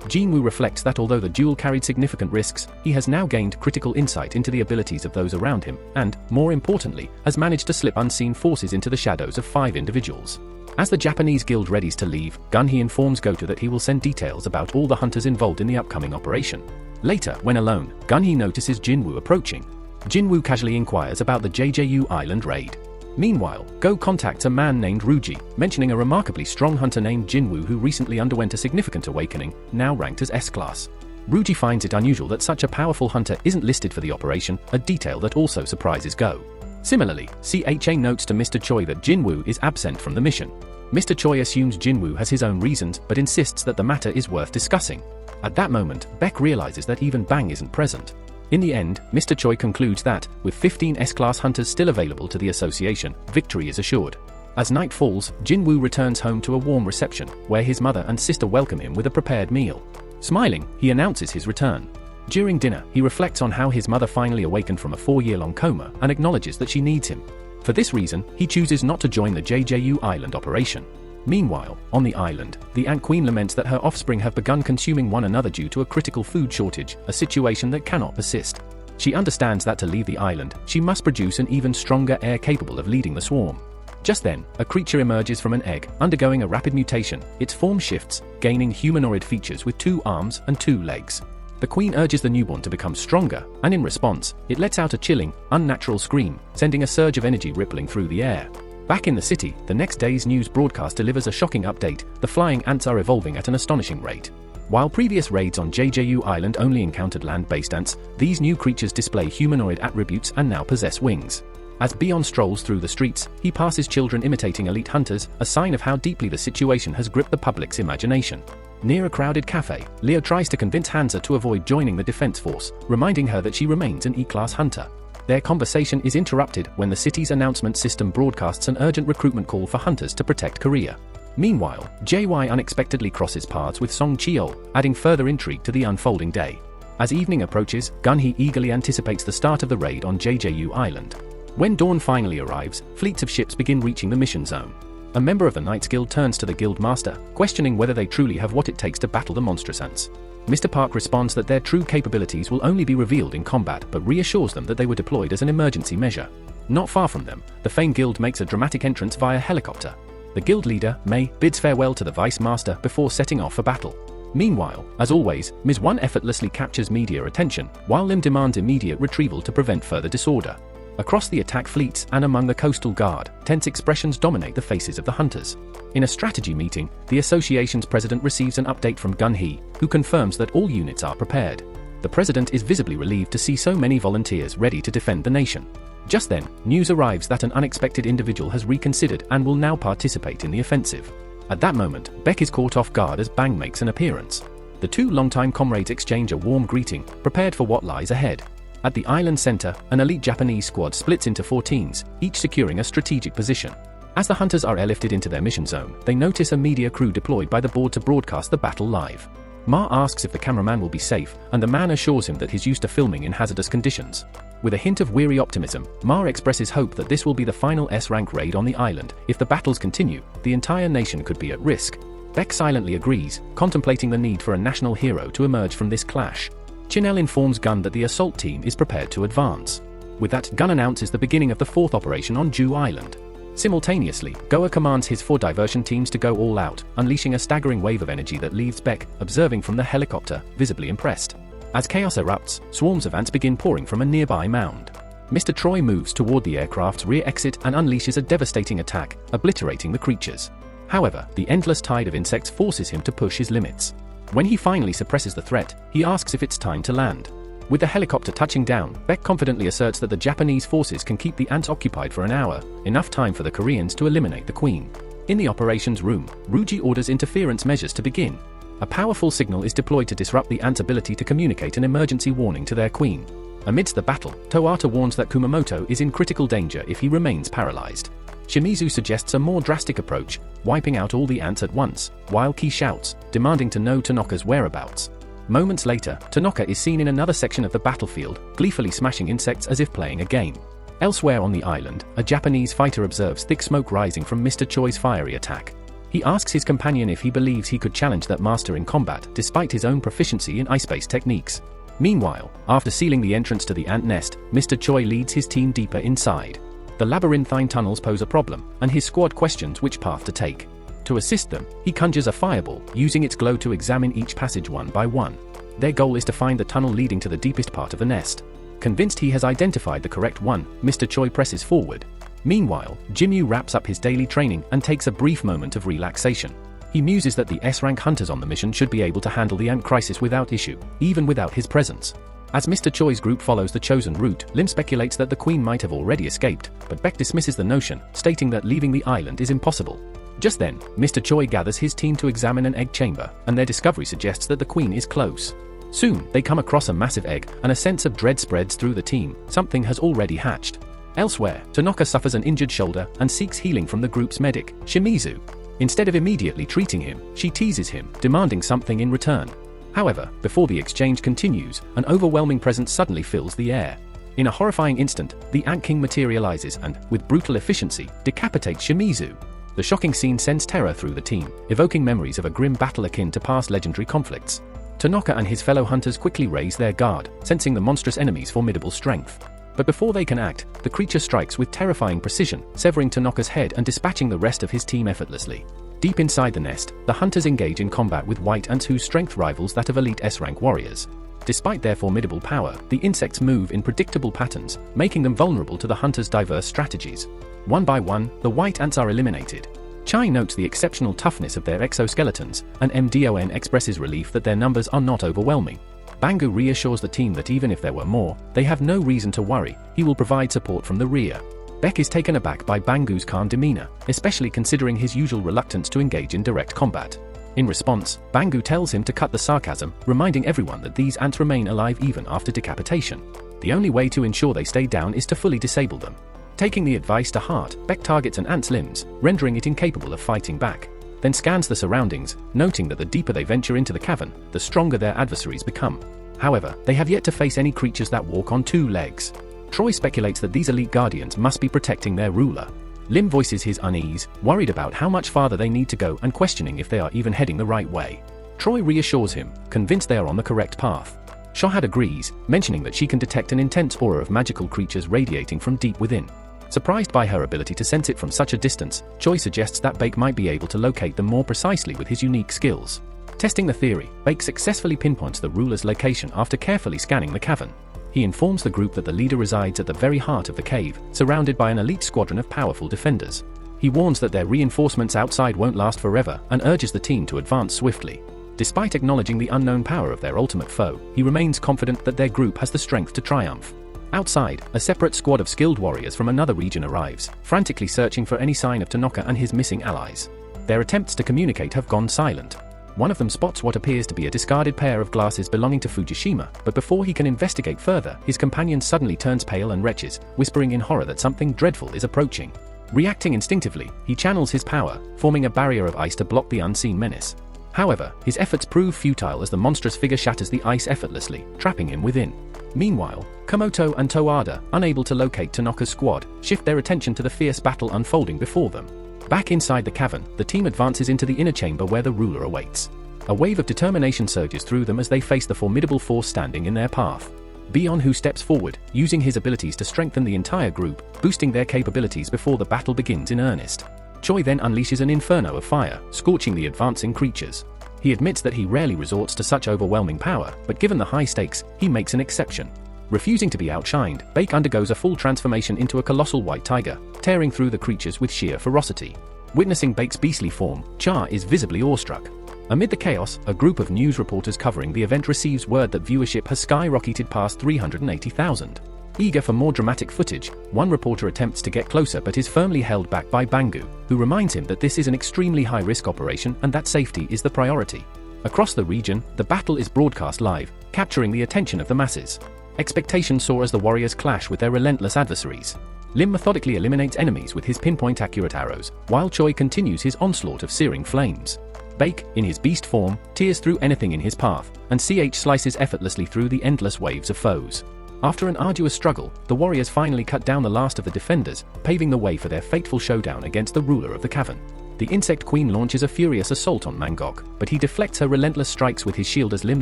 Jinwoo reflects that although the duel carried significant risks, he has now gained critical insight into the abilities of those around him, and, more importantly, has managed to slip unseen forces into the shadows of 5 individuals. As the Japanese guild readies to leave, Gunhee informs Goto that he will send details about all the hunters involved in the upcoming operation. Later, when alone, Gunhee notices Jinwoo approaching. Jinwoo casually inquires about the JJU Island raid. Meanwhile, Go contacts a man named Ruji, mentioning a remarkably strong hunter named Jinwoo who recently underwent a significant awakening, now ranked as S-class. Ruji finds it unusual that such a powerful hunter isn't listed for the operation, a detail that also surprises Go. Similarly, CHA notes to Mr. Choi that Jinwoo is absent from the mission. Mr. Choi assumes Jinwoo has his own reasons but insists that the matter is worth discussing. At that moment, Beck realizes that even Bang isn't present. In the end, Mr. Choi concludes that, with 15 S-class hunters still available to the association, victory is assured. As night falls, Jinwoo returns home to a warm reception, where his mother and sister welcome him with a prepared meal. Smiling, he announces his return. During dinner, he reflects on how his mother finally awakened from a 4-year-long coma and acknowledges that she needs him. For this reason, he chooses not to join the JJU Island operation. Meanwhile, on the island, the Ant Queen laments that her offspring have begun consuming one another due to a critical food shortage, a situation that cannot persist. She understands that to leave the island, she must produce an even stronger heir capable of leading the swarm. Just then, a creature emerges from an egg, undergoing a rapid mutation. Its form shifts, gaining humanoid features with 2 arms and 2 legs. The queen urges the newborn to become stronger, and in response, it lets out a chilling, unnatural scream, sending a surge of energy rippling through the air. Back in the city, the next day's news broadcast delivers a shocking update: the flying ants are evolving at an astonishing rate. While previous raids on JJU Island only encountered land-based ants, these new creatures display humanoid attributes and now possess wings. As Beyond strolls through the streets, he passes children imitating elite hunters, a sign of how deeply the situation has gripped the public's imagination. Near a crowded cafe, Leo tries to convince Hansa to avoid joining the defense force, reminding her that she remains an E-class hunter. Their conversation is interrupted when the city's announcement system broadcasts an urgent recruitment call for hunters to protect Korea. Meanwhile, JY unexpectedly crosses paths with Song Cheol, adding further intrigue to the unfolding day. As evening approaches, Gunhee eagerly anticipates the start of the raid on JJU Island. When dawn finally arrives, fleets of ships begin reaching the mission zone. A member of the Knights Guild turns to the Guild Master, questioning whether they truly have what it takes to battle the monstrous ants. Mr. Park responds that their true capabilities will only be revealed in combat, but reassures them that they were deployed as an emergency measure. Not far from them, the Fame Guild makes a dramatic entrance via helicopter. The guild leader, May, bids farewell to the Vice Master before setting off for battle. Meanwhile, as always, Ms. 1 effortlessly captures media attention, while Lim demands immediate retrieval to prevent further disorder. Across the attack fleets and among the coastal guard, tense expressions dominate the faces of the hunters. In a strategy meeting, the association's president receives an update from Gunhee, who confirms that all units are prepared. The president is visibly relieved to see so many volunteers ready to defend the nation. Just then, news arrives that an unexpected individual has reconsidered and will now participate in the offensive. At that moment, Beck is caught off guard as Bang makes an appearance. The two longtime comrades exchange a warm greeting, prepared for what lies ahead. At the island center, an elite Japanese squad splits into 4 teams, each securing a strategic position. As the hunters are airlifted into their mission zone, they notice a media crew deployed by the board to broadcast the battle live. Ma asks if the cameraman will be safe, and the man assures him that he's used to filming in hazardous conditions. With a hint of weary optimism, Ma expresses hope that this will be the final S-rank raid on the island. If the battles continue, the entire nation could be at risk. Beck silently agrees, contemplating the need for a national hero to emerge from this clash. Chinel informs Gun that the assault team is prepared to advance. With that, Gun announces the beginning of the fourth operation on Jew Island. Simultaneously, Goa commands his 4 diversion teams to go all out, unleashing a staggering wave of energy that leaves Beck, observing from the helicopter, visibly impressed. As chaos erupts, swarms of ants begin pouring from a nearby mound. Mr. Troy moves toward the aircraft's rear exit and unleashes a devastating attack, obliterating the creatures. However, the endless tide of insects forces him to push his limits. When he finally suppresses the threat, he asks if it's time to land. With the helicopter touching down, Beck confidently asserts that the Japanese forces can keep the ants occupied for an hour, enough time for the Koreans to eliminate the Queen. In the operations room, Ruji orders interference measures to begin. A powerful signal is deployed to disrupt the ants' ability to communicate an emergency warning to their queen. Amidst the battle, Toata warns that Kumamoto is in critical danger if he remains paralyzed. Shimizu suggests a more drastic approach, wiping out all the ants at once, while Ki shouts, demanding to know Tanaka's whereabouts. Moments later, Tanaka is seen in another section of the battlefield, gleefully smashing insects as if playing a game. Elsewhere on the island, a Japanese fighter observes thick smoke rising from Mr. Choi's fiery attack. He asks his companion if he believes he could challenge that master in combat, despite his own proficiency in ice-based techniques. Meanwhile, after sealing the entrance to the ant nest, Mr. Choi leads his team deeper inside. The labyrinthine tunnels pose a problem, and his squad questions which path to take. To assist them, he conjures a fireball, using its glow to examine each passage one by one. Their goal is to find the tunnel leading to the deepest part of the nest. Convinced he has identified the correct one, Mr. Choi presses forward. Meanwhile, Jimyu wraps up his daily training and takes a brief moment of relaxation. He muses that the S-rank hunters on the mission should be able to handle the ant crisis without issue, even without his presence. As Mr. Choi's group follows the chosen route, Lim speculates that the Queen might have already escaped, but Beck dismisses the notion, stating that leaving the island is impossible. Just then, Mr. Choi gathers his team to examine an egg chamber, and their discovery suggests that the Queen is close. Soon, they come across a massive egg, and a sense of dread spreads through the team. Something has already hatched. Elsewhere, Tanaka suffers an injured shoulder and seeks healing from the group's medic, Shimizu. Instead of immediately treating him, she teases him, demanding something in return. However, before the exchange continues, an overwhelming presence suddenly fills the air. In a horrifying instant, the Ant King materializes and, with brutal efficiency, decapitates Shimizu. The shocking scene sends terror through the team, evoking memories of a grim battle akin to past legendary conflicts. Tanaka and his fellow hunters quickly raise their guard, sensing the monstrous enemy's formidable strength. But before they can act, the creature strikes with terrifying precision, severing Tanaka's head and dispatching the rest of his team effortlessly. Deep inside the nest, the hunters engage in combat with white ants whose strength rivals that of elite S-rank warriors. Despite their formidable power, the insects move in predictable patterns, making them vulnerable to the hunters' diverse strategies. One by one, the white ants are eliminated. Chai notes the exceptional toughness of their exoskeletons, and MDON expresses relief that their numbers are not overwhelming. Bangu reassures the team that even if there were more, they have no reason to worry. He will provide support from the rear. Beck is taken aback by Bangu's calm demeanor, especially considering his usual reluctance to engage in direct combat. In response, Bangu tells him to cut the sarcasm, reminding everyone that these ants remain alive even after decapitation. The only way to ensure they stay down is to fully disable them. Taking the advice to heart, Beck targets an ant's limbs, rendering it incapable of fighting back. Then scans the surroundings, noting that the deeper they venture into the cavern, the stronger their adversaries become. However, they have yet to face any creatures that walk on 2 legs. Troy speculates that these elite guardians must be protecting their ruler. Lim voices his unease, worried about how much farther they need to go and questioning if they are even heading the right way. Troy reassures him, convinced they are on the correct path. Shahad agrees, mentioning that she can detect an intense aura of magical creatures radiating from deep within. Surprised by her ability to sense it from such a distance, Choi suggests that Bake might be able to locate them more precisely with his unique skills. Testing the theory, Bake successfully pinpoints the ruler's location after carefully scanning the cavern. He informs the group that the leader resides at the very heart of the cave, surrounded by an elite squadron of powerful defenders. He warns that their reinforcements outside won't last forever and urges the team to advance swiftly. Despite acknowledging the unknown power of their ultimate foe, he remains confident that their group has the strength to triumph. Outside, a separate squad of skilled warriors from another region arrives, frantically searching for any sign of Tanaka and his missing allies. Their attempts to communicate have gone silent. One of them spots what appears to be a discarded pair of glasses belonging to Fujishima, but before he can investigate further, his companion suddenly turns pale and retches, whispering in horror that something dreadful is approaching. Reacting instinctively, he channels his power, forming a barrier of ice to block the unseen menace. However, his efforts prove futile as the monstrous figure shatters the ice effortlessly, trapping him within. Meanwhile, Komoto and Toada, unable to locate Tanaka's squad, shift their attention to the fierce battle unfolding before them. Back inside the cavern, the team advances into the inner chamber where the ruler awaits. A wave of determination surges through them as they face the formidable force standing in their path. Beyond, who steps forward, using his abilities to strengthen the entire group, boosting their capabilities before the battle begins in earnest. Choi then unleashes an inferno of fire, scorching the advancing creatures. He admits that he rarely resorts to such overwhelming power, but given the high stakes, he makes an exception. Refusing to be outshined, Bake undergoes a full transformation into a colossal white tiger, tearing through the creatures with sheer ferocity. Witnessing Bake's beastly form, Char is visibly awestruck. Amid the chaos, a group of news reporters covering the event receives word that viewership has skyrocketed past 380,000. Eager for more dramatic footage, one reporter attempts to get closer but is firmly held back by Bangu, who reminds him that this is an extremely high-risk operation and that safety is the priority. Across the region, the battle is broadcast live, capturing the attention of the masses. Expectations soar as the warriors clash with their relentless adversaries. Lim methodically eliminates enemies with his pinpoint-accurate arrows, while Choi continues his onslaught of searing flames. Bake, in his beast form, tears through anything in his path, and CH slices effortlessly through the endless waves of foes. After an arduous struggle, the warriors finally cut down the last of the defenders, paving the way for their fateful showdown against the ruler of the cavern. The Insect Queen launches a furious assault on Mangok, but he deflects her relentless strikes with his shield as Lim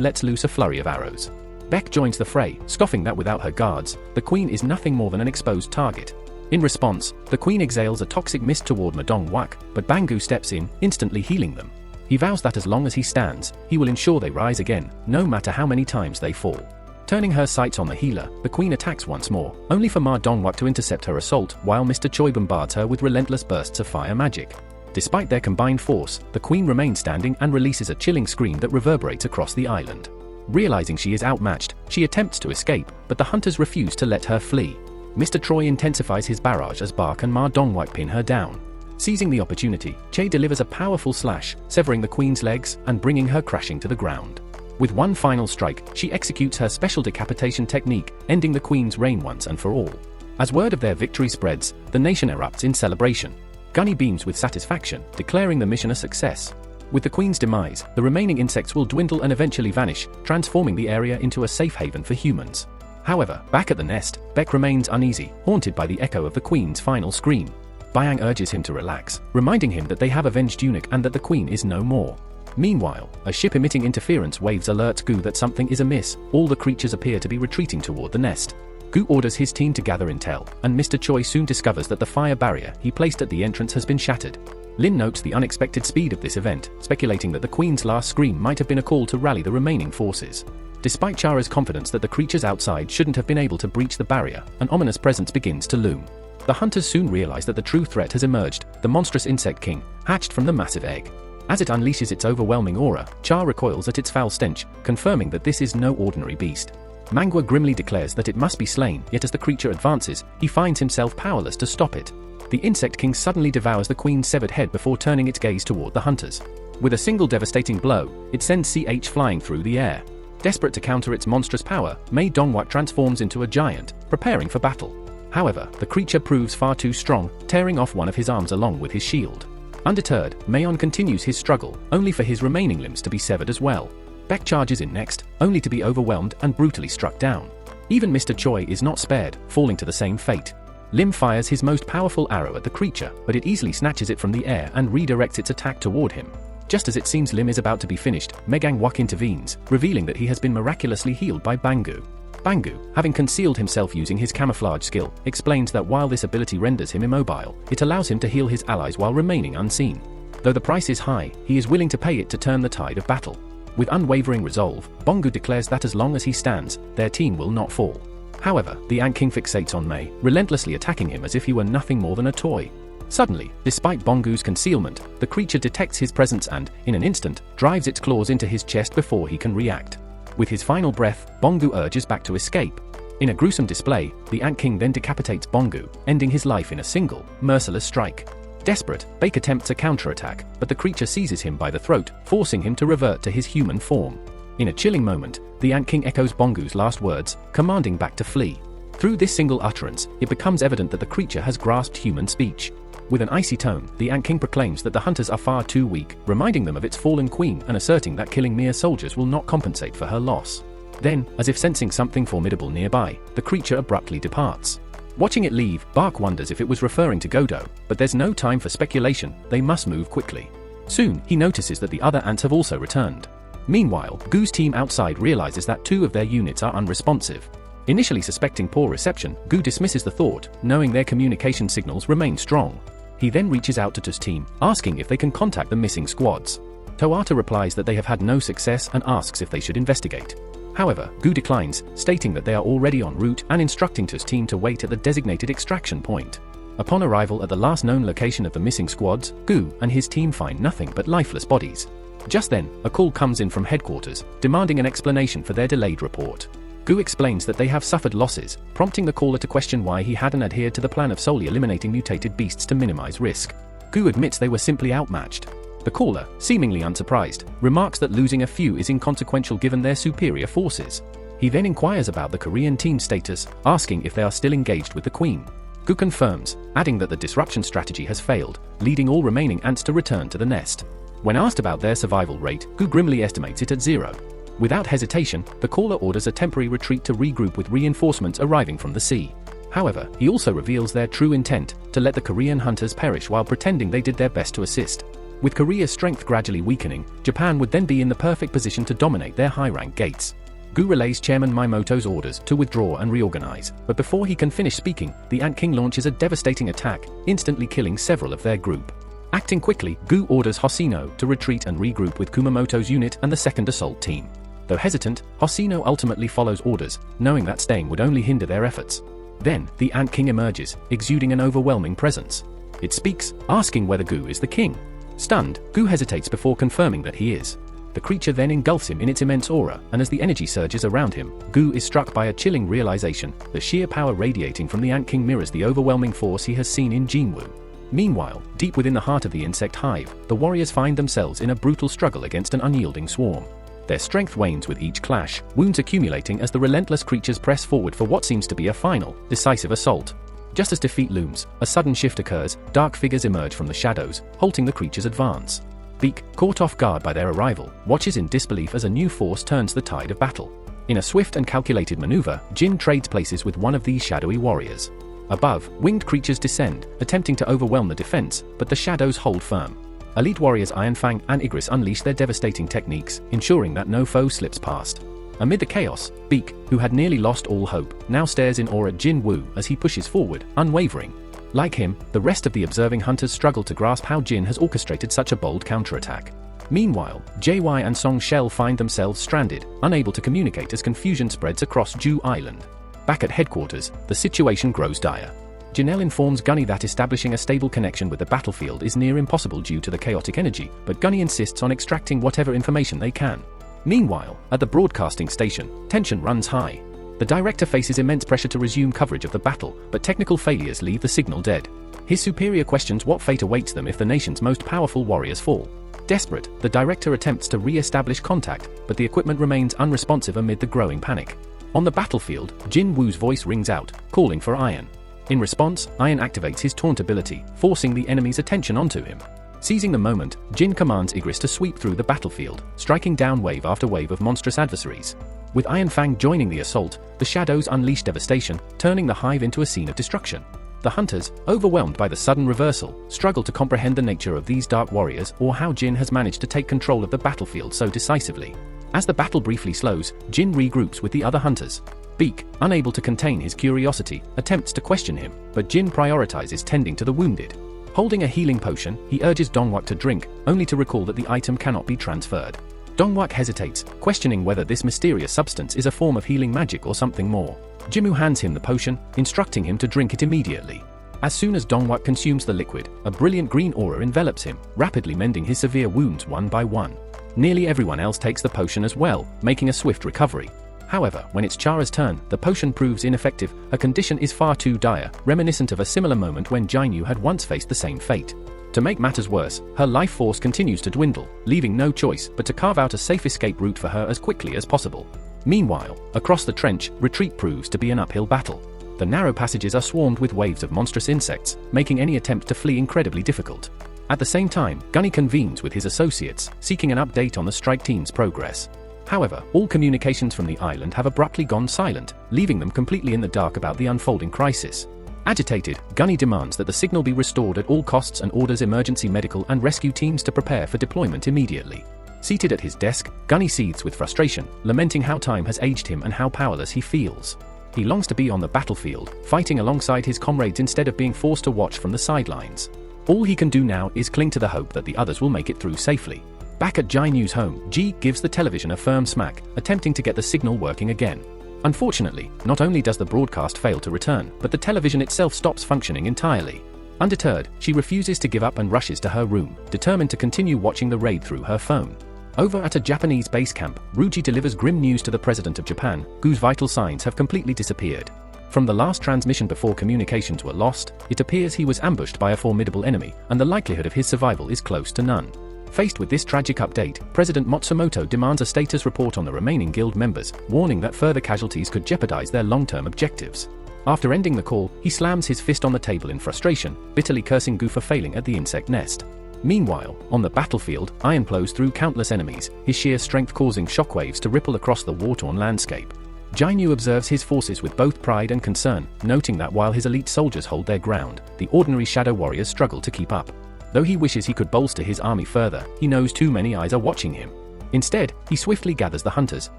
lets loose a flurry of arrows. Beck joins the fray, scoffing that without her guards, the Queen is nothing more than an exposed target. In response, the Queen exhales a toxic mist toward Madong Wak, but Bangu steps in, instantly healing them. He vows that as long as he stands, he will ensure they rise again, no matter how many times they fall. Turning her sights on the healer, the Queen attacks once more, only for Ma Dongwak to intercept her assault, while Mr. Choi bombards her with relentless bursts of fire magic. Despite their combined force, the Queen remains standing and releases a chilling scream that reverberates across the island. Realizing she is outmatched, she attempts to escape, but the hunters refuse to let her flee. Mr. Troy intensifies his barrage as Bark and Ma Dongwak pin her down. Seizing the opportunity, Che delivers a powerful slash, severing the Queen's legs and bringing her crashing to the ground. With one final strike, she executes her special decapitation technique, ending the Queen's reign once and for all. As word of their victory spreads, the nation erupts in celebration. Gunny beams with satisfaction, declaring the mission a success. With the Queen's demise, the remaining insects will dwindle and eventually vanish, transforming the area into a safe haven for humans. However, back at the nest, Beck remains uneasy, haunted by the echo of the Queen's final scream. Bayang urges him to relax, reminding him that they have avenged Eunuch and that the Queen is no more. Meanwhile, a ship emitting interference waves alerts Gu that something is amiss. All the creatures appear to be retreating toward the nest. Gu orders his team to gather intel, and Mr. Choi soon discovers that the fire barrier he placed at the entrance has been shattered. Lin notes the unexpected speed of this event, speculating that the Queen's last scream might have been a call to rally the remaining forces. Despite Chara's confidence that the creatures outside shouldn't have been able to breach the barrier, an ominous presence begins to loom. The hunters soon realize that the true threat has emerged, the monstrous insect king, hatched from the massive egg. As it unleashes its overwhelming aura, Char recoils at its foul stench, confirming that this is no ordinary beast. Mangwa grimly declares that it must be slain, yet as the creature advances, he finds himself powerless to stop it. The insect king suddenly devours the Queen's severed head before turning its gaze toward the hunters. With a single devastating blow, it sends CH flying through the air. Desperate to counter its monstrous power, Mei Dongwak transforms into a giant, preparing for battle. However, the creature proves far too strong, tearing off one of his arms along with his shield. Undeterred, Mayon continues his struggle, only for his remaining limbs to be severed as well. Beck charges in next, only to be overwhelmed and brutally struck down. Even Mr. Choi is not spared, falling to the same fate. Lim fires his most powerful arrow at the creature, but it easily snatches it from the air and redirects its attack toward him. Just as it seems Lim is about to be finished, Megang Wak intervenes, revealing that he has been miraculously healed by Bangu. Bangu, having concealed himself using his camouflage skill, explains that while this ability renders him immobile, it allows him to heal his allies while remaining unseen. Though the price is high, he is willing to pay it to turn the tide of battle. With unwavering resolve, Bongu declares that as long as he stands, their team will not fall. However, the Ant King fixates on Mei, relentlessly attacking him as if he were nothing more than a toy. Suddenly, despite Bongu's concealment, the creature detects his presence and, in an instant, drives its claws into his chest before he can react. With his final breath, Bongu urges back to escape. In a gruesome display, the Ant King then decapitates Bongu, ending his life in a single, merciless strike. Desperate, Bake attempts a counterattack, but the creature seizes him by the throat, forcing him to revert to his human form. In a chilling moment, the Ant King echoes Bongu's last words, commanding Bak to flee. Through this single utterance, it becomes evident that the creature has grasped human speech. With an icy tone, the Ant King proclaims that the hunters are far too weak, reminding them of its fallen queen and asserting that killing mere soldiers will not compensate for her loss. Then, as if sensing something formidable nearby, the creature abruptly departs. Watching it leave, Bark wonders if it was referring to Godo, but there's no time for speculation, they must move quickly. Soon, he notices that the other ants have also returned. Meanwhile, Goo's team outside realizes that 2 of their units are unresponsive. Initially suspecting poor reception, Goo dismisses the thought, knowing their communication signals remain strong. He then reaches out to To's team, asking if they can contact the missing squads. Toata replies that they have had no success and asks if they should investigate. However, Goo declines, stating that they are already en route and instructing To's team to wait at the designated extraction point. Upon arrival at the last known location of the missing squads, Goo and his team find nothing but lifeless bodies. Just then, a call comes in from headquarters, demanding an explanation for their delayed report. Goo explains that they have suffered losses, prompting the caller to question why he hadn't adhered to the plan of solely eliminating mutated beasts to minimize risk. Goo admits they were simply outmatched. The caller, seemingly unsurprised, remarks that losing a few is inconsequential given their superior forces. He then inquires about the Korean team's status, asking if they are still engaged with the Queen. Goo confirms, adding that the disruption strategy has failed, leading all remaining ants to return to the nest. When asked about their survival rate, Goo grimly estimates it at 0. Without hesitation, the caller orders a temporary retreat to regroup with reinforcements arriving from the sea. However, he also reveals their true intent, to let the Korean hunters perish while pretending they did their best to assist. With Korea's strength gradually weakening, Japan would then be in the perfect position to dominate their high-rank gates. Goo relays Chairman Miyamoto's orders to withdraw and reorganize, but before he can finish speaking, the Ant King launches a devastating attack, instantly killing several of their group. Acting quickly, Goo orders Hoshino to retreat and regroup with Kumamoto's unit and the 2nd Assault Team. Though hesitant, Hoshino ultimately follows orders, knowing that staying would only hinder their efforts. Then, the Ant King emerges, exuding an overwhelming presence. It speaks, asking whether Goo is the king. Stunned, Goo hesitates before confirming that he is. The creature then engulfs him in its immense aura, and as the energy surges around him, Goo is struck by a chilling realization: the sheer power radiating from the Ant King mirrors the overwhelming force he has seen in Jinwoo. Meanwhile, deep within the heart of the insect hive, the warriors find themselves in a brutal struggle against an unyielding swarm. Their strength wanes with each clash, wounds accumulating as the relentless creatures press forward for what seems to be a final, decisive assault. Just as defeat looms, a sudden shift occurs, dark figures emerge from the shadows, halting the creature's advance. Beak, caught off guard by their arrival, watches in disbelief as a new force turns the tide of battle. In a swift and calculated maneuver, Jin trades places with one of these shadowy warriors. Above, winged creatures descend, attempting to overwhelm the defense, but the shadows hold firm. Elite warriors Ironfang and Igris unleash their devastating techniques, ensuring that no foe slips past. Amid the chaos, Beak, who had nearly lost all hope, now stares in awe at Jinwoo as he pushes forward, unwavering. Like him, the rest of the observing hunters struggle to grasp how Jin has orchestrated such a bold counterattack. Meanwhile, JY and Song Shell find themselves stranded, unable to communicate as confusion spreads across Jew Island. Back at headquarters, the situation grows dire. Janelle informs Gunny that establishing a stable connection with the battlefield is near impossible due to the chaotic energy, but Gunny insists on extracting whatever information they can. Meanwhile, at the broadcasting station, tension runs high. The director faces immense pressure to resume coverage of the battle, but technical failures leave the signal dead. His superior questions what fate awaits them if the nation's most powerful warriors fall. Desperate, the director attempts to re-establish contact, but the equipment remains unresponsive amid the growing panic. On the battlefield, Jin Woo's voice rings out, calling for Iron. In response, Iron activates his taunt ability, forcing the enemy's attention onto him. Seizing the moment, Jin commands Igris to sweep through the battlefield, striking down wave after wave of monstrous adversaries. With Ironfang joining the assault, the shadows unleash devastation, turning the hive into a scene of destruction. The hunters, overwhelmed by the sudden reversal, struggle to comprehend the nature of these dark warriors or how Jin has managed to take control of the battlefield so decisively. As the battle briefly slows, Jin regroups with the other hunters. Beak, unable to contain his curiosity, attempts to question him, but Jin prioritizes tending to the wounded. Holding a healing potion, he urges Dongwak to drink, only to recall that the item cannot be transferred. Dongwak hesitates, questioning whether this mysterious substance is a form of healing magic or something more. Jimu hands him the potion, instructing him to drink it immediately. As soon as Dongwak consumes the liquid, a brilliant green aura envelops him, rapidly mending his severe wounds one by one. Nearly everyone else takes the potion as well, making a swift recovery. However, when it's Chara's turn, the potion proves ineffective. Her condition is far too dire, reminiscent of a similar moment when Jinyu had once faced the same fate. To make matters worse, her life force continues to dwindle, leaving no choice but to carve out a safe escape route for her as quickly as possible. Meanwhile, across the trench, retreat proves to be an uphill battle. The narrow passages are swarmed with waves of monstrous insects, making any attempt to flee incredibly difficult. At the same time, Gunny convenes with his associates, seeking an update on the strike team's progress. However, all communications from the island have abruptly gone silent, leaving them completely in the dark about the unfolding crisis. Agitated, Gunny demands that the signal be restored at all costs and orders emergency medical and rescue teams to prepare for deployment immediately. Seated at his desk, Gunny seethes with frustration, lamenting how time has aged him and how powerless he feels. He longs to be on the battlefield, fighting alongside his comrades instead of being forced to watch from the sidelines. All he can do now is cling to the hope that the others will make it through safely. Back at Jai Nu's home, Ji gives the television a firm smack, attempting to get the signal working again. Unfortunately, not only does the broadcast fail to return, but the television itself stops functioning entirely. Undeterred, she refuses to give up and rushes to her room, determined to continue watching the raid through her phone. Over at a Japanese base camp, Ruji delivers grim news to the president of Japan, whose vital signs have completely disappeared. From the last transmission before communications were lost, it appears he was ambushed by a formidable enemy, and the likelihood of his survival is close to none. Faced with this tragic update, President Matsumoto demands a status report on the remaining guild members, warning that further casualties could jeopardize their long-term objectives. After ending the call, he slams his fist on the table in frustration, bitterly cursing Gu for failing at the insect nest. Meanwhile, on the battlefield, Iron plows through countless enemies, his sheer strength causing shockwaves to ripple across the war-torn landscape. Jai Nu observes his forces with both pride and concern, noting that while his elite soldiers hold their ground, the ordinary shadow warriors struggle to keep up. Though he wishes he could bolster his army further, he knows too many eyes are watching him. Instead, he swiftly gathers the hunters,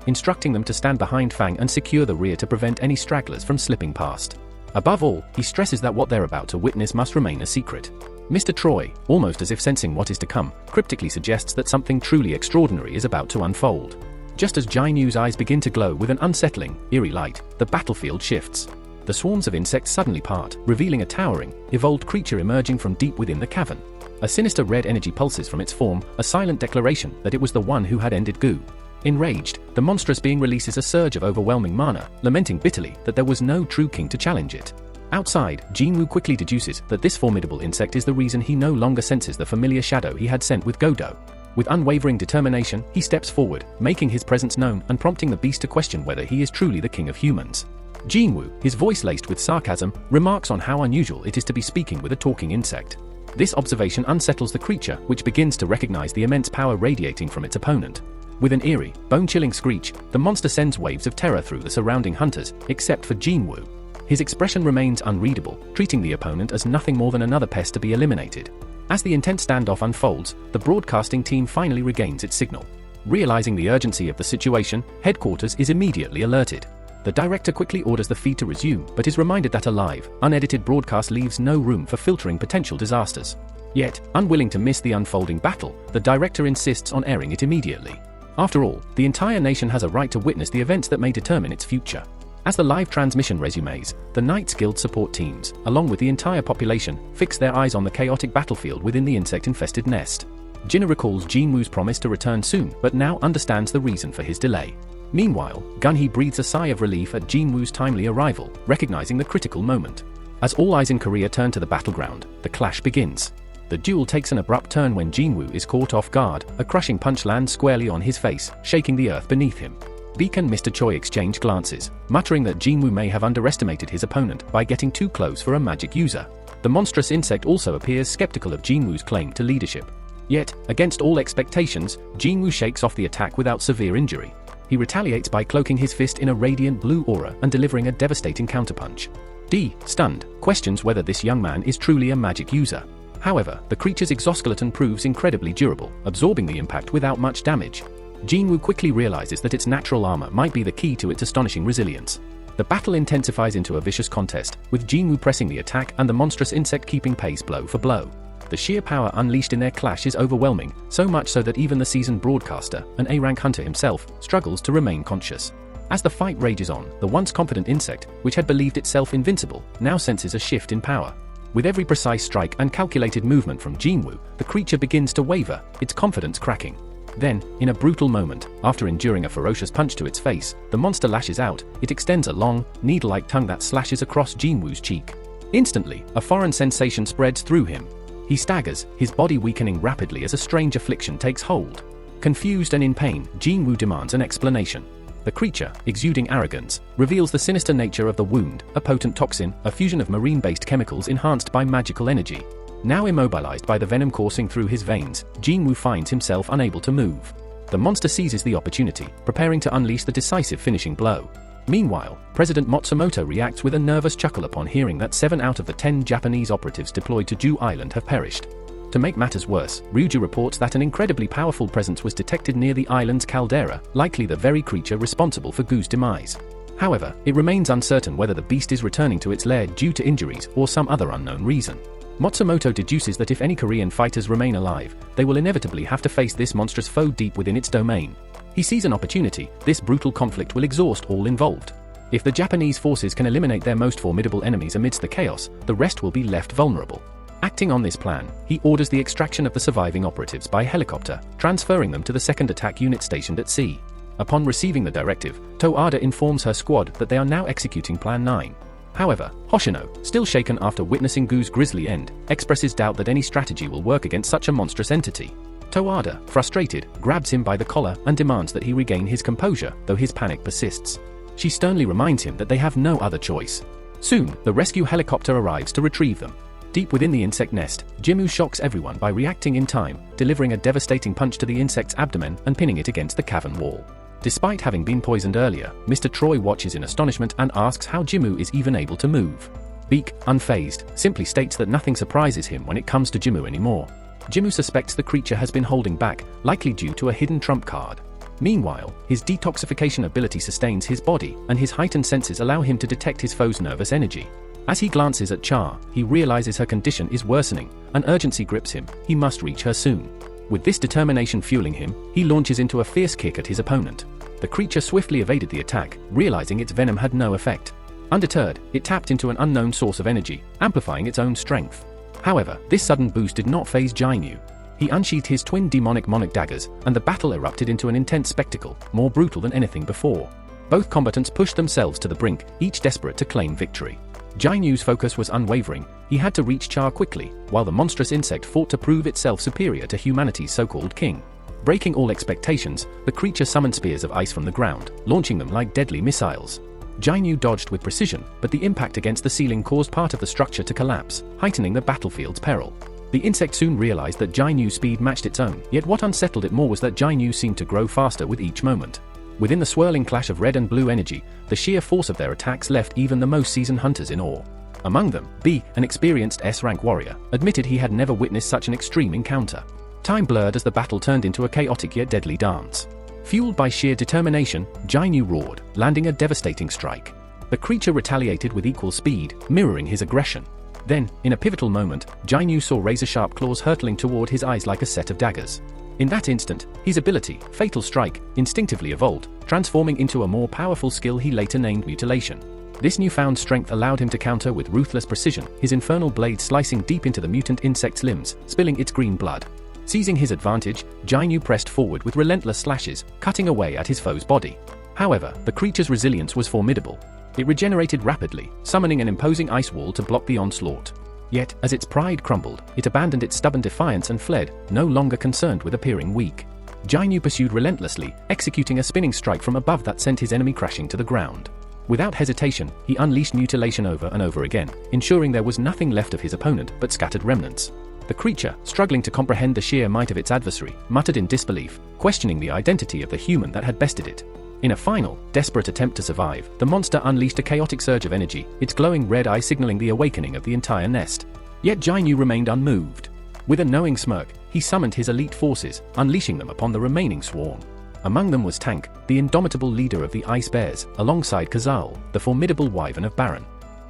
instructing them to stand behind Fang and secure the rear to prevent any stragglers from slipping past. Above all, he stresses that what they're about to witness must remain a secret. Mr. Troy, almost as if sensing what is to come, cryptically suggests that something truly extraordinary is about to unfold. Just as Jai Nu's eyes begin to glow with an unsettling, eerie light, the battlefield shifts. The swarms of insects suddenly part, revealing a towering, evolved creature emerging from deep within the cavern. A sinister red energy pulses from its form, a silent declaration that it was the one who had ended Gu. Enraged, the monstrous being releases a surge of overwhelming mana, lamenting bitterly that there was no true king to challenge it. Outside, Jinwoo quickly deduces that this formidable insect is the reason he no longer senses the familiar shadow he had sent with Godo. With unwavering determination, he steps forward, making his presence known and prompting the beast to question whether he is truly the king of humans. Jinwoo, his voice laced with sarcasm, remarks on how unusual it is to be speaking with a talking insect. This observation unsettles the creature, which begins to recognize the immense power radiating from its opponent. With an eerie, bone-chilling screech, the monster sends waves of terror through the surrounding hunters, except for Jinwoo. His expression remains unreadable, treating the opponent as nothing more than another pest to be eliminated. As the intense standoff unfolds, the broadcasting team finally regains its signal. Realizing the urgency of the situation, headquarters is immediately alerted. The director quickly orders the feed to resume, but is reminded that a live, unedited broadcast leaves no room for filtering potential disasters. Yet, unwilling to miss the unfolding battle, the director insists on airing it immediately. After all, the entire nation has a right to witness the events that may determine its future. As the live transmission resumes, the Knights Guild support teams, along with the entire population, fix their eyes on the chaotic battlefield within the insect-infested nest. Jinna recalls Jinwoo's promise to return soon, but now understands the reason for his delay. Meanwhile, Gunhee breathes a sigh of relief at Jinwoo's timely arrival, recognizing the critical moment. As all eyes in Korea turn to the battleground, the clash begins. The duel takes an abrupt turn when Jinwoo is caught off guard, a crushing punch lands squarely on his face, shaking the earth beneath him. Beak and Mr. Choi exchange glances, muttering that Jinwoo may have underestimated his opponent by getting too close for a magic user. The monstrous insect also appears skeptical of Jinwoo's claim to leadership. Yet, against all expectations, Jinwoo shakes off the attack without severe injury. He retaliates by cloaking his fist in a radiant blue aura and delivering a devastating counterpunch. D, stunned, questions whether this young man is truly a magic user. However, the creature's exoskeleton proves incredibly durable, absorbing the impact without much damage. Jinwoo quickly realizes that its natural armor might be the key to its astonishing resilience. The battle intensifies into a vicious contest, with Jinwoo pressing the attack and the monstrous insect keeping pace blow for blow. The sheer power unleashed in their clash is overwhelming, so much so that even the seasoned broadcaster, an A-rank hunter himself, struggles to remain conscious. As the fight rages on, the once confident insect, which had believed itself invincible, now senses a shift in power. With every precise strike and calculated movement from Jinwoo, the creature begins to waver, its confidence cracking. Then, in a brutal moment, after enduring a ferocious punch to its face, the monster lashes out. It extends a long, needle-like tongue that slashes across Jinwoo's cheek. Instantly, a foreign sensation spreads through him. He staggers, his body weakening rapidly as a strange affliction takes hold. Confused and in pain, Jinwoo demands an explanation. The creature, exuding arrogance, reveals the sinister nature of the wound, a potent toxin, a fusion of marine-based chemicals enhanced by magical energy. Now immobilized by the venom coursing through his veins, Jinwoo finds himself unable to move. The monster seizes the opportunity, preparing to unleash the decisive finishing blow. Meanwhile, President Matsumoto reacts with a nervous chuckle upon hearing that 7 out of the 10 Japanese operatives deployed to Jew Island have perished. To make matters worse, Ryuji reports that an incredibly powerful presence was detected near the island's caldera, likely the very creature responsible for Gu's demise. However, it remains uncertain whether the beast is returning to its lair due to injuries or some other unknown reason. Matsumoto deduces that if any Korean fighters remain alive, they will inevitably have to face this monstrous foe deep within its domain. He sees an opportunity. This brutal conflict will exhaust all involved. If the Japanese forces can eliminate their most formidable enemies amidst the chaos, the rest will be left vulnerable. Acting on this plan, he orders the extraction of the surviving operatives by helicopter, transferring them to the 2nd Attack Unit stationed at sea. Upon receiving the directive, Toada informs her squad that they are now executing Plan 9. However, Hoshino, still shaken after witnessing Gu's grisly end, expresses doubt that any strategy will work against such a monstrous entity. Toada, frustrated, grabs him by the collar and demands that he regain his composure, though his panic persists. She sternly reminds him that they have no other choice. Soon, the rescue helicopter arrives to retrieve them. Deep within the insect nest, Jinwoo shocks everyone by reacting in time, delivering a devastating punch to the insect's abdomen and pinning it against the cavern wall. Despite having been poisoned earlier, Mr. Troy watches in astonishment and asks how Jinwoo is even able to move. Beak, unfazed, simply states that nothing surprises him when it comes to Jinwoo anymore. Jinwoo suspects the creature has been holding back, likely due to a hidden trump card. Meanwhile, his detoxification ability sustains his body, and his heightened senses allow him to detect his foe's nervous energy. As he glances at Cha, he realizes her condition is worsening. An urgency grips him. He must reach her soon. With this determination fueling him, he launches into a fierce kick at his opponent. The creature swiftly evaded the attack, realizing its venom had no effect. Undeterred, it tapped into an unknown source of energy, amplifying its own strength. However, this sudden boost did not faze Jinwoo. He unsheathed his twin demonic daggers, and the battle erupted into an intense spectacle, more brutal than anything before. Both combatants pushed themselves to the brink, each desperate to claim victory. Jinwoo's focus was unwavering. He had to reach Cha quickly, while the monstrous insect fought to prove itself superior to humanity's so-called king. Breaking all expectations, the creature summoned spears of ice from the ground, launching them like deadly missiles. Jinwoo dodged with precision, but the impact against the ceiling caused part of the structure to collapse, heightening the battlefield's peril. The insect soon realized that Jinwoo's speed matched its own, yet what unsettled it more was that Jinwoo seemed to grow faster with each moment. Within the swirling clash of red and blue energy, the sheer force of their attacks left even the most seasoned hunters in awe. Among them, B, an experienced S-rank warrior, admitted he had never witnessed such an extreme encounter. Time blurred as the battle turned into a chaotic yet deadly dance. Fueled by sheer determination, Jinwoo roared, landing a devastating strike. The creature retaliated with equal speed, mirroring his aggression. Then, in a pivotal moment, Jinwoo saw razor-sharp claws hurtling toward his eyes like a set of daggers. In that instant, his ability, Fatal Strike, instinctively evolved, transforming into a more powerful skill he later named Mutilation. This newfound strength allowed him to counter with ruthless precision, his infernal blade slicing deep into the mutant insect's limbs, spilling its green blood. Seizing his advantage, Jinwoo pressed forward with relentless slashes, cutting away at his foe's body. However, the creature's resilience was formidable. It regenerated rapidly, summoning an imposing ice wall to block the onslaught. Yet, as its pride crumbled, it abandoned its stubborn defiance and fled, no longer concerned with appearing weak. Jinwoo pursued relentlessly, executing a spinning strike from above that sent his enemy crashing to the ground. Without hesitation, he unleashed Mutilation over and over again, ensuring there was nothing left of his opponent but scattered remnants. The creature, struggling to comprehend the sheer might of its adversary, muttered in disbelief, questioning the identity of the human that had bested it. In a final, desperate attempt to survive, the monster unleashed a chaotic surge of energy, its glowing red eye signaling the awakening of the entire nest. Yet Jinwoo remained unmoved. With a knowing smirk, he summoned his elite forces, unleashing them upon the remaining swarm. Among them was Tank, the indomitable leader of the Ice Bears, alongside Kazal, the formidable wyvern of Baron.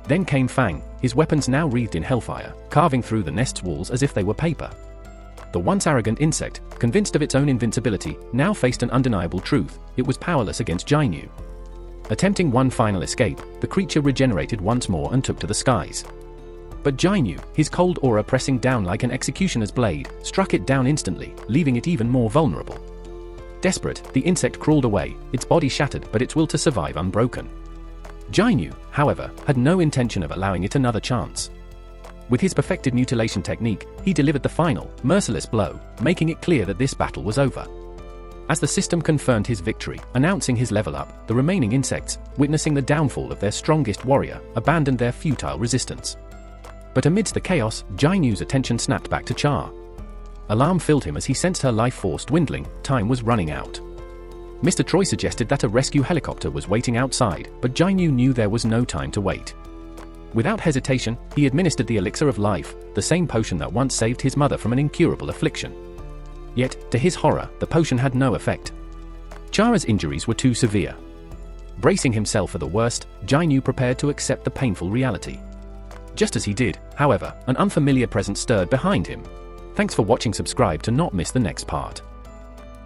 Then came Fang, his weapons now wreathed in hellfire, carving through the nest's walls as if they were paper. The once arrogant insect, convinced of its own invincibility, now faced an undeniable truth: it was powerless against Jinwoo. Attempting one final escape, the creature regenerated once more and took to the skies. But Jinwoo, his cold aura pressing down like an executioner's blade, struck it down instantly, leaving it even more vulnerable. Desperate, the insect crawled away, its body shattered but its will to survive unbroken. Jinwoo, however, had no intention of allowing it another chance. With his perfected mutilation technique, he delivered the final, merciless blow, making it clear that this battle was over. As the system confirmed his victory, announcing his level up, the remaining insects, witnessing the downfall of their strongest warrior, abandoned their futile resistance. But amidst the chaos, Jainu's attention snapped back to Char. Alarm filled him as he sensed her life force dwindling. Time was running out. Mr. Troy suggested that a rescue helicopter was waiting outside, but Jainu knew there was no time to wait. Without hesitation, he administered the elixir of life, the same potion that once saved his mother from an incurable affliction. Yet, to his horror, the potion had no effect. Chara's injuries were too severe. Bracing himself for the worst, Jainu prepared to accept the painful reality. Just as he did, however, an unfamiliar presence stirred behind him. Thanks for watching. Subscribe to not miss the next part.